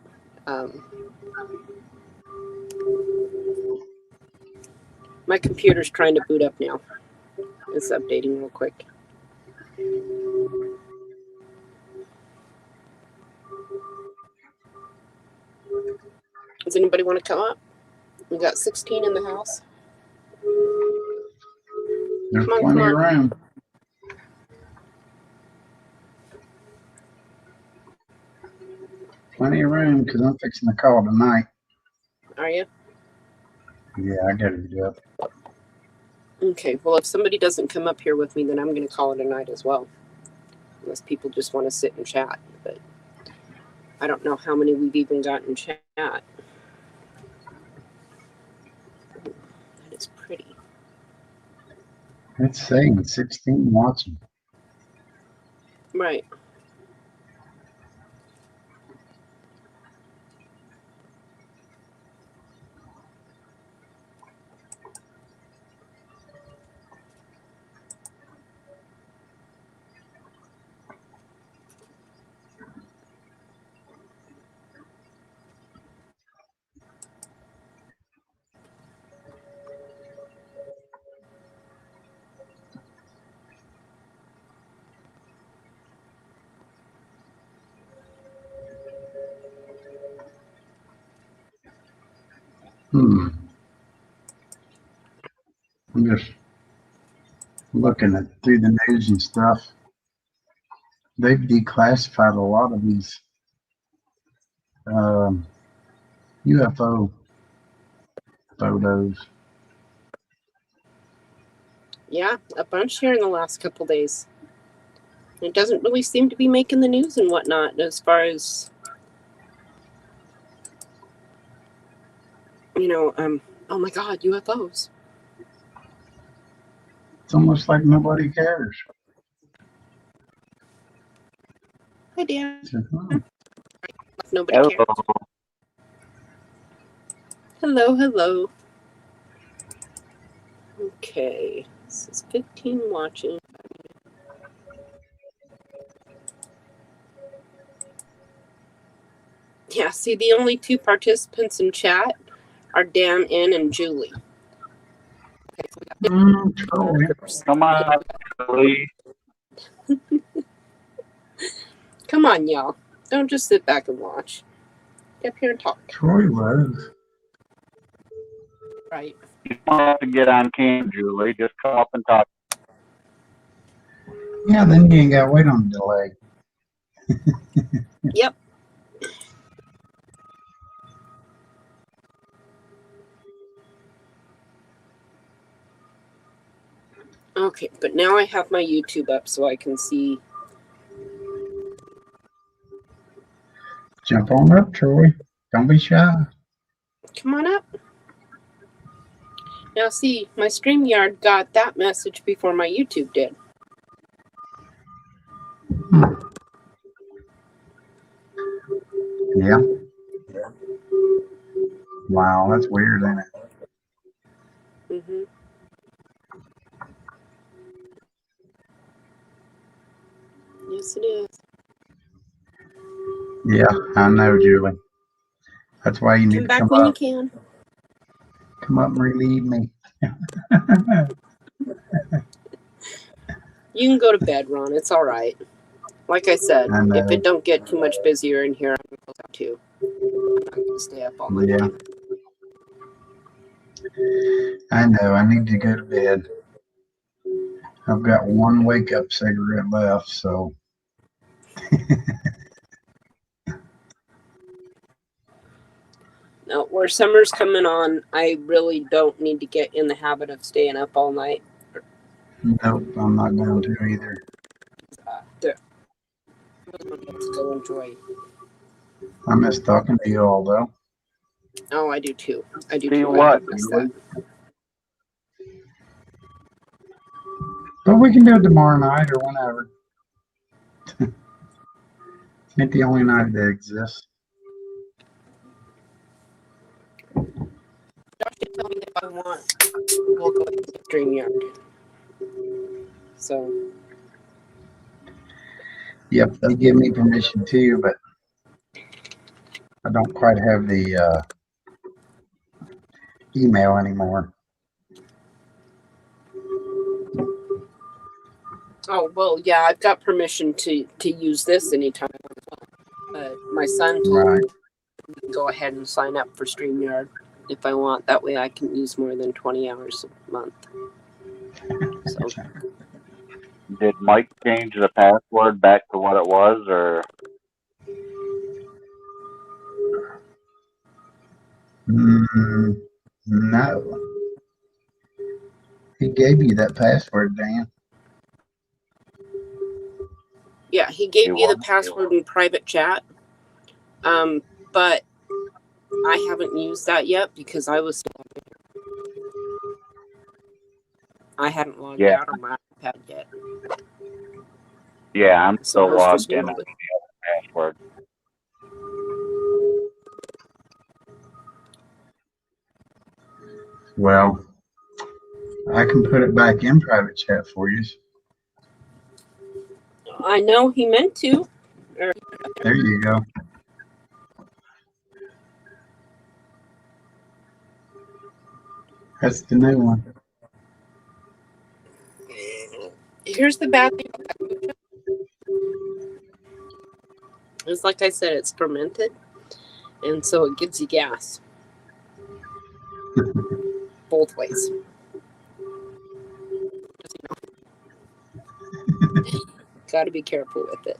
My computer's trying to boot up now. It's updating real quick. Does anybody want to come up? We got 16 in the house. There's Come on, plenty come of on. room. Plenty of room because I'm fixing to call tonight. Are you? Yeah, I gotta get up. Okay, well, if somebody doesn't come up here with me, then I'm going to call it a night as well. Unless people just want to sit and chat. But I don't know how many we've even got in chat. That is pretty. It's saying 16 watching. Right. Hmm. I'm just looking at through the news and stuff. They've declassified a lot of these UFO photos. Yeah, a bunch here in the last couple days. It doesn't really seem to be making the news and whatnot as far as, you know, oh my God, UFOs. It's almost like nobody cares. Hi, Dan. Hmm. Nobody cares. Hello, hello. Okay, this is 15 watching. Yeah, see, the only two participants in chat are Dan, N, and Julie. Come on, Julie. Come on, y'all. Don't just sit back and watch. Get up here and talk. Troy was. Right. You don't have to get on cam, Julie. Just come up and talk. Yeah, then you ain't got to wait on the delay. Yep. Okay, but now I have my YouTube up so I can see. Jump on up, Troy. Don't be shy. Come on up. Now see, my StreamYard got that message before my YouTube did. Yeah. Wow, that's weird, isn't it? Mm-hmm. Yes, it is. Yeah, I know, Julie. That's why you need Come to back come when you up. can. Come up and relieve me. You can go to bed, Ron. It's all right. Like I said, I know. if it don't get too much busier in here, I'm going to go too. I'm not going to stay up all night. Yeah. I know. I need to go to bed. I've got one wake up cigarette left, so. Now, where summer's coming on, I really don't need to get in the habit of staying up all night. Nope, I'm not going to either. There. I'm going to get to go enjoy. I miss talking to you all, though. Oh, I do too. I do See too. what, I miss that. But we can do it tomorrow night or whenever. Ain't the only night that exists. Josh did tell me if I want, we'll go to the StreamYard. So. Yep, they give me permission too, but I don't quite have the email anymore. Oh, well, yeah, I've got permission to use this anytime I want. But my son told me to go ahead and sign up for StreamYard if I want. That way I can use more than 20 hours a month. So. Did Mike change the password back to what it was, or? No. He gave you that password, Dan. Yeah, he gave you the password in private chat. But I haven't used that yet because I was still I hadn't logged out on my iPad yet. Yeah, I'm So still I was just logged in wondering. with the other password. Well, I can put it back in private chat for you. I know he meant to. There you go. That's the new one. Here's the bad thing. It's like I said, it's fermented, and so it gives you gas. Both ways. Got to be careful with it.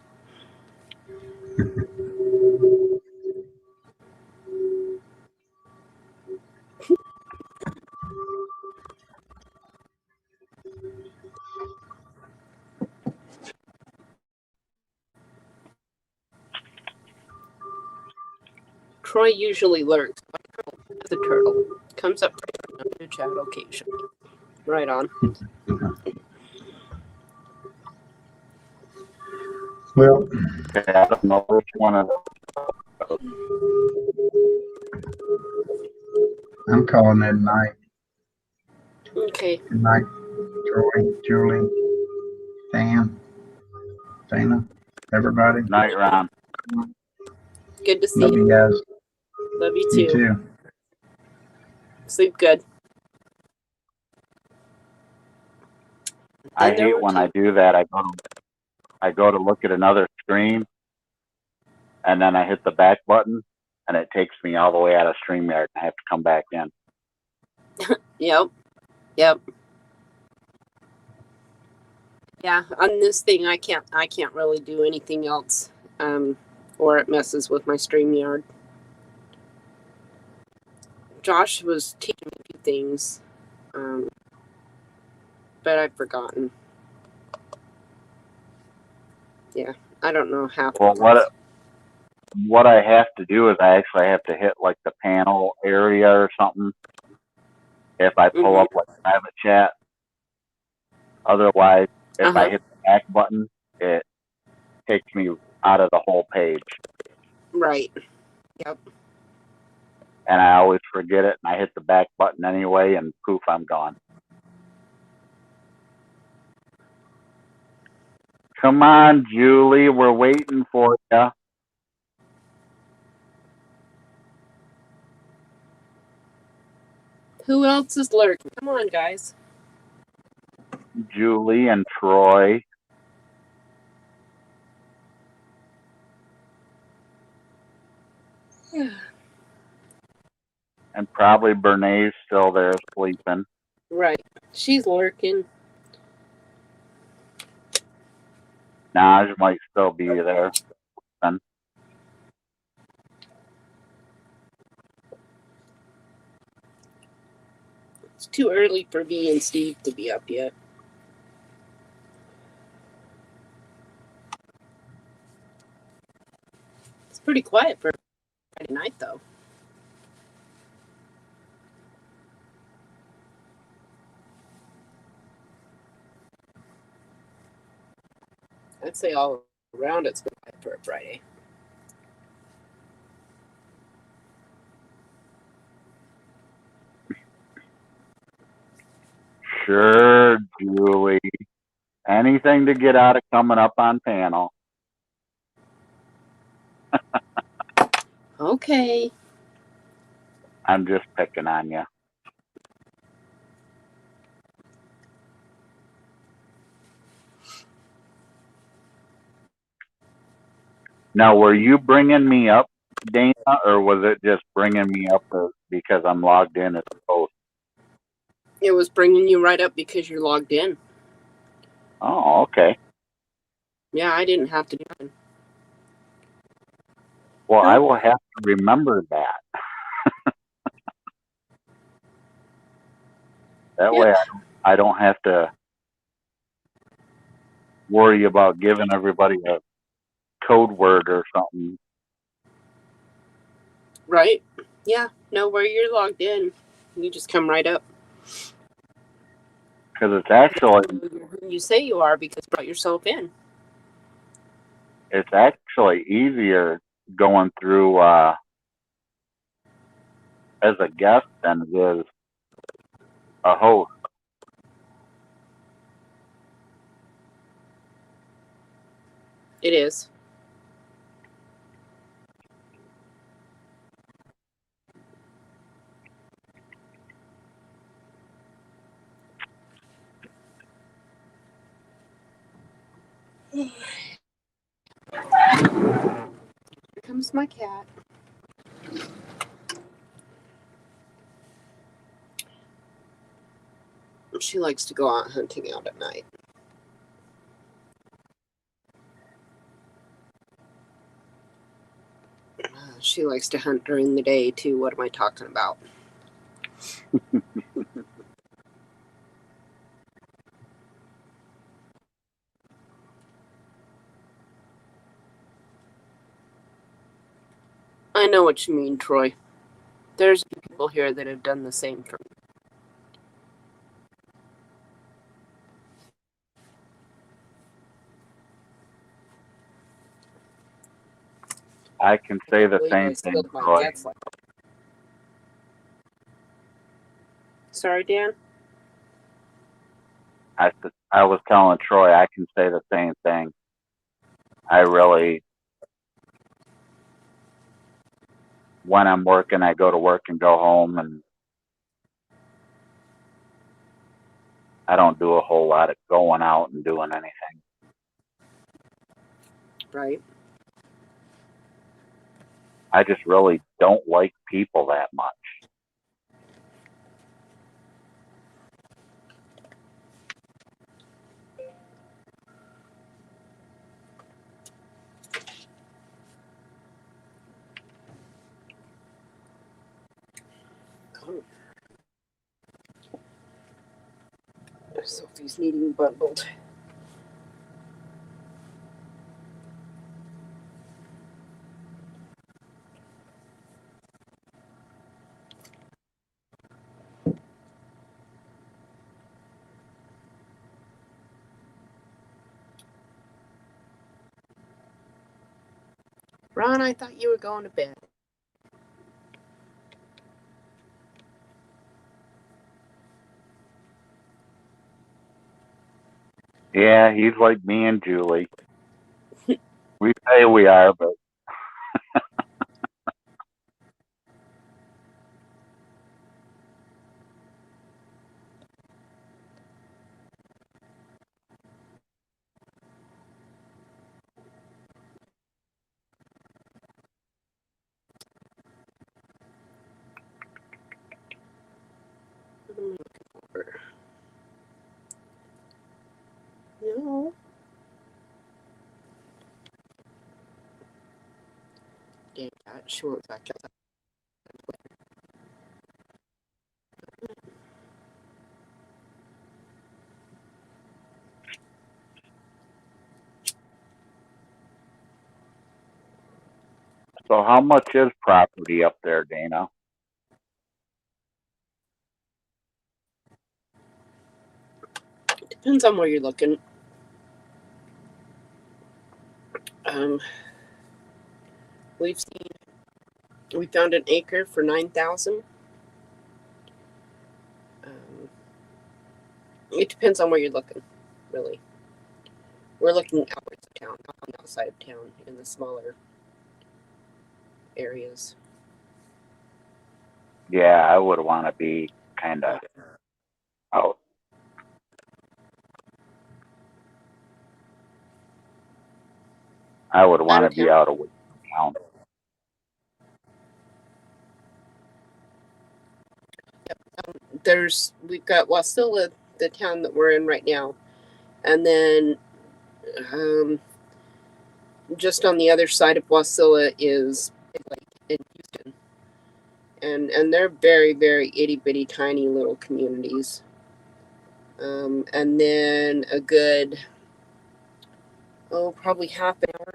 Troy usually lurks as a turtle. Comes up to chat occasionally. Right on. Well, I don't know which one of those. I'm calling it a night. Okay. Good night, Troy, Julie, Dan, Dana, everybody. Night, Ron. Good to see Love you guys. Love you You too. too. Sleep good. I hate when I do that. I go to look at another screen, and then I hit the back button, and it takes me all the way out of StreamYard, and I have to come back in. Yep. Yep. Yeah, on this thing I can't really do anything else. Or it messes with my StreamYard. Josh was teaching me a few things. But I've forgotten. Yeah, I don't know how. Well, what I have to do is I actually have to hit like the panel area or something if I pull up like private chat. Otherwise, if I hit the back button, it takes me out of the whole page. Right. Yep. And I always forget it, and I hit the back button anyway, and poof, I'm gone. Come on, Julie, we're waiting for you. Who else is lurking? Come on, guys. Julie and Troy. And probably Bernays still there sleeping. Right. She's lurking. Naj might still be there. It's too early for me and Steve to be up yet. It's pretty quiet for Friday night, though. I'd say all around it's been quiet for a Friday. Sure, Julie. Anything to get out of coming up on panel. Okay. I'm just picking on you. Now, were you bringing me up, Dana, or was it just bringing me up because I'm logged in as a host? It was bringing you right up because you're logged in. Oh, okay. Yeah, I didn't have to do it. Well, I will have to remember that. That way I don't have to worry about giving everybody a code word or something. Right? Yeah. No, where you're logged in, you just come right up. Because it's actually You say you are because you brought yourself in. It's actually easier going through as a guest than it is a host. It is. Here comes my cat. She likes to go out hunting out at night. She likes to hunt during the day too. What am I talking about? I know what you mean, Troy. There's people here that have done the same for me. I can say the same thing, Troy. Sorry, Dan? I was telling Troy I can say the same thing. I really, when I'm working, I go to work and go home, and I don't do a whole lot of going out and doing anything. Right. I just really don't like people that much. Sophie's needing bundled. Ron, I thought you were going to bed. Yeah, he's like me and Julie. We say we are, but What am I looking for? No. Dang that. She went back up. so how much is property up there, Dana? Depends on where you're looking. We found an acre for 9,000. It depends on where you're looking, really. We're looking outwards of town, not on the outside of town, in the smaller areas. Yeah, I would want to be kind of out. I would want to be out of town. We've got Wasilla, the town that we're in right now, and then just on the other side of Wasilla is Big Lake in Houston, and they're very, very itty bitty tiny little communities. And then a good probably half an hour,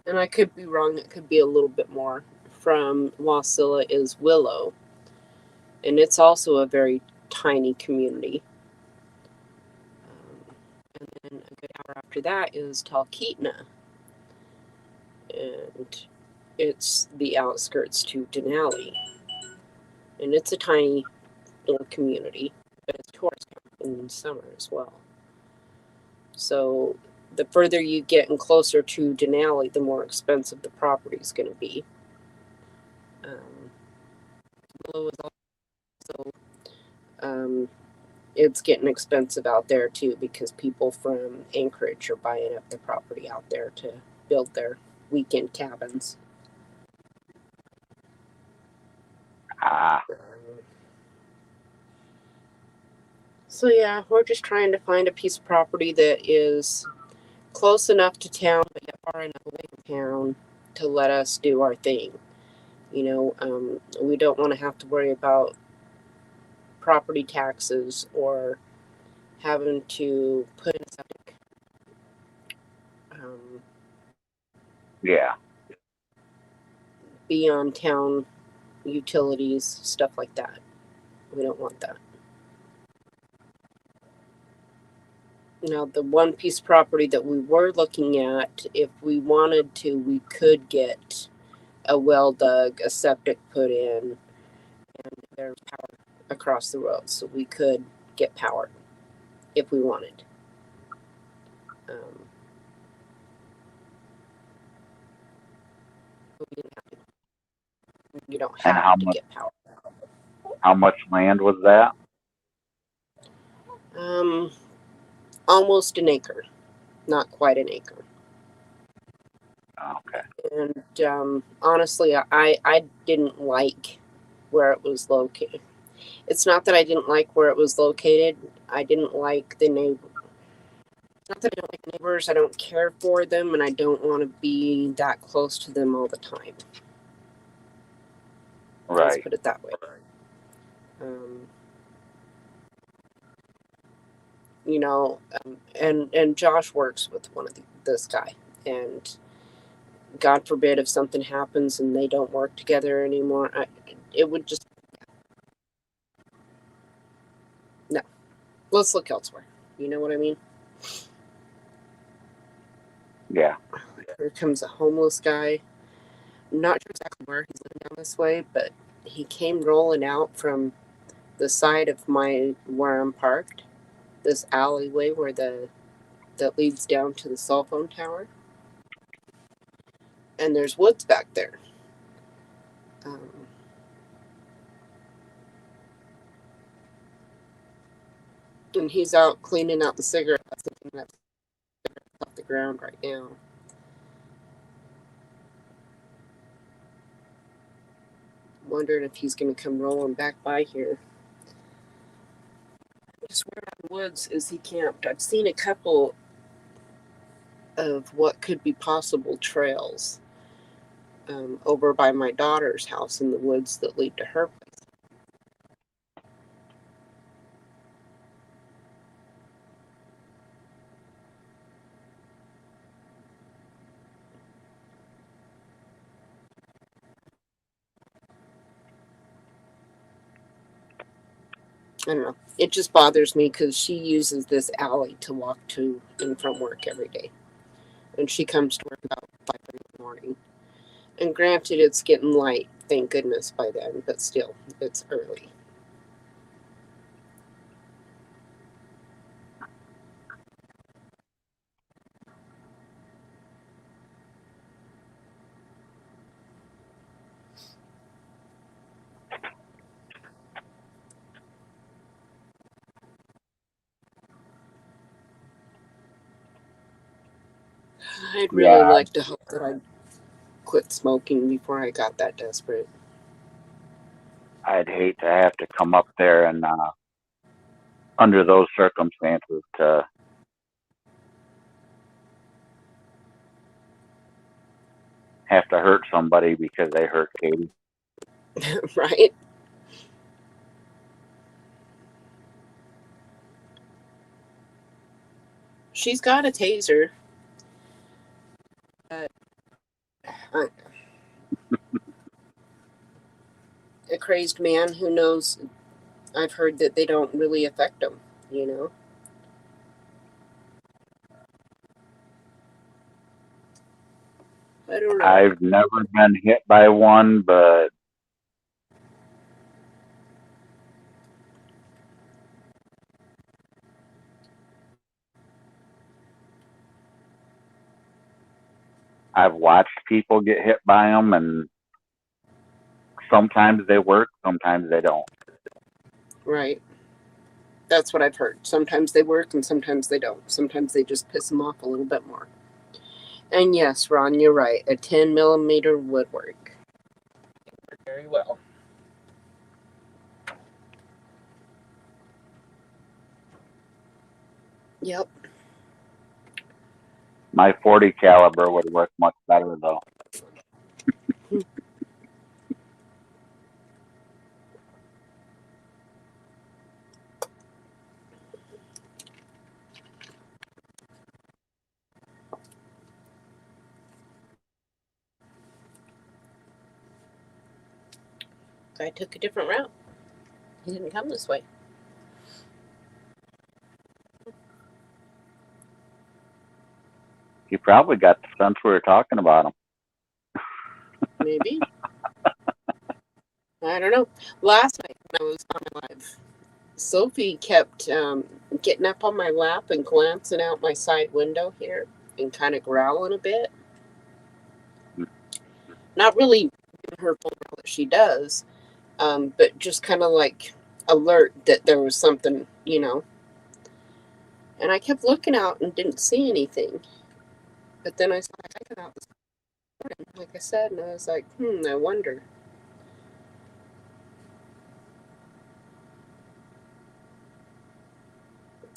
and I could be wrong, it could be a little bit more, from Wasilla is Willow, and it's also a very tiny community. And then a good hour after that is Talkeetna, and it's the outskirts to Denali, and it's a tiny little community, but it's tourist in summer as well. So the further you get and closer to Denali, the more expensive the property is going to be. Willow is also it's getting expensive out there too, because people from Anchorage are buying up the property out there to build their weekend cabins. So yeah, we're just trying to find a piece of property that is close enough to town, but yet far enough away from town to let us do our thing. You know, we don't want to have to worry about property taxes or having to put in septic. Yeah. Be on town utilities, stuff like that. We don't want that. Now, the one piece of property that we were looking at, if we wanted to, we could get a well dug, a septic put in, and there's power across the road, so we could get power if we wanted. But we didn't have to. You don't And have to get power. How much land was that? Almost an acre, not quite an acre. Okay. And honestly, I didn't like where it was located. It's not that I didn't like where it was located. I didn't like the neighbor. It's not that I don't like neighbors. I don't care for them, and I don't want to be that close to them all the time. Right. Let's put it that way. you know, and Josh works with this guy, and God forbid if something happens and they don't work together anymore, it would just no. Let's look elsewhere. You know what I mean? Yeah. Here comes a homeless guy. I'm not sure exactly where he's living down this way, but he came rolling out from the side of where I'm parked, this alleyway that leads down to the cell phone tower, and there's woods back there. And he's out cleaning out the cigarettes that's off the ground right now. Wondering if he's going to come rolling back by here. Just where in the woods is he camped? I've seen a couple of what could be possible trails over by my daughter's house in the woods that lead to her place. I don't know. It just bothers me because she uses this alley to walk to and from work every day. And she comes to work about 5 in the morning. And granted, it's getting light, thank goodness, by then, but still, it's early. I'd really Yeah. like to hope that I'd quit smoking before I got that desperate. I'd hate to have to come up there and under those circumstances to have to hurt somebody because they hurt Katie. Right? She's got a taser. A crazed man who knows, I've heard that they don't really affect them, you know? I don't know. I've never been hit by one, but I've watched people get hit by them, and sometimes they work, sometimes they don't. Right. That's what I've heard. Sometimes they work and sometimes they don't. Sometimes they just piss them off a little bit more. And yes, Ron, you're right. A 10 millimeter would work. It would work very well. Yep. My 40 caliber would work much better, though. I took a different route. He didn't come this way. He probably got the sense we were talking about him. Maybe. I don't know. Last night when I was on my live, Sophie kept getting up on my lap and glancing out my side window here and kind of growling a bit. Not really giving her full growl that she does, but just kind of like alert that there was something, you know. And I kept looking out and didn't see anything. But then I saw I got out this morning, like I said, and I was like, I wonder.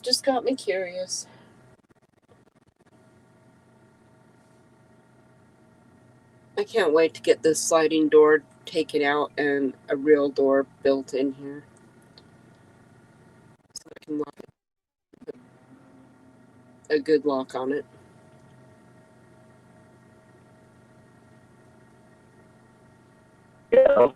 Just got me curious. I can't wait to get this sliding door taken out and a real door built in here. So I can lock it. a good lock on it. Yeah.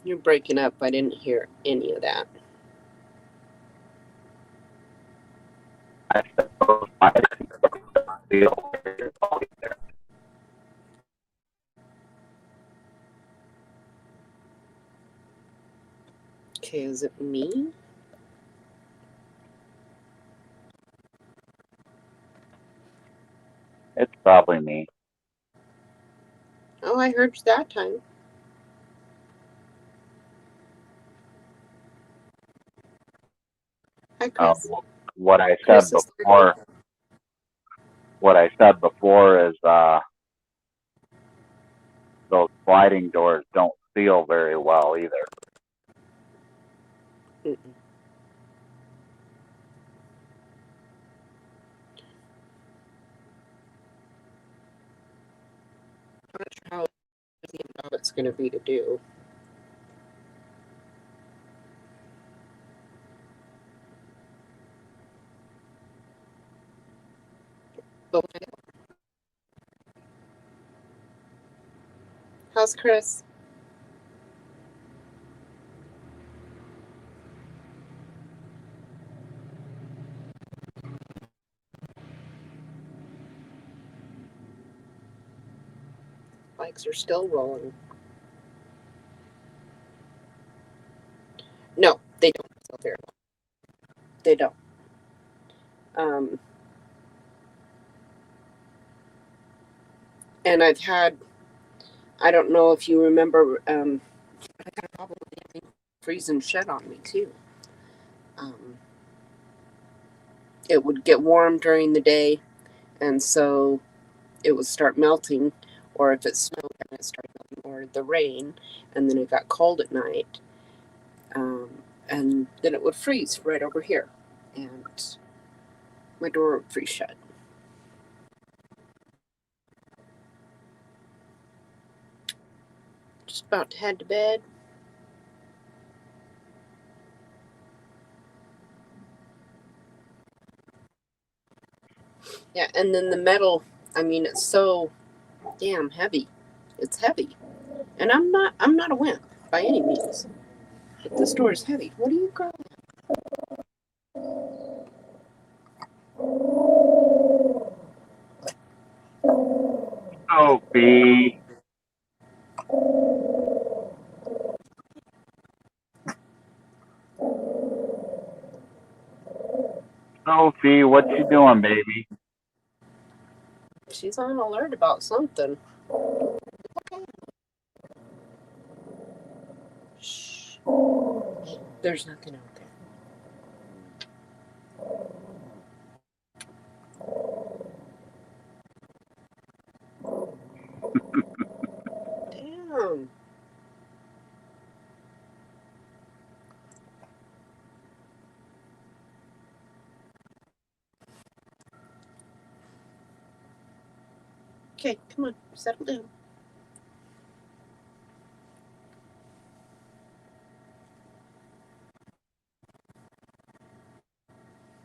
You're breaking up. I didn't hear any of that. I suppose my feel very well there. Okay, is it me? It's probably me. Oh, I heard you that time. Hi, Chris. What I Chris said is before. What I said before is those sliding doors don't seal very well either. Mm-mm. I'm not sure how it's going to be to do. But how's Chris? Bikes are still rolling. No, they don't sell very well. They don't. And I've had, I don't know if you remember, I had a problem with the freezing shut on me too. It would get warm during the day, and so it would start melting, or if it snowed, and it started melting, or the rain, and then it got cold at night, and then it would freeze right over here, and my door would freeze shut. Just about to head to bed. Yeah, and then the metal, I mean, it's so damn heavy. It's heavy. And I'm not a wimp by any means. But this door is heavy. What are you growling? Sophie. Sophie, what you doing, baby? She's on alert about something. Shh. There's nothing out there. Damn. Okay, come on, settle down.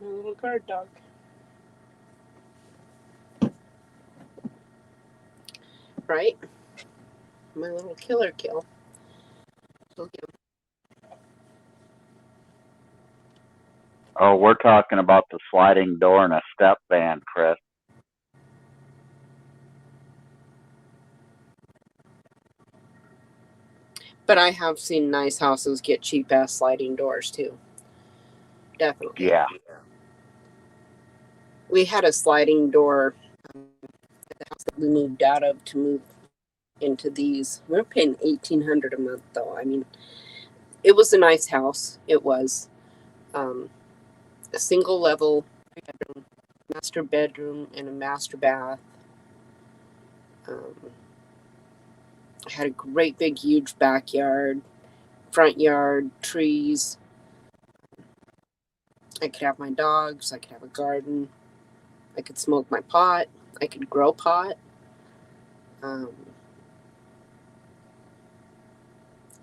My little guard dog. Right? My little killer kill. Oh, we're talking about the sliding door and a step van, Chris. But I have seen nice houses get cheap ass sliding doors too. Definitely. Yeah. We had a sliding door at the house that we moved out of to move into these. We were paying $1,800 a month though. I mean, it was a nice house. It was a single level bedroom, master bedroom, and a master bath. Had a great big huge backyard, front yard, trees. I could have my dogs. I could have a garden. I could smoke my pot. I could grow pot. It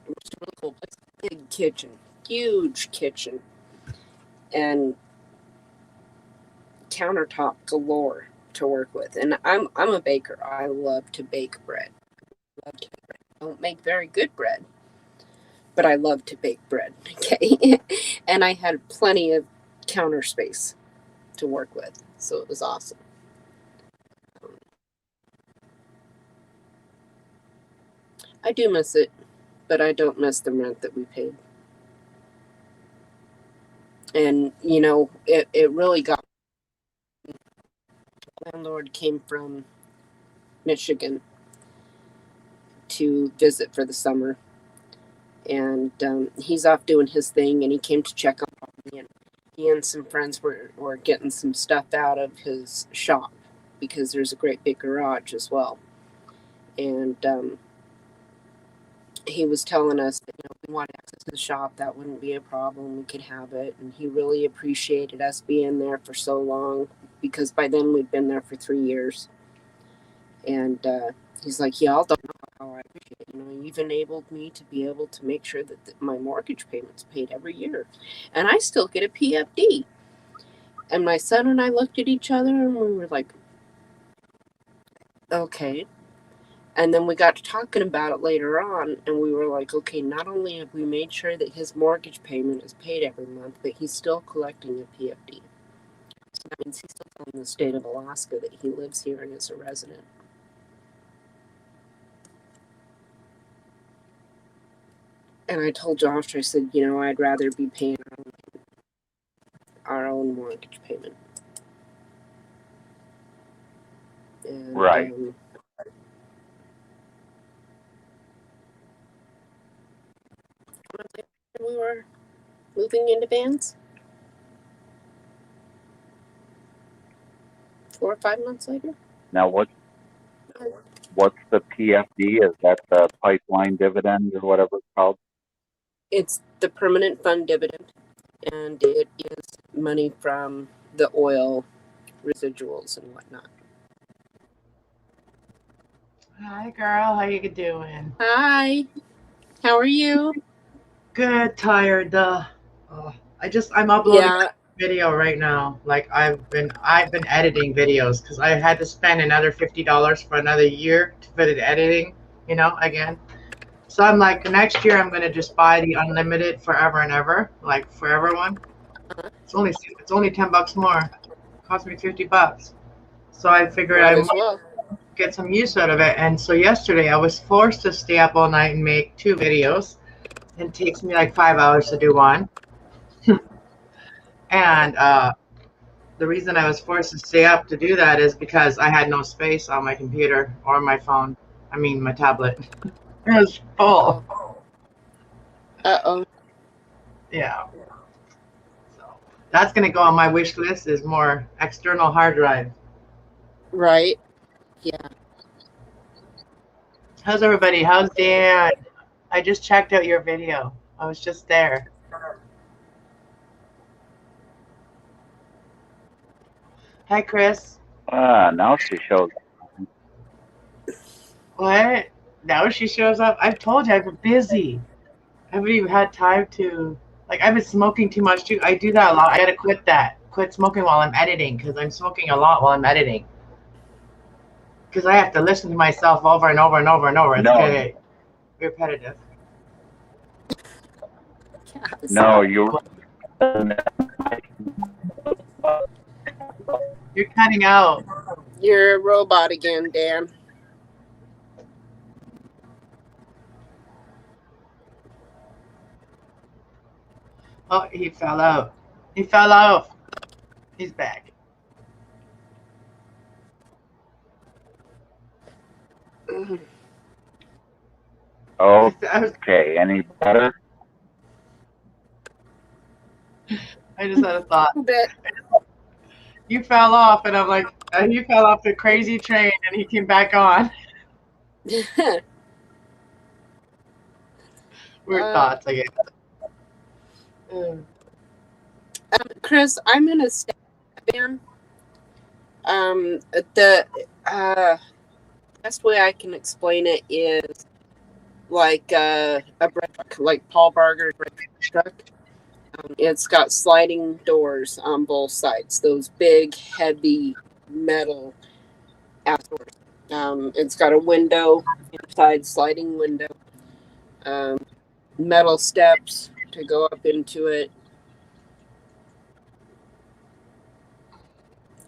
was a really cool place. Big kitchen. huge kitchen and countertop galore to work with. And I'm a baker. I love to bake bread. I don't make very good bread, but I love to bake bread. Okay. And I had plenty of counter space to work with. So it was awesome. I do miss it, but I don't miss the rent that we paid. And, you know, it really got. The landlord came from Michigan to visit for the summer. And he's off doing his thing, and he came to check on me. And he and some friends were getting some stuff out of his shop because there's a great big garage as well. And he was telling us that, you know, if we wanted access to the shop, that wouldn't be a problem. We could have it. And he really appreciated us being there for so long, because by then we'd been there for 3 years. And he's like, y'all don't know how I appreciate it. You know, you've enabled me to be able to make sure that my mortgage payment's paid every year. And I still get a PFD. And my son and I looked at each other and we were like, okay. And then we got to talking about it later on, and we were like, okay, not only have we made sure that his mortgage payment is paid every month, but he's still collecting a PFD. So that means he's still telling the state of Alaska that he lives here and is a resident. And I told Josh, I said, you know, I'd rather be paying our own mortgage payment. And, right. We were moving into vans 4 or 5 months later. Now, what's the PFD? Is that the pipeline dividend or whatever it's called? It's the permanent fund dividend, and it is money from the oil residuals and whatnot. Hi, girl. How you doing? Hi. How are you? Good. Tired. I'm uploading a video right now. Like I've been editing videos because I had to spend another $50 for another year for the editing. You know, again. So I'm like, next year I'm gonna just buy the unlimited forever and ever, like forever one. It's only $10 more. It cost me $50. So I figured I might get some use out of it. And so yesterday I was forced to stay up all night and make 2 videos. It takes me like 5 hours to do one. And the reason I was forced to stay up to do that is because I had no space on my computer or my phone. I mean, my tablet. It was full. Uh-oh. Yeah. So that's going to go on my wish list, is more external hard drive. Right. Yeah. How's everybody? How's Dan? I just checked out your video. I was just there. Hi, Chris. Now she shows. What? Now she shows up? I've told you I've been busy. I haven't even had time to, like, I've been smoking too much too. I do that a lot. I gotta quit that. Quit smoking while I'm editing, because I'm smoking a lot while I'm editing. Because I have to listen to myself over and over and over and over. It's getting repetitive. No, you're cutting out. You're a robot again, Dan. Oh, he fell out. He fell off. He's back. Okay, any better? I just had a thought. You fell off, and I'm like, you fell off the crazy train, and he came back on. Weird thoughts, I guess. Chris, I'm in a step ban. The best way I can explain it is like a bread truck, like Paul Barger's bread truck. It's got sliding doors on both sides. Those big, heavy metal ass doors. It's got a window inside, sliding window. Metal steps to go up into it.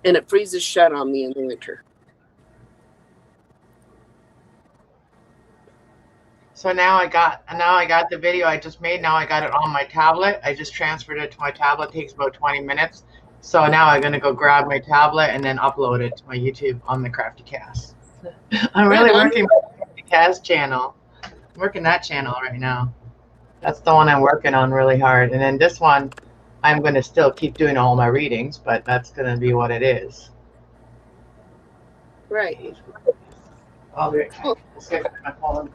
And it freezes shut on me in the winter. So now I got the video I just made. Now I got it on my tablet. I just transferred it to my tablet. It takes about 20 minutes. So now I'm gonna go grab my tablet and then upload it to my YouTube on the Crafty Cast. I'm really working on the Crafty Cast channel. I'm working that channel right now. That's the one I'm working on really hard. And then this one, I'm gonna still keep doing all my readings, but that's gonna be what it is. Right. I'll be right back. Let's get my phone.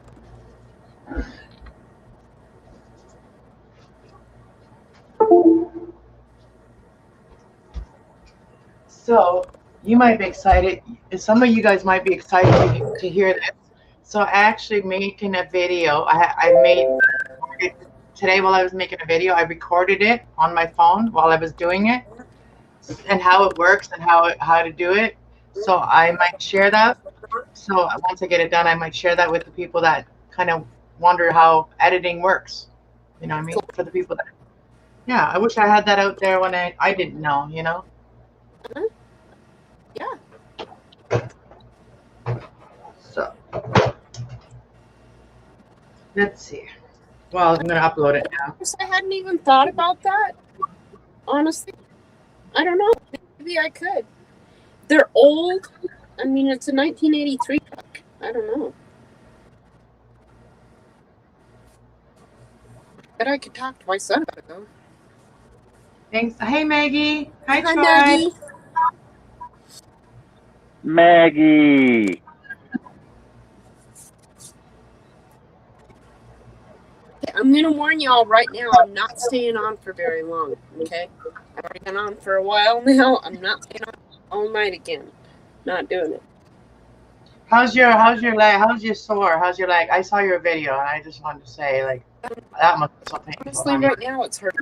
So you might be excited. Some of you guys might be excited to hear this. So I actually making a video. I made it today while I was making a video. I recorded it on my phone while I was doing it, and how it works and how to do it. So I might share that. So once I get it done, I might share that with the people that kind of wonder how editing works. You know what I mean? For the people that, yeah, I wish I had that out there when I didn't know, you know? Yeah. So, let's see. Well, I'm going to upload it now. I hadn't even thought about that. Honestly, I don't know. Maybe I could. They're old. I mean, it's a 1983 truck. I don't know. But I could talk to my son about it, though. Thanks. Hey, Maggie. Hi, Hi, Troy. Maggie. Maggie. I'm going to warn y'all right now, I'm not staying on for very long, okay? I've already been on for a while now. I'm not staying on all night again. Not doing it. How's your leg? How's your sore? How's your leg? I saw your video, and I just wanted to say, like, that must be so painful. Honestly, right now it's hurting.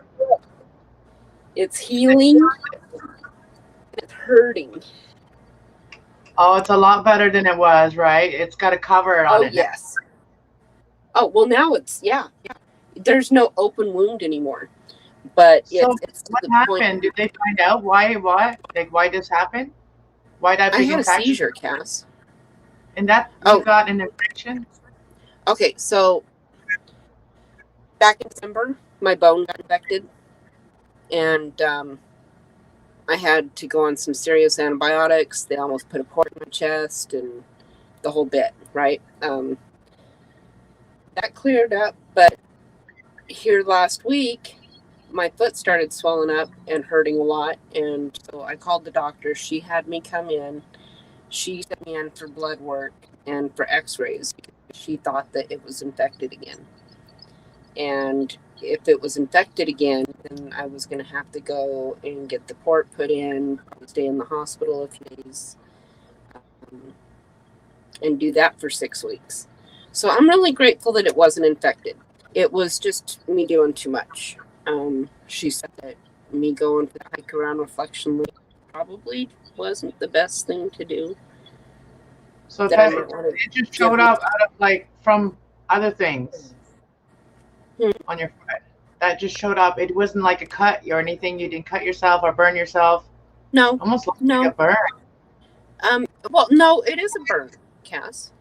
It's healing. It's hurting. Oh, it's a lot better than it was, right? It's got a cover on it. Yes. Oh, well, now it's, yeah. There's no open wound anymore. But So it's to what the happened? point. Did they find out why? What? Like, why this happened? Why that I big had a infection? seizure, Cass. And that you got an infection? Okay, so back in December, my bone got infected, and I had to go on some serious antibiotics. They almost put a port in my chest and the whole bit, right? That cleared up, but here last week, my foot started swelling up and hurting a lot, and so I called the doctor. She had me come in. She sent me in for blood work and for x-rays. She thought that it was infected again. And if it was infected again, then I was going to have to go and get the port put in, stay in the hospital a few days, and do that for 6 weeks. So I'm really grateful that it wasn't infected. It was just me doing too much. She said that me going for the hike around Reflection Lake probably wasn't the best thing to do. So That I that, might wanna it just give showed me- up out of, like, from other things on your foot. That just showed up. It wasn't like a cut or anything. You didn't cut yourself or burn yourself. No. Almost like a burn. Well, no, it is a burn, Cass.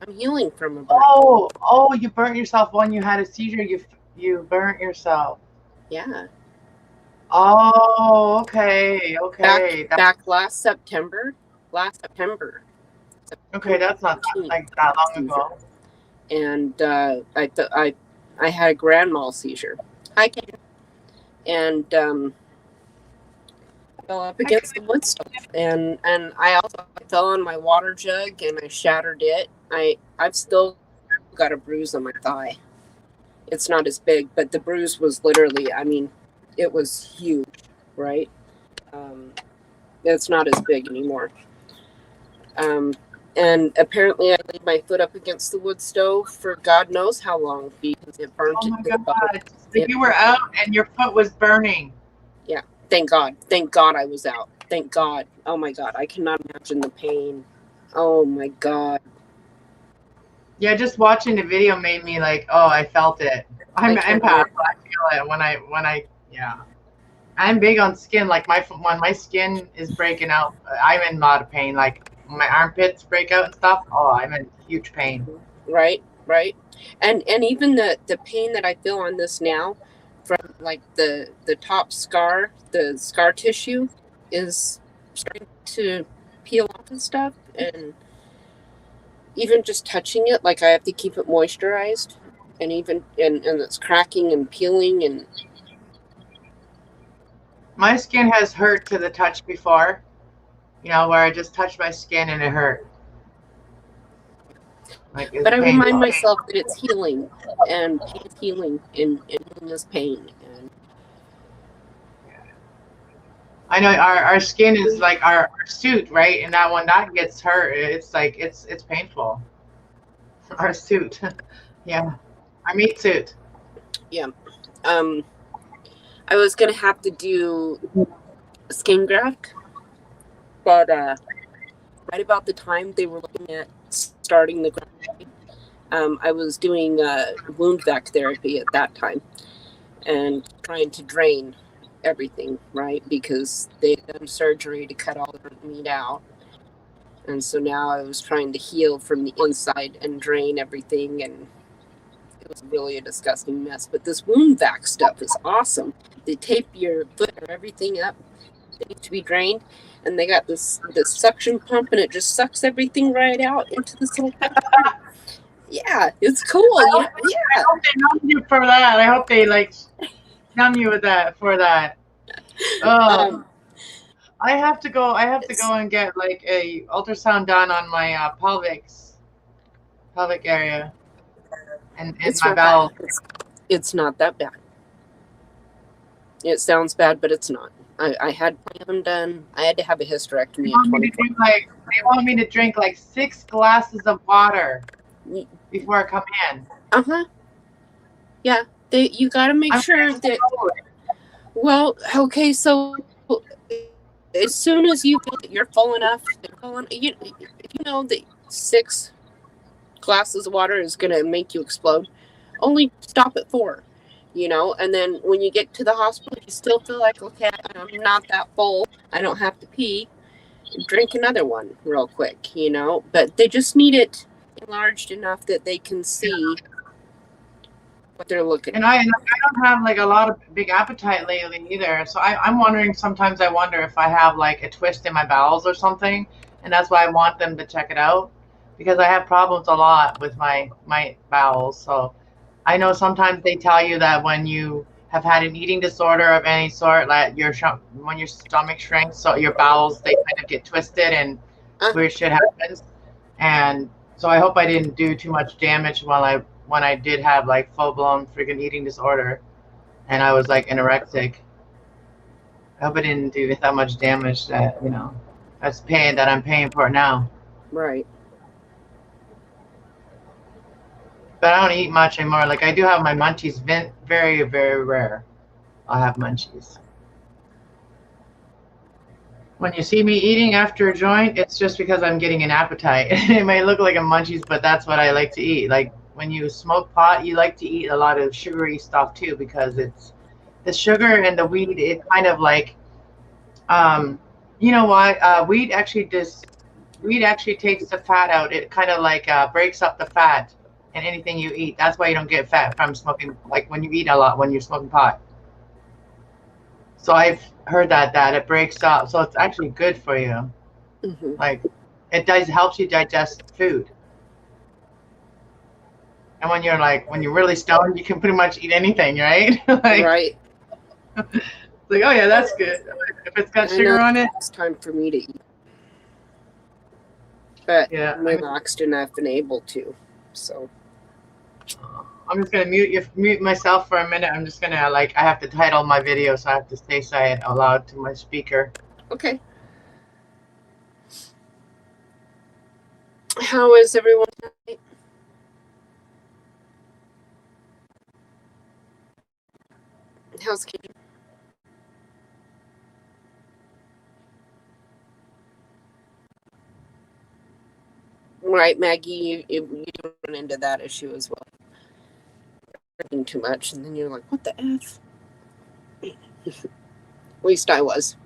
I'm healing from a burn. Oh, you burnt yourself when you had a seizure. You burnt yourself. Yeah. Oh, okay. Back last September. Okay, that's not like that long ago. And I had a grand mal seizure. I came and fell up against the wood stove, and I also fell on my water jug and I shattered it. I've still got a bruise on my thigh. It's not as big, but the bruise was literally, I mean, it was huge, right? It's not as big anymore. And apparently, I laid my foot up against the wood stove for God knows how long because it burnt Oh it my to the bone. God. So you were out and your foot was burning. Yeah. Thank God. Thank God I was out. Thank God. Oh my God. I cannot imagine the pain. Oh my God. Yeah, just watching the video made me like, oh, I felt it. I'm I can't empath. I feel it when I yeah. I'm big on skin. Like when my skin is breaking out, I'm in a lot of pain. Like my armpits break out and stuff. Oh, I'm in huge pain. Right. And even the pain that I feel on this now from like the top scar, the scar tissue is starting to peel off and stuff. And even just touching it, like I have to keep it moisturized, and even and it's cracking and peeling. And My skin has hurt to the touch before, where I just touched my skin and it hurt. Like, it's but I remind painful. myself that it's healing, and pain is healing, and healing is pain. And I know our skin is like our suit, right? And that when that gets hurt, it's like it's painful. Our suit, yeah, our meat suit. yeah, I was gonna have to do a skin graft, but right about the time they were looking at starting the graft, I was doing wound vac therapy at that time and trying to drain everything, right? Because they had done surgery to cut all the meat out. And so now I was trying to heal from the inside and drain everything, and it was really a disgusting mess. But this wound vac stuff is awesome. They tape your foot or everything up. They need to be drained, and they got this suction pump, and it just sucks everything right out into this little. Yeah, it's cool. I hope they numb you for that. I hope they like numb you with that for that. I have to go and get like a ultrasound done on my pelvic area and It's my not bowel. It's not that bad. It sounds bad, but it's not. I had plenty of them done. I had to have a hysterectomy They in want me 2020. they want me to drink like 6 glasses of water before I come in. Yeah, you got to make sure that. Well, okay, so as soon as you feel that you're full enough, if you know that 6 glasses of water is going to make you explode, only stop at 4, and then when you get to the hospital, you still feel like, okay, I'm not that full, I don't have to pee, drink another one real quick, but they just need it enlarged enough that they can see what they're looking And at. I don't have like a lot of big appetite lately either. So I'm wondering, sometimes I wonder if I have like a twist in my bowels or something. And that's why I want them to check it out, because I have problems a lot with my bowels. So I know sometimes they tell you that when you have had an eating disorder of any sort, like when your stomach shrinks, so your bowels, they kind of get twisted and weird shit happens. And so I hope I didn't do too much damage when I did have like full-blown freaking eating disorder and I was like anorexic. I hope I didn't do that much damage that, that's pain that I'm paying for now. Right. But I don't eat much anymore. Like I do have my munchies, very, very rare. I'll have munchies. When you see me eating after a joint, it's just because I'm getting an appetite. It may look like a munchies, but that's what I like to eat. Like when you smoke pot, you like to eat a lot of sugary stuff too, because it's the sugar and the weed. It kind of like, you know what? Weed actually takes the fat out. It kind of like breaks up the fat in anything you eat. That's why you don't get fat from smoking. Like when you eat a lot, when you're smoking pot. So I've heard that it breaks up. So it's actually good for you. Mm-hmm. Like it helps you digest food. And when you're really stoned, you can pretty much eat anything, right? Right. It's like, oh yeah, that's good. If it's got sugar on it. It's time for me to eat. But I'm relaxed and I've been able to. So I'm just gonna mute myself for a minute. I'm just gonna I have to title my video, so I have to say it aloud to my speaker. Okay. How is everyone tonight? How's Katie? Right, Maggie, you run into that issue as well. Drinking too much, and then you're like, what the F? At least I was.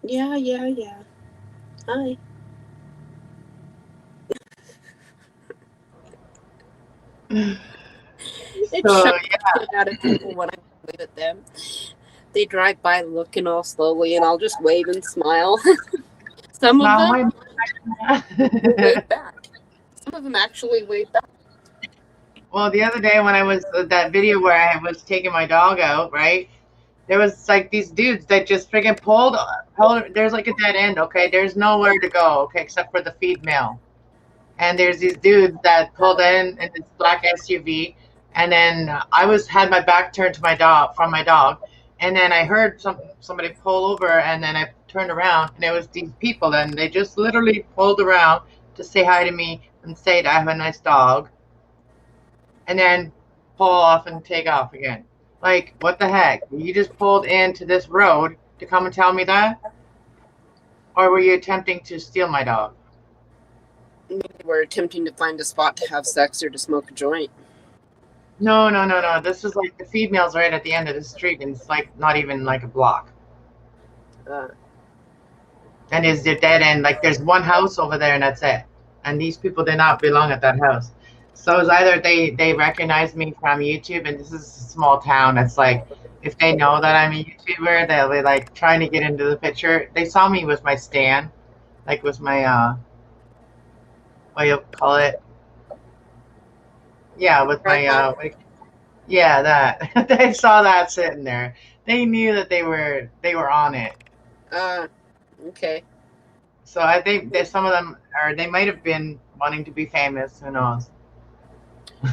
Yeah. Hi. It So, shocks me out of people when I wave at them. They drive by looking all slowly, and I'll just wave and smile. Some of Now, them will wave back. Some of them actually wave back. well, the other day when I was that video where I was taking my dog out, right? There was like these dudes that just freaking pulled. There's like a dead end, okay? There's nowhere to go, okay, except for the feed mill. And there's these dudes that pulled in this black SUV, and then I had my back turned to my dog and then I heard somebody pull over, and then I turned around, and it was these people, and they just literally pulled around to say hi to me and say I have a nice dog, and then pull off and take off again. Like, what the heck? You just pulled into this road to come and tell me that? Or were you attempting to steal my dog? Maybe we're attempting to find a spot to have sex or to smoke a joint. No. This is like the feed mill's right at the end of the street, and it's like not even like a block. And it's the dead end. Like, there's one house over there, and that's it. And these people did not belong at that house. So it's either they recognize me from YouTube, and this is a small town. It's like, if they know that I'm a YouTuber, they'll be like trying to get into the picture. They saw me with my stand, like with my what do you call it? Yeah, with my yeah, that. They saw that sitting there. They knew that they were on it. Okay. So I think that some of them they might have been wanting to be famous. Who knows?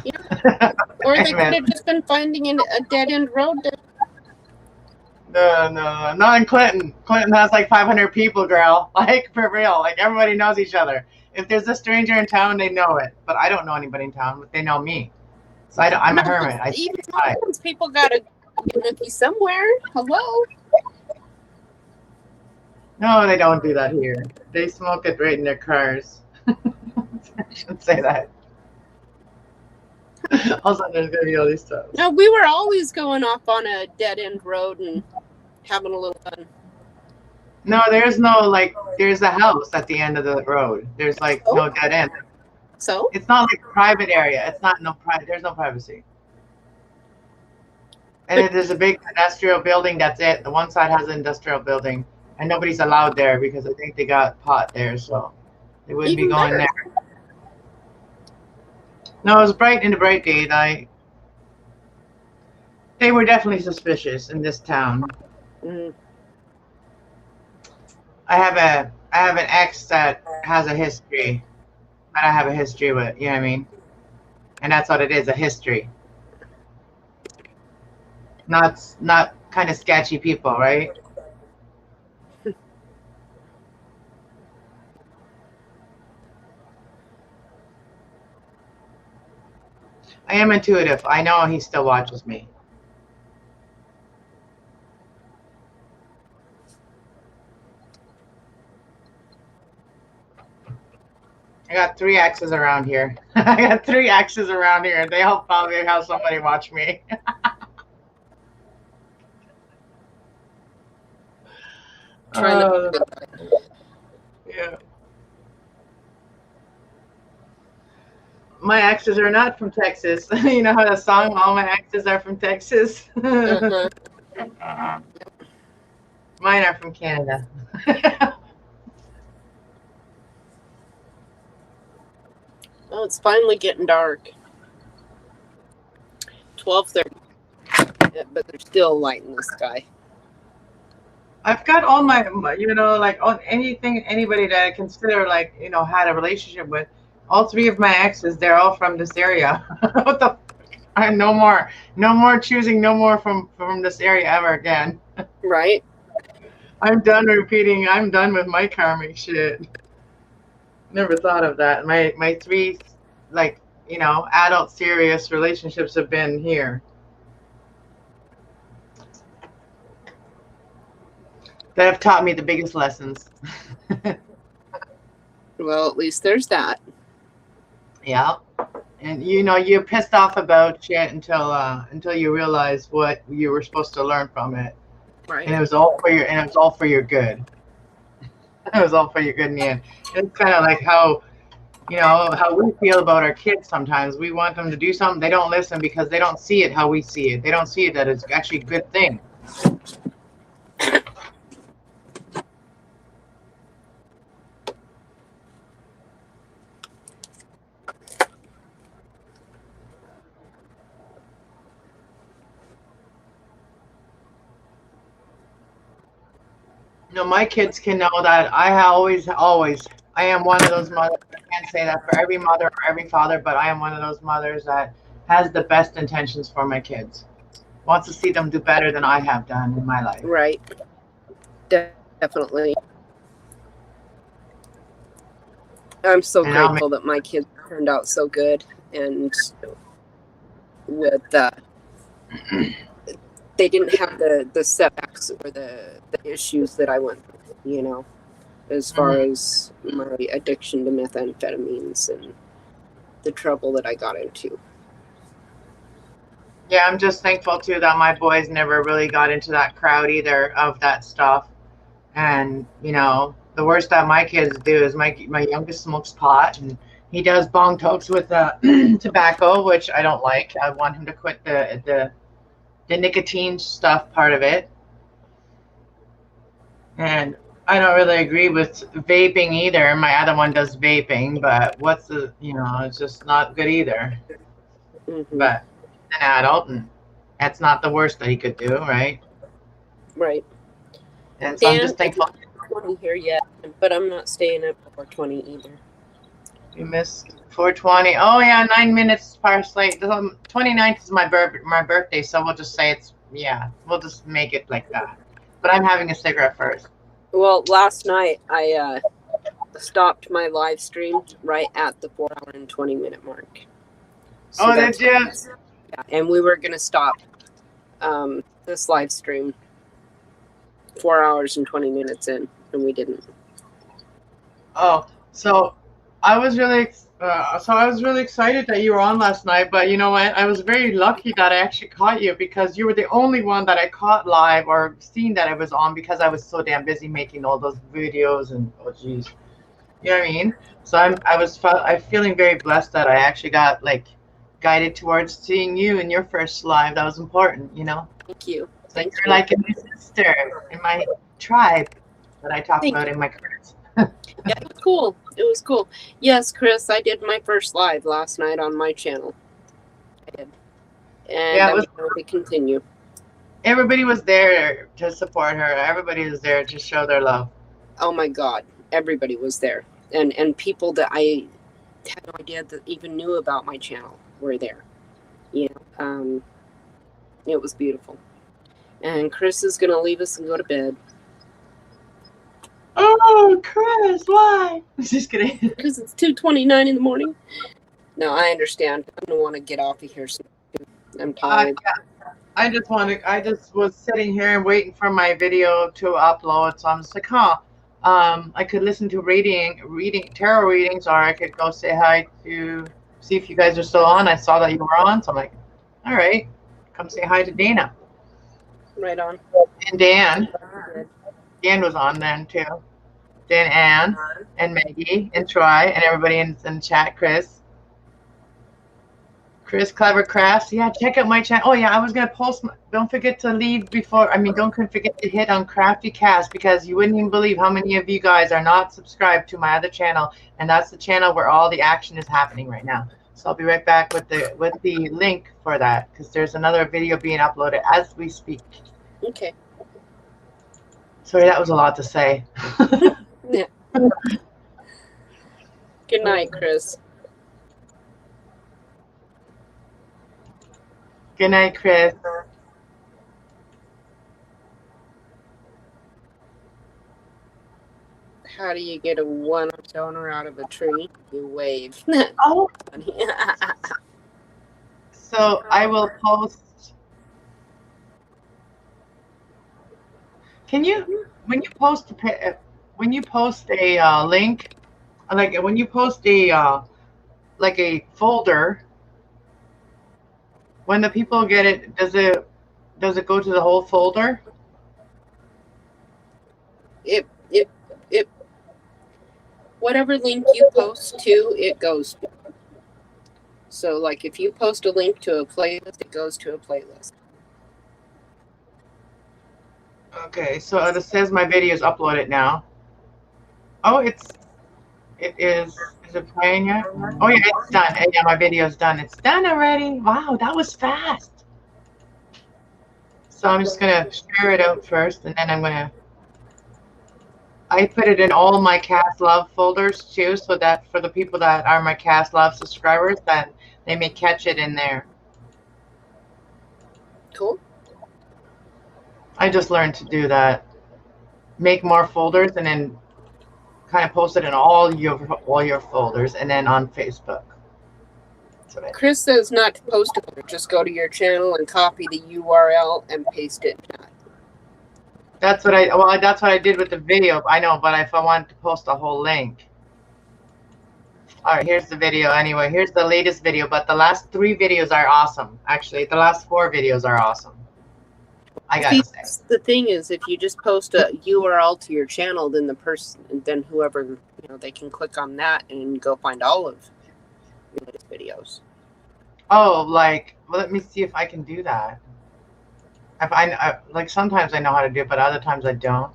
Yeah. Or they could have just been finding a dead end road. No, not in Clinton. Clinton has like 500 people, girl. Like, for real. Like, everybody knows each other. If there's a stranger in town, they know it. But I don't know anybody in town, but they know me. So I'm a hermit. Even sometimes people gotta be somewhere. Hello. No, they don't do that here. They smoke it right in their cars. I shouldn't say that. Also, there's gonna be all these stuff. No, we were always going off on a dead end road and having a little fun. No, there's a house at the end of the road. There's like no dead end. So? It's not like a private area. It's not there's no privacy. And there's a big industrial building, that's it. The one side has an industrial building, and nobody's allowed there because I think they got pot there, so they wouldn't be going there. No, it was in the bright day. They were definitely suspicious in this town. Mm. I have an ex that has a history that I have a history with, you know what I mean? And that's what it is, a history. Not kind of sketchy people, right? I am intuitive. I know he still watches me. I got 3 exes around here. I got 3 exes around here. They all probably have somebody watch me. Yeah. My exes are not from Texas. You know how the song, all my exes are from Texas? Mine are from Canada. Oh, it's finally getting dark. 12:30. Yeah, but there's still light in the sky. I've got all my like on anybody that I consider like, had a relationship with. All 3 of my exes, they're all from this area. What the fuck? I'm no more choosing no more from this area ever again. Right? I'm done repeating. I'm done with my karmic shit. Never thought of that. My three, like, adult serious relationships have been here. That have taught me the biggest lessons. Well, at least there's that. Yeah. And you're pissed off about shit until you realize what you were supposed to learn from it. Right. And it was all for your good. It was all for your good in the end. And it's kind of like how we feel about our kids sometimes. We want them to do something, they don't listen because they don't see it how we see it. They don't see it that it's actually a good thing. My kids can know that I am one of those mothers. I can't say that for every mother or every father, but I am one of those mothers that has the best intentions for my kids. Wants to see them do better than I have done in my life. Right. Definitely. I'm so grateful that my kids turned out so good, and with they didn't have the setbacks or the issues that I went through, as far as my addiction to methamphetamines and the trouble that I got into. Yeah, I'm just thankful too that my boys never really got into that crowd either of that stuff. And the worst that my kids do is my youngest smokes pot, and he does bong tokes with tobacco, which I don't like. I want him to quit the nicotine stuff part of it. And I don't really agree with vaping either. My other one does vaping, but it's just not good either. Mm-hmm. But an adult, and that's not the worst that he could do, right? Right. And so I'm just thankful. I'm not 20 here yet, but I'm not staying up before 20 either. You missed 4:20. Oh yeah, 9 minutes past late. The 29th is my birthday, so we'll just say we'll just make it like that. But I'm having a cigarette first. Well, last night I stopped my live stream right at the 4 hour and 20 minute mark. So did you? Yeah, and we were gonna stop this live stream 4 hours and 20 minutes in, and we didn't. Oh, so I was really excited that you were on last night, but you know what? I was very lucky that I actually caught you, because you were the only one that I caught live or seen that I was on, because I was so damn busy making all those videos and oh geez, you know what I mean? So I'm feeling very blessed that I actually got guided towards seeing you in your first live. That was important, Thank you. So you're like a new sister in my tribe that I talk about in my cards. Yeah, it was cool. It was cool. Yes, Chris, I did my first live last night on my channel. I did. And Yeah, it I'm was- going to continue. Everybody was there to support her. Everybody was there to show their love. Oh my God, everybody was there. And people that I had no idea that even knew about my channel were there. It was beautiful. And Chris is going to leave us and go to bed. Oh, Chris, why? Just kidding. Because it's 2:29 in the morning. No, I understand. I'm going to want to get off of here soon. I'm tired. I just was sitting here and waiting for my video to upload. So I'm just like, I could listen to reading tarot readings, or I could go say hi to see if you guys are still on. I saw that you were on, so I'm like, all right, come say hi to Dana. Right on. And Dan. Dan was on then too. Dan, Ann, and Maggie, and Troy, and everybody in the chat. Chris Clever Crafts. Yeah, check out my channel. Oh yeah, I was gonna post. Don't forget to leave before. Don't forget to hit on Crafty Cast, because you wouldn't even believe how many of you guys are not subscribed to my other channel, and that's the channel where all the action is happening right now. So I'll be right back with the link for that, because there's another video being uploaded as we speak. Okay. Sorry, that was a lot to say. Yeah. Good night, Chris. Good night, Chris. How do you get a one-up donor out of a tree? You wave. Oh. So I will post. Can you, when you post a link, like when you post a like a folder, when the people get it, does it go to the whole folder? It whatever link you post to, it goes to. So like if you post a link to a playlist, it goes to a playlist. Okay, so it says my video is uploaded now. Oh, it is it playing yet? Oh yeah, it's done. Yeah, my video is done. It's done already. Wow, that was fast. So I'm just gonna share it out first, and then I put it in all my Cast Love folders too, so that for the people that are my Cast Love subscribers, that they may catch it in there. Cool. I just learned to do that. Make more folders and then kind of post it in all your folders, and then on Facebook. Chris says not to post it. Just go to your channel and copy the URL and paste it. That's what I did with the video. I know, but if I wanted to post a whole link. All right, here's the video. Anyway, here's the latest video, but the last 3 videos are awesome. Actually, the last 4 videos are awesome. I gotta say. The thing is, if you just post a URL to your channel, then then whoever, they can click on that and go find all of your latest videos. Oh, well, let me see if I can do that. Like sometimes I know how to do it, but other times I don't.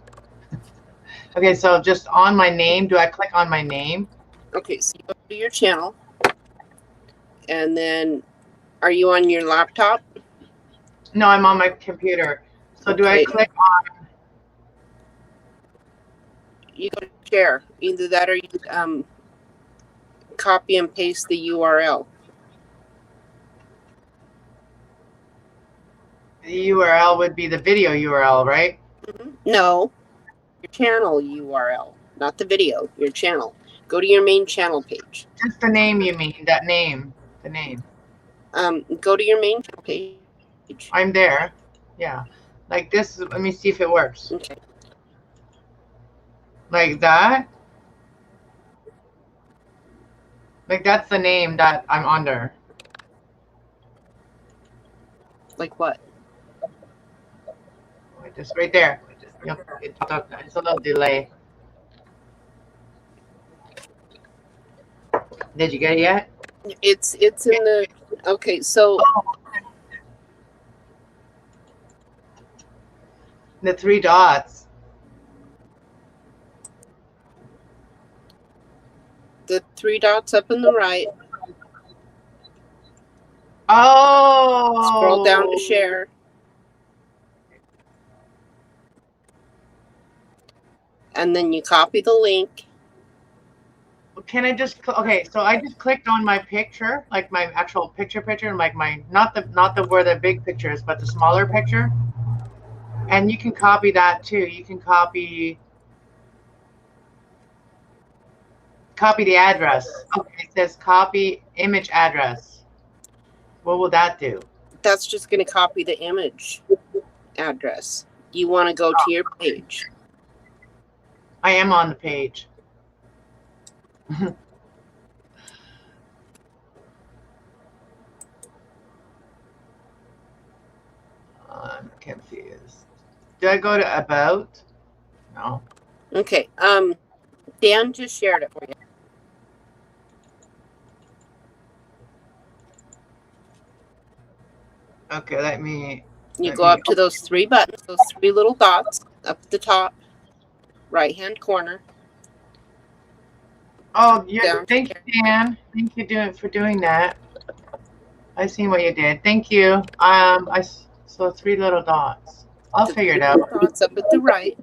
Okay, so just on my name, do I click on my name? Okay, so you go to your channel, and then, are you on your laptop? No, I'm on my computer. So do I click on? You go to share. Either that or you copy and paste the URL. The URL would be the video URL, right? No, your channel URL, not the video, your channel. Go to your main channel page. Just the name, you mean? That name, the name. Go to your main channel page. I'm there. Yeah. Like this, let me see if it works. Okay. Like that. Like that's the name that I'm under. Like what? Just right there. It's a little delay. Did you get it yet? It's in the, okay, so. The 3 dots. The 3 dots up in the right. Oh. Scroll down to share. And then you copy the link. Can I just, okay, so I just clicked on my picture, like my actual picture, and like my, not the where the big picture is, but the smaller picture. And you can copy that too. You can copy the address. Okay, it says copy image address. What will that do? That's just going to copy the image address. You want to go to your page. I am on the page. I'm confused. Do I go to about? No. Okay. Dan just shared it for you. Okay, let me. You go up to those 3 buttons, those 3 little dots up at the top, right-hand corner. Oh, yeah. Thank you, Dan. Thank you for doing that. I seen what you did. Thank you. I saw 3 little dots. I'll figure it out. Dots up at the right,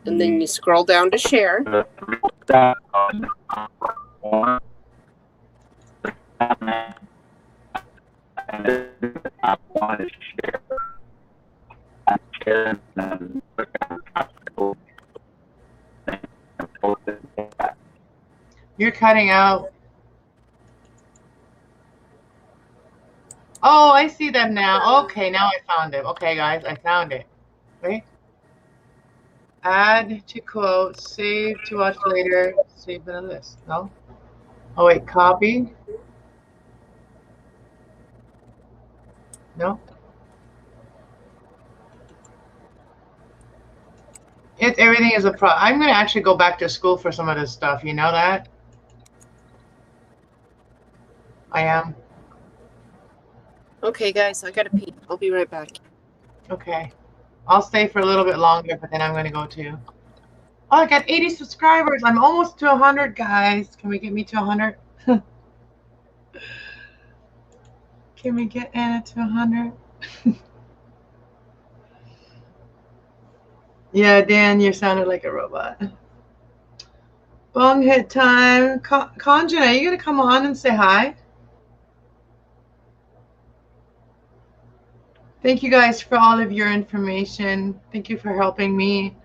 and then you scroll down to share. I want to share. I'm sharing and put on top and post it. You're cutting out. Oh, I see them now. Okay, now I found it. Okay, guys, I found it. Wait. Add to quote, save to watch later, save in a list. No? Oh, wait, copy. No? Everything is a pro. I'm going to actually go back to school for some of this stuff. You know that? I am. Okay, guys, I gotta pee. I'll be right back. Okay. I'll stay for a little bit longer, but then I'm going to go too. Oh, I got 80 subscribers. I'm almost to 100, guys. Can we get me to 100? Can we get Anna to 100? Yeah, Dan, you sounded like a robot. Bong hit time. Conjun, are you going to come on and say hi? Thank you guys for all of your information. Thank you for helping me.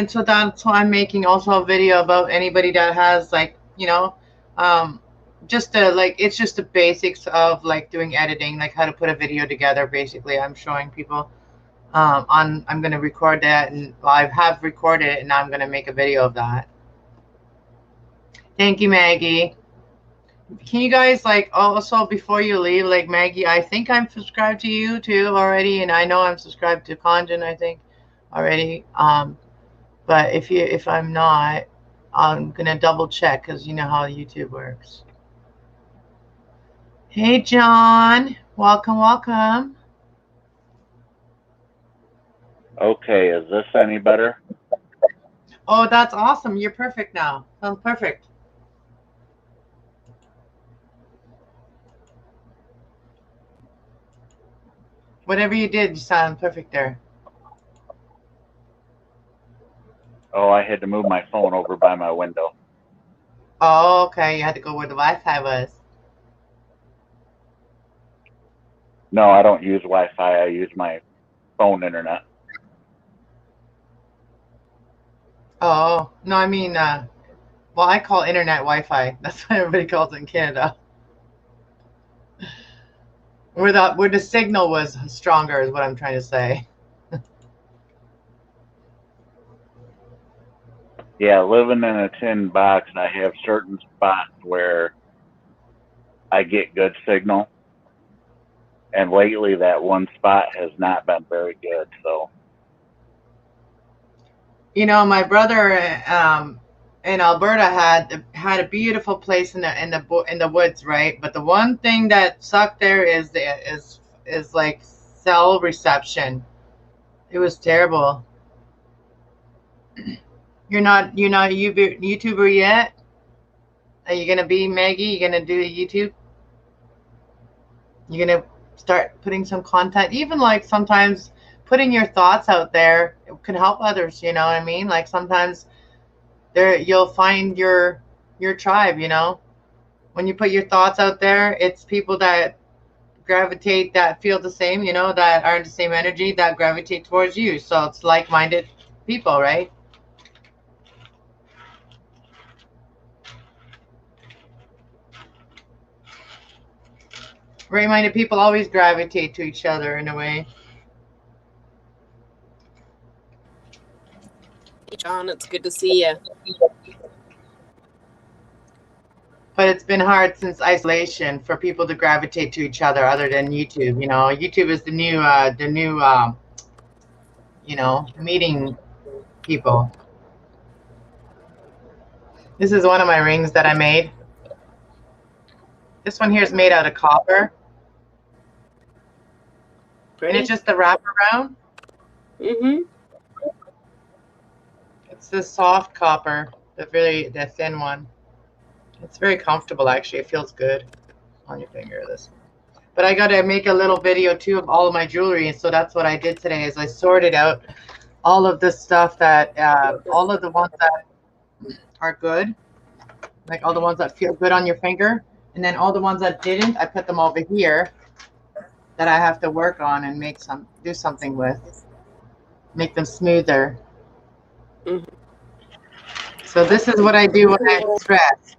So that's why I'm making also a video about anybody that has like, you know, just it's just the basics of like doing editing, like how to put a video together. Basically, I'm showing people I'm going to record that, and I have recorded it, and now I'm going to make a video of that. Thank you, Maggie. Can you guys like also before you leave, like Maggie, I think I'm subscribed to you too already, and I know I'm subscribed to Conjun, I think already. But if I'm not, I'm gonna double check because you know how YouTube works. Hey John, welcome, welcome. Okay, is this any better? Oh, that's awesome. You're perfect now. Sounds perfect. Whatever you did, you sound perfect there. Oh, I had to move my phone over by my window. Oh, okay. You had to go where the Wi-Fi was. No, I don't use Wi-Fi. I use my phone internet. Oh, no, I mean, well, I call internet Wi-Fi. That's what everybody calls it in Canada. Where the signal was stronger is what I'm trying to say. Yeah, living in a tin box, I have certain spots where I get good signal. And lately that one spot has not been very good, so. You know, my brother in Alberta had a beautiful place in the woods, right? But the one thing that sucked there is like cell reception. It was terrible. You're not a YouTuber yet? Are you gonna be, Maggie? You gonna do a YouTube? You're gonna start putting some content, even like sometimes putting your thoughts out there, it can help others, you know what I mean? Like sometimes you'll find your tribe, you know? When you put your thoughts out there, it's people that gravitate, that feel the same, you know, that are in the same energy, that gravitate towards you. So it's like-minded people, right? Right-minded people always gravitate to each other in a way. Hey, John, it's good to see you. But it's been hard since isolation for people to gravitate to each other other than YouTube. You know, YouTube is the new you know, meeting people. This is one of my rings that I made. This one here is made out of copper. Pretty. And it's just the wraparound. Mm-hmm. It's the soft copper, the thin one. It's very comfortable, actually. It feels good on your finger, this. But I got to make a little video, too, of all of my jewelry. And so that's what I did today is I sorted out all of this stuff that, all of the ones that are good, like all the ones that feel good on your finger. And then all the ones that didn't, I put them over here. that I have to work on and do something with, make them smoother. Mhm. So this is what I do when I'm stressed.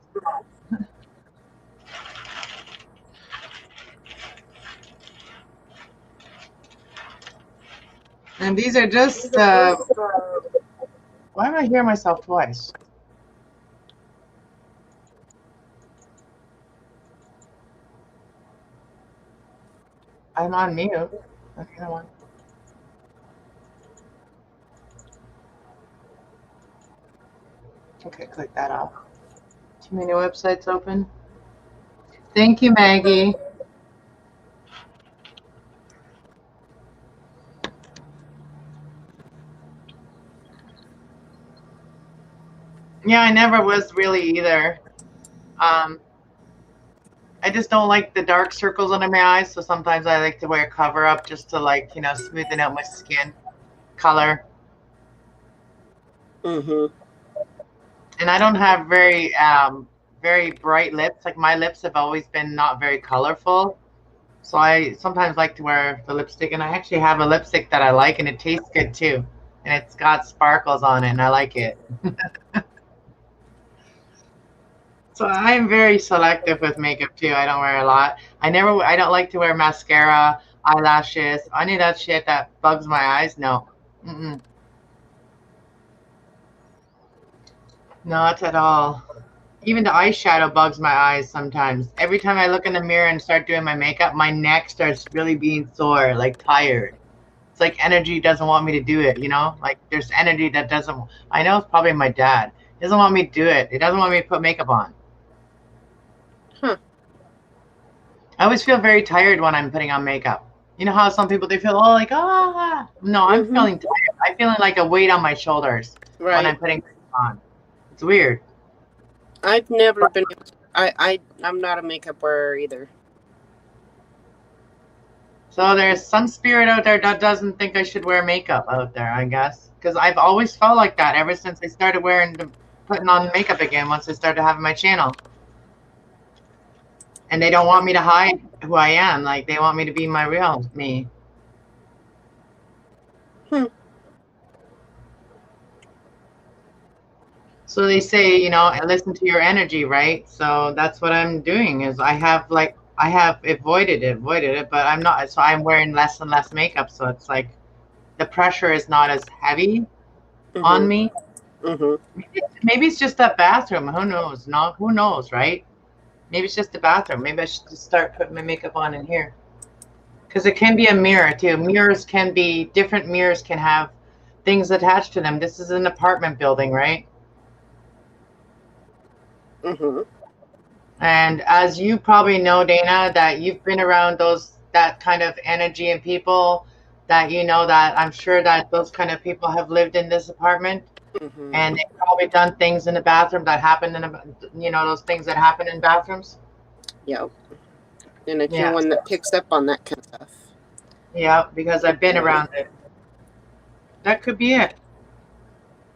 And these are just, why do I hear myself twice? I'm on mute. Okay, come on. Okay, click that off. Too many websites open. Thank you, Maggie. Yeah, I never was really either. I just don't like the dark circles under my eyes, so sometimes I like to wear a cover up just to, like, you know, smoothen out my skin color. Mhm. And I don't have very bright lips. Like, my lips have always been not very colorful. So I sometimes like to wear the lipstick, and I actually have a lipstick that I like, and it tastes good too. And it's got sparkles on it, and I like it. So I'm very selective with makeup too. I don't wear a lot. I don't like to wear mascara, eyelashes, any of that shit that bugs my eyes. No. Mm-mm. Not at all. Even the eyeshadow bugs my eyes sometimes. Every time I look in the mirror and start doing my makeup, my neck starts really being sore, like tired. It's like energy doesn't want me to do it, you know? Like there's energy that doesn't, I know it's probably my dad. He doesn't want me to do it. He doesn't want me to put makeup on. Huh. I always feel very tired when I'm putting on makeup. You know how some people, they feel, oh, like, ah. No, I'm feeling tired. I'm feeling like a weight on my shoulders when I'm Right. putting makeup on. It's weird. I've never been. I'm not a makeup wearer either. So there's some spirit out there that doesn't think I should wear makeup out there, I guess. Because I've always felt like that ever since I started putting on makeup again once I started having my channel. And they don't want me to hide who I am. Like, they want me to be my real me. So they say, you know, listen to your energy, right? So that's what I'm doing is I have avoided it, but I'm not. So I'm wearing less and less makeup. So it's like the pressure is not as heavy on me. Mm-hmm. Maybe it's just that bathroom. Who knows? Who knows, right? Maybe it's just the bathroom. Maybe I should just start putting my makeup on in here. Because it can be a mirror too. Different mirrors can have things attached to them. This is an apartment building, right? Mm-hmm. And as you probably know, Dana, that you've been around that kind of energy and people, that you know that I'm sure that those kind of people have lived in this apartment, and they've probably done things in the bathroom that happened those things that happen in bathrooms. Yep. And if you're one that picks up on that kind of stuff. Yeah, because I've been around it. That could be it.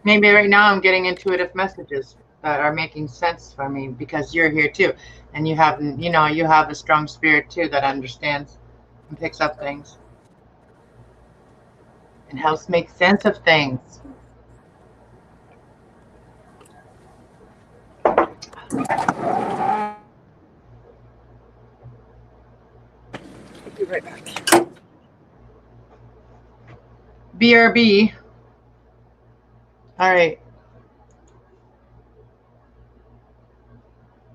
Maybe right now I'm getting intuitive messages that are making sense for me because you're here too, and you have a strong spirit too that understands and picks up things and helps make sense of things. I'll be right back. BRB. All right.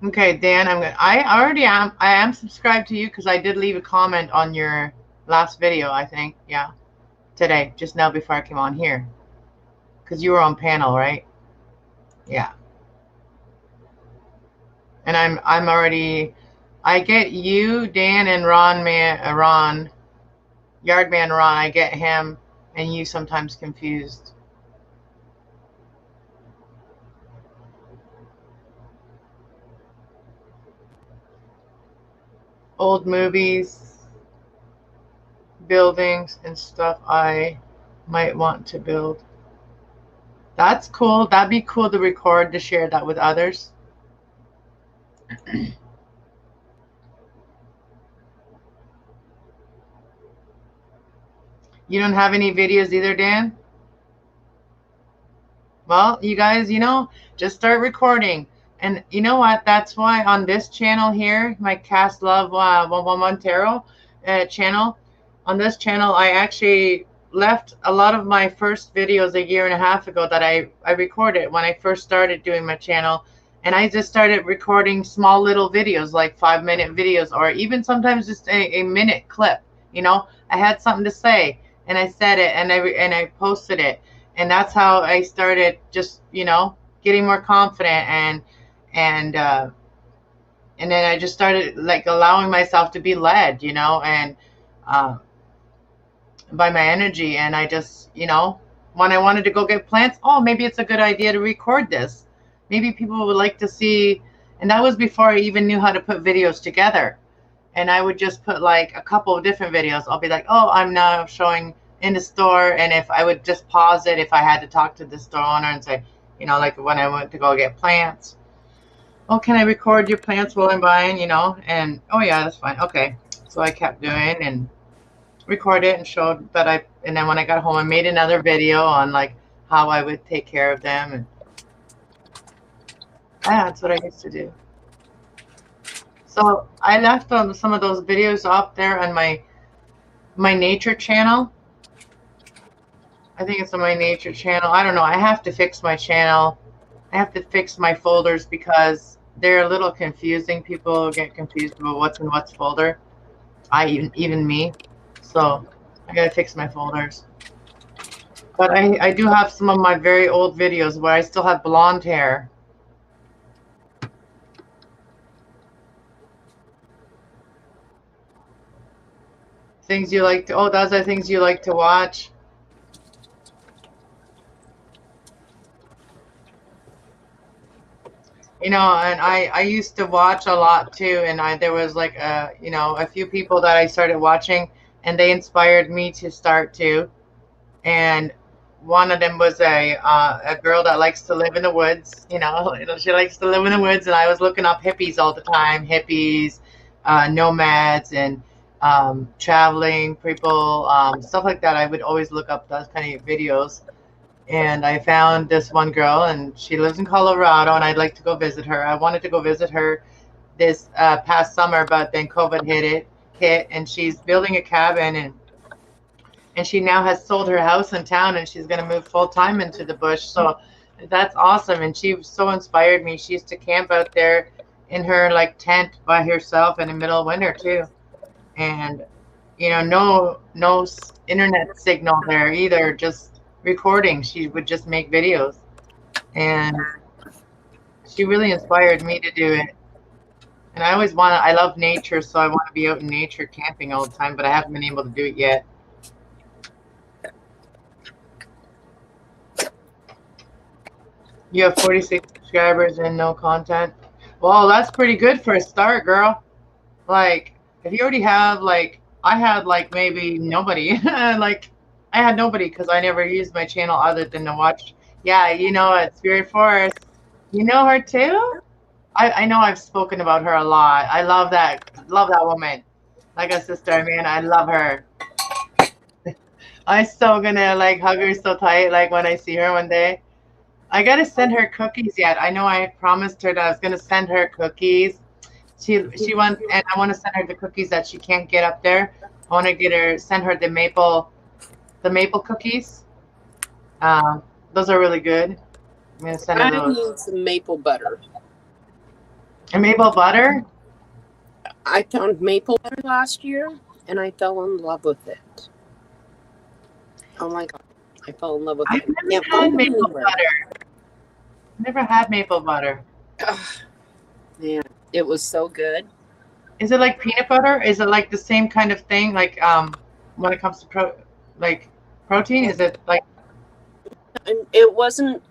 Okay, Dan, I am subscribed to you because I did leave a comment on your last video, I think. Yeah. Today, just now before I came on here. Because you were on panel, right? Yeah. And I get you, Dan, and Yardman Ron, I get him and you sometimes confused. Old movies, buildings, and stuff I might want to build. That's cool. That'd be cool to record, to share that with others. You don't have any videos either, Dan? Well, you guys, just start recording. And you know what? That's why on this channel here, my Cast Love 111 Tarot channel, on this channel, I actually left a lot of my first videos a year and a half ago that I recorded when I first started doing my channel. And I just started recording small little videos, like 5-minute videos, or even sometimes just a minute clip. I had something to say and I said it and I posted it. And that's how I started just, getting more confident and then I just started like allowing myself to be led, and by my energy. And I just, when I wanted to go get plants, oh, maybe it's a good idea to record this. Maybe people would like to see, and that was before I even knew how to put videos together. And I would just put like a couple of different videos. I'll be like, oh, I'm now showing in the store, and if I would just pause it if I had to talk to the store owner and say, like when I went to go get plants, oh, can I record your plants while I'm buying, and oh yeah, that's fine, okay. So I kept doing and recorded it and showed that and then when I got home I made another video on like how I would take care of them, and that's what I used to do. So I left some of those videos up there on my nature channel. I think it's on my nature channel. I don't know. I have to fix my channel. I have to fix my folders because they're a little confusing. People get confused about what's in what's folder. Even me. So I gotta fix my folders. But I do have some of my very old videos where I still have blonde hair. Things you like to, oh, those are things you like to watch. And I used to watch a lot too, and there was like a few people that I started watching, and they inspired me to start too. And one of them was a girl that likes to live in the woods. She likes to live in the woods, and I was looking up hippies all the time, hippies, nomads, and traveling people, stuff like that. I would always look up those kind of videos. And I found this one girl, and she lives in Colorado, and I'd like to go visit her. I wanted to go visit her this past summer, but then COVID hit, and she's building a cabin, and she now has sold her house in town, and she's going to move full time into the bush. So that's awesome. And she so inspired me. She used to camp out there in her like tent by herself in the middle of winter too. And no internet signal there either, just recording. She would just make videos, and she really inspired me to do it. And I love nature, so I want to be out in nature camping all the time, but I haven't been able to do it yet. You have 46 subscribers and no content. Well, that's pretty good for a start, girl. Like, if you already have, like, I had like maybe nobody. Like, I had nobody because I never used my channel other than to watch. Yeah, at Spirit Forest. You know her too? I know I've spoken about her a lot. I love that woman. Like a sister, man. I love her. I'm so gonna like hug her so tight, like when I see her one day. I gotta send her cookies yet. I know I promised her that I was gonna send her cookies. She wants, and I want to send her the cookies that she can't get up there. I want to send her the maple cookies. Those are really good. I'm gonna send her those. I need some maple butter. And maple butter? I found maple butter last year, and I fell in love with it. Oh my god, I fell in love with it. I've never had maple butter. Never had maple butter. Ugh, man, it was so good. Is it like peanut butter? Is it like the same kind of thing? Like when it comes to protein, is it like? It wasn't.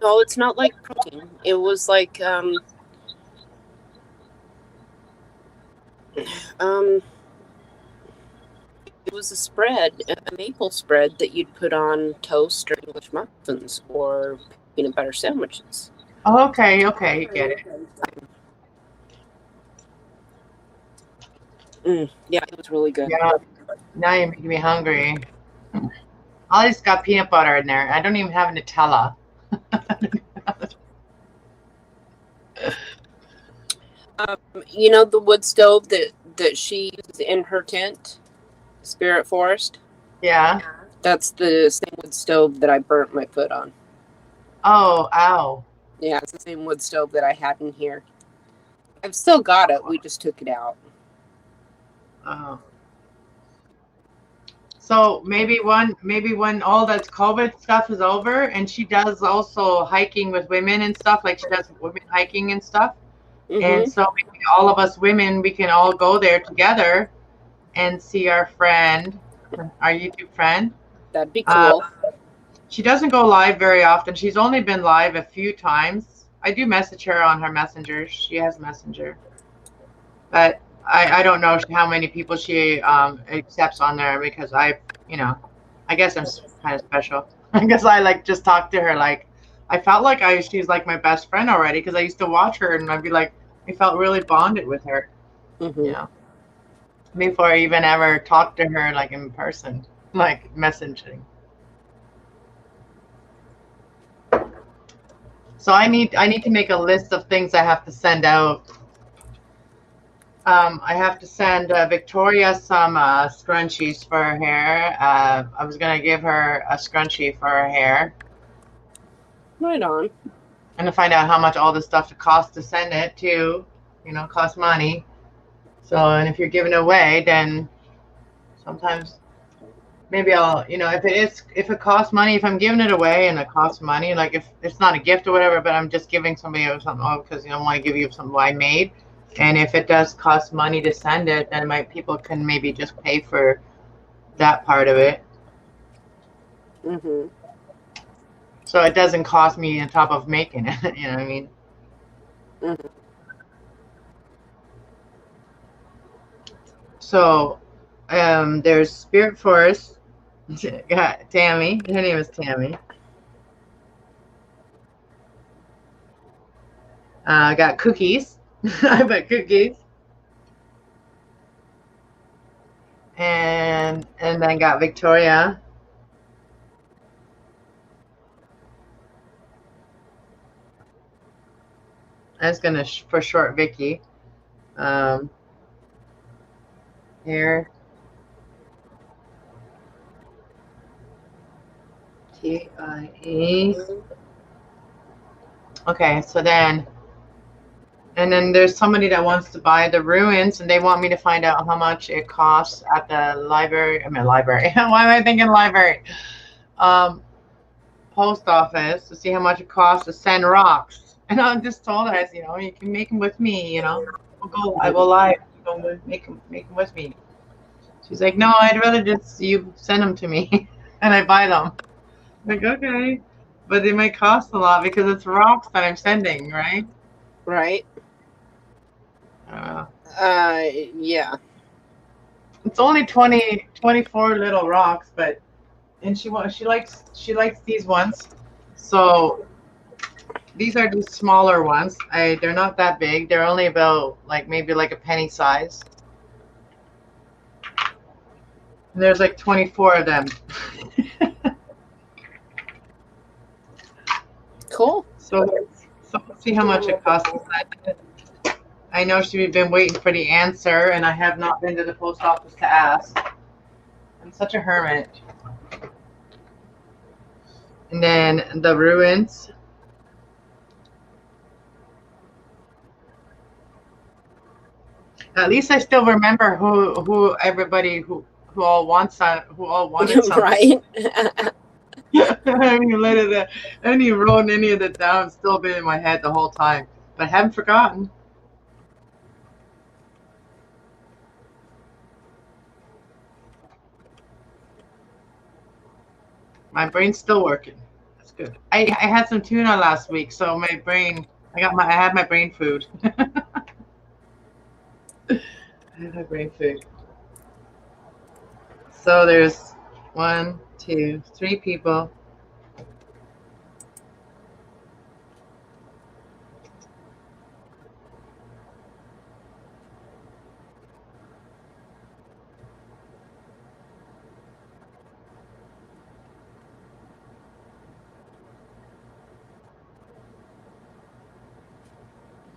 No, it's not like protein. It was like it was a spread, a maple spread that you'd put on toast or English muffins or peanut butter sandwiches. Oh, okay, get it. Yeah, it was really good. Yeah, now you're making me hungry. Ollie's got peanut butter in there. I don't even have Nutella. You know the wood stove that she used in her tent, Spirit Forest? Yeah. That's the same wood stove that I burnt my foot on. Oh, ow. Yeah, it's the same wood stove that I had in here. I've still got it. We just took it out. Oh. So maybe when all that COVID stuff is over, and she does also hiking with women and stuff, like she does women hiking and stuff. And so maybe all of us women, we can all go there together and see our friend, our YouTube friend. That'd be cool. She doesn't go live very often. She's only been live a few times. I do message her on her Messenger. She has Messenger. But I don't know how many people she accepts on there because I guess I'm kind of special. I guess I like just talk to her like I felt like she's like my best friend already because I used to watch her and I'd be like I felt really bonded with her. Before I even ever talked to her like in person, like messaging. So I need to make a list of things I have to send out. I have to send Victoria some scrunchies for her hair. I was gonna give her a scrunchie for her hair. Right on. And to find out how much all this stuff costs to send it to, costs money. So, and if you're giving it away, then sometimes maybe I'll, if it costs money, if I'm giving it away and it costs money, like if it's not a gift or whatever, but I'm just giving somebody something because I want to give you something I made. And if it does cost money to send it, then people can maybe just pay for that part of it. So it doesn't cost me on top of making it. You know what I mean? So there's Spirit Forest. Got Tammy. Her name is Tammy. Got cookies. I bet cookies. And then got Victoria. I was gonna for short Vicky. Here. TIE. Okay, so then. And then there's somebody that wants to buy the ruins, and they want me to find out how much it costs at the library. Library. Why am I thinking library? Post office to see how much it costs to send rocks. And I just told her, you can make them with me. I will live. Make them with me. She's like, no, I'd rather just you send them to me, and I buy them. I'm like, okay, but they might cost a lot because it's rocks that I'm sending, right? Right. Yeah. It's only 24 little rocks, and she likes these ones. So these are the smaller ones. They're not that big. They're only about maybe a penny size. And there's 24 of them. Cool. So let's see how much it costs. I know she's been waiting for the answer, and I have not been to the post office to ask. I'm such a hermit. And then the ruins. At least I still remember who everybody who all wants who all wanted something. Right. I haven't even wrote any of it down. It's still been in my head the whole time, but I haven't forgotten. My brain's still working. That's good. I had some tuna last week, so my brain. I had my brain food. I had my brain food. So there's 1, 2, 3 people.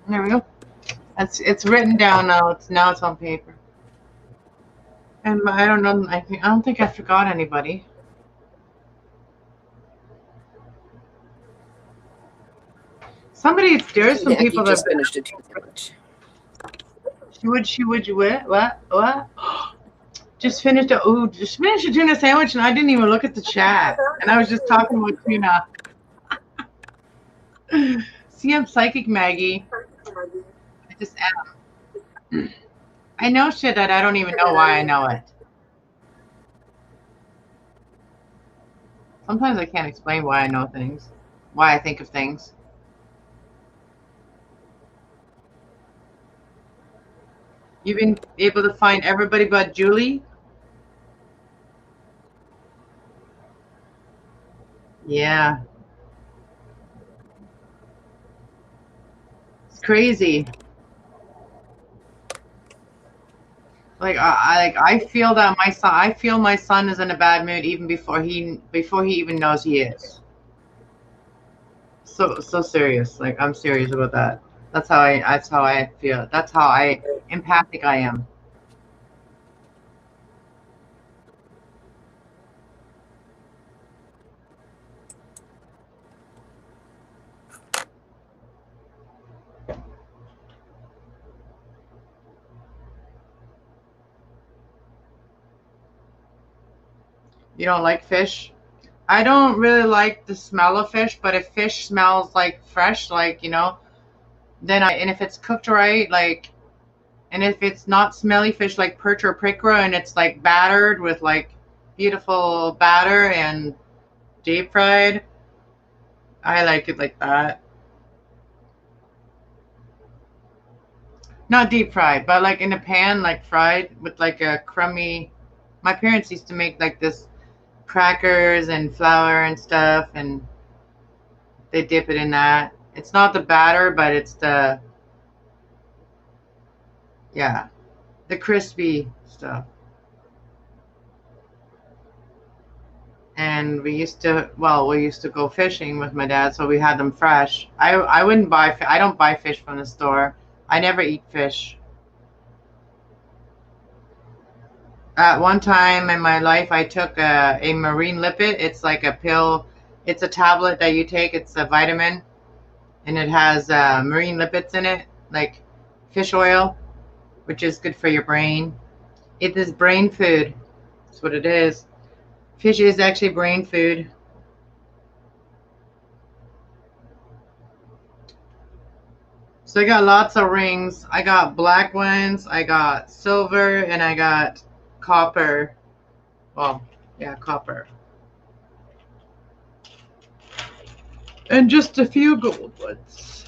There we go. It's written down now. It's on paper. And I don't know. I don't think I forgot anybody. There's some Maggie people just that finished a tuna sandwich. what? Just finished a tuna sandwich, and I didn't even look at the chat, and I was just talking about tuna. See, I'm psychic, Maggie. I just am. I know shit that I don't even know why I know it. Sometimes I can't explain why I know things, why I think of things. You've been able to find everybody but Julie? Yeah. It's crazy. Like I feel that my son is in a bad mood even before he even knows he is. So serious. Like, I'm serious about that. That's how I feel. That's how empathic I am. You don't like fish? I don't really like the smell of fish, but if fish smells like fresh, like, and if it's cooked right, like, and if it's not smelly fish like perch or pickerel, and it's like battered with like beautiful batter and deep fried, I like it like that. Not deep fried, but like in a pan, like fried with like a crummy. My parents used to make like this crackers and flour and stuff, and they dip it in that. It's not the batter, but it's the crispy stuff. And we used to go fishing with my dad, so we had them fresh. I don't buy fish from the store. I never eat fish. At one time in my life, I took a marine lipid. It's like a pill. It's a tablet that you take. It's a vitamin, and it has marine lipids in it, like fish oil, which is good for your brain. It is brain food. That's what it is. Fish is actually brain food. So I got lots of rings. I got black ones, I got silver, and I got copper. Well, yeah, copper. And just a few gold ones.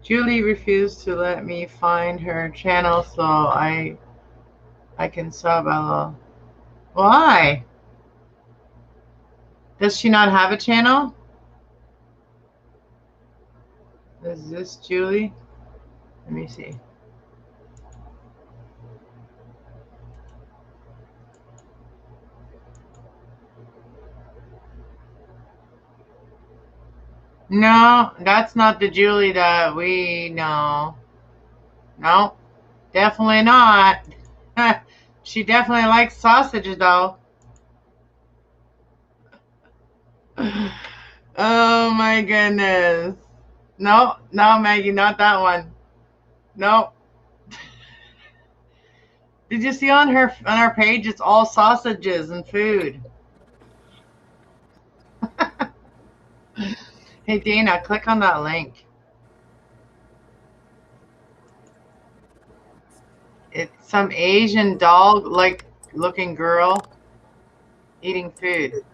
Julie refused to let me find her channel, so I can sub Ella. Why? Does she not have a channel? Is this Julie? Let me see. No, that's not the Julie that we know. No, definitely not. She definitely likes sausages, though. Oh my goodness. No, Maggie, not that one. No. Did you see on our page? It's all sausages and food. Hey Dana, click on that link. It's some Asian dog-like looking girl eating food.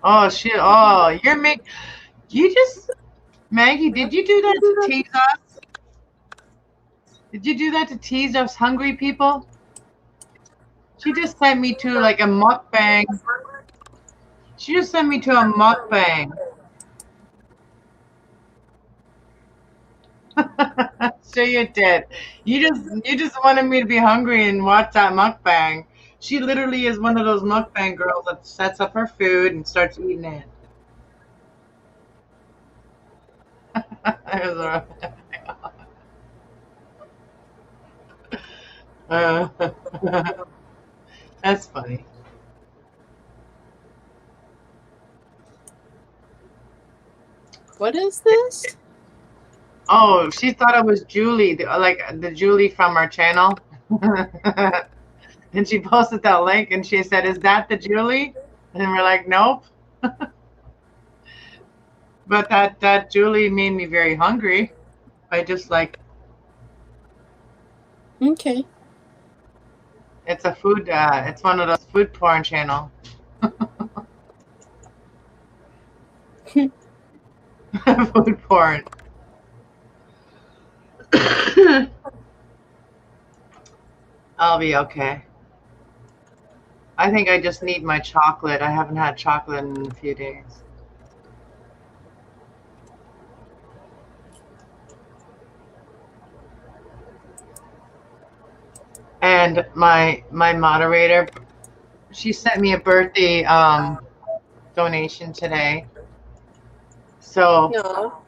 Oh shit! Oh, Maggie, did you do that to tease us? Did you do that to tease us hungry people? She just sent me to like a mukbang. She just sent me to a mukbang. So you did. You just wanted me to be hungry and watch that mukbang. She literally is one of those mukbang girls that sets up her food and starts eating it. That's funny. What is this? Oh, she thought it was Julie, like the Julie from our channel. And she posted that link and she said, "Is that the Julie?" And we're like, "Nope." But that Julie made me very hungry. I just like. Okay. It's a food. It's one of those food porn channel. Food porn. I'll be okay. I think I just need my chocolate. I haven't had chocolate in a few days. And my moderator, she sent me a birthday donation today. So No.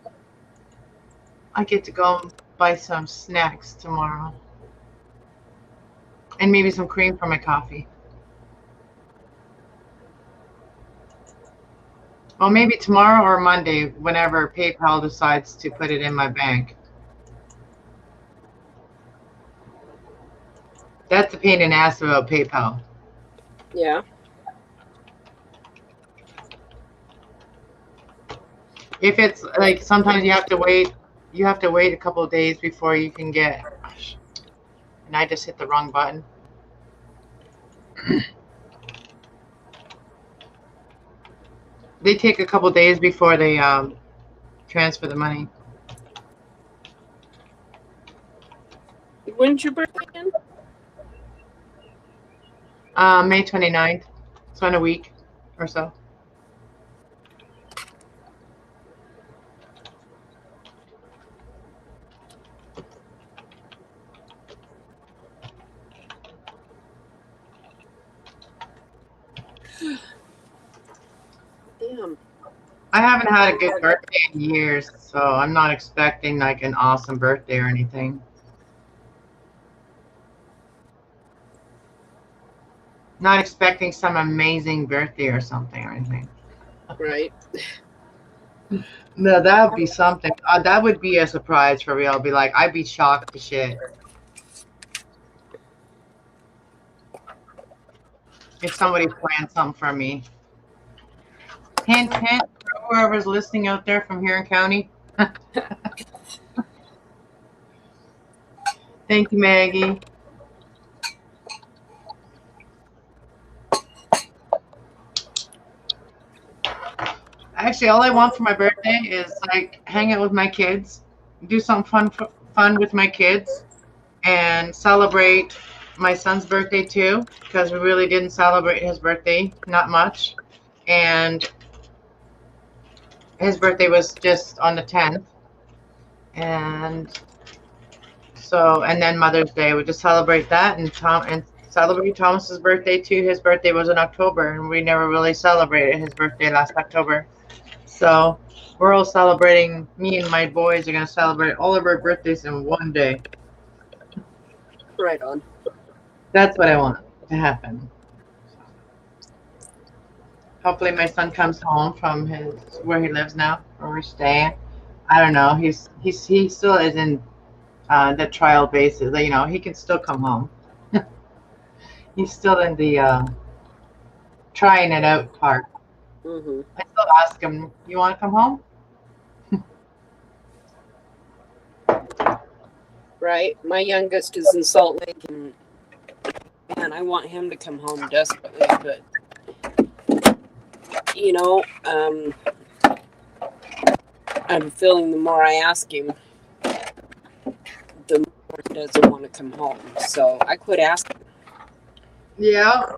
I get to go and buy some snacks tomorrow. And maybe some cream for my coffee. Well, maybe tomorrow or Monday, whenever PayPal decides to put it in my bank. That's a pain in the ass about PayPal. Yeah. If it's like sometimes you have to wait a couple of days before you can get. And I just hit the wrong button. They take a couple of days before they transfer the money. When's your birthday again? May 29th. So in a week or so. Damn. I haven't had a good birthday in years, so I'm not expecting like an awesome birthday or anything. Not expecting some amazing birthday or something or anything. Right. No, that would be something. That would be a surprise for real. I'd be shocked to shit. If somebody planned something for me. Hint, hint, whoever's listening out there from Huron County. Thank you, Maggie. Actually, all I want for my birthday is like hang out with my kids, do something fun with my kids, and celebrate my son's birthday too, because we really didn't celebrate his birthday, not much. And his birthday was just on the 10th. And so, and then Mother's Day, we just celebrate that and celebrate Thomas's birthday too. His birthday was in October, and we never really celebrated his birthday last October. So we're all celebrating. Me and my boys are gonna celebrate all of our birthdays in one day. Right on. That's what I want to happen. Hopefully, my son comes home from where he lives now, where we're staying. I don't know. He still is in the trial basis. You know, he can still come home. He's still in the trying it out part. Mm-hmm. I still ask him, "You want to come home?" Right. My youngest is in Salt Lake, and I want him to come home desperately, but you know, I'm feeling the more I ask him, the more he doesn't want to come home. So I quit asking. Yeah.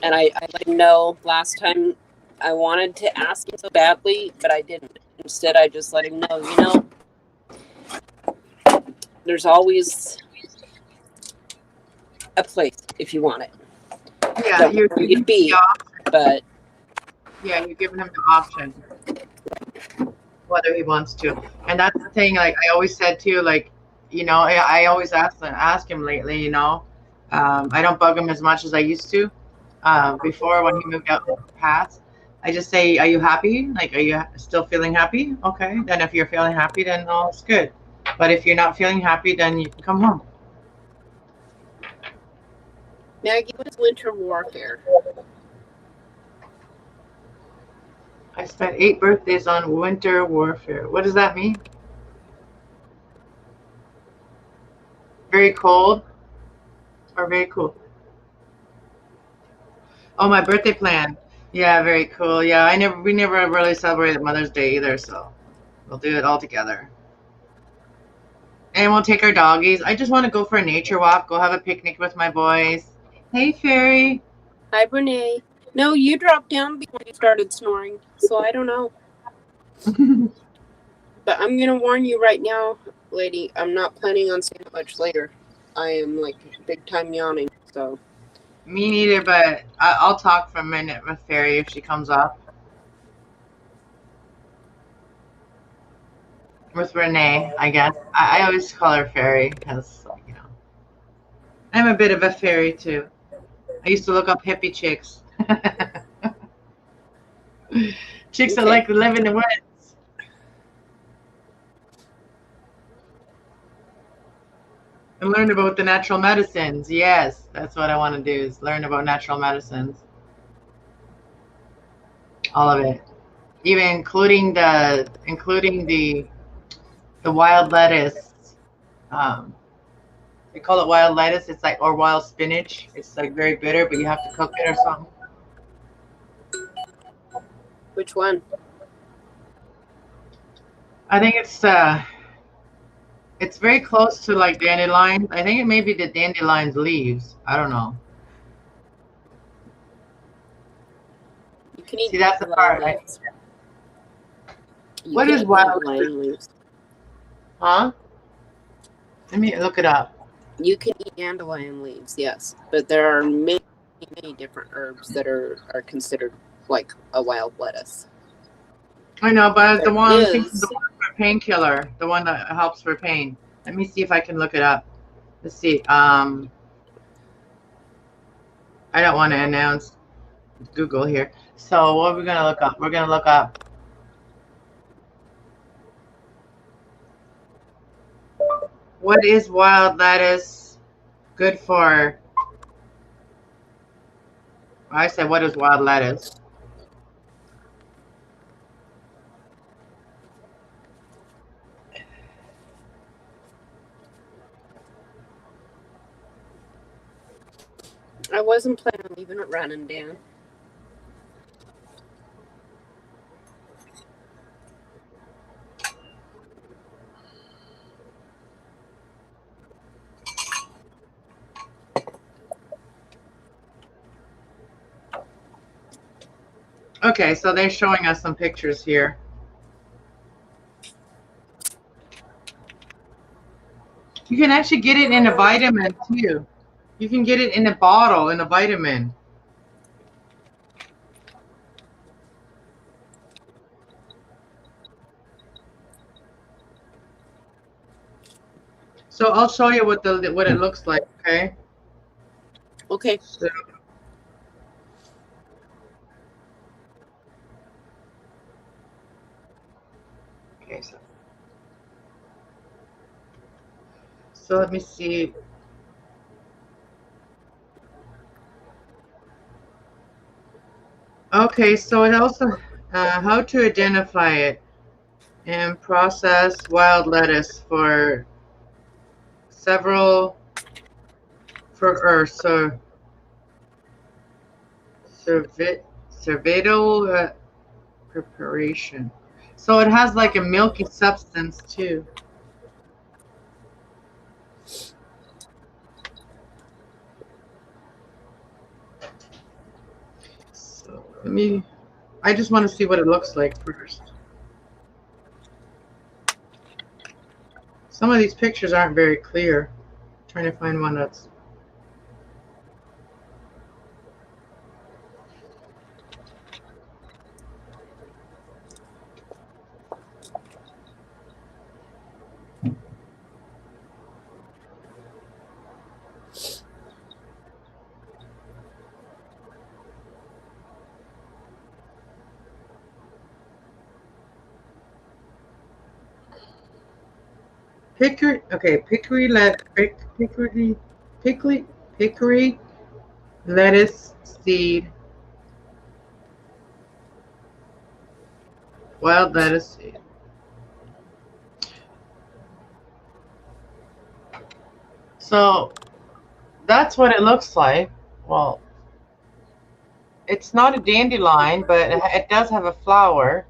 And I let him know last time I wanted to ask him so badly, but I didn't. Instead, I just let him know, you know, there's always a place if you want it. Yeah, Don't you're want giving you him to be, the option. but Yeah, you're giving him the option whether he wants to. And that's the thing. Like I always said too. Like, you know, I always ask him lately. You know, I don't bug him as much as I used to. Before when he moved out past, I just say, "Are you happy? Like, are you still feeling happy? Okay. Then if you're feeling happy, then all it's good. But if you're not feeling happy, then you can come home." Maggie, what is winter warfare? I spent 8 birthdays on winter warfare. What does that mean? Very cold or very cool? Oh, my birthday plan. Yeah, very cool. Yeah, we never really celebrated Mother's Day either, so we'll do it all together. And we'll take our doggies. I just want to go for a nature walk, go have a picnic with my boys. Hey, Fairy. Hi, Renee. No, you dropped down before you started snoring, so I don't know. But I'm gonna warn you right now, lady. I'm not planning on staying up much later. I am like big time yawning. So. Me neither, but I'll talk for a minute with Fairy if she comes up. With Renee, I guess. I always call her Fairy because, you know, I'm a bit of a fairy too. I used to look up hippie chicks. Chicks that like to live in the woods. And learn about the natural medicines. Yes, that's what I want to do, is learn about natural medicines. All of it. Even including the wild lettuce. They call it wild lettuce. It's like, or wild spinach. It's like very bitter, but you have to cook it or something. Which one? I think it's very close to like dandelions. I think it may be the dandelion's leaves. I don't know. You can eat. See, that's the part. What is wild leaves? Huh? Let me look it up. You can eat dandelion leaves, yes, but there are many different herbs that are considered like a wild lettuce. I know, but the one, I think is- the one for painkiller, the one that helps for pain. Let me see if I can look it up. Let's see. I don't want to announce Google here. So what are we gonna look up? We're gonna look up. What is wild lettuce good for? I said, what is wild lettuce? I wasn't planning on leaving it running, Dan. Okay, so they're showing us some pictures here. You can actually get it in a vitamin too. You can get it in a bottle, in a vitamin. So I'll show you what it looks like, okay? Okay. So, okay, so let me see. Okay, so it also how to identify it and process wild lettuce for several cervital preparation. So it has like a milky substance too. So I just want to see what it looks like first. Some of these pictures aren't very clear. I'm trying to find one that's Hickory. Okay, hickory lettuce seed, wild lettuce seed. So that's what it looks like. Well, it's not a dandelion, but it does have a flower.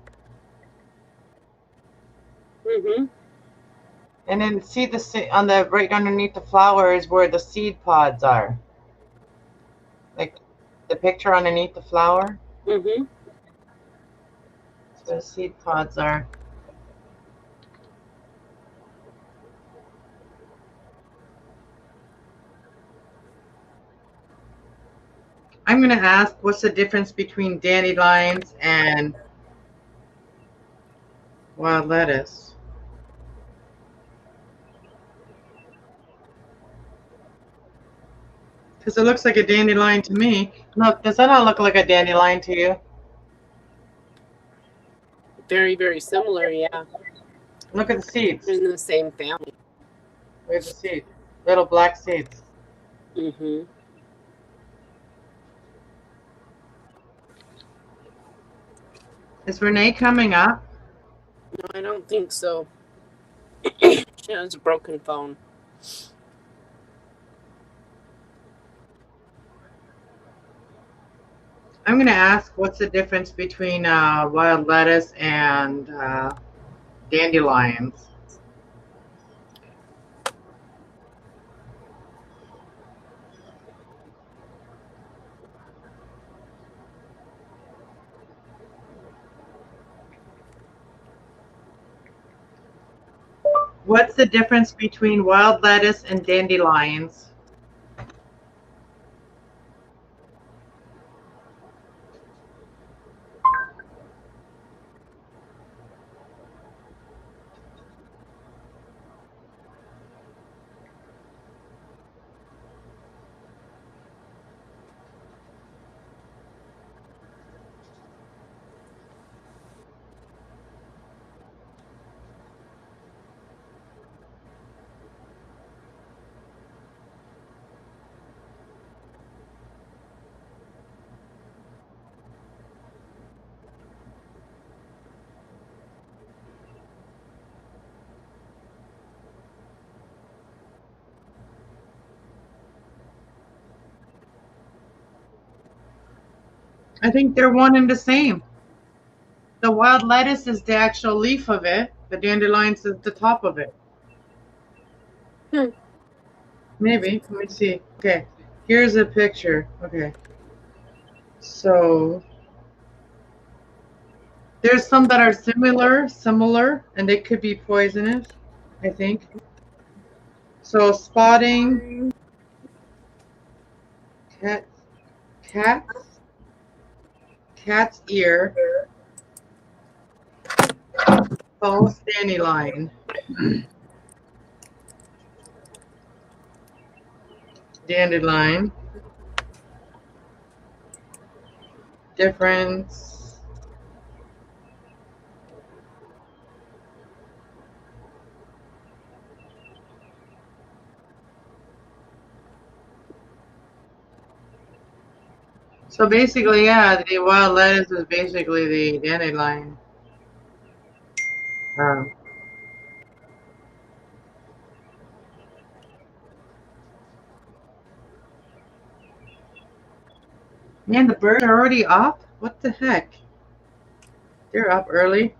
Mm-hmm. And then see on the right underneath the flower is where the seed pods are. Like the picture underneath the flower. Mm-hmm. That's where the seed pods are. I'm going to ask what's the difference between dandelions and wild lettuce. Because it looks like a dandelion to me. Look, does that not look like a dandelion to you? Very, very similar, yeah. Look at the seeds. They're in the same family. Where's the seed? Little black seeds. Mm-hmm. Is Renee coming up? No, I don't think so. She has a broken phone. I'm going to ask what's the difference between wild lettuce and dandelions. What's the difference between wild lettuce and dandelions? I think they're one and the same. The wild lettuce is the actual leaf of it. The dandelions is the top of it. Maybe. Let me see. Okay. Here's a picture. Okay. So there's some that are similar, and they could be poisonous, I think. So spotting, cat's ear, false dandelion. Dandelion. Difference. So basically, yeah, the wild lettuce is basically the dandelion. Man, the birds are already up? What the heck? They're up early.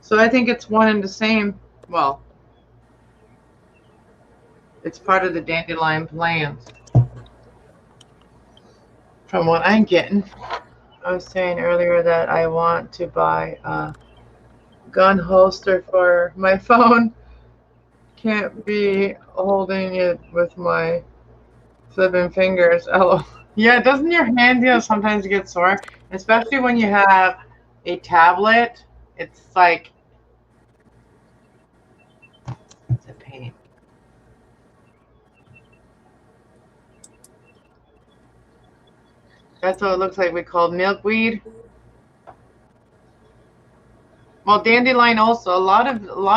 So I think it's one and the same. Well, it's part of the dandelion plants. From what I'm getting. I was saying earlier that I want to buy a gun holster for my phone. Can't be holding it with my flipping fingers. Oh, yeah, doesn't your hand sometimes get sore? Especially when you have a tablet. It's like That's what it looks like. We call milkweed. Well, dandelion also. A lot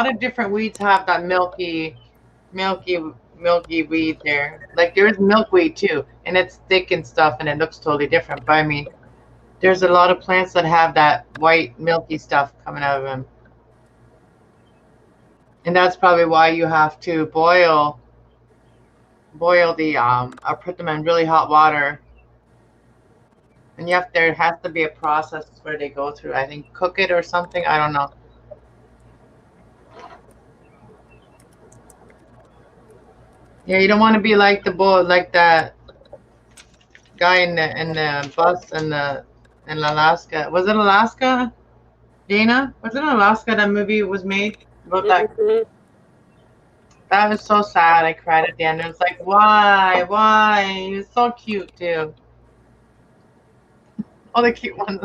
of different weeds have that milky weed there. Like there's milkweed too, and it's thick and stuff, and it looks totally different. But I mean, there's a lot of plants that have that white milky stuff coming out of them, and that's probably why you have to boil the or put them in really hot water. And there has to be a process where they go through. I think cook it or something. I don't know. Yeah, you don't want to be like like that guy in the bus in Alaska. Was it Alaska? Dana? Was it Alaska that movie was made about that? Mhm. That was so sad. I cried at the end. It was like, why? Why? He was so cute too. All the cute ones.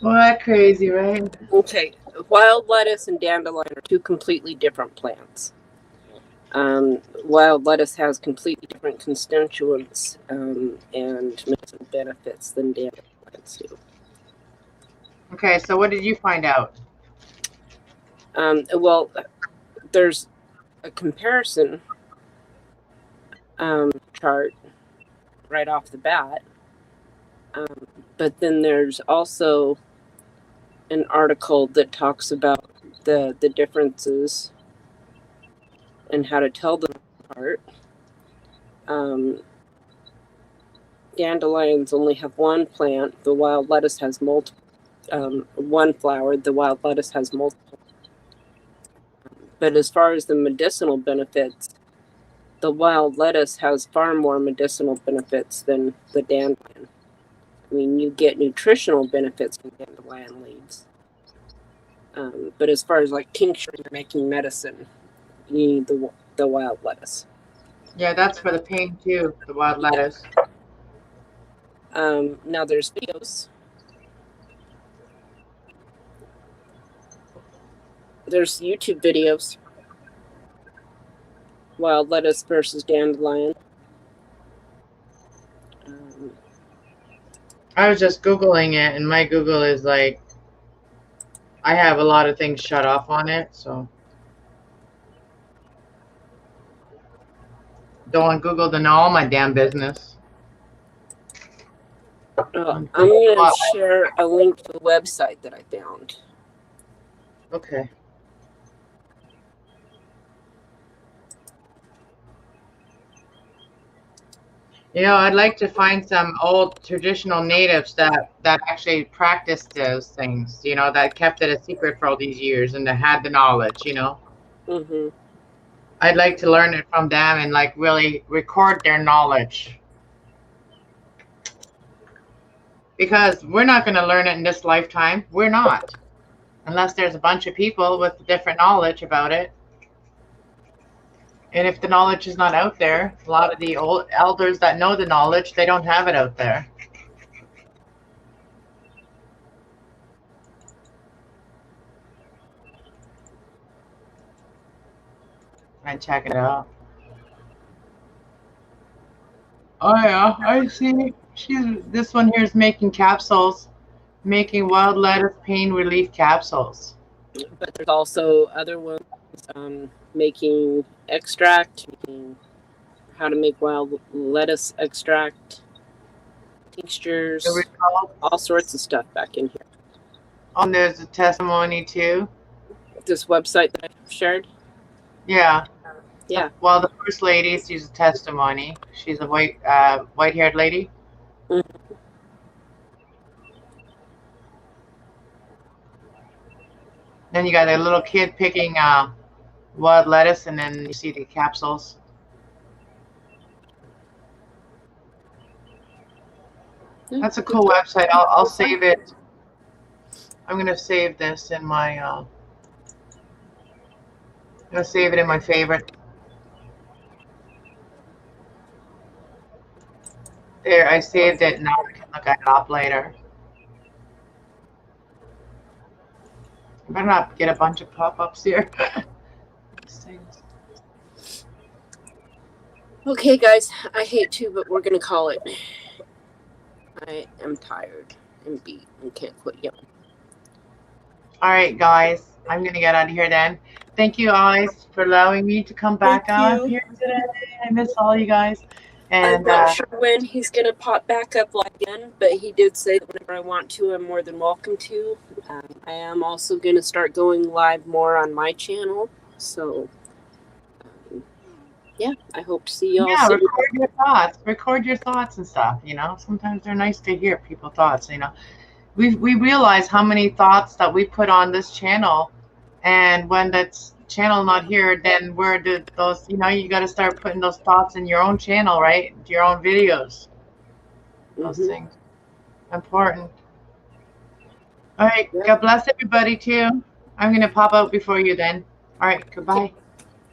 Well, that's crazy, right? Okay, wild lettuce and dandelion are two completely different plants. Wild lettuce has completely different constituents and medicinal benefits than dandelions do. Okay, so what did you find out? Well, there's a comparison chart right off the bat, but then there's also an article that talks about the differences and how to tell them apart. Dandelions only have one plant. The wild lettuce has multiple. One flower. The wild lettuce has multiple. But as far as the medicinal benefits, the wild lettuce has far more medicinal benefits than the dandelion. I mean, you get nutritional benefits from dandelion leaves. But as far as like tincturing or making medicine, you need the wild lettuce. Yeah, that's for the pain too, the wild lettuce. Now there's videos. There's YouTube videos. Wild lettuce versus dandelion. I was just Googling it, and my Google is like, I have a lot of things shut off on it, so. Don't want Google to know all my damn business. I'm going to share a link to the website that I found. Okay. You know, I'd like to find some old traditional natives that actually practiced those things, you know, that kept it a secret for all these years and that had the knowledge, you know. Mm-hmm. I'd like to learn it from them and like really record their knowledge. Because we're not going to learn it in this lifetime. We're not. Unless there's a bunch of people with different knowledge about it. And if the knowledge is not out there, a lot of the old elders that know the knowledge, they don't have it out there. And check it out. Oh yeah, I see. This one here is making capsules, making wild lettuce pain relief capsules. But there's also other ones making extract, how to make wild lettuce extract, tinctures, all sorts of stuff back in here. Oh, there's a testimony too. This website that I shared? Yeah. Yeah. Well, the first lady, she's a testimony. She's a white-haired lady. Mm-hmm. Then you got a little kid picking wild lettuce, and then you see the capsules. That's a cool website. I'll save it. I'm gonna save this in my. I'm gonna save it in my favorite. There, I saved it. Now I can look it up later. I better not get a bunch of pop-ups here. Okay, guys, I hate to, but we're gonna call it. I am tired and beat and can't quit yelling. All right, guys, I'm gonna get out of here then. Thank you guys for allowing me to come back Thank on you. here today. I miss all you guys. I'm And not sure when he's gonna pop back up again, but he did say that whenever I want to, I'm more than welcome to. I am also gonna start going live more on my channel, so yeah, I hope to see y'all yeah, soon. record your thoughts. Record your thoughts and stuff. You know, sometimes they're nice to hear people's thoughts. You know, we realize how many thoughts that we put on this channel, and when that's channel not here, then where did those? You know, you got to start putting those thoughts in your own channel, right? Your own videos. Those things important. All right. God bless everybody too. I'm gonna pop out before you then. All right. Goodbye.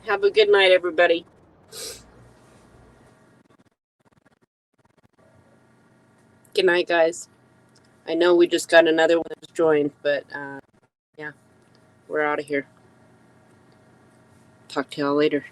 Have a good night, everybody. Good night, guys. I know we just got another one that's joined, but yeah, we're out of here. Talk to y'all later.